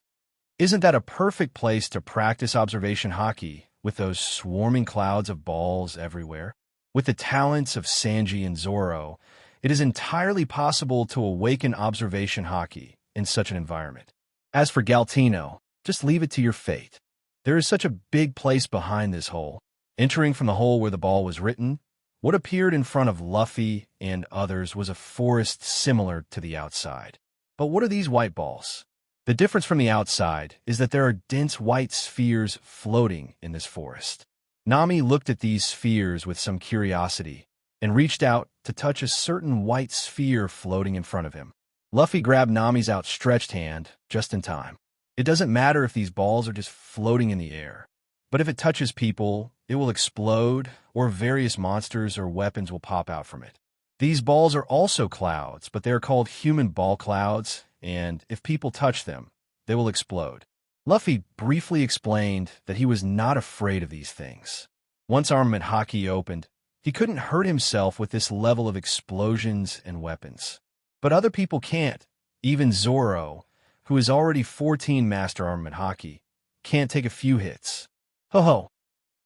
Isn't that a perfect place to practice observation hockey with those swarming clouds of balls everywhere? With the talents of Sanji and Zoro, it is entirely possible to awaken observation hockey in such an environment. As for Galtino, just leave it to your fate. There is such a big place behind this hole. Entering from the hole where the ball was written, what appeared in front of Luffy and others was a forest similar to the outside. But what are these white balls? The difference from the outside is that there are dense white spheres floating in this forest. Nami looked at these spheres with some curiosity and reached out to touch a certain white sphere floating in front of him. Luffy grabbed Nami's outstretched hand just in time. It doesn't matter if these balls are just floating in the air, but if it touches people, it will explode, or various monsters or weapons will pop out from it. These balls are also clouds, but they are called human ball clouds, and if people touch them, they will explode. Luffy briefly explained that he was not afraid of these things. Once armament haki opened, he couldn't hurt himself with this level of explosions and weapons. But other people can't. Even Zoro, who is already 14 master armament haki, can't take a few hits. Ho ho.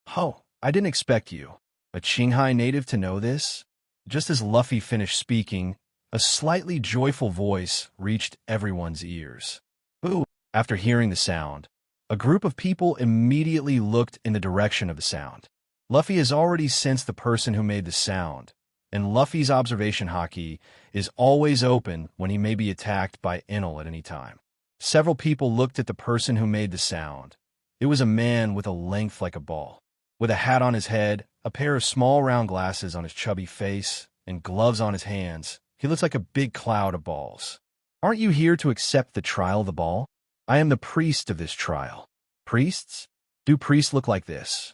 Ho, I didn't expect you, a Qinghai native, to know this. Just as Luffy finished speaking, a slightly joyful voice reached everyone's ears. Ooh! After hearing the sound, a group of people immediately looked in the direction of the sound. Luffy has already sensed the person who made the sound, and Luffy's observation haki is always open when he may be attacked by Enel at any time. Several people looked at the person who made the sound. It was a man with a length like a ball. With a hat on his head, a pair of small round glasses on his chubby face, and gloves on his hands, he looks like a big cloud of balls. Aren't you here to accept the trial of the ball? I am the priest of this trial. Priests? Do priests look like this?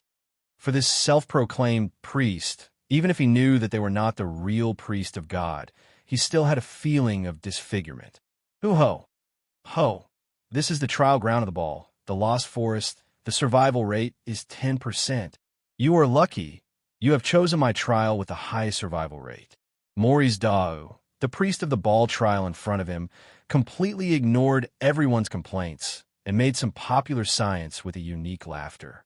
For this self-proclaimed priest, even if he knew that they were not the real priest of God, he still had a feeling of disfigurement. Hoo-ho! Ho! This is the trial ground of the ball, the Lost Forest. The survival rate is 10%. You are lucky. You have chosen my trial with the highest survival rate. Mori's Dao, the priest of the ball trial in front of him, completely ignored everyone's complaints and made some popular science with a unique laughter.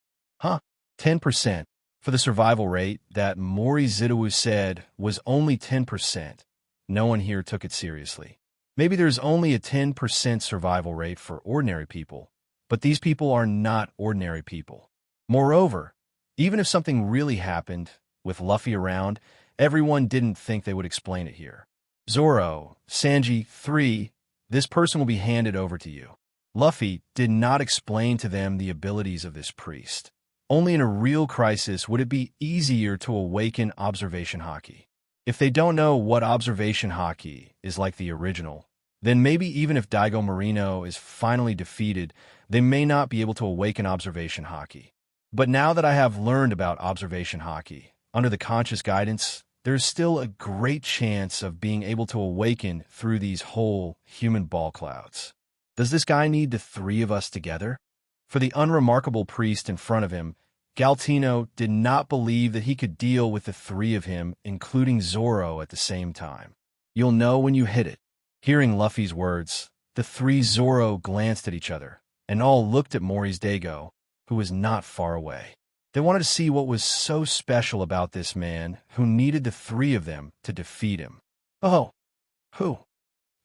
10%. For the survival rate that Mori Zidawu said was only 10%. No one here took it seriously. Maybe there's only a 10% survival rate for ordinary people, but these people are not ordinary people. Moreover, even if something really happened, with Luffy around, everyone didn't think they would explain it here. Zoro, Sanji, 3, this person will be handed over to you. Luffy did not explain to them the abilities of this priest. Only in a real crisis would it be easier to awaken observation haki. If they don't know what observation haki is like the original, then maybe even if Daigo Marino is finally defeated, they may not be able to awaken observation haki. But now that I have learned about observation haki, under the conscious guidance, there's still a great chance of being able to awaken through these whole human ball clouds. Does this guy need the three of us together? For the unremarkable priest in front of him, Galtino did not believe that he could deal with the three of him, including Zoro, at the same time. You'll know when you hit it. Hearing Luffy's words, the three Zoro glanced at each other, and all looked at Mori's Daigo, who was not far away. They wanted to see what was so special about this man who needed the three of them to defeat him. Oh, who?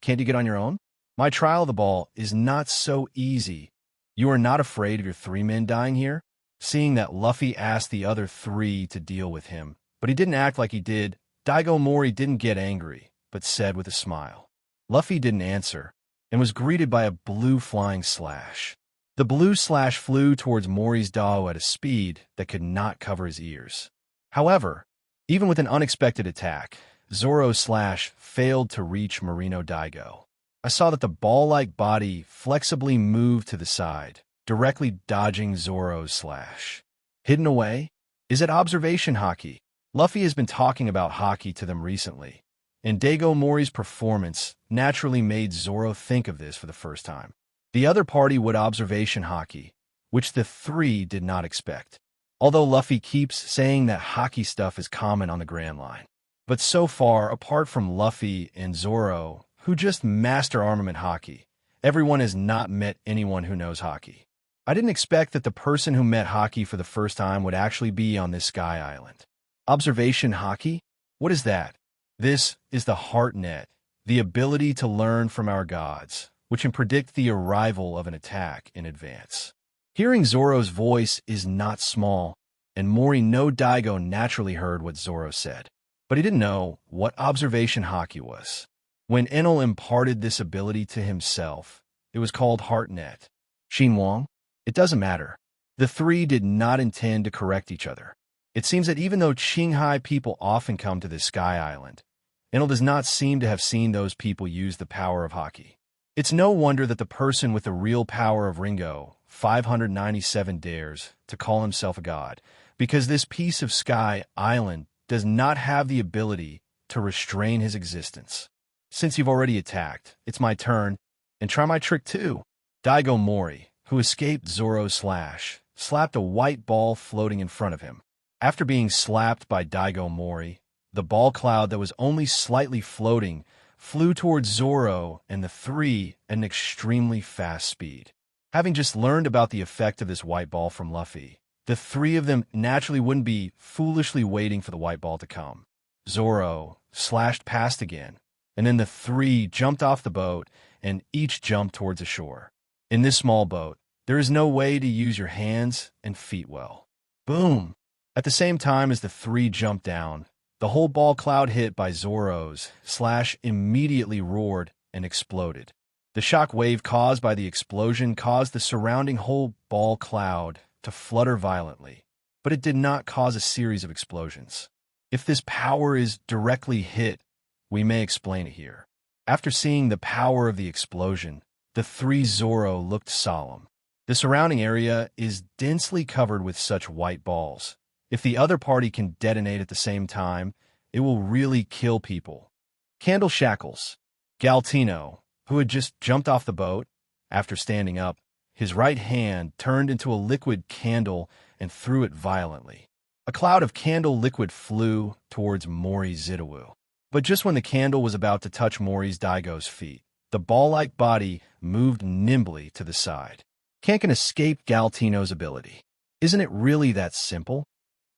Can't you get on your own? My trial of the ball is not so easy. You are not afraid of your three men dying here? Seeing that Luffy asked the other three to deal with him, but he didn't act like he did, Daigo Mori didn't get angry, but said with a smile. Luffy didn't answer, and was greeted by a blue flying slash. The blue slash flew towards Mori's Dao at a speed that could not cover his ears. However, even with an unexpected attack, Zoro's slash failed to reach Marino Daigo. I saw that the ball-like body flexibly moved to the side, directly dodging Zoro's slash. Hidden away? Is it observation haki? Luffy has been talking about haki to them recently, and Daigo Mori's performance naturally made Zoro think of this for the first time. The other party would observation haki, which the three did not expect. Although Luffy keeps saying that haki stuff is common on the Grand Line. But so far, apart from Luffy and Zoro, who just master armament haki, everyone has not met anyone who knows haki. I didn't expect that the person who met haki for the first time would actually be on this Sky Island. Observation haki? What is that? This is the heart net, the ability to learn from our gods, which can predict the arrival of an attack in advance. Hearing Zoro's voice is not small, and Mori no Daigo naturally heard what Zoro said. But he didn't know what observation haki was. When Enel imparted this ability to himself, it was called heart net. Xinhuang? It doesn't matter. The three did not intend to correct each other. It seems that even though Qinghai people often come to this Sky Island, Enel does not seem to have seen those people use the power of haki. It's no wonder that the person with the real power of Ringo, 597 dares to call himself a god, because this piece of Sky Island does not have the ability to restrain his existence. Since you've already attacked, it's my turn, and try my trick too. Daigo Mori, who escaped Zoro's slash, slapped a white ball floating in front of him. After being slapped by Daigo Mori, the ball cloud that was only slightly floating flew towards Zoro and the three at an extremely fast speed. Having just learned about the effect of this white ball from Luffy, the three of them naturally wouldn't be foolishly waiting for the white ball to come. Zoro slashed past again, and then the three jumped off the boat and each jumped towards the shore. In this small boat, there is no way to use your hands and feet well. Boom! At the same time as the three jumped down, the whole ball cloud hit by Zoro's slash immediately roared and exploded. The shock wave caused by the explosion caused the surrounding whole ball cloud to flutter violently, but it did not cause a series of explosions. If this power is directly hit, we may explain it here. After seeing the power of the explosion, the three Zoro looked solemn. The surrounding area is densely covered with such white balls. If the other party can detonate at the same time, it will really kill people. Candle Shackles. Galtino, who had just jumped off the boat, after standing up, his right hand turned into a liquid candle and threw it violently. A cloud of candle liquid flew towards Mori Zidou. But just when the candle was about to touch Mori's Daigo's feet, the ball-like body moved nimbly to the side. Can't escape Galtino's ability. Isn't it really that simple?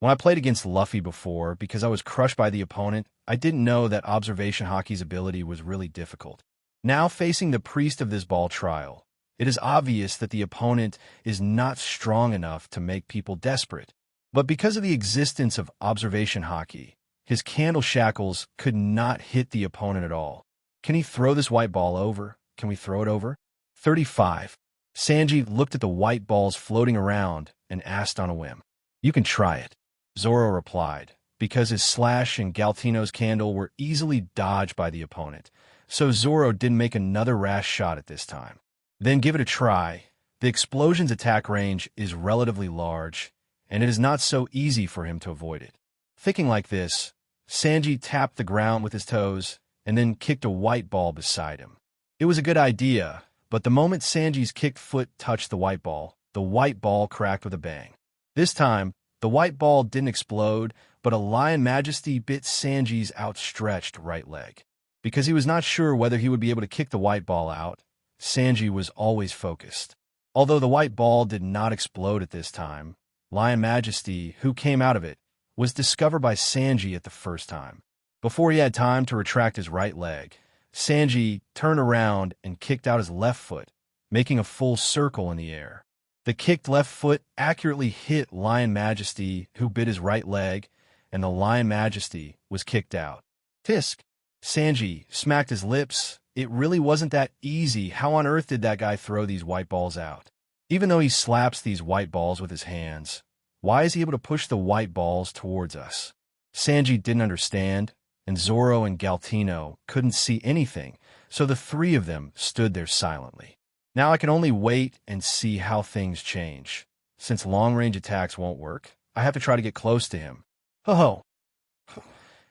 When I played against Luffy before, because I was crushed by the opponent, I didn't know that Observation Hockey's ability was really difficult. Now facing the priest of this ball trial, it is obvious that the opponent is not strong enough to make people desperate. But because of the existence of Observation Hockey, his candle shackles could not hit the opponent at all. Can he throw this white ball over? Can we throw it over? 35. Sanji looked at the white balls floating around and asked on a whim. You can try it. Zoro replied, because his slash and Galtino's candle were easily dodged by the opponent, so Zoro didn't make another rash shot at this time. Then give it a try. The explosion's attack range is relatively large, and it is not so easy for him to avoid it. Thinking like this, Sanji tapped the ground with his toes and then kicked a white ball beside him. It was a good idea, but the moment Sanji's kicked foot touched the white ball cracked with a bang. This time, the white ball didn't explode, but a Lion Majesty bit Sanji's outstretched right leg. Because he was not sure whether he would be able to kick the white ball out, Sanji was always focused. Although the white ball did not explode at this time, Lion Majesty, who came out of it, was discovered by Sanji at the first time. Before he had time to retract his right leg, Sanji turned around and kicked out his left foot, making a full circle in the air. The kicked left foot accurately hit Lion Majesty, who bit his right leg, and the Lion Majesty was kicked out. Tisk! Sanji smacked his lips. It really wasn't that easy. How on earth did that guy throw these white balls out? Even though he slaps these white balls with his hands, why is he able to push the white balls towards us? Sanji didn't understand, and Zoro and Galtino couldn't see anything, so the three of them stood there silently. Now I can only wait and see how things change. Since long-range attacks won't work, I have to try to get close to him. Ho-ho!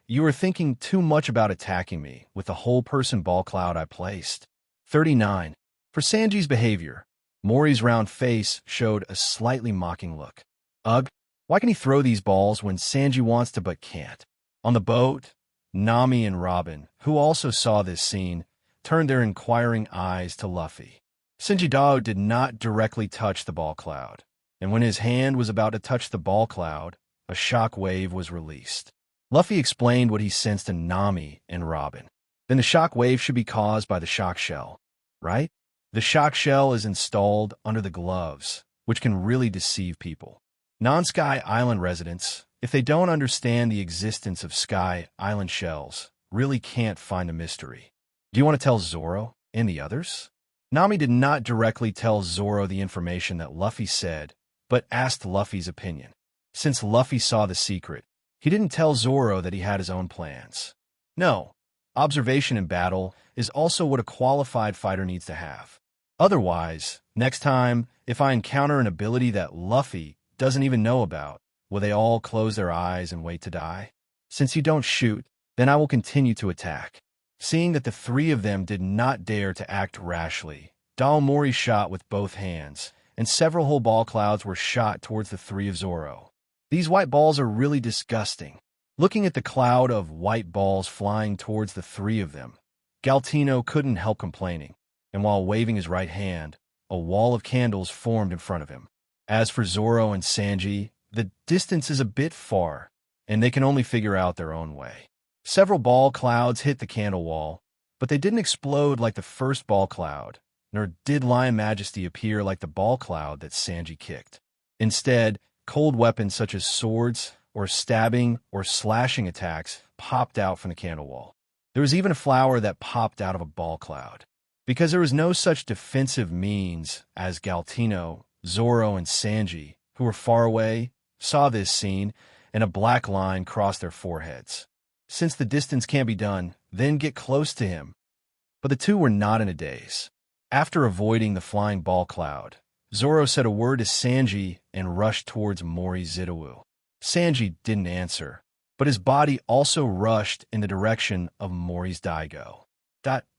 You are thinking too much about attacking me with the whole-person ball cloud I placed. 39. For Sanji's behavior, Mori's round face showed a slightly mocking look. Ugh, why can he throw these balls when Sanji wants to but can't? On the boat, Nami and Robin, who also saw this scene, turned their inquiring eyes to Luffy. Shinji did not directly touch the ball cloud, and when his hand was about to touch the ball cloud, a shock wave was released. Luffy explained what he sensed to Nami and Robin. Then the shock wave should be caused by the shock shell, right? The shock shell is installed under the gloves, which can really deceive people. Non-Sky Island residents, if they don't understand the existence of Sky Island shells, really can't find the mystery. Do you want to tell Zoro and the others? Nami did not directly tell Zoro the information that Luffy said, but asked Luffy's opinion. Since Luffy saw the secret, he didn't tell Zoro that he had his own plans. No, observation in battle is also what a qualified fighter needs to have. Otherwise, next time, if I encounter an ability that Luffy doesn't even know about, Will they all close their eyes and wait to die? Since you don't shoot, then I will continue to attack. Seeing that the three of them did not dare to act rashly, Mori shot with both hands, and several whole ball clouds were shot towards the three of Zoro. These white balls are really disgusting. Looking at the cloud of white balls flying towards the three of them, Galtino couldn't help complaining, and while waving his right hand, a wall of candles formed in front of him. As for Zoro and Sanji, the distance is a bit far, and they can only figure out their own way. Several ball clouds hit the candle wall, but they didn't explode like the first ball cloud, nor did Lion Majesty appear like the ball cloud that Sanji kicked. Instead, cold weapons such as swords or stabbing or slashing attacks popped out from the candle wall. There was even a flower that popped out of a ball cloud. Because there was no such defensive means as Galtino, Zoro, and Sanji, who were far away, saw this scene, and a black line crossed their foreheads. Since the distance can't be done, then get close to him. But the two were not in a daze. After avoiding the flying ball cloud, Zoro said a word to Sanji and rushed towards Mori Zidou. Sanji didn't answer, but his body also rushed in the direction of Mori's Daigo.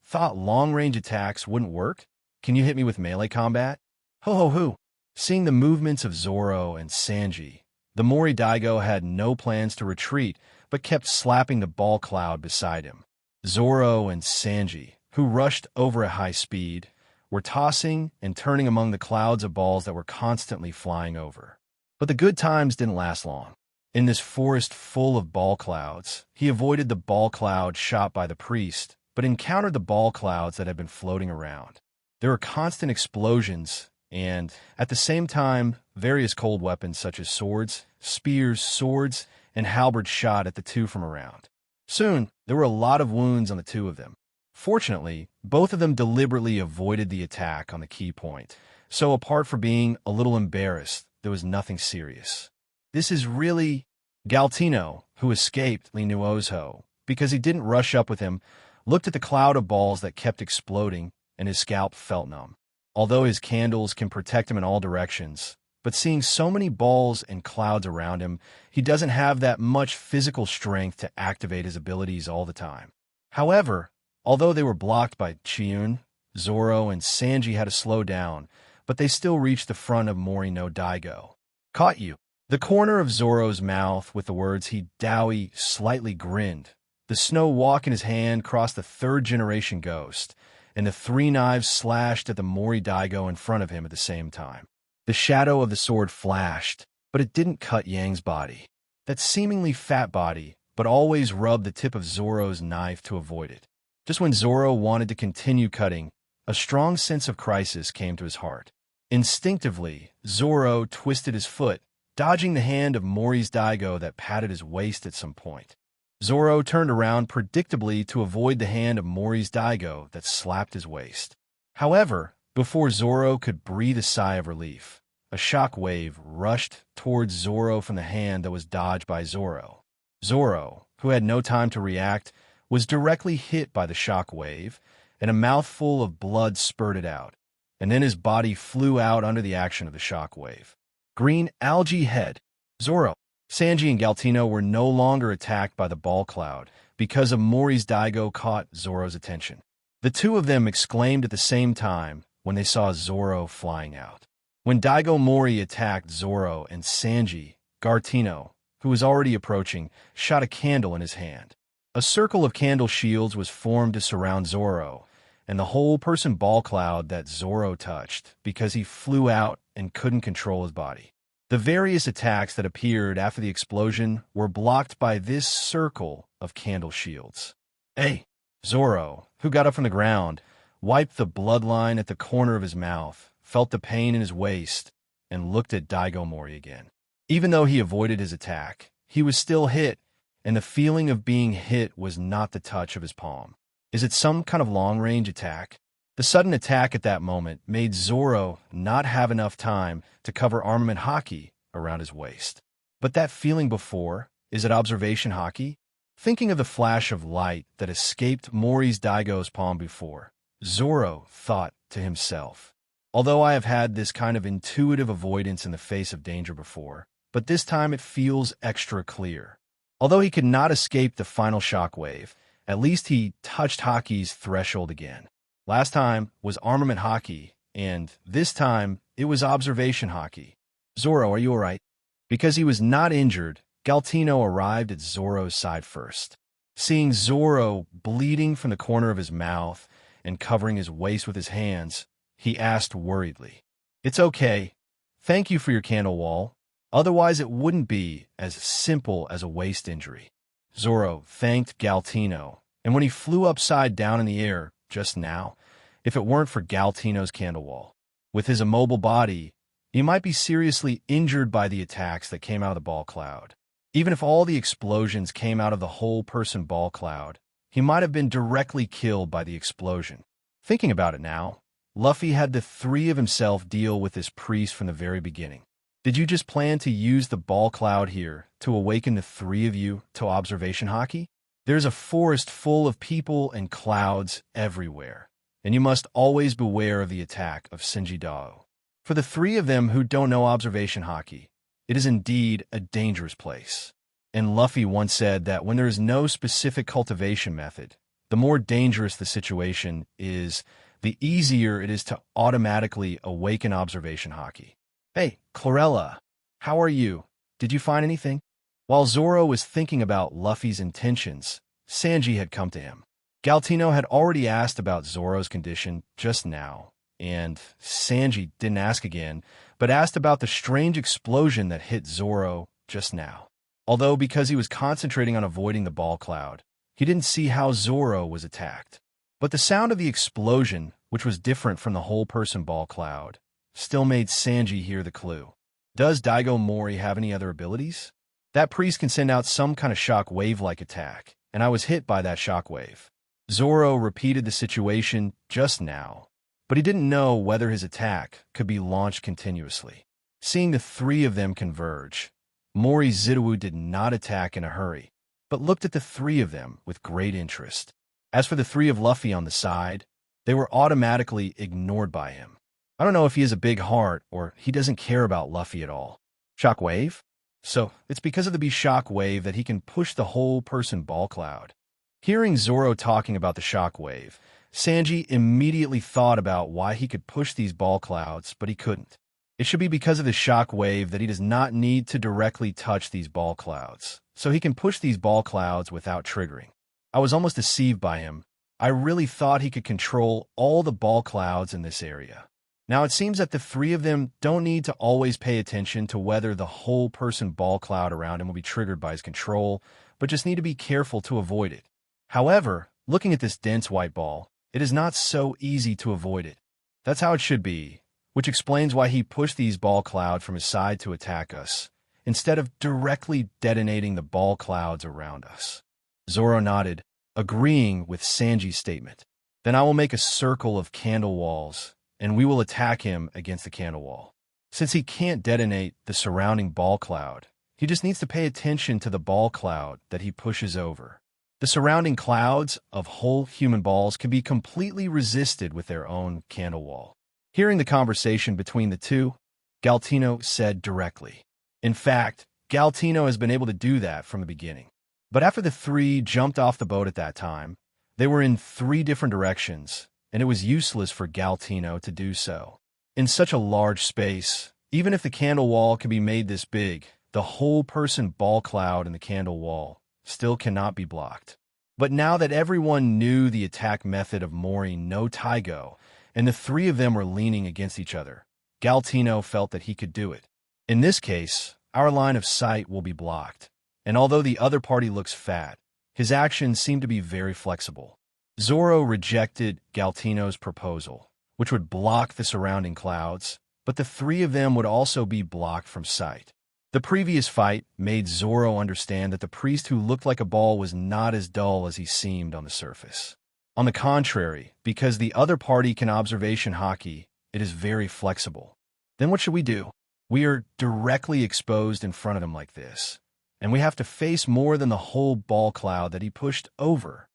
Thought long-range attacks wouldn't work? Can you hit me with melee combat? Ho. Seeing the movements of Zoro and Sanji, the Mori Daigo had no plans to retreat, but kept slapping the ball cloud beside him. Zoro and Sanji, who rushed over at high speed, were tossing and turning among the clouds of balls that were constantly flying over. But the good times didn't last long. In this forest full of ball clouds, he avoided the ball cloud shot by the priest, but encountered the ball clouds that had been floating around. There were constant explosions, and, at the same time, various cold weapons such as swords, spears, swords, and halberds shot at the two from around. Soon, there were a lot of wounds on the two of them. Fortunately, both of them deliberately avoided the attack on the key point, so apart from being a little embarrassed, there was nothing serious. This is really... Galtino, who escaped Li Nuozo, because he didn't rush up with him, looked at the cloud of balls that kept exploding, and his scalp felt numb. Although his candles can protect him in all directions, but seeing so many balls and clouds around him, he doesn't have that much physical strength to activate his abilities all the time. However, although they were blocked by Chiun, Zoro, and Sanji had to slow down, but they still reached the front of Mori no Daigo. Caught you. The corner of Zoro's mouth with the words he dowie slightly grinned. The snow walk in his hand crossed the third-generation ghost, and the three knives slashed at the Mori Daigo in front of him at the same time. The shadow of the sword flashed, but it didn't cut Yang's body. That seemingly fat body, but always rubbed the tip of Zoro's knife to avoid it. Just when Zoro wanted to continue cutting, a strong sense of crisis came to his heart. Instinctively, Zoro twisted his foot, dodging the hand of Mori's Daigo that patted his waist at some point. Zoro turned around predictably to avoid the hand of Mori's Daigo that slapped his waist. However, before Zoro could breathe a sigh of relief, a shock wave rushed towards Zoro from the hand that was dodged by Zoro. Zoro, who had no time to react, was directly hit by the shock wave, and a mouthful of blood spurted out, and then his body flew out under the action of the shock wave. Green algae head. Zoro, Sanji, and Galtino were no longer attacked by the ball cloud because of Mori's Daigo caught Zoro's attention. The two of them exclaimed at the same time when they saw Zoro flying out. When Daigo Mori attacked Zoro and Sanji, Galtino, who was already approaching, shot a candle in his hand. A circle of candle shields was formed to surround Zoro, and the whole person ball cloud that Zoro touched because he flew out and couldn't control his body. The various attacks that appeared after the explosion were blocked by this circle of candle shields. Hey! Zoro, who got up from the ground, wiped the bloodline at the corner of his mouth, felt the pain in his waist, and looked at Daigo Mori again. Even though he avoided his attack, he was still hit, and the feeling of being hit was not the touch of his palm. Is it some kind of long-range attack? The sudden attack at that moment made Zoro not have enough time to cover armament haki around his waist. But that feeling before, is it observation haki? Thinking of the flash of light that escaped Mori's Daigo's palm before, Zoro thought to himself, although I have had this kind of intuitive avoidance in the face of danger before, but this time it feels extra clear. Although he could not escape the final shockwave, at least he touched Haki's threshold again. Last time was armament Haki, and this time it was observation Haki. Zoro, are you alright? Because he was not injured, Galtino arrived at Zoro's side first. Seeing Zoro bleeding from the corner of his mouth and covering his waist with his hands, he asked worriedly, "It's okay. Thank you for your candle wall. Otherwise it wouldn't be as simple as a waist injury." Zoro thanked Galtino, and when he flew upside down in the air just now, if it weren't for Galtino's candle wall, with his immobile body, he might be seriously injured by the attacks that came out of the ball cloud. Even if all the explosions came out of the whole-person ball cloud, he might have been directly killed by the explosion. Thinking about it now, Luffy had the three of himself deal with this priest from the very beginning. Did you just plan to use the ball cloud here to awaken the three of you to observation Haki? There's a forest full of people and clouds everywhere, and you must always beware of the attack of Shinji Dao. For the three of them who don't know observation Haki, it is indeed a dangerous place. And Luffy once said that when there is no specific cultivation method, the more dangerous the situation is, the easier it is to automatically awaken observation Haki. "Hey, Chlorella, how are you? Did you find anything?" While Zoro was thinking about Luffy's intentions, Sanji had come to him. Galtino had already asked about Zoro's condition just now, and Sanji didn't ask again, but asked about the strange explosion that hit Zoro just now. Although because he was concentrating on avoiding the ball cloud, he didn't see how Zoro was attacked. But the sound of the explosion, which was different from the whole-person ball cloud, still made Sanji hear the clue. Does Daigo Mori have any other abilities? That priest can send out some kind of shock wave-like attack, and I was hit by that shock wave. Zoro repeated the situation just now, but he didn't know whether his attack could be launched continuously. Seeing the three of them converge, Mori Zidou did not attack in a hurry, but looked at the three of them with great interest. As for the three of Luffy on the side, they were automatically ignored by him. I don't know if he has a big heart or he doesn't care about Luffy at all. Shock wave? So it's because of the shock wave that he can push the whole-person ball cloud. Hearing Zoro talking about the shock wave, Sanji immediately thought about why he could push these ball clouds, but he couldn't. It should be because of the shock wave that he does not need to directly touch these ball clouds, so he can push these ball clouds without triggering. I was almost deceived by him. I really thought he could control all the ball clouds in this area. Now it seems that the three of them don't need to always pay attention to whether the whole-person ball cloud around him will be triggered by his control, but just need to be careful to avoid it. However, looking at this dense white ball, it is not so easy to avoid it. That's how it should be, which explains why he pushed these ball clouds from his side to attack us, instead of directly detonating the ball clouds around us. Zoro nodded, agreeing with Sanji's statement. Then I will make a circle of candle walls, and we will attack him against the candle wall. Since he can't detonate the surrounding ball cloud, he just needs to pay attention to the ball cloud that he pushes over. The surrounding clouds of whole human balls can be completely resisted with their own candle wall. Hearing the conversation between the two, Galtino said directly. In fact, Galtino has been able to do that from the beginning. But after the three jumped off the boat at that time, they were in three different directions, and it was useless for Galtino to do so. In such a large space, even if the candle wall can be made this big, the whole-person ball cloud in the candle wall still cannot be blocked. But now that everyone knew the attack method of Mori no Taigo, and the three of them were leaning against each other, Galtino felt that he could do it. In this case, our line of sight will be blocked, and although the other party looks fat, his actions seem to be very flexible. Zoro rejected Galtino's proposal, which would block the surrounding clouds, but the three of them would also be blocked from sight. The previous fight made Zoro understand that the priest who looked like a ball was not as dull as he seemed on the surface. On the contrary, because the other party can observation Haki, it is very flexible. Then what should we do? We are directly exposed in front of him like this, and we have to face more than the whole ball cloud that he pushed over.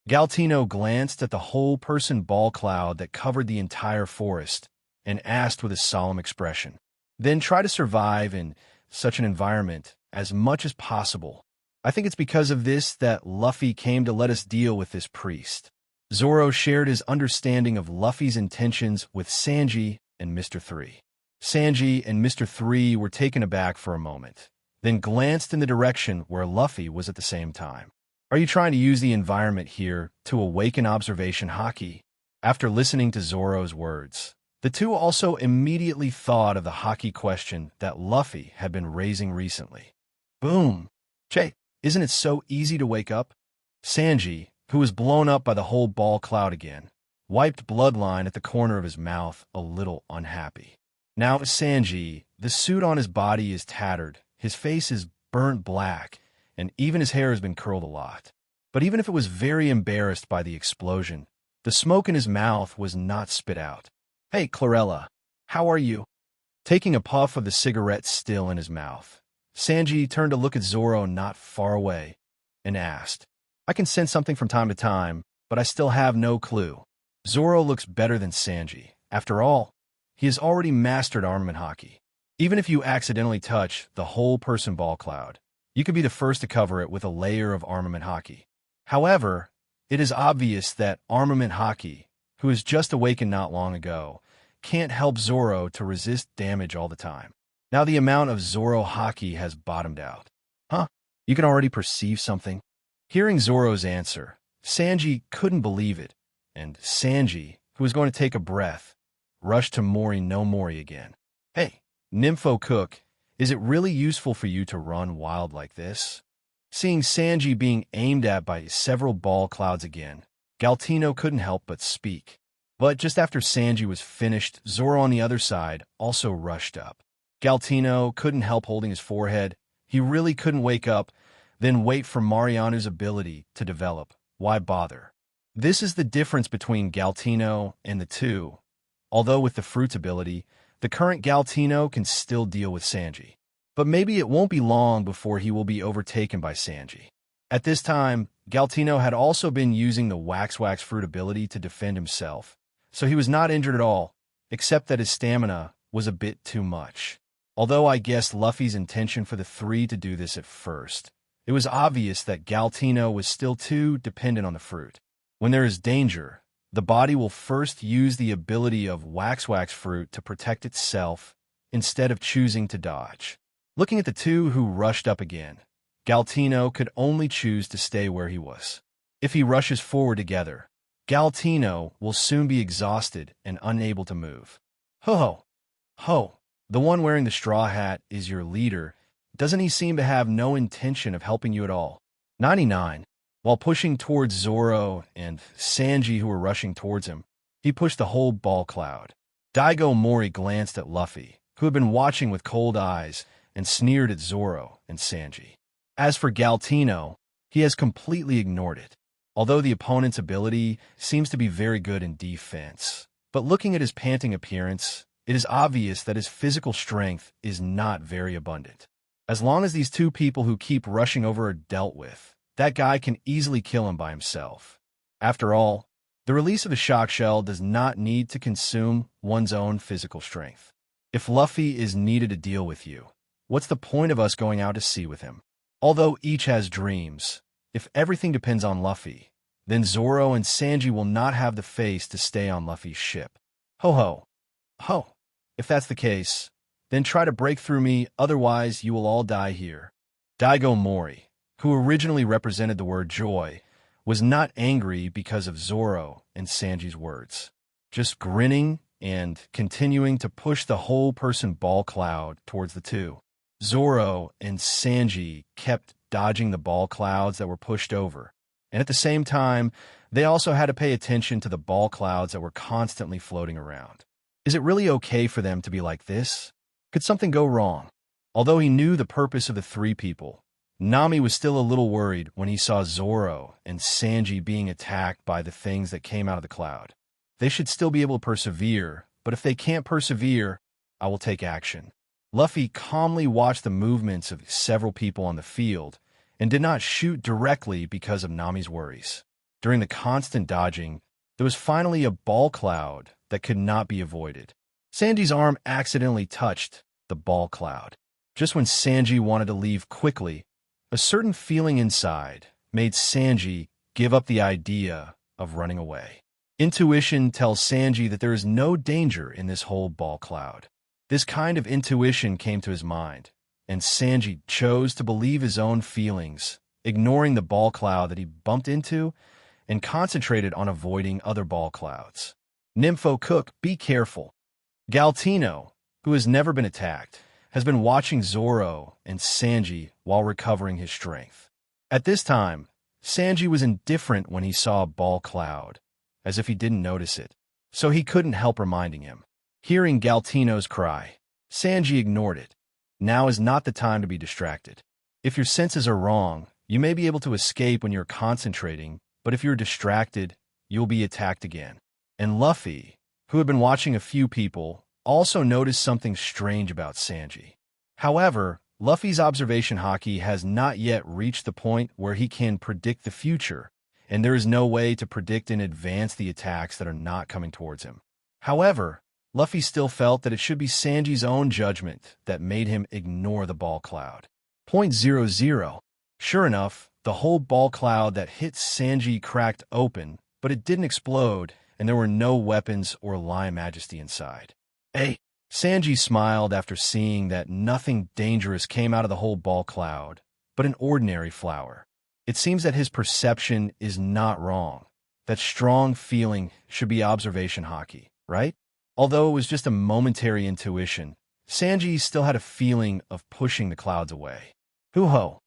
Galtino glanced at the whole-person ball cloud that covered the entire forest and asked with a solemn expression. Then try to survive and such an environment as much as possible. I think it's because of this that Luffy came to let us deal with this priest. Zoro shared his understanding of Luffy's intentions with Sanji and Mr. 3. Sanji and Mr. 3 were taken aback for a moment, then glanced in the direction where Luffy was at the same time. Are you trying to use the environment here to awaken observation haki? After listening to Zoro's words, the two also immediately thought of the haki question that Luffy had been raising recently. Boom! Che, isn't it so easy to wake up? Sanji, who was blown up by the whole ball cloud again, wiped bloodline at the corner of his mouth, a little unhappy. Now Sanji, the suit on his body is tattered, his face is burnt black, and even his hair has been curled a lot. But even if it was very embarrassed by the explosion, the smoke in his mouth was not spit out. Hey, Chlorella, how are you? Taking a puff of the cigarette still in his mouth, Sanji turned to look at Zoro not far away and asked, I can sense something from time to time, but I still have no clue. Zoro looks better than Sanji. After all, he has already mastered armament haki. Even if you accidentally touch the whole person ball cloud, you could be the first to cover it with a layer of armament haki. However, it is obvious that armament haki, who has just awakened not long ago, can't help Zoro to resist damage all the time. Now the amount of Zoro haki has bottomed out. Huh? You can already perceive something? Hearing Zoro's answer, Sanji couldn't believe it, and Sanji, who was going to take a breath, rushed to Mori no Mori again. Hey, Nympho Cook, is it really useful for you to run wild like this? Seeing Sanji being aimed at by several ball clouds again, Galtino couldn't help but speak. But just after Sanji was finished, Zoro on the other side also rushed up. Galtino couldn't help holding his forehead. He really couldn't wake up, then wait for Marianu's ability to develop. Why bother? This is the difference between Galtino and the two. Although with the fruit's ability, the current Galtino can still deal with Sanji. But maybe it won't be long before he will be overtaken by Sanji. At this time, Galtino had also been using the Wax fruit ability to defend himself, so he was not injured at all, except that his stamina was a bit too much. Although I guessed Luffy's intention for the three to do this at first, it was obvious that Galtino was still too dependent on the fruit. When there is danger, the body will first use the ability of Wax fruit to protect itself instead of choosing to dodge. Looking at the two who rushed up again, Galtino could only choose to stay where he was. If he rushes forward together, Galtino will soon be exhausted and unable to move. Ho! The one wearing the straw hat is your leader. Doesn't he seem to have no intention of helping you at all? 99. While pushing towards Zoro and Sanji who were rushing towards him, he pushed the whole ball cloud. Daigo Mori glanced at Luffy, who had been watching with cold eyes, and sneered at Zoro and Sanji. As for Galtino, he has completely ignored it. Although the opponent's ability seems to be very good in defense, but looking at his panting appearance, it is obvious that his physical strength is not very abundant. As long as these two people who keep rushing over are dealt with, that guy can easily kill him by himself. After all, the release of the shock shell does not need to consume one's own physical strength. If Luffy is needed to deal with you, what's the point of us going out to sea with him? Although each has dreams, if everything depends on Luffy, then Zoro and Sanji will not have the face to stay on Luffy's ship. Ho! If that's the case, then try to break through me, otherwise you will all die here. Daigo Mori, who originally represented the word joy, was not angry because of Zoro and Sanji's words, just grinning and continuing to push the whole person ball cloud towards the two. Zoro and Sanji kept dodging the ball clouds that were pushed over, and at the same time, they also had to pay attention to the ball clouds that were constantly floating around. Is it really okay for them to be like this? Could something go wrong? Although he knew the purpose of the three people, Nami was still a little worried when he saw Zoro and Sanji being attacked by the things that came out of the cloud. They should still be able to persevere, but if they can't persevere, I will take action. Luffy calmly watched the movements of several people on the field and did not shoot directly because of Nami's worries. During the constant dodging, there was finally a ball cloud that could not be avoided. Sanji's arm accidentally touched the ball cloud. Just when Sanji wanted to leave quickly, a certain feeling inside made Sanji give up the idea of running away. Intuition tells Sanji that there is no danger in this whole ball cloud. This kind of intuition came to his mind, and Sanji chose to believe his own feelings, ignoring the ball cloud that he bumped into and concentrated on avoiding other ball clouds. Nympho Cook, be careful. Galtino, who has never been attacked, has been watching Zoro and Sanji while recovering his strength. At this time, Sanji was indifferent when he saw a ball cloud, as if he didn't notice it, so he couldn't help reminding him. Hearing Galtino's cry, Sanji ignored it. Now is not the time to be distracted. If your senses are wrong, you may be able to escape when you're concentrating, but if you're distracted, you'll be attacked again. And Luffy, who had been watching a few people, also noticed something strange about Sanji. However, Luffy's observation haki has not yet reached the point where he can predict the future, and there is no way to predict in advance the attacks that are not coming towards him. However, Luffy still felt that it should be Sanji's own judgment that made him ignore the ball cloud. 0.00. Sure enough, the whole ball cloud that hit Sanji cracked open, but it didn't explode, and there were no weapons or Lion Majesty inside. Hey! Sanji smiled after seeing that nothing dangerous came out of the whole ball cloud, but an ordinary flower. It seems that his perception is not wrong. That strong feeling should be observation haki, right? Although it was just a momentary intuition, Sanji still had a feeling of pushing the clouds away. Hoo-ho!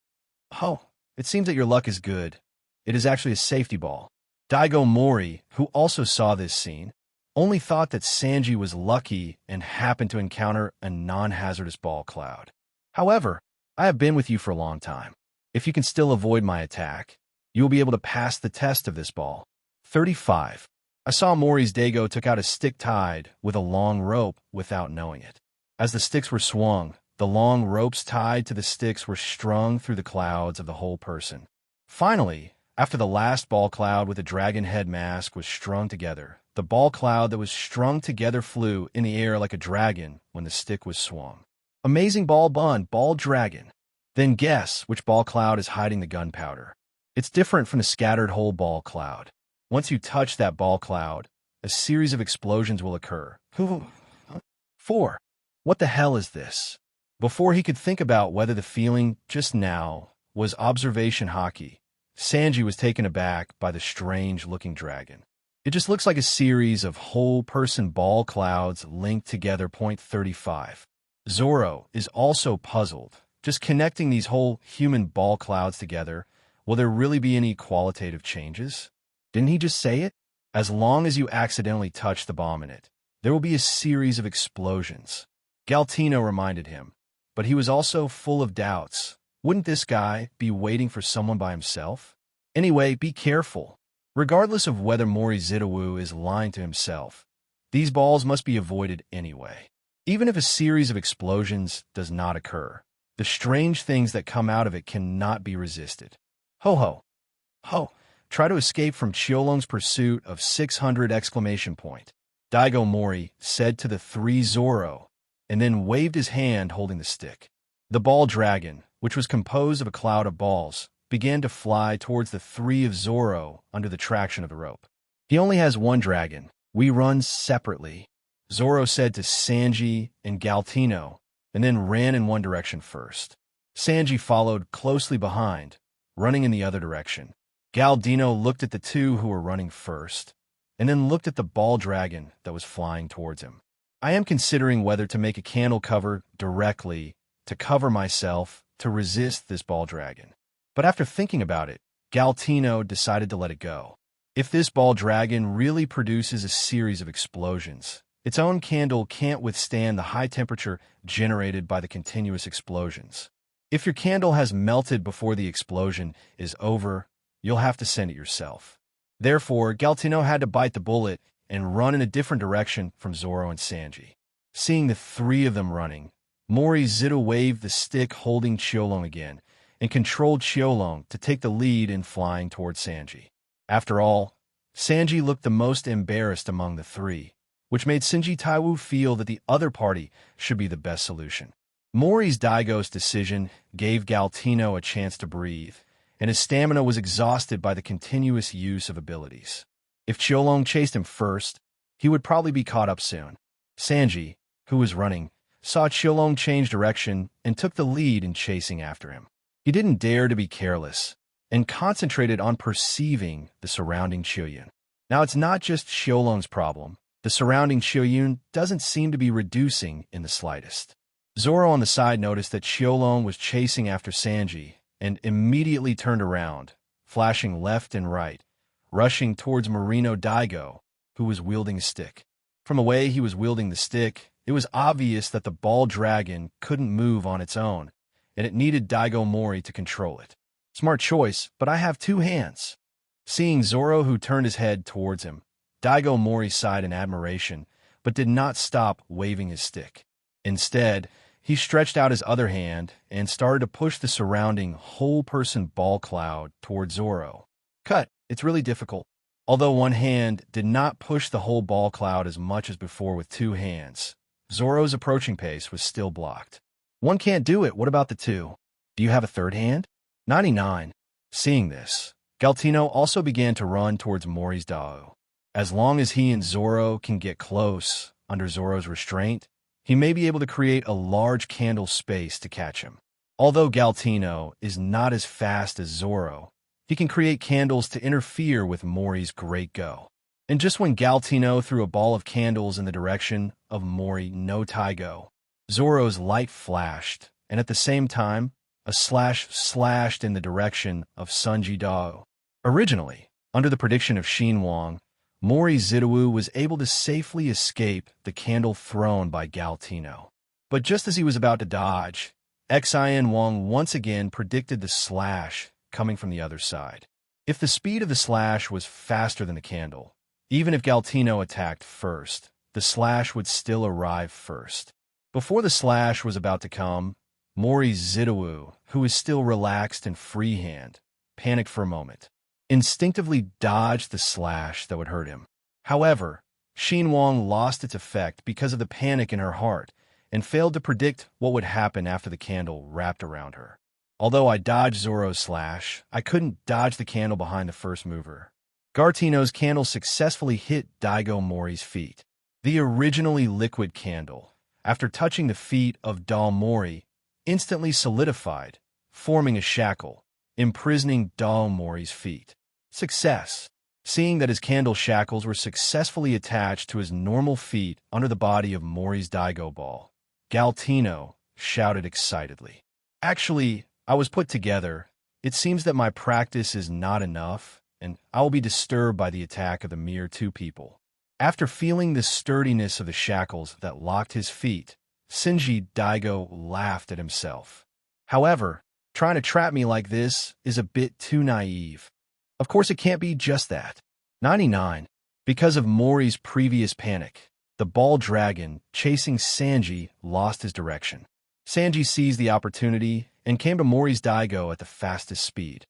Ho! It seems that your luck is good. It is actually a safety ball. Daigo Mori, who also saw this scene, only thought that Sanji was lucky and happened to encounter a non-hazardous ball cloud. However, I have been with you for a long time. If you can still avoid my attack, you will be able to pass the test of this ball. 35. I saw Mori's Daigo took out a stick tied with a long rope without knowing it. As the sticks were swung, the long ropes tied to the sticks were strung through the clouds of the whole person. Finally, after the last ball cloud with a dragon head mask was strung together, the ball cloud that was strung together flew in the air like a dragon when the stick was swung. Amazing ball bun, ball dragon. Then guess which ball cloud is hiding the gunpowder. It's different from the scattered whole ball cloud. Once you touch that ball cloud, a series of explosions will occur. 4. What the hell is this? Before he could think about whether the feeling just now was observation haki, Sanji was taken aback by the strange-looking dragon. It just looks like a series of whole-person ball clouds linked together. 35. Zoro is also puzzled. Just connecting these whole human ball clouds together, will there really be any qualitative changes? Didn't he just say it? As long as you accidentally touch the bomb in it, there will be a series of explosions. Galtino reminded him, but he was also full of doubts. Wouldn't this guy be waiting for someone by himself? Anyway, be careful. Regardless of whether Mori Zitawu is lying to himself, these balls must be avoided anyway. Even if a series of explosions does not occur, the strange things that come out of it cannot be resisted. Ho ho! Ho! Try to escape from Chiolong's pursuit of 600! Daigo Mori said to the three Zoro, and then waved his hand holding the stick. The ball dragon, which was composed of a cloud of balls, began to fly towards the three of Zoro under the traction of the rope. He only has one dragon. We run separately, Zoro said to Sanji and Galtino, and then ran in one direction first. Sanji followed closely behind, running in the other direction. Galtino looked at the two who were running first, and then looked at the ball dragon that was flying towards him. I am considering whether to make a candle cover directly to cover myself to resist this ball dragon. But after thinking about it, Galtino decided to let it go. If this ball dragon really produces a series of explosions, its own candle can't withstand the high temperature generated by the continuous explosions. If your candle has melted before the explosion is over, you'll have to send it yourself. Therefore, Galtino had to bite the bullet and run in a different direction from Zoro and Sanji. Seeing the three of them running, Mori Zita waved the stick holding Chiolong again, and controlled Chiolong to take the lead in flying toward Sanji. After all, Sanji looked the most embarrassed among the three, which made Shinji Taiwu feel that the other party should be the best solution. Mori's Daigo's decision gave Galtino a chance to breathe, and his stamina was exhausted by the continuous use of abilities. If Chiolong chased him first, he would probably be caught up soon. Sanji, who was running, saw Chiolong change direction and took the lead in chasing after him. He didn't dare to be careless and concentrated on perceiving the surrounding Chiuyun. Now, it's not just Chiolong's problem. The surrounding Chiuyun doesn't seem to be reducing in the slightest. Zoro on the side noticed that Chiolong was chasing after Sanji and immediately turned around, flashing left and right, rushing towards Marino Daigo, who was wielding a stick. From the way he was wielding the stick, it was obvious that the ball dragon couldn't move on its own, and it needed Daigo Mori to control it. Smart choice, but I have two hands. Seeing Zoro, who turned his head towards him, Daigo Mori sighed in admiration, but did not stop waving his stick. Instead, he stretched out his other hand and started to push the surrounding whole-person ball cloud toward Zoro. Cut, it's really difficult. Although one hand did not push the whole ball cloud as much as before with two hands, Zoro's approaching pace was still blocked. One can't do it, what about the two? Do you have a third hand? 99. Seeing this, Galtino also began to run towards Mori's Dao. As long as he and Zoro can get close under Zoro's restraint, he may be able to create a large candle space to catch him. Although Galtino is not as fast as Zoro, he can create candles to interfere with Mori's great go. And just when Galtino threw a ball of candles in the direction of Mori no Taigo, Zoro's light flashed, and at the same time, a slash slashed in the direction of Sanji Dao. Originally, under the prediction of Xin Wang, Mori Zidawu was able to safely escape the candle thrown by Galtino. But just as he was about to dodge, Xin Wang once again predicted the slash coming from the other side. If the speed of the slash was faster than the candle, even if Galtino attacked first, the slash would still arrive first. Before the slash was about to come, Mori Zidawu, who was still relaxed and freehand, panicked for a moment, instinctively dodged the slash that would hurt him. However, Xin Wang lost its effect because of the panic in her heart and failed to predict what would happen after the candle wrapped around her. Although I dodged Zoro's slash, I couldn't dodge the candle behind the first mover. Galtino's candle successfully hit Daigo Mori's feet. The originally liquid candle, after touching the feet of Dal Mori, instantly solidified, forming a shackle, imprisoning Dal Mori's feet. Success! Seeing that his candle shackles were successfully attached to his normal feet under the body of Mori's Daigo ball, Galtino shouted excitedly. Actually, I was put together. It seems that my practice is not enough, and I will be disturbed by the attack of the mere two people. After feeling the sturdiness of the shackles that locked his feet, Sanji Daigo laughed at himself. However, trying to trap me like this is a bit too naive. Of course, it can't be just that. 99. Because of Mori's previous panic, the ball dragon chasing Sanji lost his direction. Sanji seized the opportunity and came to Mori's Daigo at the fastest speed.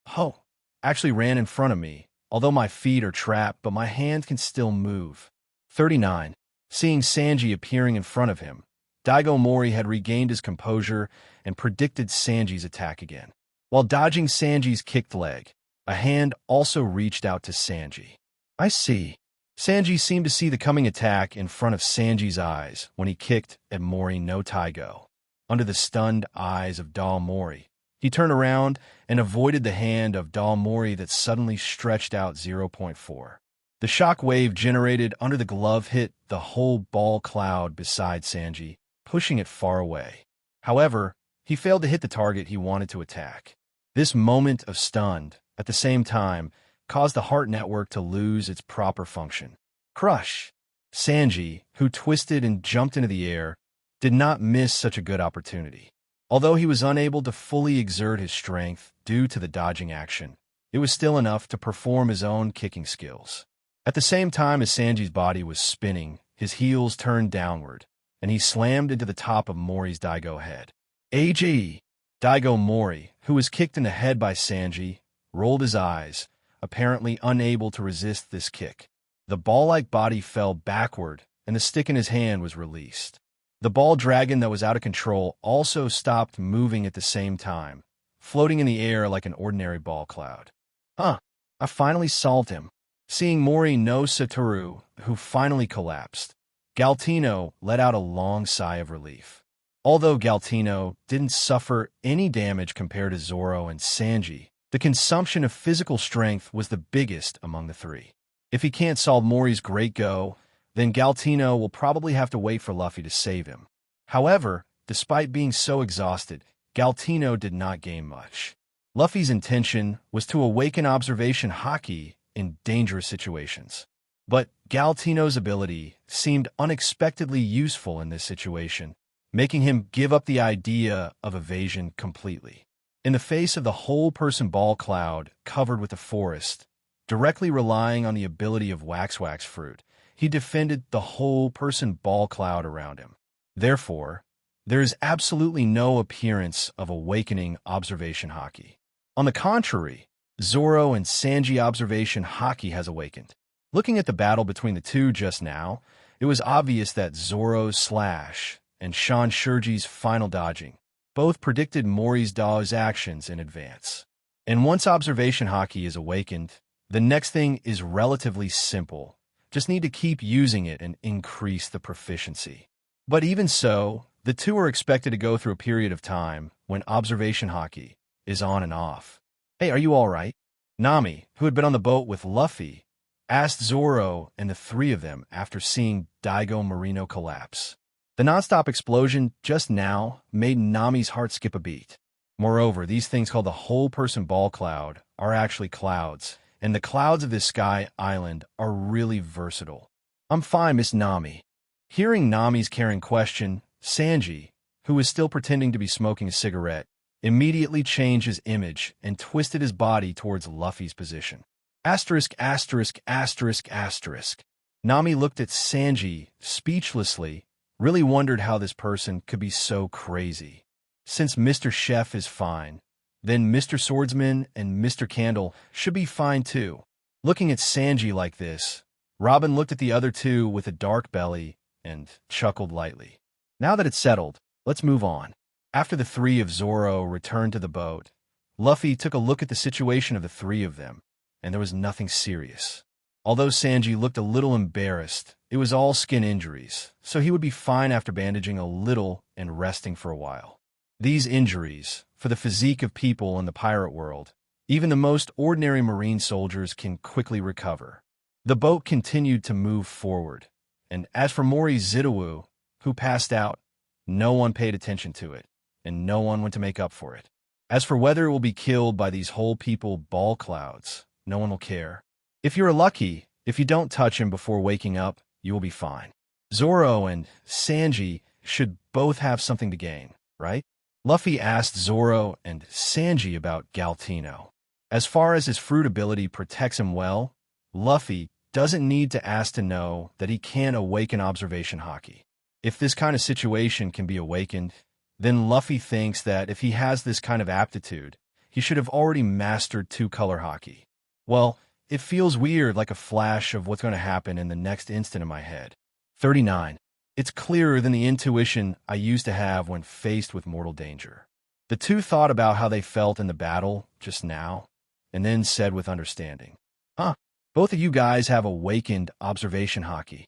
Ho! Actually ran in front of me, although my feet are trapped, but my hand can still move. 39. Seeing Sanji appearing in front of him, Daigo Mori had regained his composure and predicted Sanji's attack again. While dodging Sanji's kicked leg, a hand also reached out to Sanji. I see. Sanji seemed to see the coming attack in front of Sanji's eyes when he kicked at Mori no Taigo. Under the stunned eyes of Dal Mori, he turned around and avoided the hand of Dal Mori that suddenly stretched out 0.4. The shock wave generated under the glove hit the whole ball cloud beside Sanji, pushing it far away. However, he failed to hit the target he wanted to attack. This moment of stunned, at the same time, caused the heart network to lose its proper function. Crush! Sanji, who twisted and jumped into the air, did not miss such a good opportunity. Although he was unable to fully exert his strength due to the dodging action, it was still enough to perform his own kicking skills. At the same time as Sanji's body was spinning, his heels turned downward, and he slammed into the top of Mori's Daigo head. AG! Daigo Mori, who was kicked in the head by Sanji, rolled his eyes, apparently unable to resist this kick. The ball-like body fell backward, and the stick in his hand was released. The ball dragon that was out of control also stopped moving at the same time, floating in the air like an ordinary ball cloud. Huh, I finally solved him. Seeing Mori no Satoru, who finally collapsed, Galtino let out a long sigh of relief. Although Galtino didn't suffer any damage compared to Zoro and Sanji, the consumption of physical strength was the biggest among the three. If he can't solve Mori's great go, then Galtino will probably have to wait for Luffy to save him. However, despite being so exhausted, Galtino did not gain much. Luffy's intention was to awaken observation haki in dangerous situations. But Galtino's ability seemed unexpectedly useful in this situation, making him give up the idea of evasion completely. In the face of the whole-person ball cloud covered with a forest, directly relying on the ability of Wax Fruit, he defended the whole-person ball cloud around him. Therefore, there is absolutely no appearance of awakening observation haki. On the contrary, Zoro and Sanji observation haki has awakened. Looking at the battle between the two just now, it was obvious that Zoro's slash and Shan Shurji's final dodging both predicted Mori's Dao's actions in advance. And once observation haki is awakened, the next thing is relatively simple. Just need to keep using it and increase the proficiency. But even so, the two are expected to go through a period of time when observation haki is on and off. Hey, are you all right? Nami, who had been on the boat with Luffy, asked Zoro and the three of them after seeing Daigo Marino collapse. The nonstop explosion just now made Nami's heart skip a beat. Moreover, these things called the whole-person ball cloud are actually clouds, and the clouds of this sky island are really versatile. I'm fine, Miss Nami. Hearing Nami's caring question, Sanji, who was still pretending to be smoking a cigarette, immediately changed his image and twisted his body towards Luffy's position. Asterisk, asterisk, asterisk, asterisk. Nami looked at Sanji speechlessly, really wondered how this person could be so crazy. Since Mr. Chef is fine, then Mr. Swordsman and Mr. Candle should be fine too. Looking at Sanji like this, Robin looked at the other two with a dark belly and chuckled lightly. Now that it's settled, let's move on. After the three of Zoro returned to the boat, Luffy took a look at the situation of the three of them, and there was nothing serious. Although Sanji looked a little embarrassed, it was all skin injuries, so he would be fine after bandaging a little and resting for a while. These injuries, for the physique of people in the pirate world, even the most ordinary marine soldiers can quickly recover. The boat continued to move forward, and as for Mori Zidou, who passed out, no one paid attention to it, and no one went to make up for it. As for whether it will be killed by these whole people ball clouds, no one will care. If you're lucky, if you don't touch him before waking up, you will be fine. Zoro and Sanji should both have something to gain, right? Luffy asked Zoro and Sanji about Galtino. As far as his fruit ability protects him well, Luffy doesn't need to ask to know that he can awaken observation haki. If this kind of situation can be awakened, then Luffy thinks that if he has this kind of aptitude, he should have already mastered two-color haki. Well, it feels weird, like a flash of what's going to happen in the next instant in my head. 39. It's clearer than the intuition I used to have when faced with mortal danger. The two thought about how they felt in the battle just now, and then said with understanding, Huh, both of you guys have awakened observation haki.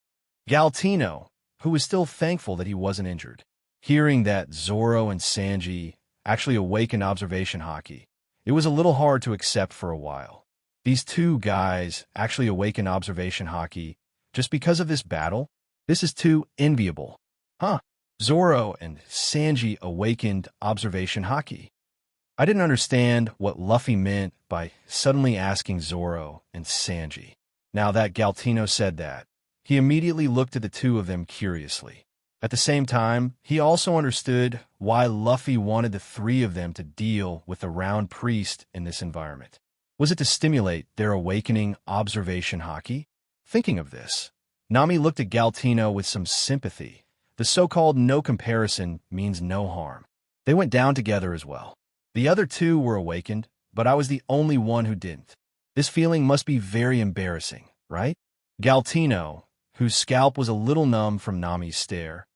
Galtino, who was still thankful that he wasn't injured, hearing that Zoro and Sanji actually awakened observation haki, it was a little hard to accept for a while. These two guys actually awakened observation haki just because of this battle? This is too enviable. Huh, Zoro and Sanji awakened observation haki. I didn't understand what Luffy meant by suddenly asking Zoro and Sanji. Now that Galtino said that, he immediately looked at the two of them curiously. At the same time, he also understood why Luffy wanted the three of them to deal with the Round Priest in this environment. Was it to stimulate their awakening observation haki? Thinking of this, Nami looked at Galtino with some sympathy. The so-called no comparison means no harm. They went down together as well. The other two were awakened, but I was the only one who didn't. This feeling must be very embarrassing, right? Galtino, whose scalp was a little numb from Nami's stare,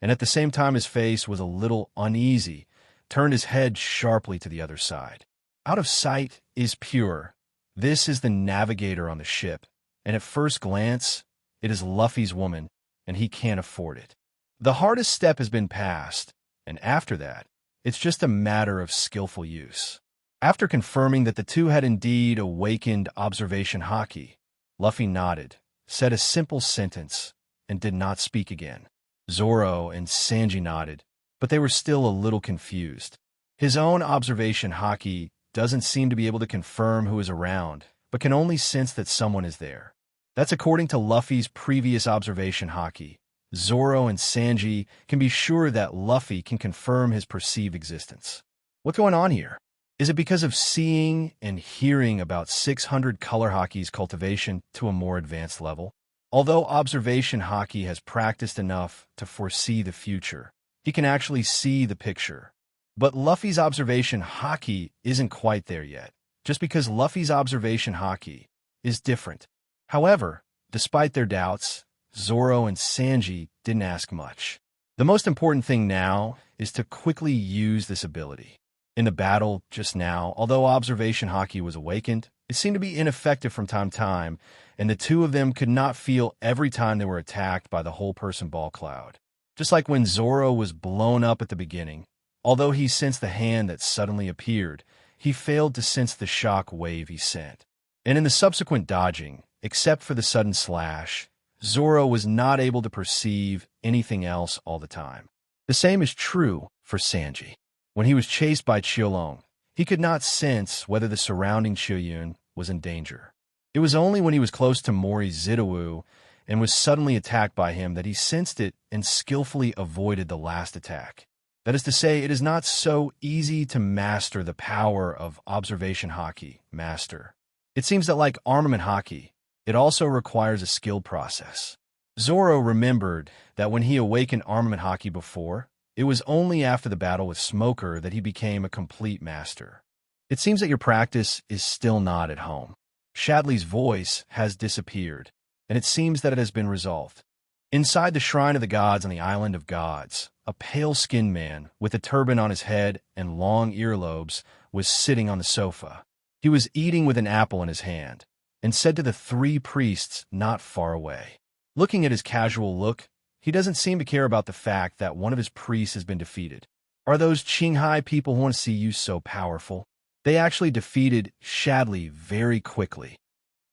and at the same time his face was a little uneasy, turned his head sharply to the other side. Out of sight is pure. This is the navigator on the ship, and at first glance, it is Luffy's woman, and he can't afford it. The hardest step has been passed, and after that, it's just a matter of skillful use. After confirming that the two had indeed awakened observation haki, Luffy nodded, said a simple sentence, and did not speak again. Zoro and Sanji nodded, but they were still a little confused. His own observation haki doesn't seem to be able to confirm who is around, but can only sense that someone is there. That's according to Luffy's previous observation haki. Zoro and Sanji can be sure that Luffy can confirm his perceived existence. What's going on here? Is it because of seeing and hearing about 600 color haki's cultivation to a more advanced level? Although observation haki has practiced enough to foresee the future, he can actually see the picture. But Luffy's observation haki isn't quite there yet, just because Luffy's observation haki is different. However, despite their doubts, Zoro and Sanji didn't ask much. The most important thing now is to quickly use this ability. In the battle just now, although observation haki was awakened, it seemed to be ineffective from time to time, and the two of them could not feel every time they were attacked by the whole-person ball cloud. Just like when Zoro was blown up at the beginning, although he sensed the hand that suddenly appeared, he failed to sense the shock wave he sent. And in the subsequent dodging, except for the sudden slash, Zoro was not able to perceive anything else all the time. The same is true for Sanji. When he was chased by Chiolong, he could not sense whether the surrounding Chiuyun was in danger. It was only when he was close to Mori Zidou and was suddenly attacked by him that he sensed it and skillfully avoided the last attack. That is to say, it is not so easy to master the power of observation haki, master. It seems that like armament haki, it also requires a skill process. Zoro remembered that when he awakened armament haki before, it was only after the battle with Smoker that he became a complete master. It seems that your practice is still not at home. Shadley's voice has disappeared, and it seems that it has been resolved. Inside the Shrine of the Gods on the Island of Gods, a pale-skinned man with a turban on his head and long earlobes was sitting on the sofa. He was eating with an apple in his hand, and said to the three priests not far away. Looking at his casual look, he doesn't seem to care about the fact that one of his priests has been defeated. Are those Qinghai people who want to see you so powerful? They actually defeated Shadley very quickly.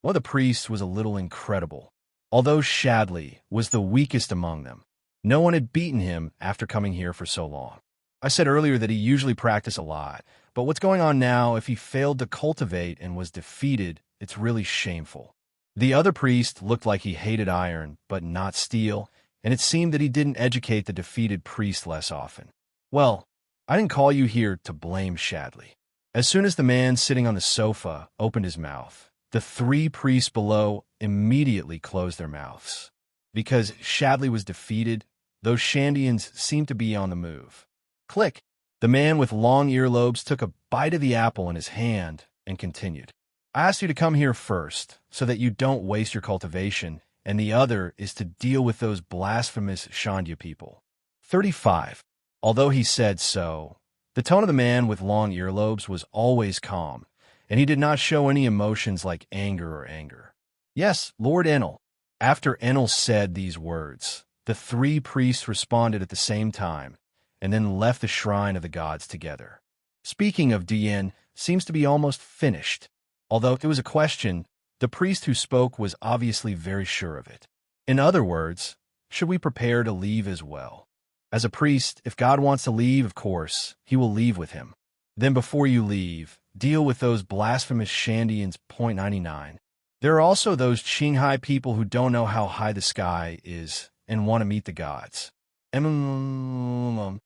One of the priests was a little incredible. Although Shadley was the weakest among them, no one had beaten him after coming here for so long. I said earlier that he usually practiced a lot, but what's going on now, if he failed to cultivate and was defeated, it's really shameful. The other priest looked like he hated iron, but not steel, and it seemed that he didn't educate the defeated priest less often. Well, I didn't call you here to blame Shadley. As soon as the man sitting on the sofa opened his mouth, the three priests below immediately closed their mouths. Because Shadley was defeated, those Shandians seemed to be on the move. Click! The man with long earlobes took a bite of the apple in his hand and continued. I asked you to come here first, so that you don't waste your cultivation, and the other is to deal with those blasphemous Shandya people. 35. Although he said so, the tone of the man with long earlobes was always calm, and he did not show any emotions like anger. Yes, Lord Enel. After Enel said these words, the three priests responded at the same time, and then left the Shrine of the Gods together. Speaking of Dien, seems to be almost finished. Although it was a question, the priest who spoke was obviously very sure of it. In other words, should we prepare to leave as well? As a priest, if God wants to leave, of course, he will leave with him. Then before you leave, deal with those blasphemous Shandians. 99. There are also those Qinghai people who don't know how high the sky is and want to meet the gods. One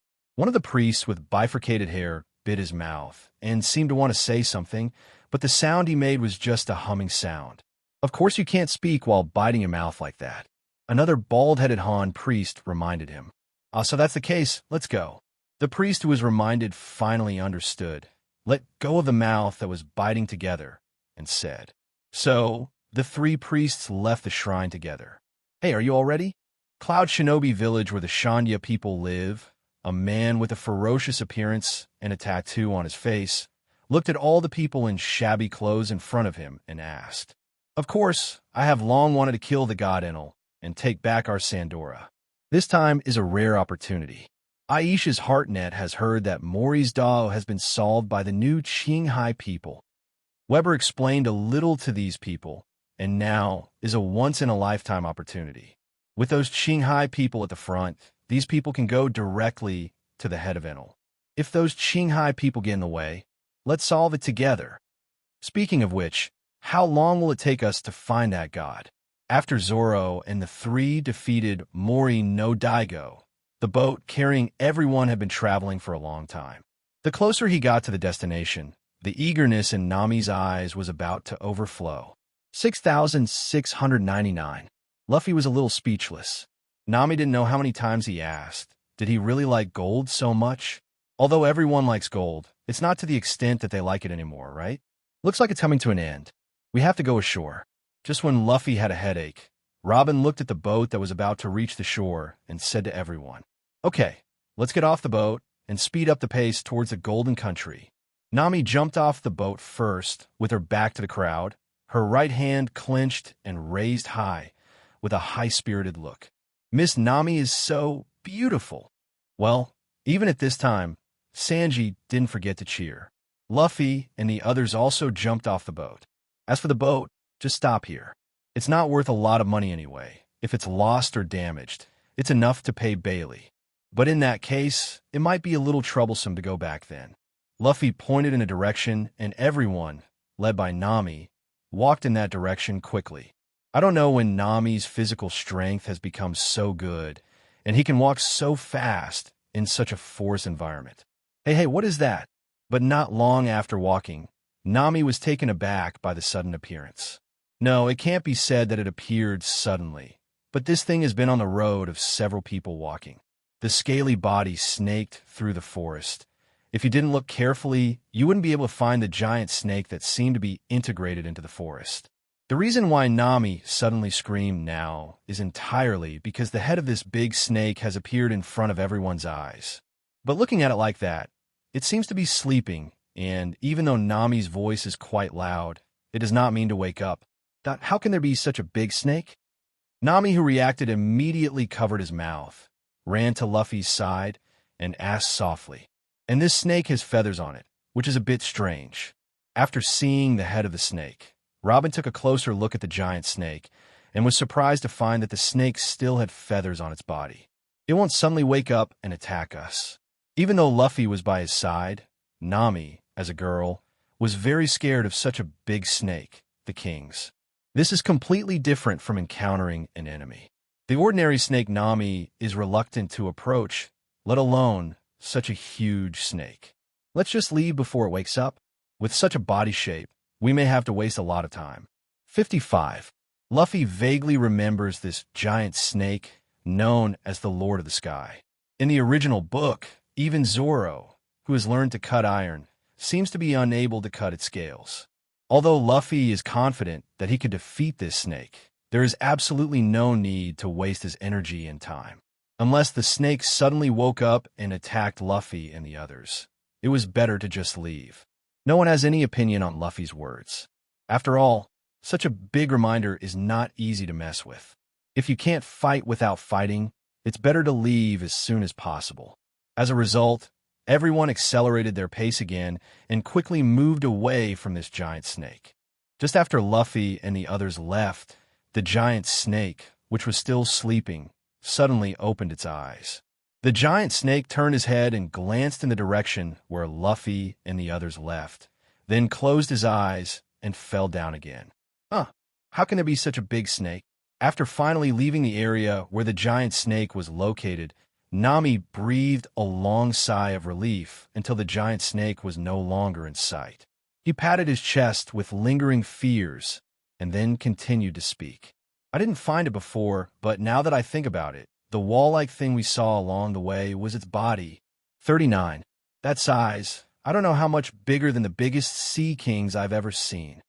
of the priests with bifurcated hair bit his mouth and seemed to want to say something, but the sound he made was just a humming sound. Of course you can't speak while biting your mouth like that. Another bald-headed Han priest reminded him. So that's the case, let's go. The priest who was reminded finally understood, let go of the mouth that was biting together, and said. So, the three priests left the shrine together. Hey, are you all ready? Cloud Shinobi Village where the Shanya people live, a man with a ferocious appearance and a tattoo on his face looked at all the people in shabby clothes in front of him and asked, "Of course, I have long wanted to kill the god Enel and take back our Sandora. This time is a rare opportunity. Aisha's Heartnet has heard that Mori's Dao has been solved by the new Qinghai people." Weber explained a little to these people, and now is a once-in-a-lifetime opportunity. With those Qinghai people at the front, these people can go directly to the head of Enel. If those Qinghai people get in the way, let's solve it together. Speaking of which, how long will it take us to find that god? After Zoro and the 3 defeated Mori no Daigo, the boat carrying everyone had been traveling for a long time. The closer he got to the destination, the eagerness in Nami's eyes was about to overflow. 6,699. Luffy was a little speechless. Nami didn't know how many times he asked, did he really like gold so much? Although everyone likes gold, it's not to the extent that they like it anymore, right? Looks like it's coming to an end. We have to go ashore. Just when Luffy had a headache, Robin looked at the boat that was about to reach the shore and said to everyone, "Okay, let's get off the boat and speed up the pace towards the Golden Country." Nami jumped off the boat first with her back to the crowd, her right hand clenched and raised high with a high-spirited look. "Miss Nami is so beautiful." Well, even at this time, Sanji didn't forget to cheer. Luffy and the others also jumped off the boat. As for the boat, just stop here. It's not worth a lot of money anyway. If it's lost or damaged, it's enough to pay Bailey. But in that case, it might be a little troublesome to go back then. Luffy pointed in a direction, and everyone, led by Nami, walked in that direction quickly. I don't know when Nami's physical strength has become so good, and he can walk so fast in such a forest environment. Hey, what is that? But not long after walking, Nami was taken aback by the sudden appearance. No, it can't be said that it appeared suddenly, but this thing has been on the road of several people walking. The scaly body snaked through the forest. If you didn't look carefully, you wouldn't be able to find the giant snake that seemed to be integrated into the forest. The reason why Nami suddenly screamed now is entirely because the head of this big snake has appeared in front of everyone's eyes. But looking at it like that, it seems to be sleeping, and even though Nami's voice is quite loud, it does not mean to wake up. How can there be such a big snake? Nami, who reacted immediately, covered his mouth, ran to Luffy's side, and asked softly, "And this snake has feathers on it, which is a bit strange." After seeing the head of the snake, Robin took a closer look at the giant snake and was surprised to find that the snake still had feathers on its body. It won't suddenly wake up and attack us. Even though Luffy was by his side, Nami, as a girl, was very scared of such a big snake, the king's. This is completely different from encountering an enemy. The ordinary snake Nami is reluctant to approach, let alone such a huge snake. Let's just leave before it wakes up. With such a body shape, we may have to waste a lot of time. 55. Luffy vaguely remembers this giant snake known as the Lord of the Sky. In the original book, even Zoro, who has learned to cut iron, seems to be unable to cut its scales. Although Luffy is confident that he could defeat this snake, there is absolutely no need to waste his energy and time. Unless the snake suddenly woke up and attacked Luffy and the others, it was better to just leave. No one has any opinion on Luffy's words. After all, such a big reminder is not easy to mess with. If you can't fight without fighting, it's better to leave as soon as possible. As a result, everyone accelerated their pace again and quickly moved away from this giant snake. Just after Luffy and the others left, the giant snake, which was still sleeping, suddenly opened its eyes. The giant snake turned his head and glanced in the direction where Luffy and the others left, then closed his eyes and fell down again. How can there be such a big snake? After finally leaving the area where the giant snake was located, Nami breathed a long sigh of relief until the giant snake was no longer in sight. He patted his chest with lingering fears and then continued to speak. "I didn't find it before, but now that I think about it, the wall-like thing we saw along the way was its body." 39. That size, I don't know how much bigger than the biggest sea kings I've ever seen.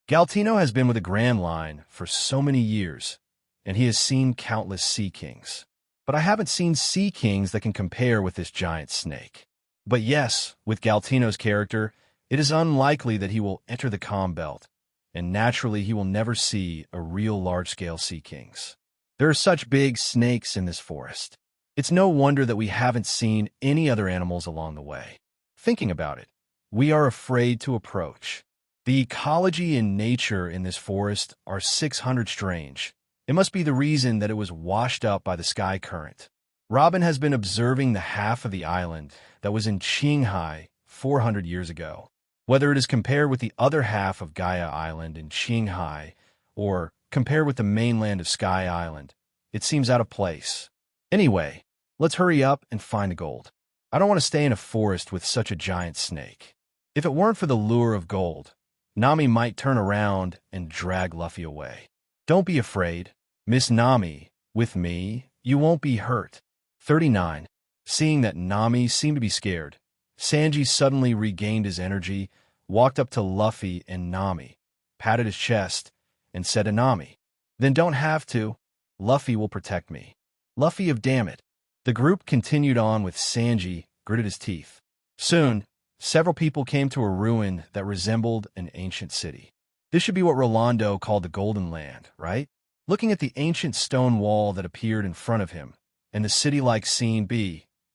Galtino has been with the Grand Line for so many years, and he has seen countless sea kings. But I haven't seen sea kings that can compare with this giant snake. But yes, with Galtino's character, it is unlikely that he will enter the calm belt, and naturally he will never see a real large-scale sea kings. There are such big snakes in this forest. It's no wonder that we haven't seen any other animals along the way. Thinking about it, we are afraid to approach. The ecology and nature in this forest are 600 strange. It must be the reason that it was washed up by the sky current. Robin has been observing the half of the island that was in Qinghai 400 years ago. Whether it is compared with the other half of Gaia Island in Qinghai or compared with the mainland of Sky Island, it seems out of place. Anyway, let's hurry up and find the gold. I don't want to stay in a forest with such a giant snake. If it weren't for the lure of gold, Nami might turn around and drag Luffy away. Don't be afraid, Miss Nami. With me, you won't be hurt. 39. Seeing that Nami seemed to be scared, Sanji suddenly regained his energy, walked up to Luffy and Nami, patted his chest, and said to Nami, "Then don't have to. Luffy will protect me." Luffy of damn it. The group continued on with Sanji, gritted his teeth. Soon, several people came to a ruin that resembled an ancient city. This should be what Rolando called the Golden Land, right? Looking at the ancient stone wall that appeared in front of him, and the city-like scene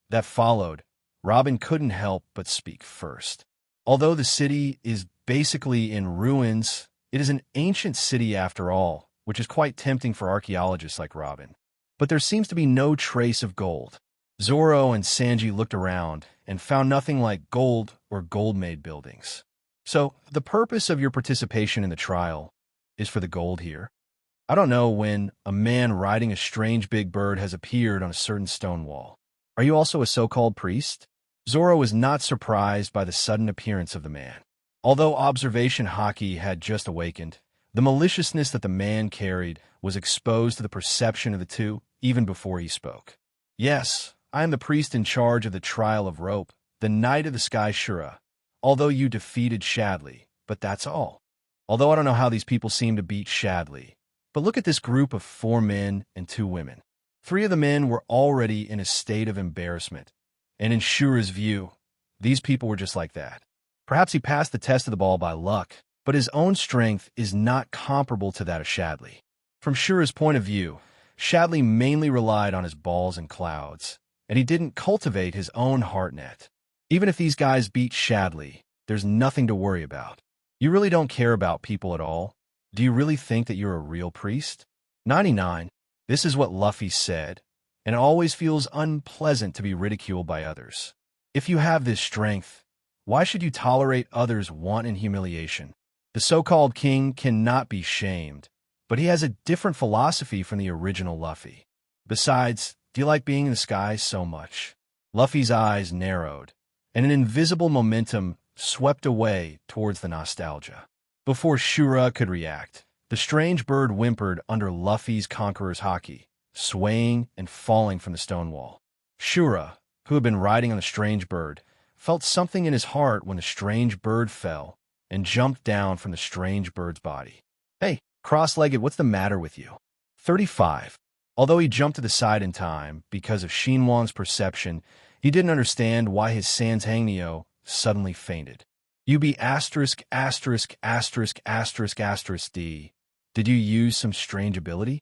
that followed, Robin couldn't help but speak first. Although the city is basically in ruins, it is an ancient city after all, which is quite tempting for archaeologists like Robin. But there seems to be no trace of gold. Zoro and Sanji looked around and found nothing like gold or gold-made buildings. So, the purpose of your participation in the trial is for the gold here? I don't know when a man riding a strange big bird has appeared on a certain stone wall. Are you also a so-called priest? Zoro was not surprised by the sudden appearance of the man. Although observation haki had just awakened, the maliciousness that the man carried was exposed to the perception of the two even before he spoke. "Yes, I am the priest in charge of the trial of Rope, the Knight of the Sky Shura, although you defeated Shadley, but that's all." Although I don't know how these people seem to beat Shadley, but look at this group of 4 men and 2 women. 3 of the men were already in a state of embarrassment, and in Shura's view, these people were just like that. Perhaps he passed the test of the ball by luck, but his own strength is not comparable to that of Shadley. From Shura's point of view, Shadley mainly relied on his balls and clouds, and he didn't cultivate his own heart net. Even if these guys beat Shadley, there's nothing to worry about. You really don't care about people at all? Do you really think that you're a real priest? 99. This is what Luffy said, and it always feels unpleasant to be ridiculed by others. If you have this strength, why should you tolerate others' want and humiliation? The so-called king cannot be shamed, but he has a different philosophy from the original Luffy. Besides, do you like being in the sky so much? Luffy's eyes narrowed, and an invisible momentum swept away towards the nostalgia. Before Shura could react, the strange bird whimpered under Luffy's conqueror's haki, swaying and falling from the stone wall. Shura, who had been riding on the strange bird, felt something in his heart when the strange bird fell and jumped down from the strange bird's body. "Hey, cross-legged, what's the matter with you?" 35. Although he jumped to the side in time because of Shinwan's perception, he didn't understand why his Sans Hangneo suddenly fainted. UB asterisk asterisk asterisk asterisk asterisk D. Did you use some strange ability?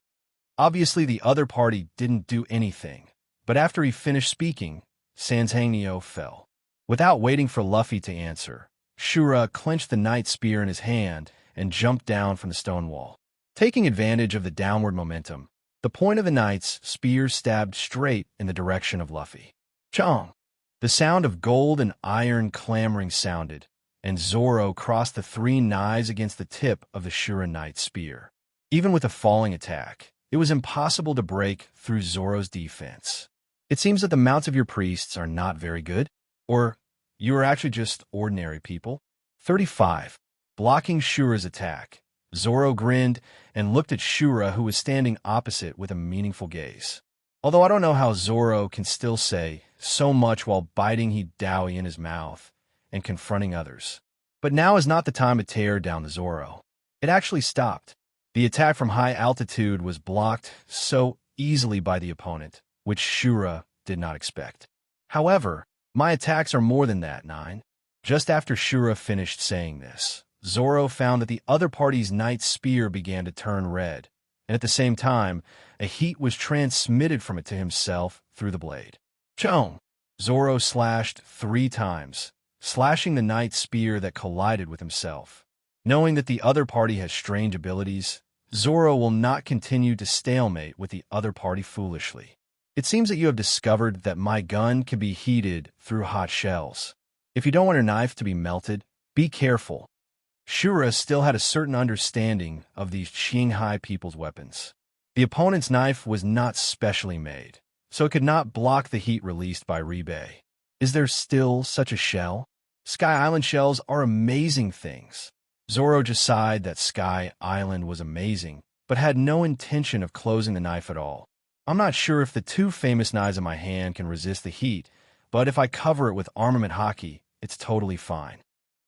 Obviously, the other party didn't do anything, but after he finished speaking, Sans Hangneo fell. Without waiting for Luffy to answer, Shura clenched the knight's spear in his hand and jumped down from the stone wall. Taking advantage of the downward momentum, the point of the knight's spear stabbed straight in the direction of Luffy. Chong! The sound of gold and iron clamoring sounded, and Zoro crossed the 3 knives against the tip of the Shura knight's spear. Even with a falling attack, it was impossible to break through Zoro's defense. It seems that the mounts of your priests are not very good, or you are actually just ordinary people. 35. Blocking Shura's attack, Zoro grinned and looked at Shura, who was standing opposite, with a meaningful gaze. Although I don't know how Zoro can still say so much while biting Hidawi in his mouth and confronting others. But now is not the time to tear down the Zoro. It actually stopped. The attack from high altitude was blocked so easily by the opponent, which Shura did not expect. However, my attacks are more than that, 9. Just after Shura finished saying this, Zoro found that the other party's knight's spear began to turn red, and at the same time, a heat was transmitted from it to himself through the blade. Chong! Zoro slashed 3 times, slashing the knight's spear that collided with himself. Knowing that the other party has strange abilities, Zoro will not continue to stalemate with the other party foolishly. It seems that you have discovered that my gun can be heated through hot shells. If you don't want your knife to be melted, be careful. Shura still had a certain understanding of these Qinghai people's weapons. The opponent's knife was not specially made, so it could not block the heat released by Reborn. Is there still such a shell? Sky Island shells are amazing things. Zoro just sighed that Sky Island was amazing, but had no intention of closing the knife at all. I'm not sure if the 2 famous knives in my hand can resist the heat, but if I cover it with armament hockey, it's totally fine.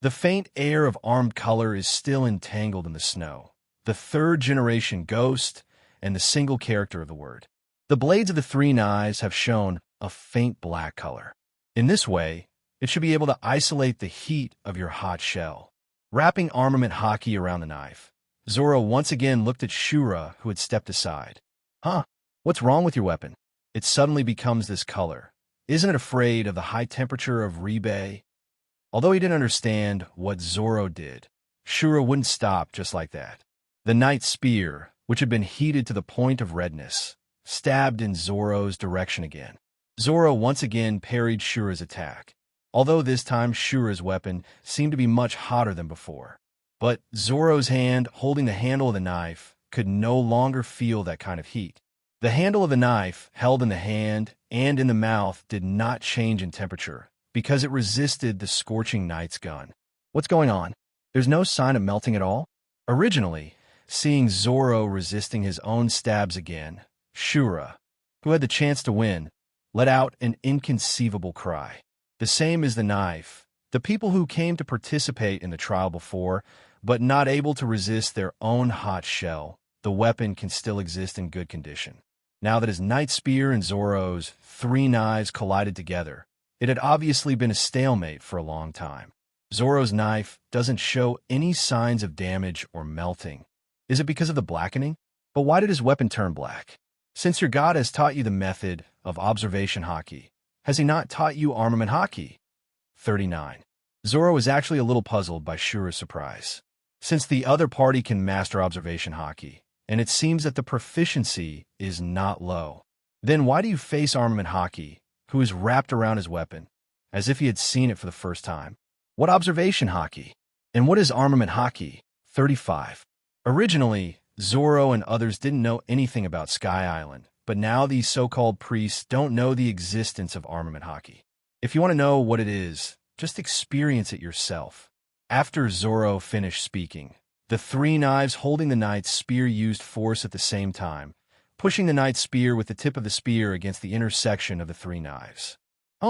The faint air of armed color is still entangled in the snow, the 3rd generation ghost, and the single character of the word. The blades of the 3 knives have shown a faint black color. In this way, it should be able to isolate the heat of your hot shell. Wrapping armament hockey around the knife, Zoro once again looked at Shura, who had stepped aside. Huh? What's wrong with your weapon? It suddenly becomes this color. Isn't it afraid of the high temperature of Reborn? Although he didn't understand what Zoro did, Shura wouldn't stop just like that. The knight's spear, which had been heated to the point of redness, stabbed in Zoro's direction again. Zoro once again parried Shura's attack, although this time Shura's weapon seemed to be much hotter than before. But Zoro's hand holding the handle of the knife could no longer feel that kind of heat. The handle of the knife held in the hand and in the mouth did not change in temperature, because it resisted the scorching knight's gun. What's going on? There's no sign of melting at all? Originally, seeing Zoro resisting his own stabs again, Shura, who had the chance to win, let out an inconceivable cry. The same as the knife. The people who came to participate in the trial before, but not able to resist their own hot shell, the weapon can still exist in good condition. Now that his knight spear and Zoro's 3 knives collided together, it had obviously been a stalemate for a long time. Zoro's knife doesn't show any signs of damage or melting. Is it because of the blackening? But why did his weapon turn black? Since your god has taught you the method of observation hockey, has he not taught you armament hockey? 39. Zoro was actually a little puzzled by Shura's surprise. Since the other party can master observation hockey, and it seems that the proficiency is not low, then why do you face armament hockey, who is wrapped around his weapon, as if he had seen it for the first time? What observation hockey? And what is armament hockey? 35. Originally, Zoro and others didn't know anything about Sky Island, but now these so-called priests don't know the existence of armament hockey. If you want to know what it is, just experience it yourself. After Zoro finished speaking, the 3 knives holding the knight's spear used force at the same time, pushing the knight's spear with the tip of the spear against the intersection of the 3 knives. I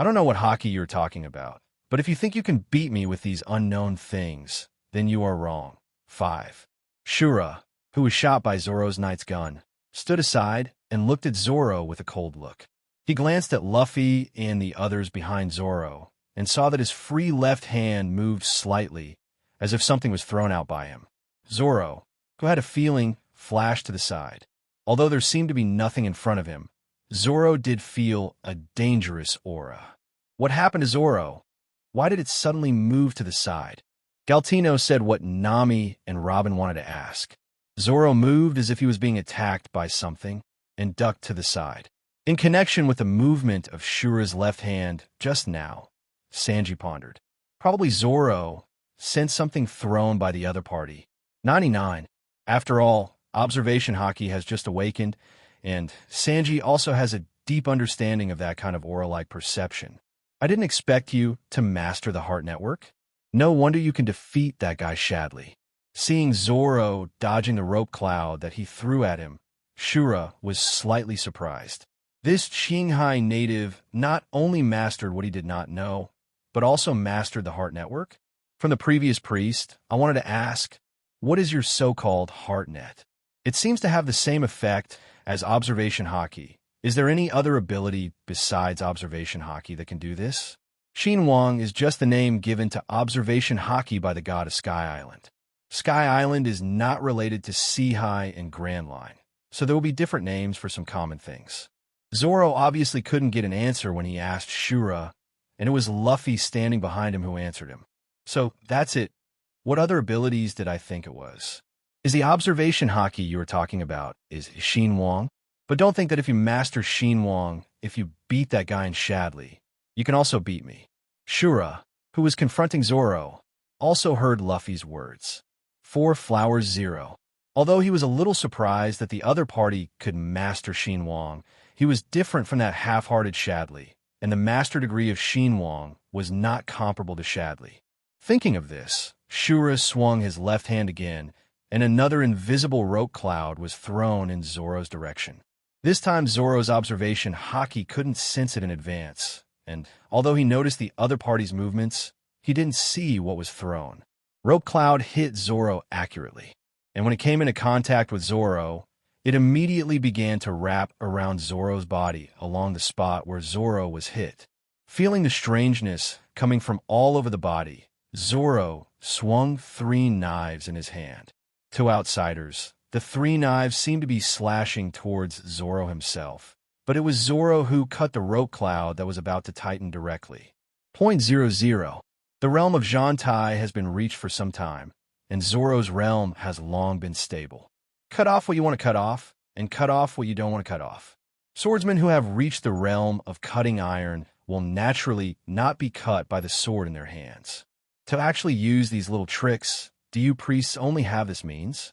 don't know what hockey you're talking about, but if you think you can beat me with these unknown things, then you are wrong. 5. Shura, who was shot by Zoro's knight's gun, stood aside and looked at Zoro with a cold look. He glanced at Luffy and the others behind Zoro and saw that his free left hand moved slightly, as if something was thrown out by him. Zoro, who had a feeling, flashed to the side. Although there seemed to be nothing in front of him, Zoro did feel a dangerous aura. What happened to Zoro? Why did it suddenly move to the side? Galtino said what Nami and Robin wanted to ask. Zoro moved as if he was being attacked by something and ducked to the side. In connection with the movement of Shura's left hand just now, Sanji pondered. Probably Zoro sensed something thrown by the other party. 99. After all, observation hockey has just awakened, and Sanji also has a deep understanding of that kind of aura-like perception. I didn't expect you to master the heart network. No wonder you can defeat that guy Shadley. Seeing Zoro dodging the rope cloud that he threw at him, Shura was slightly surprised. This Qinghai native not only mastered what he did not know, but also mastered the heart network. From the previous priest, I wanted to ask, what is your so-called heart net? It seems to have the same effect as observation hockey. Is there any other ability besides observation hockey that can do this? Xinhuang is just the name given to observation hockey by the god of Sky Island. Sky Island is not related to Sea High and Grand Line, so there will be different names for some common things. Zoro obviously couldn't get an answer when he asked Shura, and it was Luffy standing behind him who answered him. So that's it. What other abilities did I think it was? Is the observation hockey you were talking about is Xinhuang? But don't think that if you master Xinhuang, if you beat that guy in Shadley, you can also beat me. Shura, who was confronting Zoro, also heard Luffy's words. 4 flowers 0. Although he was a little surprised that the other party could master Xinhuang, he was different from that half-hearted Shadley, and the master degree of Xinhuang was not comparable to Shadley. Thinking of this, Shura swung his left hand again, and another invisible rope cloud was thrown in Zoro's direction. This time Zoro's observation hockey couldn't sense it in advance, and although he noticed the other party's movements, he didn't see what was thrown. Rope cloud hit Zoro accurately, and when it came into contact with Zoro, it immediately began to wrap around Zoro's body along the spot where Zoro was hit. Feeling the strangeness coming from all over the body, Zoro swung 3 knives in his hand. To outsiders, the 3 knives seemed to be slashing towards Zoro himself, but it was Zoro who cut the rope cloud that was about to tighten directly. 0.00. The realm of Zhantai has been reached for some time, and Zoro's realm has long been stable. Cut off what you want to cut off, and cut off what you don't want to cut off. Swordsmen who have reached the realm of cutting iron will naturally not be cut by the sword in their hands. To actually use these little tricks, do you priests only have this means?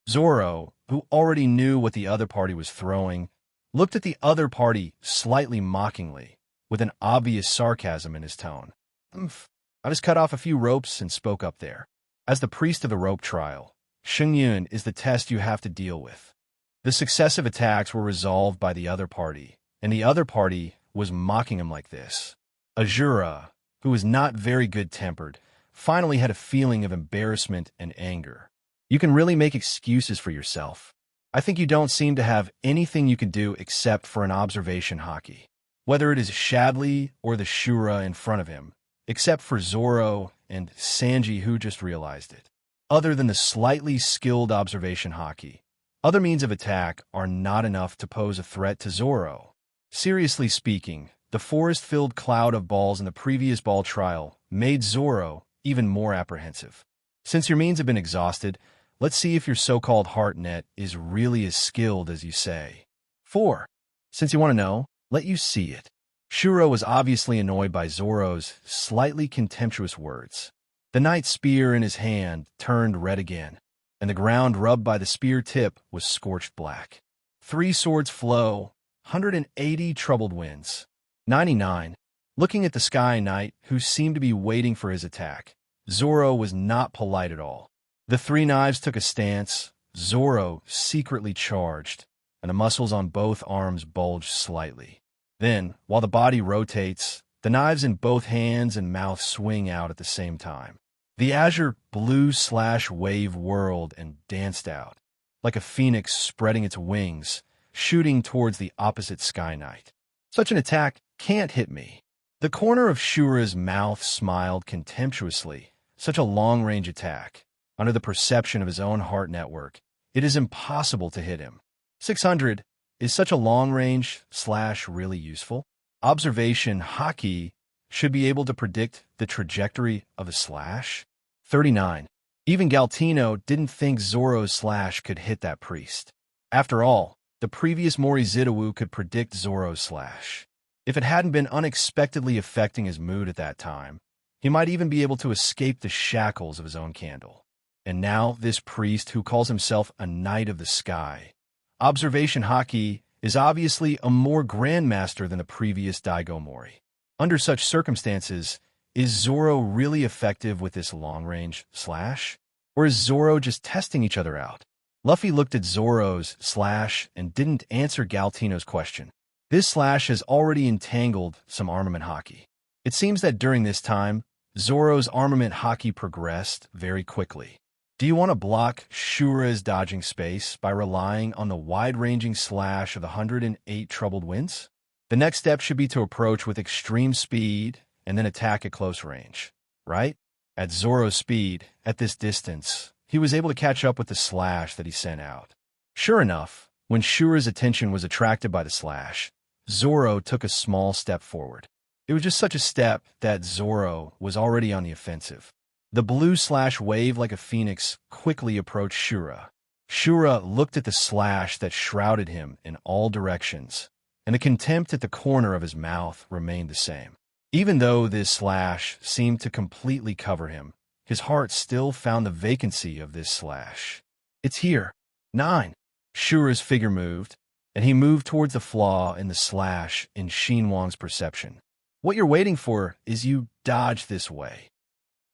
Zoro, who already knew what the other party was throwing, looked at the other party slightly mockingly, with an obvious sarcasm in his tone. I just cut off a few ropes and spoke up there. As the priest of the rope trial, Shengyun is the test you have to deal with. The successive attacks were resolved by the other party, and the other party was mocking him like this. Azura, who was not very good-tempered, finally had a feeling of embarrassment and anger. You can really make excuses for yourself. I think you don't seem to have anything you can do except for an observation hockey. Whether it is Shadley or the Shura in front of him, except for Zoro and Sanji who just realized it. Other than the slightly skilled observation hockey, other means of attack are not enough to pose a threat to Zoro. Seriously speaking, the forest-filled cloud of balls in the previous ball trial made Zoro even more apprehensive. Since your means have been exhausted, let's see if your so-called heart net is really as skilled as you say. 4. Since you want to know, let you see it. Shuro was obviously annoyed by Zoro's slightly contemptuous words. The knight's spear in his hand turned red again, and the ground rubbed by the spear tip was scorched black. 3 swords flow, 180 troubled winds. 99. Looking at the Sky Knight, who seemed to be waiting for his attack, Zoro was not polite at all. The 3 knives took a stance, Zoro secretly charged, and the muscles on both arms bulged slightly. Then, while the body rotates, the knives in both hands and mouth swing out at the same time. The azure blue/wave whirled and danced out, like a phoenix spreading its wings, shooting towards the opposite Sky Knight. Such an attack can't hit me. The corner of Shura's mouth smiled contemptuously. Such a long-range attack. Under the perception of his own heart network, it is impossible to hit him. 600. Is such a long-range/really useful? Observation hockey should be able to predict the trajectory of a slash. 39. Even Galtino didn't think Zoro's slash could hit that priest. After all, the previous Morizidawu could predict Zoro's slash. If it hadn't been unexpectedly affecting his mood at that time, he might even be able to escape the shackles of his own candle. And now this priest who calls himself a Knight of the Sky. Observation hockey is obviously a more grandmaster than the previous Daigo Mori. Under such circumstances, is Zoro really effective with this long-range slash? Or is Zoro just testing each other out? Luffy looked at Zoro's slash and didn't answer Galtino's question. This slash has already entangled some armament hockey. It seems that during this time, Zoro's armament hockey progressed very quickly. Do you want to block Shura's dodging space by relying on the wide-ranging slash of the 108 troubled winds? The next step should be to approach with extreme speed and then attack at close range, right? At Zoro's speed, at this distance, he was able to catch up with the slash that he sent out. Sure enough, when Shura's attention was attracted by the slash, Zoro took a small step forward. It was just such a step that Zoro was already on the offensive. The blue slash wave like a phoenix quickly approached Shura. Shura looked at the slash that shrouded him in all directions, and the contempt at the corner of his mouth remained the same. Even though this slash seemed to completely cover him, his heart still found the vacancy of this slash. It's here. 9. Shura's figure moved, and he moved towards the flaw in the slash in Shinwang's perception. What you're waiting for is you dodge this way.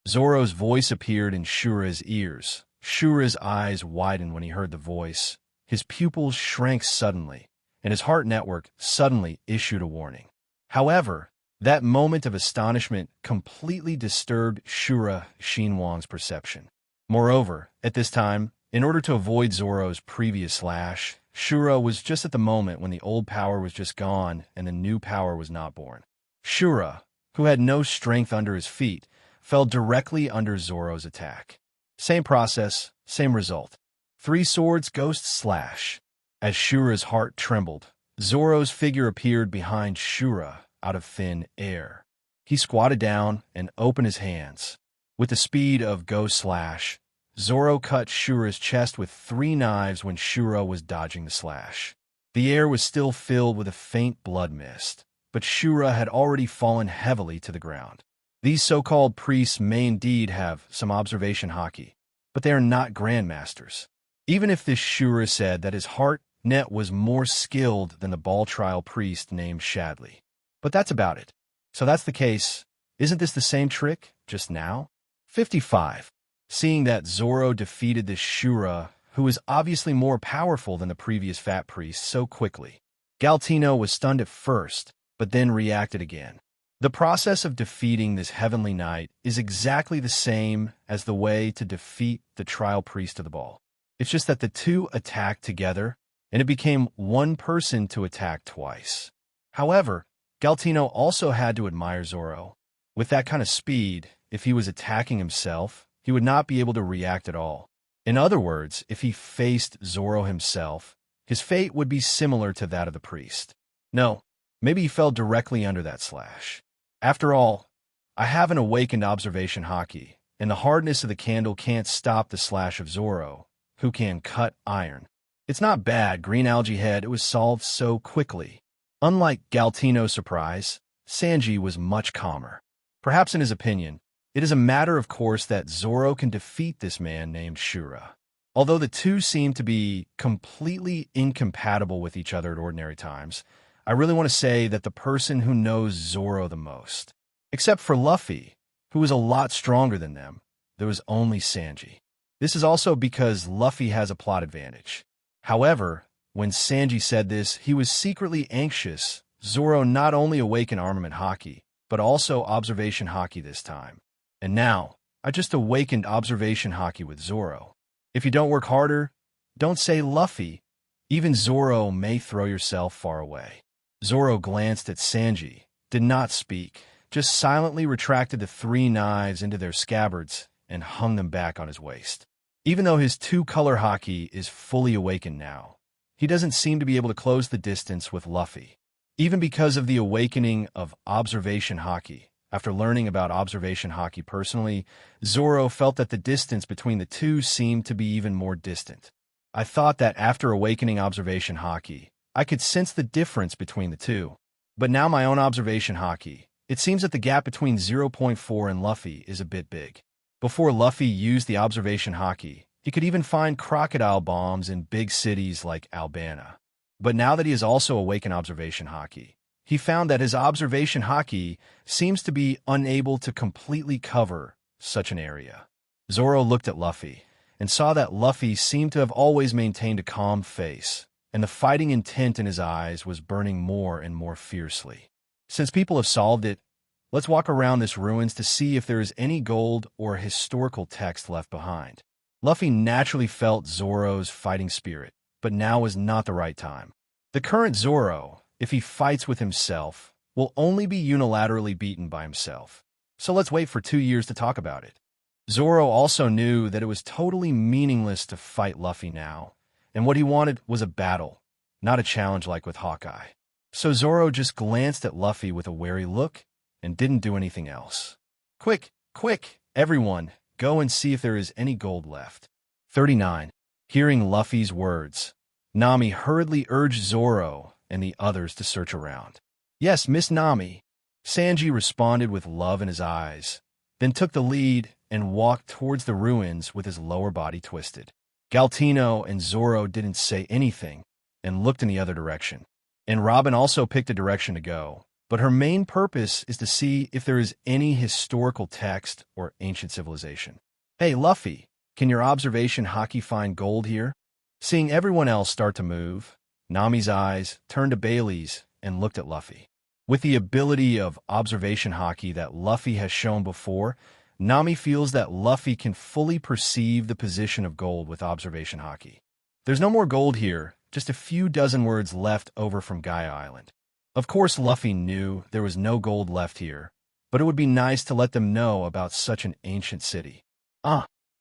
Zoro's voice appeared in Shura's ears. Shura's eyes widened when he heard the voice. His pupils shrank suddenly, and his heart network suddenly issued a warning. However, that moment of astonishment completely disturbed Shura Shinwang's perception. Moreover, at this time, in order to avoid Zoro's previous slash, Shura was just at the moment when the old power was just gone and the new power was not born. Shura, who had no strength under his feet, fell directly under Zoro's attack. Same process, same result. 3 swords ghost slash. As Shura's heart trembled, Zoro's figure appeared behind Shura out of thin air. He squatted down and opened his hands. With the speed of ghost slash, Zoro cut Shura's chest with 3 knives when Shura was dodging the slash. The air was still filled with a faint blood mist, but Shura had already fallen heavily to the ground. These so-called priests may indeed have some observation haki, but they are not grandmasters. Even if this Shura said that his heart net was more skilled than the ball trial priest named Shadley. But that's about it. So that's the case. Isn't this the same trick, just now? 55. Seeing that Zoro defeated this Shura, who was obviously more powerful than the previous fat priest, so quickly, Galtino was stunned at first, but then reacted again. The process of defeating this heavenly knight is exactly the same as the way to defeat the trial priest of the ball. It's just that the two attacked together, and it became one person to attack twice. However, Galtino also had to admire Zoro. With that kind of speed, if he was attacking himself, he would not be able to react at all. In other words, if he faced Zoro himself, his fate would be similar to that of the priest. No, maybe he fell directly under that slash. After all, I have an awakened observation haki, and the hardness of the candle can't stop the slash of Zoro, who can cut iron. It's not bad, Green Algae Head, it was solved so quickly. Unlike Galtino's surprise, Sanji was much calmer. Perhaps in his opinion, it is a matter of course that Zoro can defeat this man named Shura. Although the two seem to be completely incompatible with each other at ordinary times, I really want to say that the person who knows Zoro the most, except for Luffy, who is a lot stronger than them, there was only Sanji. This is also because Luffy has a plot advantage. However, when Sanji said this, he was secretly anxious Zoro not only awaken armament haki, but also observation haki this time. And now, I just awakened observation haki with Zoro. If you don't work harder, don't say Luffy. Even Zoro may throw yourself far away. Zoro glanced at Sanji, did not speak, just silently retracted the 3 knives into their scabbards and hung them back on his waist. Even though his 2-color haki is fully awakened now, he doesn't seem to be able to close the distance with Luffy. Even because of the awakening of observation haki, after learning about observation haki personally, Zoro felt that the distance between the two seemed to be even more distant. I thought that after awakening observation haki, I could sense the difference between the two. But now my own observation haki, it seems that the gap between 0.4 and Luffy is a bit big. Before Luffy used the observation haki, he could even find crocodile bombs in big cities like Alabasta. But now that he has also awakened observation haki, he found that his observation haki seems to be unable to completely cover such an area. Zoro looked at Luffy and saw that Luffy seemed to have always maintained a calm face, and the fighting intent in his eyes was burning more and more fiercely. Since people have solved it, let's walk around this ruins to see if there is any gold or historical text left behind. Luffy naturally felt Zoro's fighting spirit, but now was not the right time. The current Zoro, if he fights with himself, will only be unilaterally beaten by himself. So let's wait for 2 years to talk about it. Zoro also knew that it was totally meaningless to fight Luffy now, and what he wanted was a battle, not a challenge like with Hawkeye. So Zoro just glanced at Luffy with a wary look and didn't do anything else. Quick, quick, everyone, go and see if there is any gold left. 39. Hearing Luffy's words, Nami hurriedly urged Zoro and the others to search around. Yes, Miss Nami. Sanji responded with love in his eyes, then took the lead and walked towards the ruins with his lower body twisted. Galtino and Zoro didn't say anything and looked in the other direction. And Robin also picked a direction to go, but her main purpose is to see if there is any historical text or ancient civilization. Hey, Luffy, can your observation haki find gold here? Seeing everyone else start to move, Nami's eyes turned to Bailey's and looked at Luffy. With the ability of observation haki that Luffy has shown before, Nami feels that Luffy can fully perceive the position of gold with observation haki. There's no more gold here, just a few dozen words left over from Gaia Island. Of course, Luffy knew there was no gold left here, but it would be nice to let them know about such an ancient city.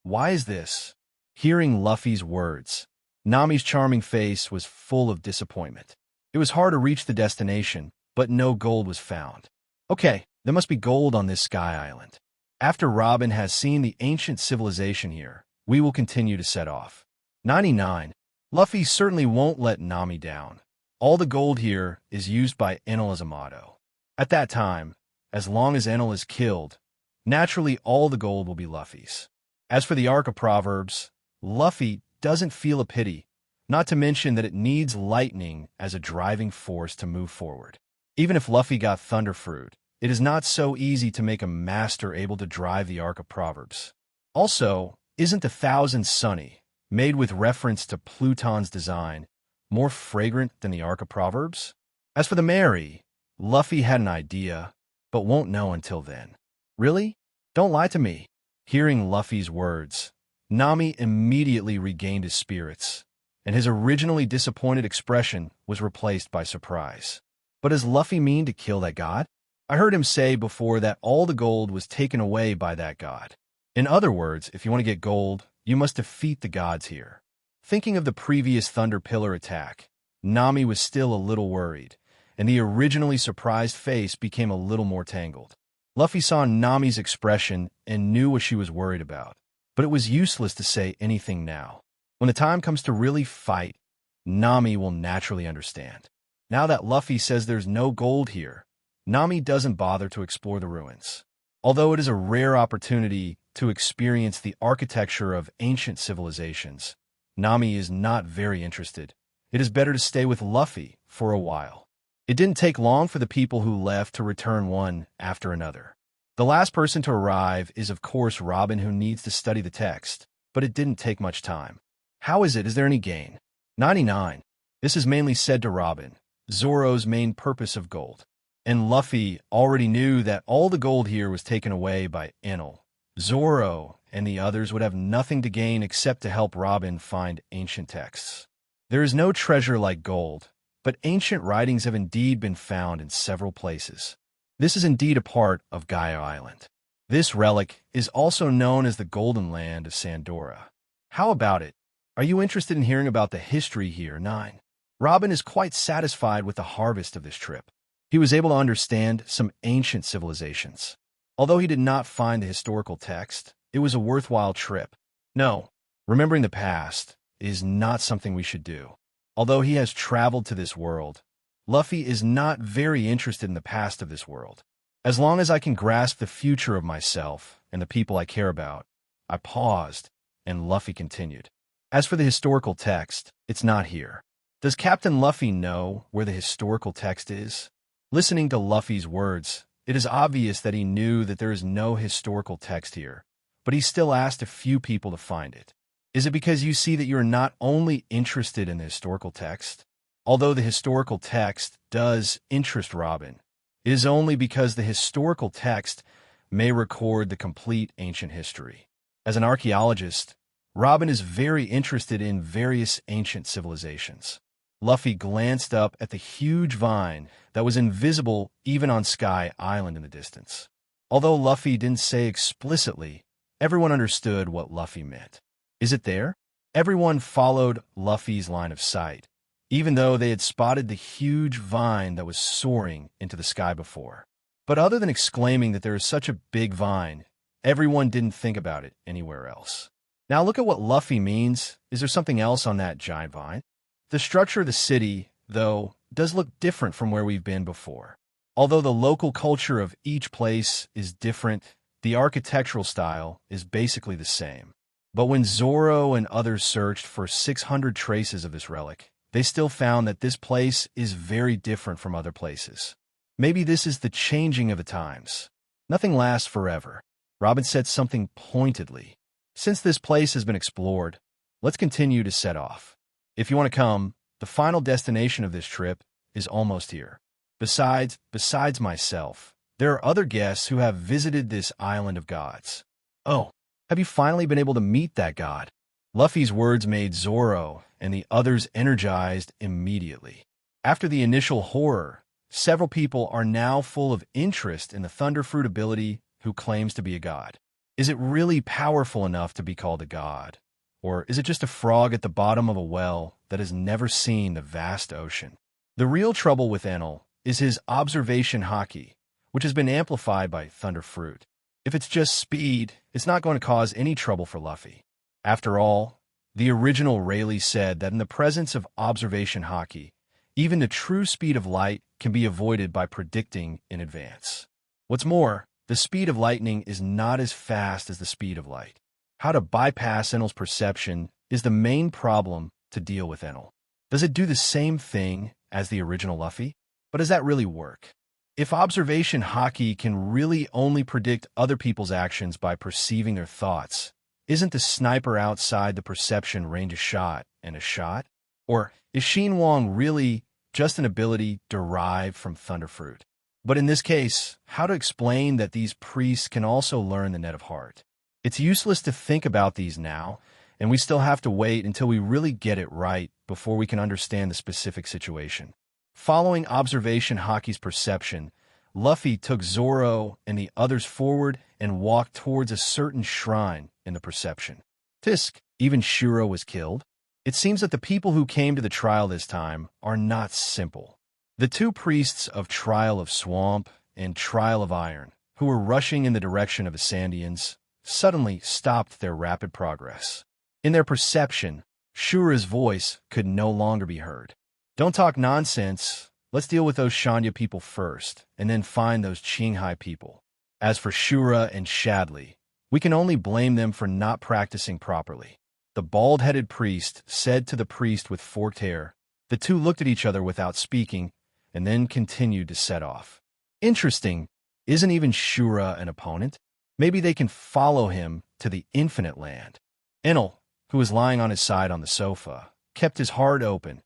Why is this? Hearing Luffy's words, Nami's charming face was full of disappointment. It was hard to reach the destination, but no gold was found. Okay, there must be gold on this Sky Island. After Robin has seen the ancient civilization here, we will continue to set off. 99. Luffy certainly won't let Nami down. All the gold here is used by Enel as a motto. At that time, as long as Enel is killed, naturally all the gold will be Luffy's. As for the Arc of Proverbs, Luffy doesn't feel a pity, not to mention that it needs lightning as a driving force to move forward. Even if Luffy got Thunder Fruit, it is not so easy to make a master able to drive the Arc of Proverbs. Also, isn't the Thousand Sunny, made with reference to Pluton's design, more fragrant than the Arc of Proverbs? As for the Mary, Luffy had an idea, but won't know until then. Really? Don't lie to me. Hearing Luffy's words, Nami immediately regained his spirits, and his originally disappointed expression was replaced by surprise. But does Luffy mean to kill that god? I heard him say before that all the gold was taken away by that god. In other words, if you want to get gold, you must defeat the gods here. Thinking of the previous Thunder Pillar attack, Nami was still a little worried, and the originally surprised face became a little more tangled. Luffy saw Nami's expression and knew what she was worried about, but it was useless to say anything now. When the time comes to really fight, Nami will naturally understand. Now that Luffy says there's no gold here, Nami doesn't bother to explore the ruins. Although it is a rare opportunity to experience the architecture of ancient civilizations, Nami is not very interested. It is better to stay with Luffy for a while. It didn't take long for the people who left to return one after another. The last person to arrive is of course Robin, who needs to study the text, but it didn't take much time. How is it? Is there any gain? 99. This is mainly said to Robin, Zoro's main purpose of gold. And Luffy already knew that all the gold here was taken away by Enel. Zoro and the others would have nothing to gain except to help Robin find ancient texts. There is no treasure like gold, but ancient writings have indeed been found in several places. This is indeed a part of Gaia Island. This relic is also known as the Golden Land of Sandora. How about it? Are you interested in hearing about the history here? 9. Robin is quite satisfied with the harvest of this trip. He was able to understand some ancient civilizations. Although he did not find the historical text, it was a worthwhile trip. No, remembering the past is not something we should do. Although he has traveled to this world, Luffy is not very interested in the past of this world. As long as I can grasp the future of myself and the people I care about. I paused, and Luffy continued. As for the historical text, it's not here. Does Captain Luffy know where the historical text is? Listening to Luffy's words, it is obvious that he knew that there is no historical text here, but he still asked a few people to find it. Is it because you see that you are not only interested in the historical text? Although the historical text does interest Robin, it is only because the historical text may record the complete ancient history. As an archaeologist, Robin is very interested in various ancient civilizations. Luffy glanced up at the huge vine that was invisible even on Sky Island in the distance. Although Luffy didn't say explicitly, everyone understood what Luffy meant. Is it there? Everyone followed Luffy's line of sight, even though they had spotted the huge vine that was soaring into the sky before. But other than exclaiming that there is such a big vine, everyone didn't think about it anywhere else. Now look at what Luffy means. Is there something else on that giant vine? The structure of the city, though, does look different from where we've been before. Although the local culture of each place is different, the architectural style is basically the same. But when Zoro and others searched for 600 traces of this relic, they still found that this place is very different from other places. Maybe this is the changing of the times. Nothing lasts forever. Robin said something pointedly. Since this place has been explored, let's continue to set off. If you want to come, the final destination of this trip is almost here. Besides myself, there are other guests who have visited this island of gods. Oh, have you finally been able to meet that god? Luffy's words made Zoro and the others energized immediately. After the initial horror, several people are now full of interest in the Thunderfruit ability who claims to be a god. Is it really powerful enough to be called a god? Or is it just a frog at the bottom of a well that has never seen the vast ocean? The real trouble with Enel is his observation haki, which has been amplified by Thunderfruit. If it's just speed, it's not going to cause any trouble for Luffy. After all, the original Rayleigh said that in the presence of observation haki, even the true speed of light can be avoided by predicting in advance. What's more, the speed of lightning is not as fast as the speed of light. How to bypass Enel's perception is the main problem to deal with Enel. Does it do the same thing as the original Luffy? But does that really work? If observation haki can really only predict other people's actions by perceiving their thoughts, isn't the sniper outside the perception range a shot and a shot? Or is Shenhuang really just an ability derived from Thunderfruit? But in this case, how to explain that these priests can also learn the net of heart? It's useless to think about these now, and we still have to wait until we really get it right before we can understand the specific situation. Following observation haki's perception, Luffy took Zoro and the others forward and walked towards a certain shrine in the perception. Tisk, even Shuro was killed. It seems that the people who came to the trial this time are not simple. The two priests of Trial of Swamp and Trial of Iron, who were rushing in the direction of the Sandians, suddenly stopped their rapid progress. In their perception, Shura's voice could no longer be heard. Don't talk nonsense. Let's deal with those Shanya people first, and then find those Qinghai people. As for Shura and Shadley, we can only blame them for not practicing properly. The bald-headed priest said to the priest with forked hair. The two looked at each other without speaking, and then continued to set off. Interesting, isn't even Shura an opponent? Maybe they can follow him to the infinite land. Enel, who was lying on his side on the sofa, kept his heart open,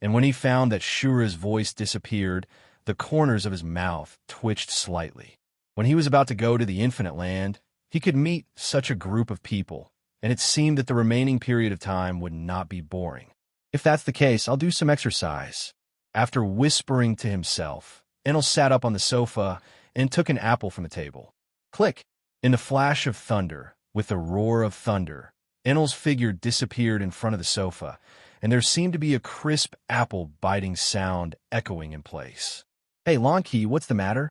and when he found that Shura's voice disappeared, the corners of his mouth twitched slightly. When he was about to go to the infinite land, he could meet such a group of people, and it seemed that the remaining period of time would not be boring. If that's the case, I'll do some exercise. After whispering to himself, Enel sat up on the sofa and took an apple from the table. Click! In the flash of thunder, with the roar of thunder, Enel's figure disappeared in front of the sofa, and there seemed to be a crisp apple-biting sound echoing in place. Hey, Lonky, what's the matter?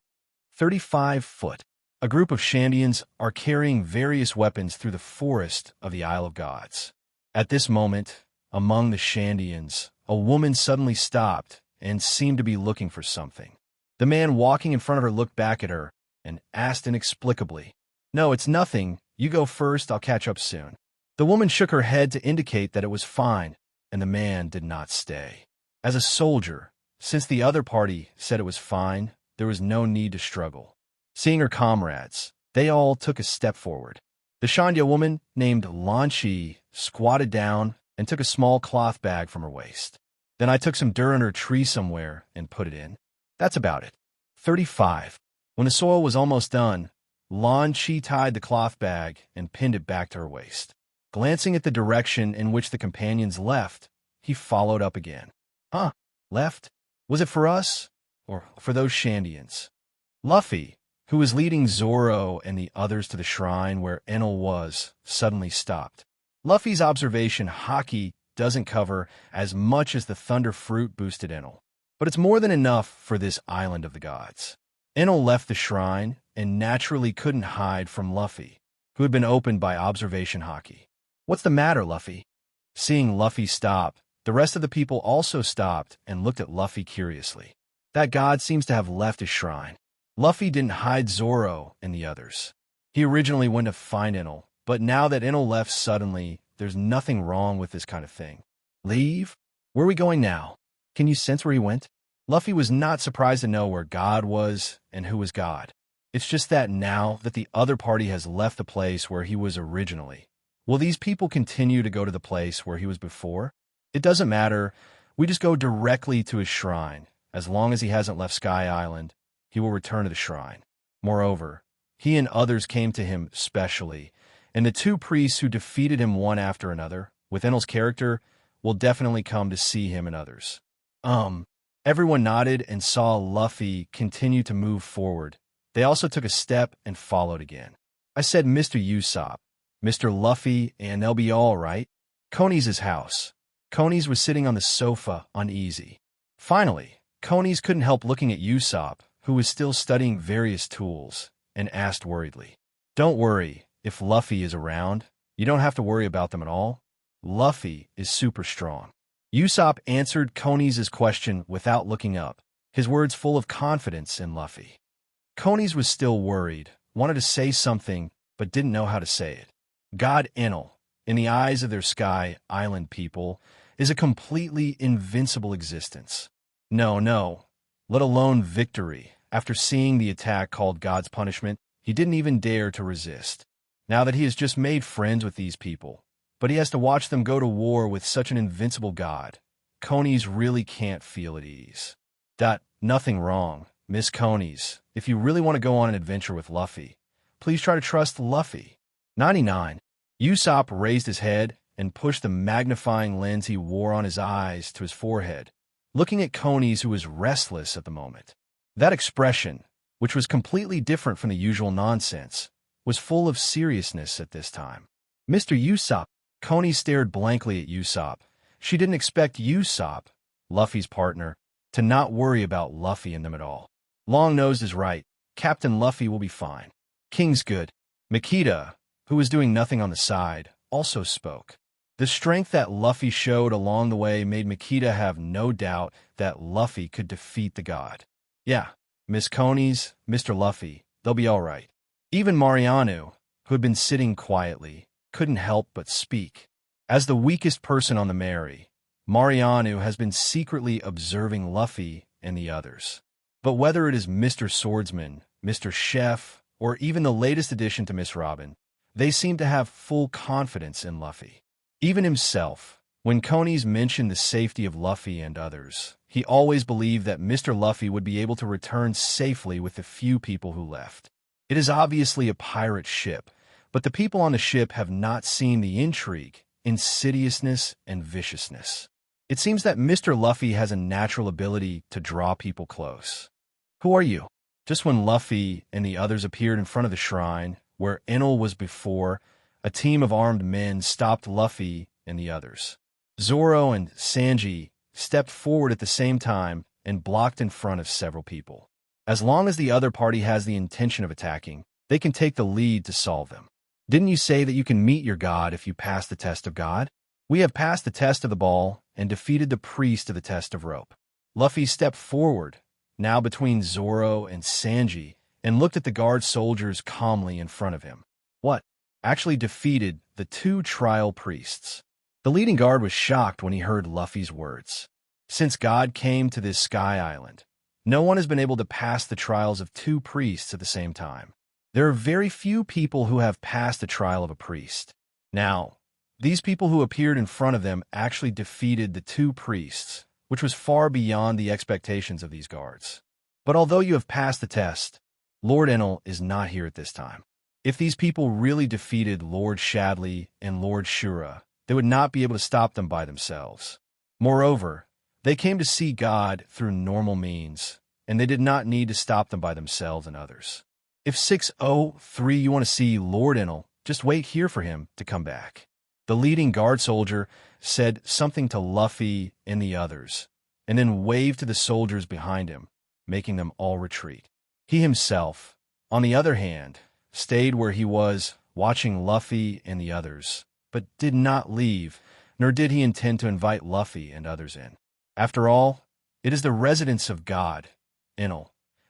35 foot. A group of Shandians are carrying various weapons through the forest of the Isle of Gods. At this moment, among the Shandians, a woman suddenly stopped and seemed to be looking for something. The man walking in front of her looked back at her and asked inexplicably, "No, it's nothing. You go first. I'll catch up soon." The woman shook her head to indicate that it was fine, and the man did not stay. As a soldier, since the other party said it was fine, there was no need to struggle. Seeing her comrades, they all took a step forward. The Shanya woman, named Lanchi, squatted down and took a small cloth bag from her waist. Then I took some dirt under a tree somewhere and put it in. That's about it. 35. When the soil was almost done, Lanchi tied the cloth bag and pinned it back to her waist. Glancing at the direction in which the companions left, he followed up again. Huh? Left? Was it for us? Or for those Shandians? Luffy, who was leading Zoro and the others to the shrine where Enel was, suddenly stopped. Luffy's observation Haki doesn't cover as much as the Thunder Fruit boosted Enel, but it's more than enough for this island of the gods. Enel left the shrine and naturally couldn't hide from Luffy, who had been opened by observation Haki. What's the matter, Luffy? Seeing Luffy stop, the rest of the people also stopped and looked at Luffy curiously. That god seems to have left his shrine. Luffy didn't hide Zoro and the others. He originally went to find Enel, but now that Enel left suddenly, there's nothing wrong with this kind of thing. Leave? Where are we going now? Can you sense where he went? Luffy was not surprised to know where God was and who was God. It's just that now that the other party has left the place where he was originally, will these people continue to go to the place where he was before? It doesn't matter. We just go directly to his shrine. As long as he hasn't left Sky Island, he will return to the shrine. Moreover, he and others came to him specially, and the two priests who defeated him one after another, with Enel's character, will definitely come to see him and others. Everyone nodded and saw Luffy continue to move forward. They also took a step and followed again. I said Mr. Usopp, Mr. Luffy, and they'll be all right. Koni's house. Koni's was sitting on the sofa, uneasy. Finally, Koni's couldn't help looking at Usopp, who was still studying various tools, and asked worriedly, "Don't worry. If Luffy is around, you don't have to worry about them at all. Luffy is super strong." Usopp answered Koni's question without looking up, his words full of confidence in Luffy. Koni's was still worried, wanted to say something, but didn't know how to say it. God Enel, in the eyes of their Sky Island people, is a completely invincible existence. No, let alone victory. After seeing the attack called God's punishment, he didn't even dare to resist. Now that he has just made friends with these people, but he has to watch them go to war with such an invincible god, Koni's really can't feel at ease. Nothing wrong, Miss Koni's. If you really want to go on an adventure with Luffy, please try to trust Luffy. 99. Usopp raised his head and pushed the magnifying lens he wore on his eyes to his forehead, looking at Koni's, who was restless at the moment. That expression, which was completely different from the usual nonsense, was full of seriousness at this time. Mr. Usopp. Koni stared blankly at Usopp. She didn't expect Usopp, Luffy's partner, to not worry about Luffy and them at all. Long-nosed is right. Captain Luffy will be fine. King's good. Makita, who was doing nothing on the side, also spoke. The strength that Luffy showed along the way made Makita have no doubt that Luffy could defeat the god. Yeah, Miss Koni's, Mr. Luffy, they'll be all right. Even Mariano, who had been sitting quietly, couldn't help but speak. As the weakest person on the Mary, Mariano has been secretly observing Luffy and the others. But whether it is Mr. Swordsman, Mr. Chef, or even the latest addition to Miss Robin, they seem to have full confidence in Luffy. Even himself, when Koni's mentioned the safety of Luffy and others, he always believed that Mr. Luffy would be able to return safely with the few people who left. It is obviously a pirate ship, but the people on the ship have not seen the intrigue, insidiousness, and viciousness. It seems that Mr. Luffy has a natural ability to draw people close. Who are you? Just when Luffy and the others appeared in front of the shrine, where Enel was before, a team of armed men stopped Luffy and the others. Zoro and Sanji stepped forward at the same time and blocked in front of several people. As long as the other party has the intention of attacking, they can take the lead to solve them. Didn't you say that you can meet your god if you pass the test of God? We have passed the test of the ball and defeated the priest of the test of rope. Luffy stepped forward, now between Zoro and Sanji, and looked at the guard soldiers calmly in front of him. What? Actually defeated the two trial priests. The leading guard was shocked when he heard Luffy's words. Since God came to this Sky Island, no one has been able to pass the trials of two priests at the same time. There are very few people who have passed the trial of a priest. Now, these people who appeared in front of them actually defeated the two priests, which was far beyond the expectations of these guards. But although you have passed the test, Lord Enel is not here at this time. If these people really defeated Lord Shadley and Lord Shura, they would not be able to stop them by themselves. Moreover, they came to see God through normal means, and they did not need to stop them by themselves and others. If 603 you want to see Lord Enel, just wait here for him to come back. The leading guard soldier said something to Luffy and the others, and then waved to the soldiers behind him, making them all retreat. He himself, on the other hand, stayed where he was, watching Luffy and the others, but did not leave, nor did he intend to invite Luffy and others in. After all, it is the residence of God, Enel,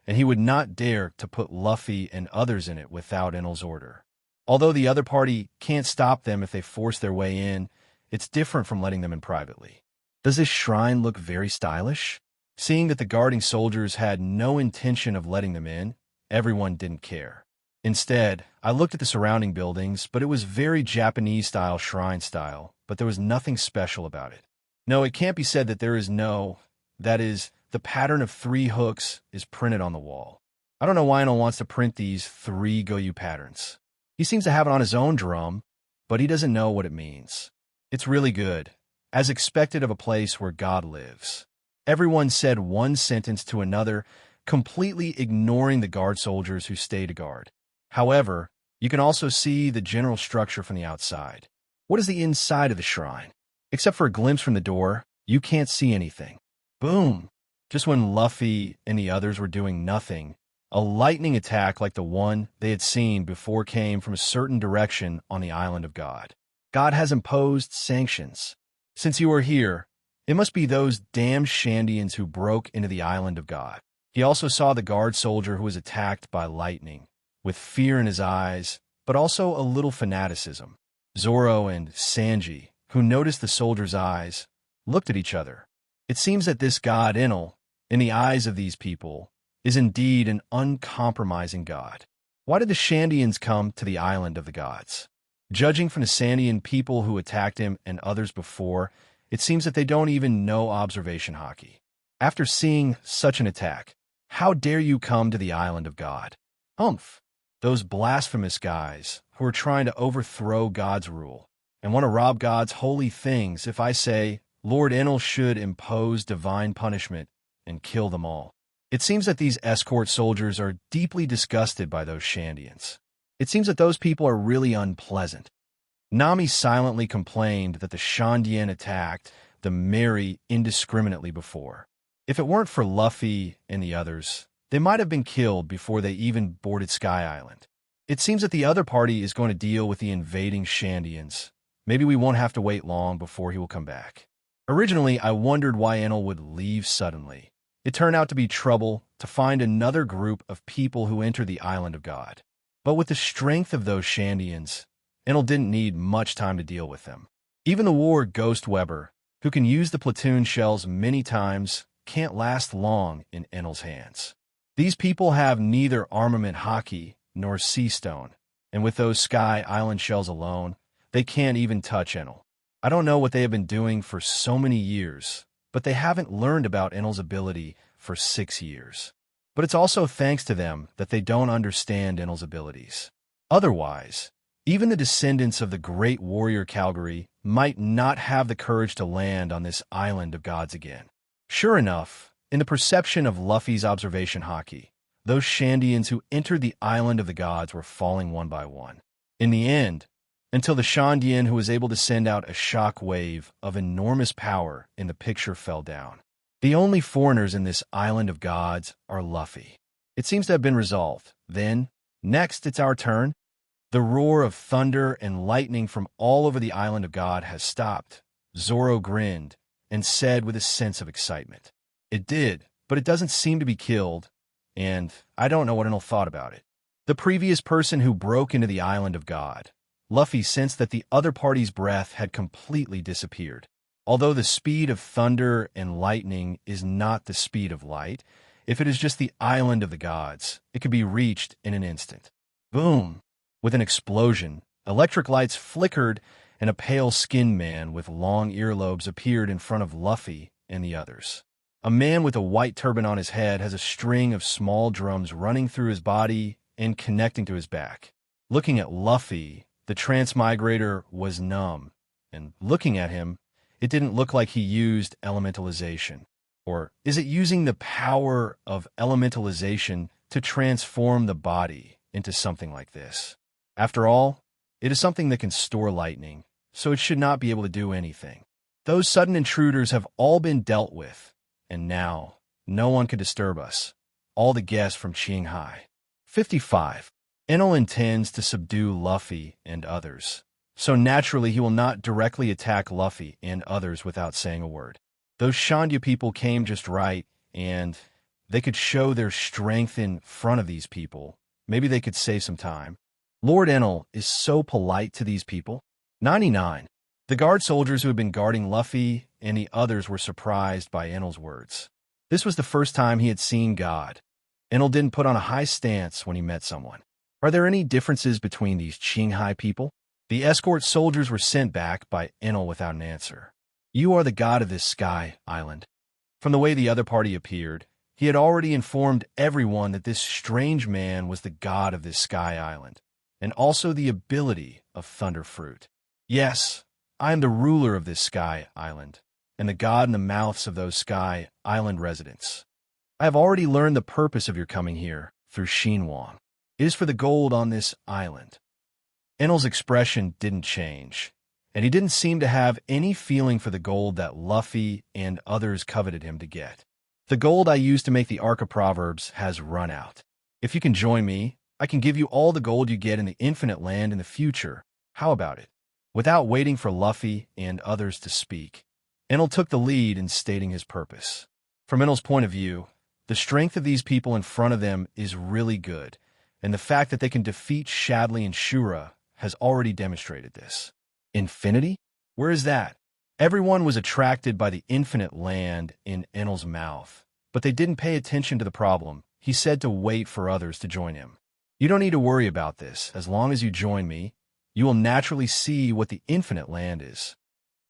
and he would not dare to put Luffy and others in it without Enel's order. Although the other party can't stop them if they force their way in, it's different from letting them in privately. Does this shrine look very stylish? Seeing that the guarding soldiers had no intention of letting them in, everyone didn't care. Instead, I looked at the surrounding buildings, but it was very Japanese-style shrine style, but there was nothing special about it. No, it can't be said that that is, the pattern of 3 hooks is printed on the wall. I don't know why Enel wants to print these 3 Goyu patterns. He seems to have it on his own drum, but he doesn't know what it means. It's really good, as expected of a place where God lives. Everyone said one sentence to another, completely ignoring the guard soldiers who stay to guard. However, you can also see the general structure from the outside. What is the inside of the shrine? Except for a glimpse from the door, you can't see anything. Boom! Just when Luffy and the others were doing nothing, a lightning attack like the one they had seen before came from a certain direction on the island of God. God has imposed sanctions. Since you are here, it must be those damned Shandians who broke into the island of God. He also saw the guard soldier who was attacked by lightning, with fear in his eyes, but also a little fanaticism. Zoro and Sanji, who noticed the soldier's eyes, looked at each other. It seems that this god Enel, in the eyes of these people, is indeed an uncompromising god. Why did the Shandians come to the island of the gods? Judging from the Sandian people who attacked him and others before, it seems that they don't even know observation hockey. After seeing such an attack, how dare you come to the island of God? Humph! Those blasphemous guys who are trying to overthrow God's rule and want to rob God's holy things if I say Lord Enel should impose divine punishment and kill them all. It seems that these escort soldiers are deeply disgusted by those Shandians. It seems that those people are really unpleasant. Nami silently complained that the Shandian attacked the Mary indiscriminately before. If it weren't for Luffy and the others, they might have been killed before they even boarded Sky Island. It seems that the other party is going to deal with the invading Shandians. Maybe we won't have to wait long before he will come back. Originally, I wondered why Enel would leave suddenly. It turned out to be trouble to find another group of people who enter the island of God. But with the strength of those Shandians, Enel didn't need much time to deal with them. Even the war Ghost Weber, who can use the platoon shells many times, can't last long in Enel's hands. These people have neither armament hockey nor sea stone, and with those Sky Island shells alone, they can't even touch Enel. I don't know what they have been doing for so many years, but they haven't learned about Enel's ability for 6 years. But it's also thanks to them that they don't understand Enel's abilities. Otherwise, even the descendants of the great warrior Calgary might not have the courage to land on this island of gods again. Sure enough, in the perception of Luffy's observation hockey, those Shandians who entered the island of the gods were falling one by one. In the end, until the Shandian who was able to send out a shock wave of enormous power in the picture fell down. The only foreigners in this island of gods are Luffy. It seems to have been resolved. Then, next it's our turn. The roar of thunder and lightning from all over the island of God has stopped. Zoro grinned and said with a sense of excitement. It did, but it doesn't seem to be killed, and I don't know what Enel thought about it. The previous person who broke into the island of God, Luffy sensed that the other party's breath had completely disappeared. Although the speed of thunder and lightning is not the speed of light, if it is just the island of the gods, it could be reached in an instant. Boom! With an explosion, electric lights flickered and a pale-skinned man with long earlobes appeared in front of Luffy and the others. A man with a white turban on his head has a string of small drums running through his body and connecting to his back. Looking at Luffy, the transmigrator was numb, and looking at him, it didn't look like he used elementalization. Or is it using the power of elementalization to transform the body into something like this? After all, it is something that can store lightning, so it should not be able to do anything. Those sudden intruders have all been dealt with, and now no one can disturb us. All the guests from Qinghai. 55. Enel intends to subdue Luffy and others, so naturally he will not directly attack Luffy and others without saying a word. Those Shandia people came just right, and they could show their strength in front of these people. Maybe they could save some time. Lord Enel is so polite to these people. 99. The guard soldiers who had been guarding Luffy and the others were surprised by Enel's words. This was the first time he had seen God. Enel didn't put on a high stance when he met someone. Are there any differences between these Qinghai people? The escort soldiers were sent back by Enel without an answer. You are the god of this sky island. From the way the other party appeared, he had already informed everyone that this strange man was the god of this sky island, and also the ability of Thunder Fruit. Yes, I am the ruler of this sky island, and the god in the mouths of those sky island residents. I have already learned the purpose of your coming here through Xinhuang. It is for the gold on this island. Enel's expression didn't change, and he didn't seem to have any feeling for the gold that Luffy and others coveted him to get. The gold I used to make the Arc of Proverbs has run out. If you can join me, I can give you all the gold you get in the Infinite Land in the future. How about it? Without waiting for Luffy and others to speak, Enel took the lead in stating his purpose. From Enel's point of view, the strength of these people in front of them is really good, and the fact that they can defeat Shadley and Shura has already demonstrated this. Infinity? Where is that? Everyone was attracted by the infinite land in Enel's mouth, but they didn't pay attention to the problem. He said to wait for others to join him. You don't need to worry about this. As long as you join me, you will naturally see what the infinite land is.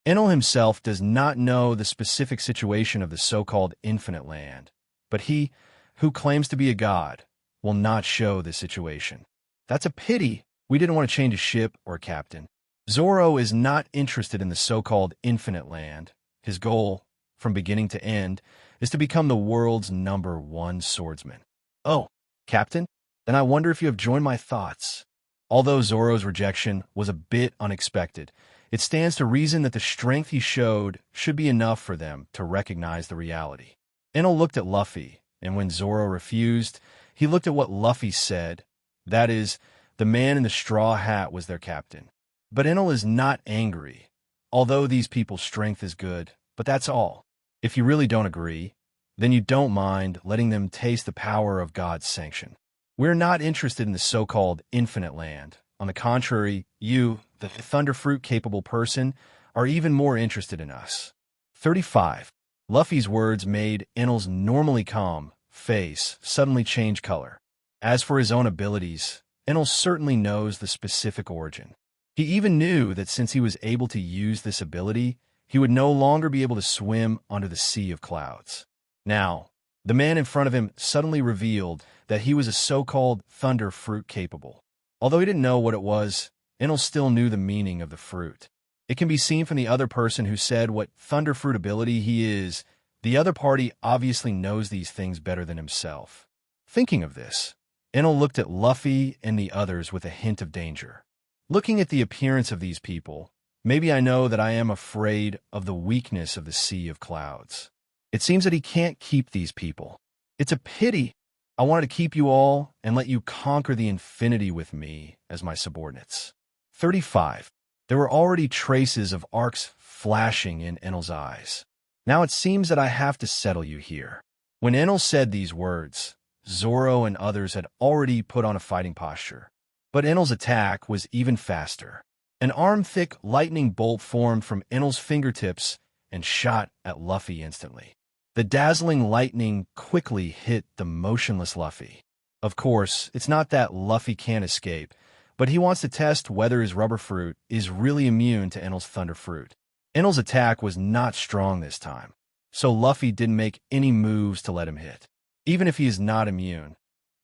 Enel himself does not know the specific situation of the so-called infinite land, but he, who claims to be a god, will not show the situation. That's a pity. We didn't want to change a ship or a captain. Zoro is not interested in the so-called infinite land. His goal, from beginning to end, is to become the world's #1 swordsman. Oh, Captain? Then I wonder if you have joined my thoughts. Although Zoro's rejection was a bit unexpected, it stands to reason that the strength he showed should be enough for them to recognize the reality. Enel looked at Luffy, and when Zoro refused, he looked at what Luffy said. That is, the man in the straw hat was their captain. But Enel is not angry, although these people's strength is good, but that's all. If you really don't agree, then you don't mind letting them taste the power of God's sanction. We're not interested in the so-called infinite land. On the contrary, you, the Thunder Fruit-capable person, are even more interested in us. 35. Luffy's words made Enel's normally calm face suddenly change color. As for his own abilities, Enel certainly knows the specific origin. He even knew that since he was able to use this ability, he would no longer be able to swim under the sea of clouds. Now, the man in front of him suddenly revealed that he was a so-called Thunder Fruit capable. Although he didn't know what it was, Enel still knew the meaning of the fruit. It can be seen from the other person who said what Thunder Fruit ability he is. The other party obviously knows these things better than himself. Thinking of this, Enel looked at Luffy and the others with a hint of danger. Looking at the appearance of these people, maybe I know that I am afraid of the weakness of the sea of clouds. It seems that he can't keep these people. It's a pity. I wanted to keep you all and let you conquer the infinity with me as my subordinates. 35. There were already traces of arcs flashing in Enel's eyes. Now it seems that I have to settle you here. When Enel said these words, Zoro and others had already put on a fighting posture. But Enel's attack was even faster. An arm-thick lightning bolt formed from Enel's fingertips and shot at Luffy instantly. The dazzling lightning quickly hit the motionless Luffy. Of course, it's not that Luffy can't escape, but he wants to test whether his rubber fruit is really immune to Enel's Thunder Fruit. Enel's attack was not strong this time, so Luffy didn't make any moves to let him hit. Even if he is not immune,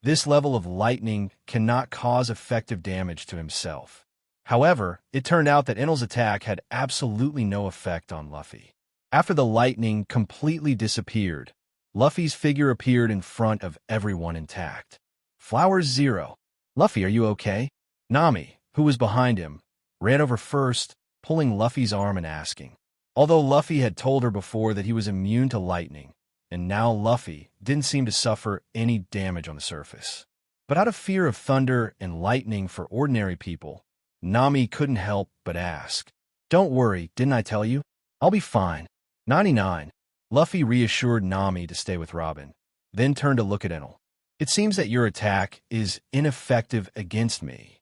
This level of lightning cannot cause effective damage to himself. However, it turned out that Enel's attack had absolutely no effect on Luffy. After the lightning completely disappeared, Luffy's figure appeared in front of everyone intact. Flowers 0. Luffy, are you okay? Nami, who was behind him, ran over first, pulling Luffy's arm and asking. Although Luffy had told her before that he was immune to lightning, and now Luffy didn't seem to suffer any damage on the surface. But out of fear of thunder and lightning for ordinary people, Nami couldn't help but ask. Don't worry, didn't I tell you? I'll be fine. 99. Luffy reassured Nami to stay with Robin, then turned to look at Enel. It seems that your attack is ineffective against me.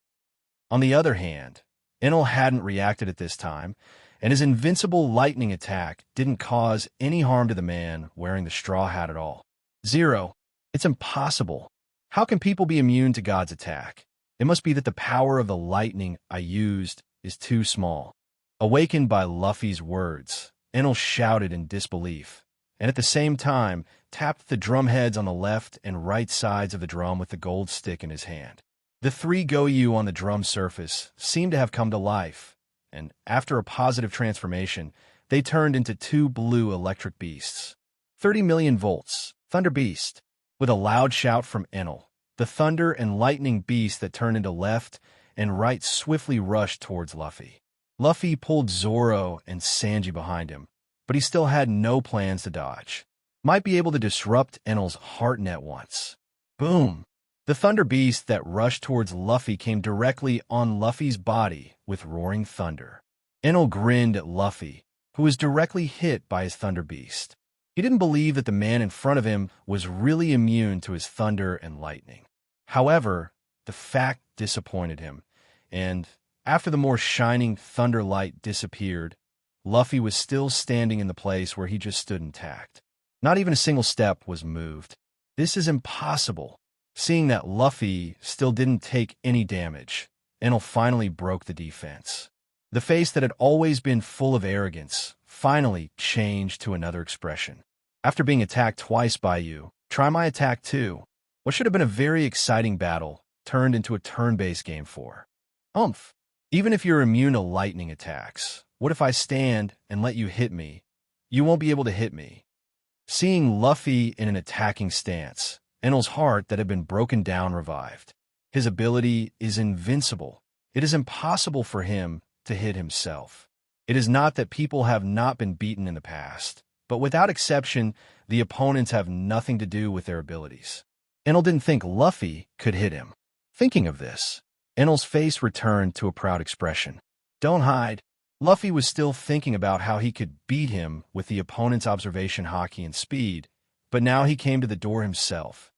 On the other hand, Enel hadn't reacted at this time, and his invincible lightning attack didn't cause any harm to the man wearing the straw hat at all. 0. It's impossible. How can people be immune to God's attack? It must be that the power of the lightning I used is too small. Awakened by Luffy's words, Enel shouted in disbelief, and at the same time tapped the drum heads on the left and right sides of the drum with the gold stick in his hand. The 3 Goyu on the drum surface seemed to have come to life, and after a positive transformation, they turned into 2 blue electric beasts. 30 million volts, Thunder Beast. With a loud shout from Enel, the thunder and lightning beast that turned into left and right swiftly rushed towards Luffy. Luffy pulled Zoro and Sanji behind him, but he still had no plans to dodge. Might be able to disrupt Enel's heart net once. Boom! The thunder beast that rushed towards Luffy came directly on Luffy's body with roaring thunder. Enel grinned at Luffy, who was directly hit by his thunder beast. He didn't believe that the man in front of him was really immune to his thunder and lightning. However, the fact disappointed him, and after the more shining thunder light disappeared, Luffy was still standing in the place where he just stood intact. Not even a single step was moved. This is impossible. Seeing that Luffy still didn't take any damage, Enel finally broke the defense. The face that had always been full of arrogance finally changed to another expression. After being attacked twice by you, try my attack too. What should have been a very exciting battle turned into a turn-based game 4. Even if you're immune to lightning attacks, what if I stand and let you hit me? You won't be able to hit me. Seeing Luffy in an attacking stance, Enel's heart that had been broken down revived. His ability is invincible. It is impossible for him to hit himself. It is not that people have not been beaten in the past, but without exception, the opponents have nothing to do with their abilities. Enel didn't think Luffy could hit him. Thinking of this, Enel's face returned to a proud expression. Don't hide. Luffy was still thinking about how he could beat him with the opponent's observation haki and speed, but now he came to the door himself.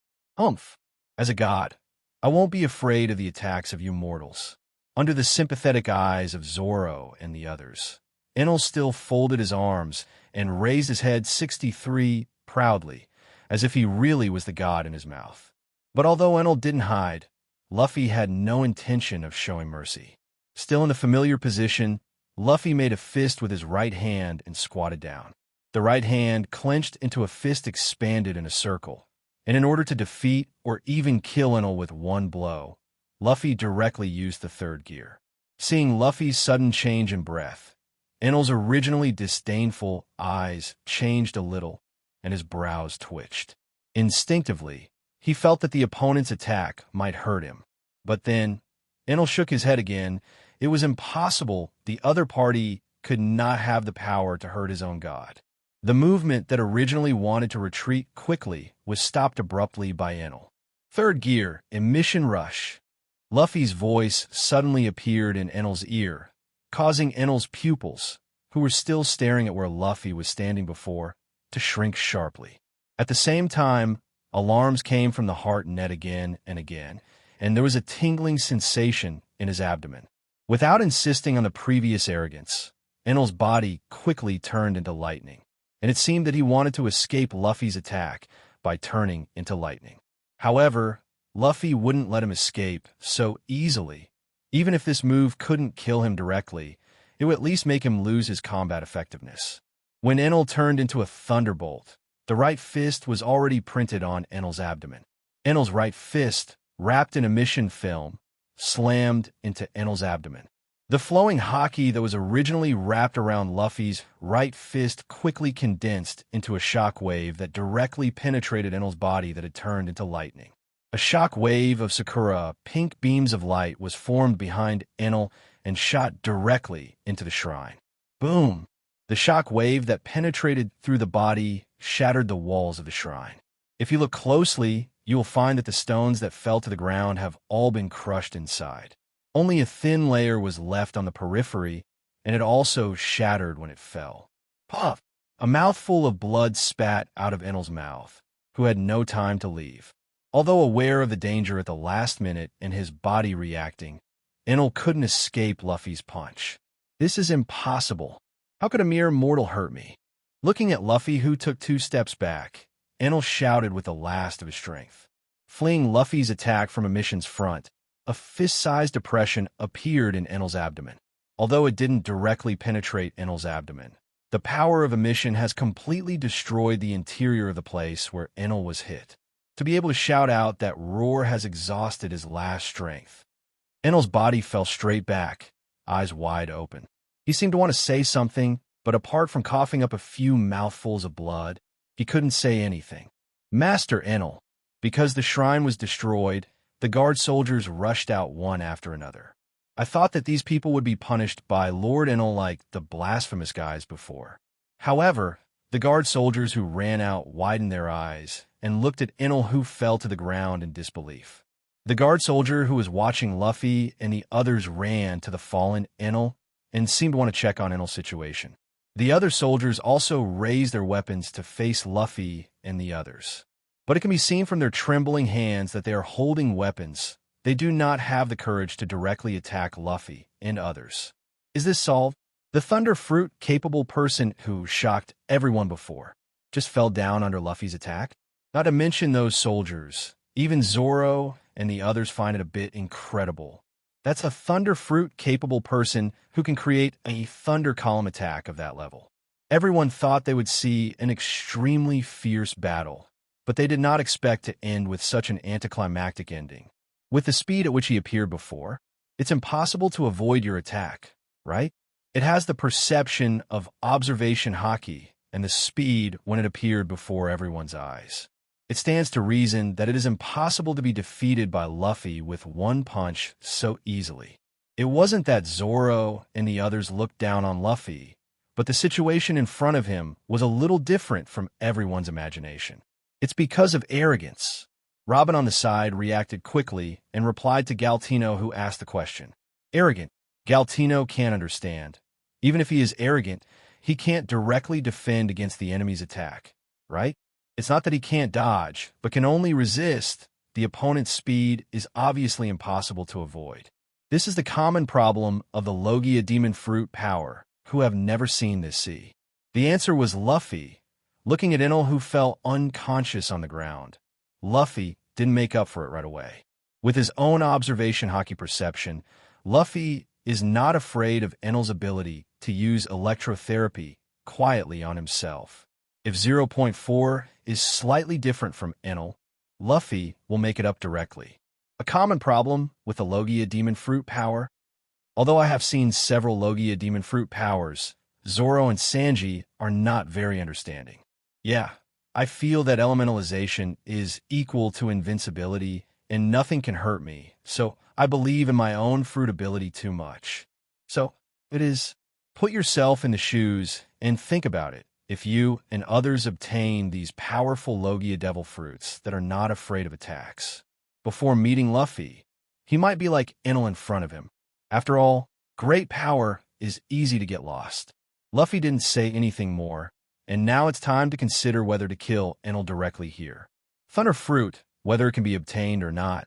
As a god, I won't be afraid of the attacks of you mortals. Under the sympathetic eyes of Zoro and the others, Enel still folded his arms and raised his head 63 proudly, as if he really was the god in his mouth. But although Enel didn't hide, Luffy had no intention of showing mercy. Still in the familiar position, Luffy made a fist with his right hand and squatted down. The right hand clenched into a fist expanded in a circle, and in order to defeat or even kill Enel with one blow, Luffy directly used the third gear. Seeing Luffy's sudden change in breath, Enel's originally disdainful eyes changed a little, and his brows twitched. Instinctively, he felt that the opponent's attack might hurt him. But then, Enel shook his head again. It was impossible. The other party could not have the power to hurt his own god. The movement that originally wanted to retreat quickly was stopped abruptly by Enel. Third gear, emission rush. Luffy's voice suddenly appeared in Enel's ear, causing Enel's pupils, who were still staring at where Luffy was standing before, to shrink sharply. At the same time, alarms came from the heart net again and again, and there was a tingling sensation in his abdomen. Without insisting on the previous arrogance, Enel's body quickly turned into lightning, and it seemed that he wanted to escape Luffy's attack by turning into lightning. However, Luffy wouldn't let him escape so easily. Even if this move couldn't kill him directly, it would at least make him lose his combat effectiveness. When Enel turned into a thunderbolt, the right fist was already printed on Enel's abdomen. Enel's right fist, wrapped in emission film, slammed into Enel's abdomen. The flowing haki that was originally wrapped around Luffy's right fist quickly condensed into a shock wave that directly penetrated Enel's body that had turned into lightning. A shock wave of Sakura pink beams of light was formed behind Enel and shot directly into the shrine. Boom! The shock wave that penetrated through the body shattered the walls of the shrine. If you look closely, you will find that the stones that fell to the ground have all been crushed inside. Only a thin layer was left on the periphery, and it also shattered when it fell. Puff! A mouthful of blood spat out of Enel's mouth, who had no time to leave. Although aware of the danger at the last minute and his body reacting, Enel couldn't escape Luffy's punch. This is impossible. How could a mere mortal hurt me? Looking at Luffy, who took 2 steps back, Enel shouted with the last of his strength. Fleeing Luffy's attack from Emission's front, a fist-sized depression appeared in Enel's abdomen. Although it didn't directly penetrate Enel's abdomen, the power of Emission has completely destroyed the interior of the place where Enel was hit. To be able to shout out that roar has exhausted his last strength. Enel's body fell straight back, eyes wide open. He seemed to want to say something, but apart from coughing up a few mouthfuls of blood, he couldn't say anything. Master Enel. Because the shrine was destroyed, the guard soldiers rushed out one after another. I thought that these people would be punished by Lord Enel like the blasphemous guys before. However, the guard soldiers who ran out widened their eyes and looked at Enel, who fell to the ground in disbelief. The guard soldier who was watching Luffy and the others ran to the fallen Enel and seemed to want to check on Enel's situation. The other soldiers also raised their weapons to face Luffy and the others. But it can be seen from their trembling hands that they are holding weapons. They do not have the courage to directly attack Luffy and others. Is this solved? The Thunder Fruit-capable person who shocked everyone before just fell down under Luffy's attack? Not to mention those soldiers. Even Zoro and the others find it a bit incredible. That's a Thunder Fruit-capable person who can create a Thunder Column attack of that level. Everyone thought they would see an extremely fierce battle, but they did not expect to end with such an anticlimactic ending. With the speed at which he appeared before, it's impossible to avoid your attack, right? It has the perception of observation haki and the speed when it appeared before everyone's eyes. It stands to reason that it is impossible to be defeated by Luffy with one punch so easily. It wasn't that Zoro and the others looked down on Luffy, but the situation in front of him was a little different from everyone's imagination. It's because of arrogance. Robin on the side reacted quickly and replied to Galtino, who asked the question. Arrogant. Galtino can't understand. Even if he is arrogant, he can't directly defend against the enemy's attack, right? It's not that he can't dodge, but can only resist. The opponent's speed is obviously impossible to avoid. This is the common problem of the Logia Demon Fruit power, who have never seen this sea. The answer was Luffy. Looking at Enel, who fell unconscious on the ground, Luffy didn't make up for it right away. With his own observation haki perception, Luffy is not afraid of Enel's ability to use electrotherapy quietly on himself. If 0.4 is slightly different from Enel, Luffy will make it up directly. A common problem with the Logia Demon Fruit power. Although I have seen several Logia Demon Fruit powers, Zoro and Sanji are not very understanding. Yeah, I feel that elementalization is equal to invincibility and nothing can hurt me, so I believe in my own fruit ability too much. So, it is, put yourself in the shoes and think about it. If you and others obtain these powerful Logia Devil Fruits that are not afraid of attacks, before meeting Luffy, he might be like Enel in front of him. After all, great power is easy to get lost. Luffy didn't say anything more, and now it's time to consider whether to kill Enel directly here. Thunder Fruit, whether it can be obtained or not,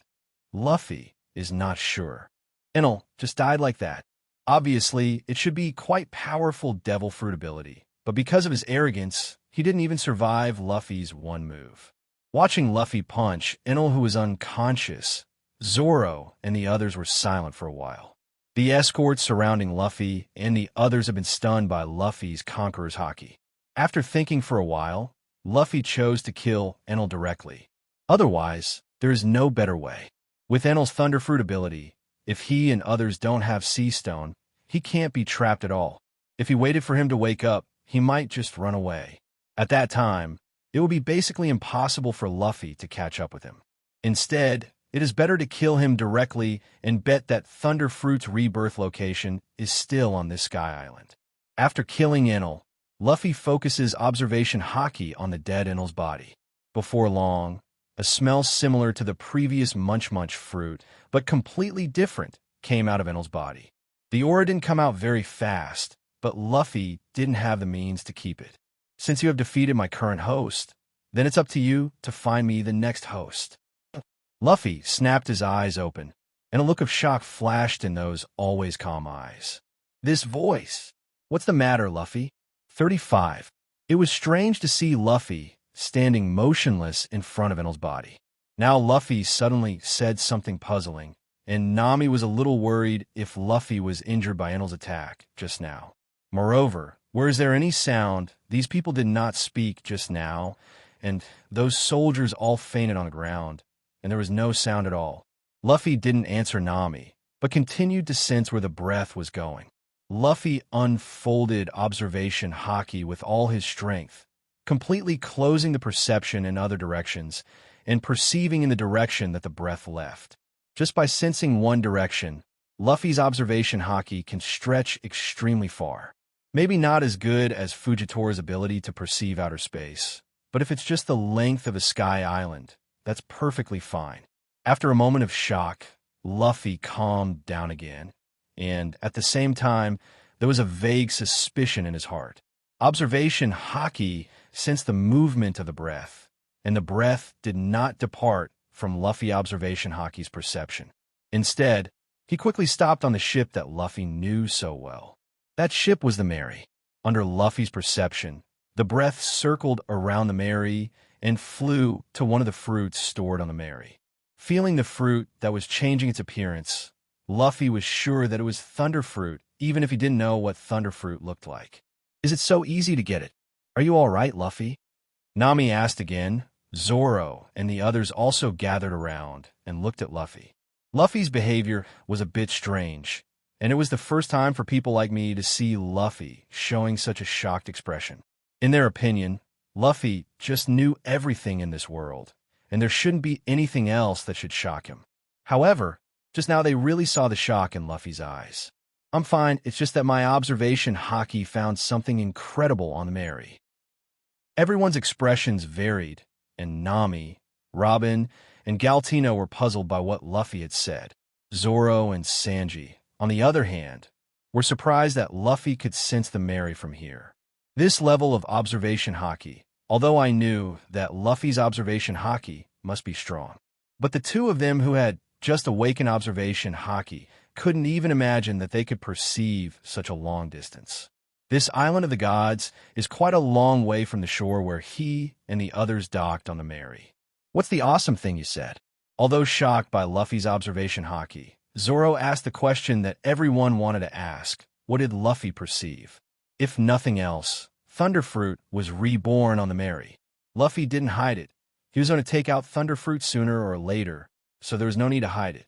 Luffy is not sure. Enel just died like that. Obviously, it should be quite powerful Devil Fruit ability, but because of his arrogance, he didn't even survive Luffy's one move. Watching Luffy punch Enel, who was unconscious, Zoro and the others were silent for a while. The escorts surrounding Luffy and the others have been stunned by Luffy's Conqueror's haki. After thinking for a while, Luffy chose to kill Enel directly. Otherwise, There is no better way. With Enel's Thunderfruit ability, if he and others don't have Sea Stone, he can't be trapped at all. If he waited for him to wake up, he might just run away. At that time, it would be basically impossible for Luffy to catch up with him. Instead, it is better to kill him directly and bet that Thunderfruit's rebirth location is still on this Sky Island. After killing Enel, Luffy focuses observation haki on the dead Enel's body. Before long, a smell similar to the previous Munch Munch fruit, but completely different, came out of Enel's body. The aura didn't come out very fast, but Luffy didn't have the means to keep it. Since you have defeated my current host, then it's up to you to find me the next host. Luffy snapped his eyes open, and a look of shock flashed in those always calm eyes. This voice! What's the matter, Luffy? 35. It was strange to see Luffy standing motionless in front of Enel's body. Now Luffy suddenly said something puzzling, and Nami was a little worried if Luffy was injured by Enel's attack just now. Moreover, where there any sound, these people did not speak just now, and those soldiers all fainted on the ground, and there was no sound at all. Luffy didn't answer Nami, but continued to sense where the breath was going. Luffy unfolded observation haki with all his strength, completely closing the perception in other directions and perceiving in the direction that the breath left. Just by sensing one direction, Luffy's observation haki can stretch extremely far. Maybe not as good as Fujitori's ability to perceive outer space, but if it's just the length of a sky island, that's perfectly fine. After a moment of shock, Luffy calmed down again, and at the same time, there was a vague suspicion in his heart. Observation haki sensed the movement of the breath, and the breath did not depart from Luffy observation haki's perception. Instead, he quickly stopped on the ship that Luffy knew so well. That ship was the Mary. Under Luffy's perception, the breath circled around the Mary and flew to one of the fruits stored on the Mary. Feeling the fruit that was changing its appearance, Luffy was sure that it was Thunderfruit, even if he didn't know what Thunderfruit looked like. Is it so easy to get it? Are you all right, Luffy? Nami asked again. Zoro and the others also gathered around and looked at Luffy. Luffy's behavior was a bit strange, and it was the first time for people like me to see Luffy showing such a shocked expression. In their opinion, Luffy just knew everything in this world, and there shouldn't be anything else that should shock him. However, just now they really saw the shock in Luffy's eyes. I'm fine, it's just that my observation haki found something incredible on the Mary. Everyone's expressions varied, and Nami, Robin, and Galtino were puzzled by what Luffy had said. Zoro and Sanji, on the other hand, were surprised that Luffy could sense the Mary from here. This level of observation haki, although I knew that Luffy's observation haki must be strong. But the two of them who had just awakened observation haki couldn't even imagine that they could perceive such a long distance. This island of the gods is quite a long way from the shore where he and the others docked on the Mary. What's the awesome thing you said? Although shocked by Luffy's observation haki, Zoro asked the question that everyone wanted to ask. What did Luffy perceive? If nothing else, Thunderfruit was reborn on the Mary. Luffy didn't hide it. He was going to take out Thunderfruit sooner or later, so there was no need to hide it.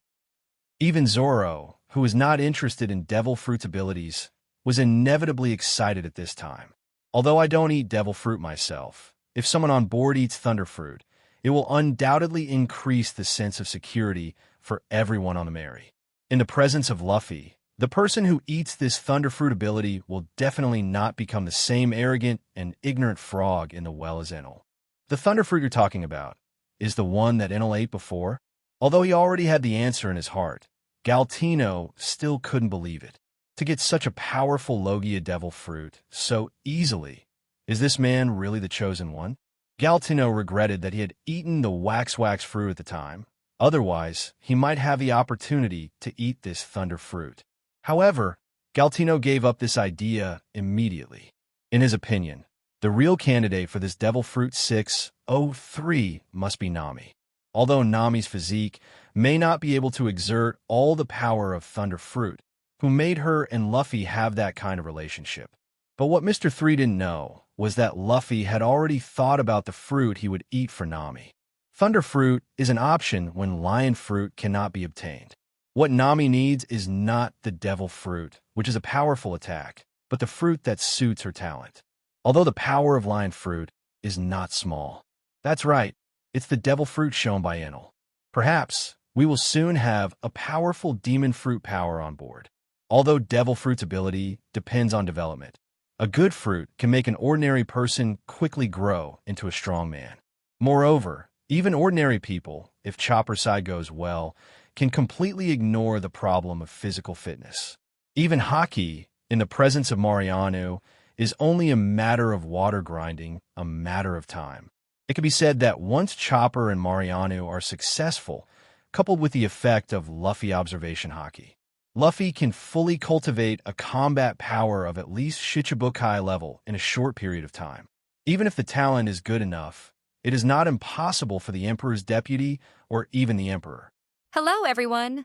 Even Zoro, who was not interested in Devil Fruit's abilities, was inevitably excited at this time. Although I don't eat devil fruit myself, if someone on board eats Thunderfruit, it will undoubtedly increase the sense of security for everyone on the Mary. In the presence of Luffy, the person who eats this Thunderfruit ability will definitely not become the same arrogant and ignorant frog in the well as Enel. The Thunderfruit you're talking about is the one that Enel ate before? Although he already had the answer in his heart, Galtino still couldn't believe it. To get such a powerful Logia devil fruit so easily, is this man really the chosen one? Galtino regretted that he had eaten the wax fruit at the time. Otherwise, he might have the opportunity to eat this thunder fruit. However, Galtino gave up this idea immediately. In his opinion, the real candidate for this devil fruit 603 must be Nami. Although Nami's physique may not be able to exert all the power of thunder fruit, who made her and Luffy have that kind of relationship. But what Mr. 3 didn't know was that Luffy had already thought about the fruit he would eat for Nami. Thunder Fruit is an option when Lion Fruit cannot be obtained. What Nami needs is not the Devil Fruit, which is a powerful attack, but the fruit that suits her talent. Although the power of Lion Fruit is not small. That's right, it's the Devil Fruit shown by Enel. Perhaps we will soon have a powerful Demon Fruit power on board. Although Devil Fruit's ability depends on development, a good fruit can make an ordinary person quickly grow into a strong man. Moreover, even ordinary people, if Chopper's side goes well, can completely ignore the problem of physical fitness. Even Haki, in the presence of Mariano, is only a matter of water grinding, a matter of time. It can be said that once Chopper and Mariano are successful, coupled with the effect of Luffy observation Haki, Luffy can fully cultivate a combat power of at least Shichibukai level in a short period of time. Even if the talent is good enough, it is not impossible for the Emperor's deputy or even the Emperor. Hello, everyone.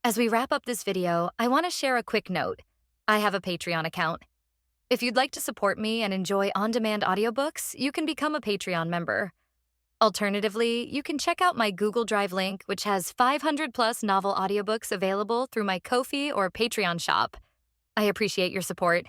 As we wrap up this video, I want to share a quick note. I have a Patreon account. If you'd like to support me and enjoy on-demand audiobooks, you can become a Patreon member. Alternatively, you can check out my Google Drive link, which has 500-plus novel audiobooks available through my Ko-fi or Patreon shop. I appreciate your support.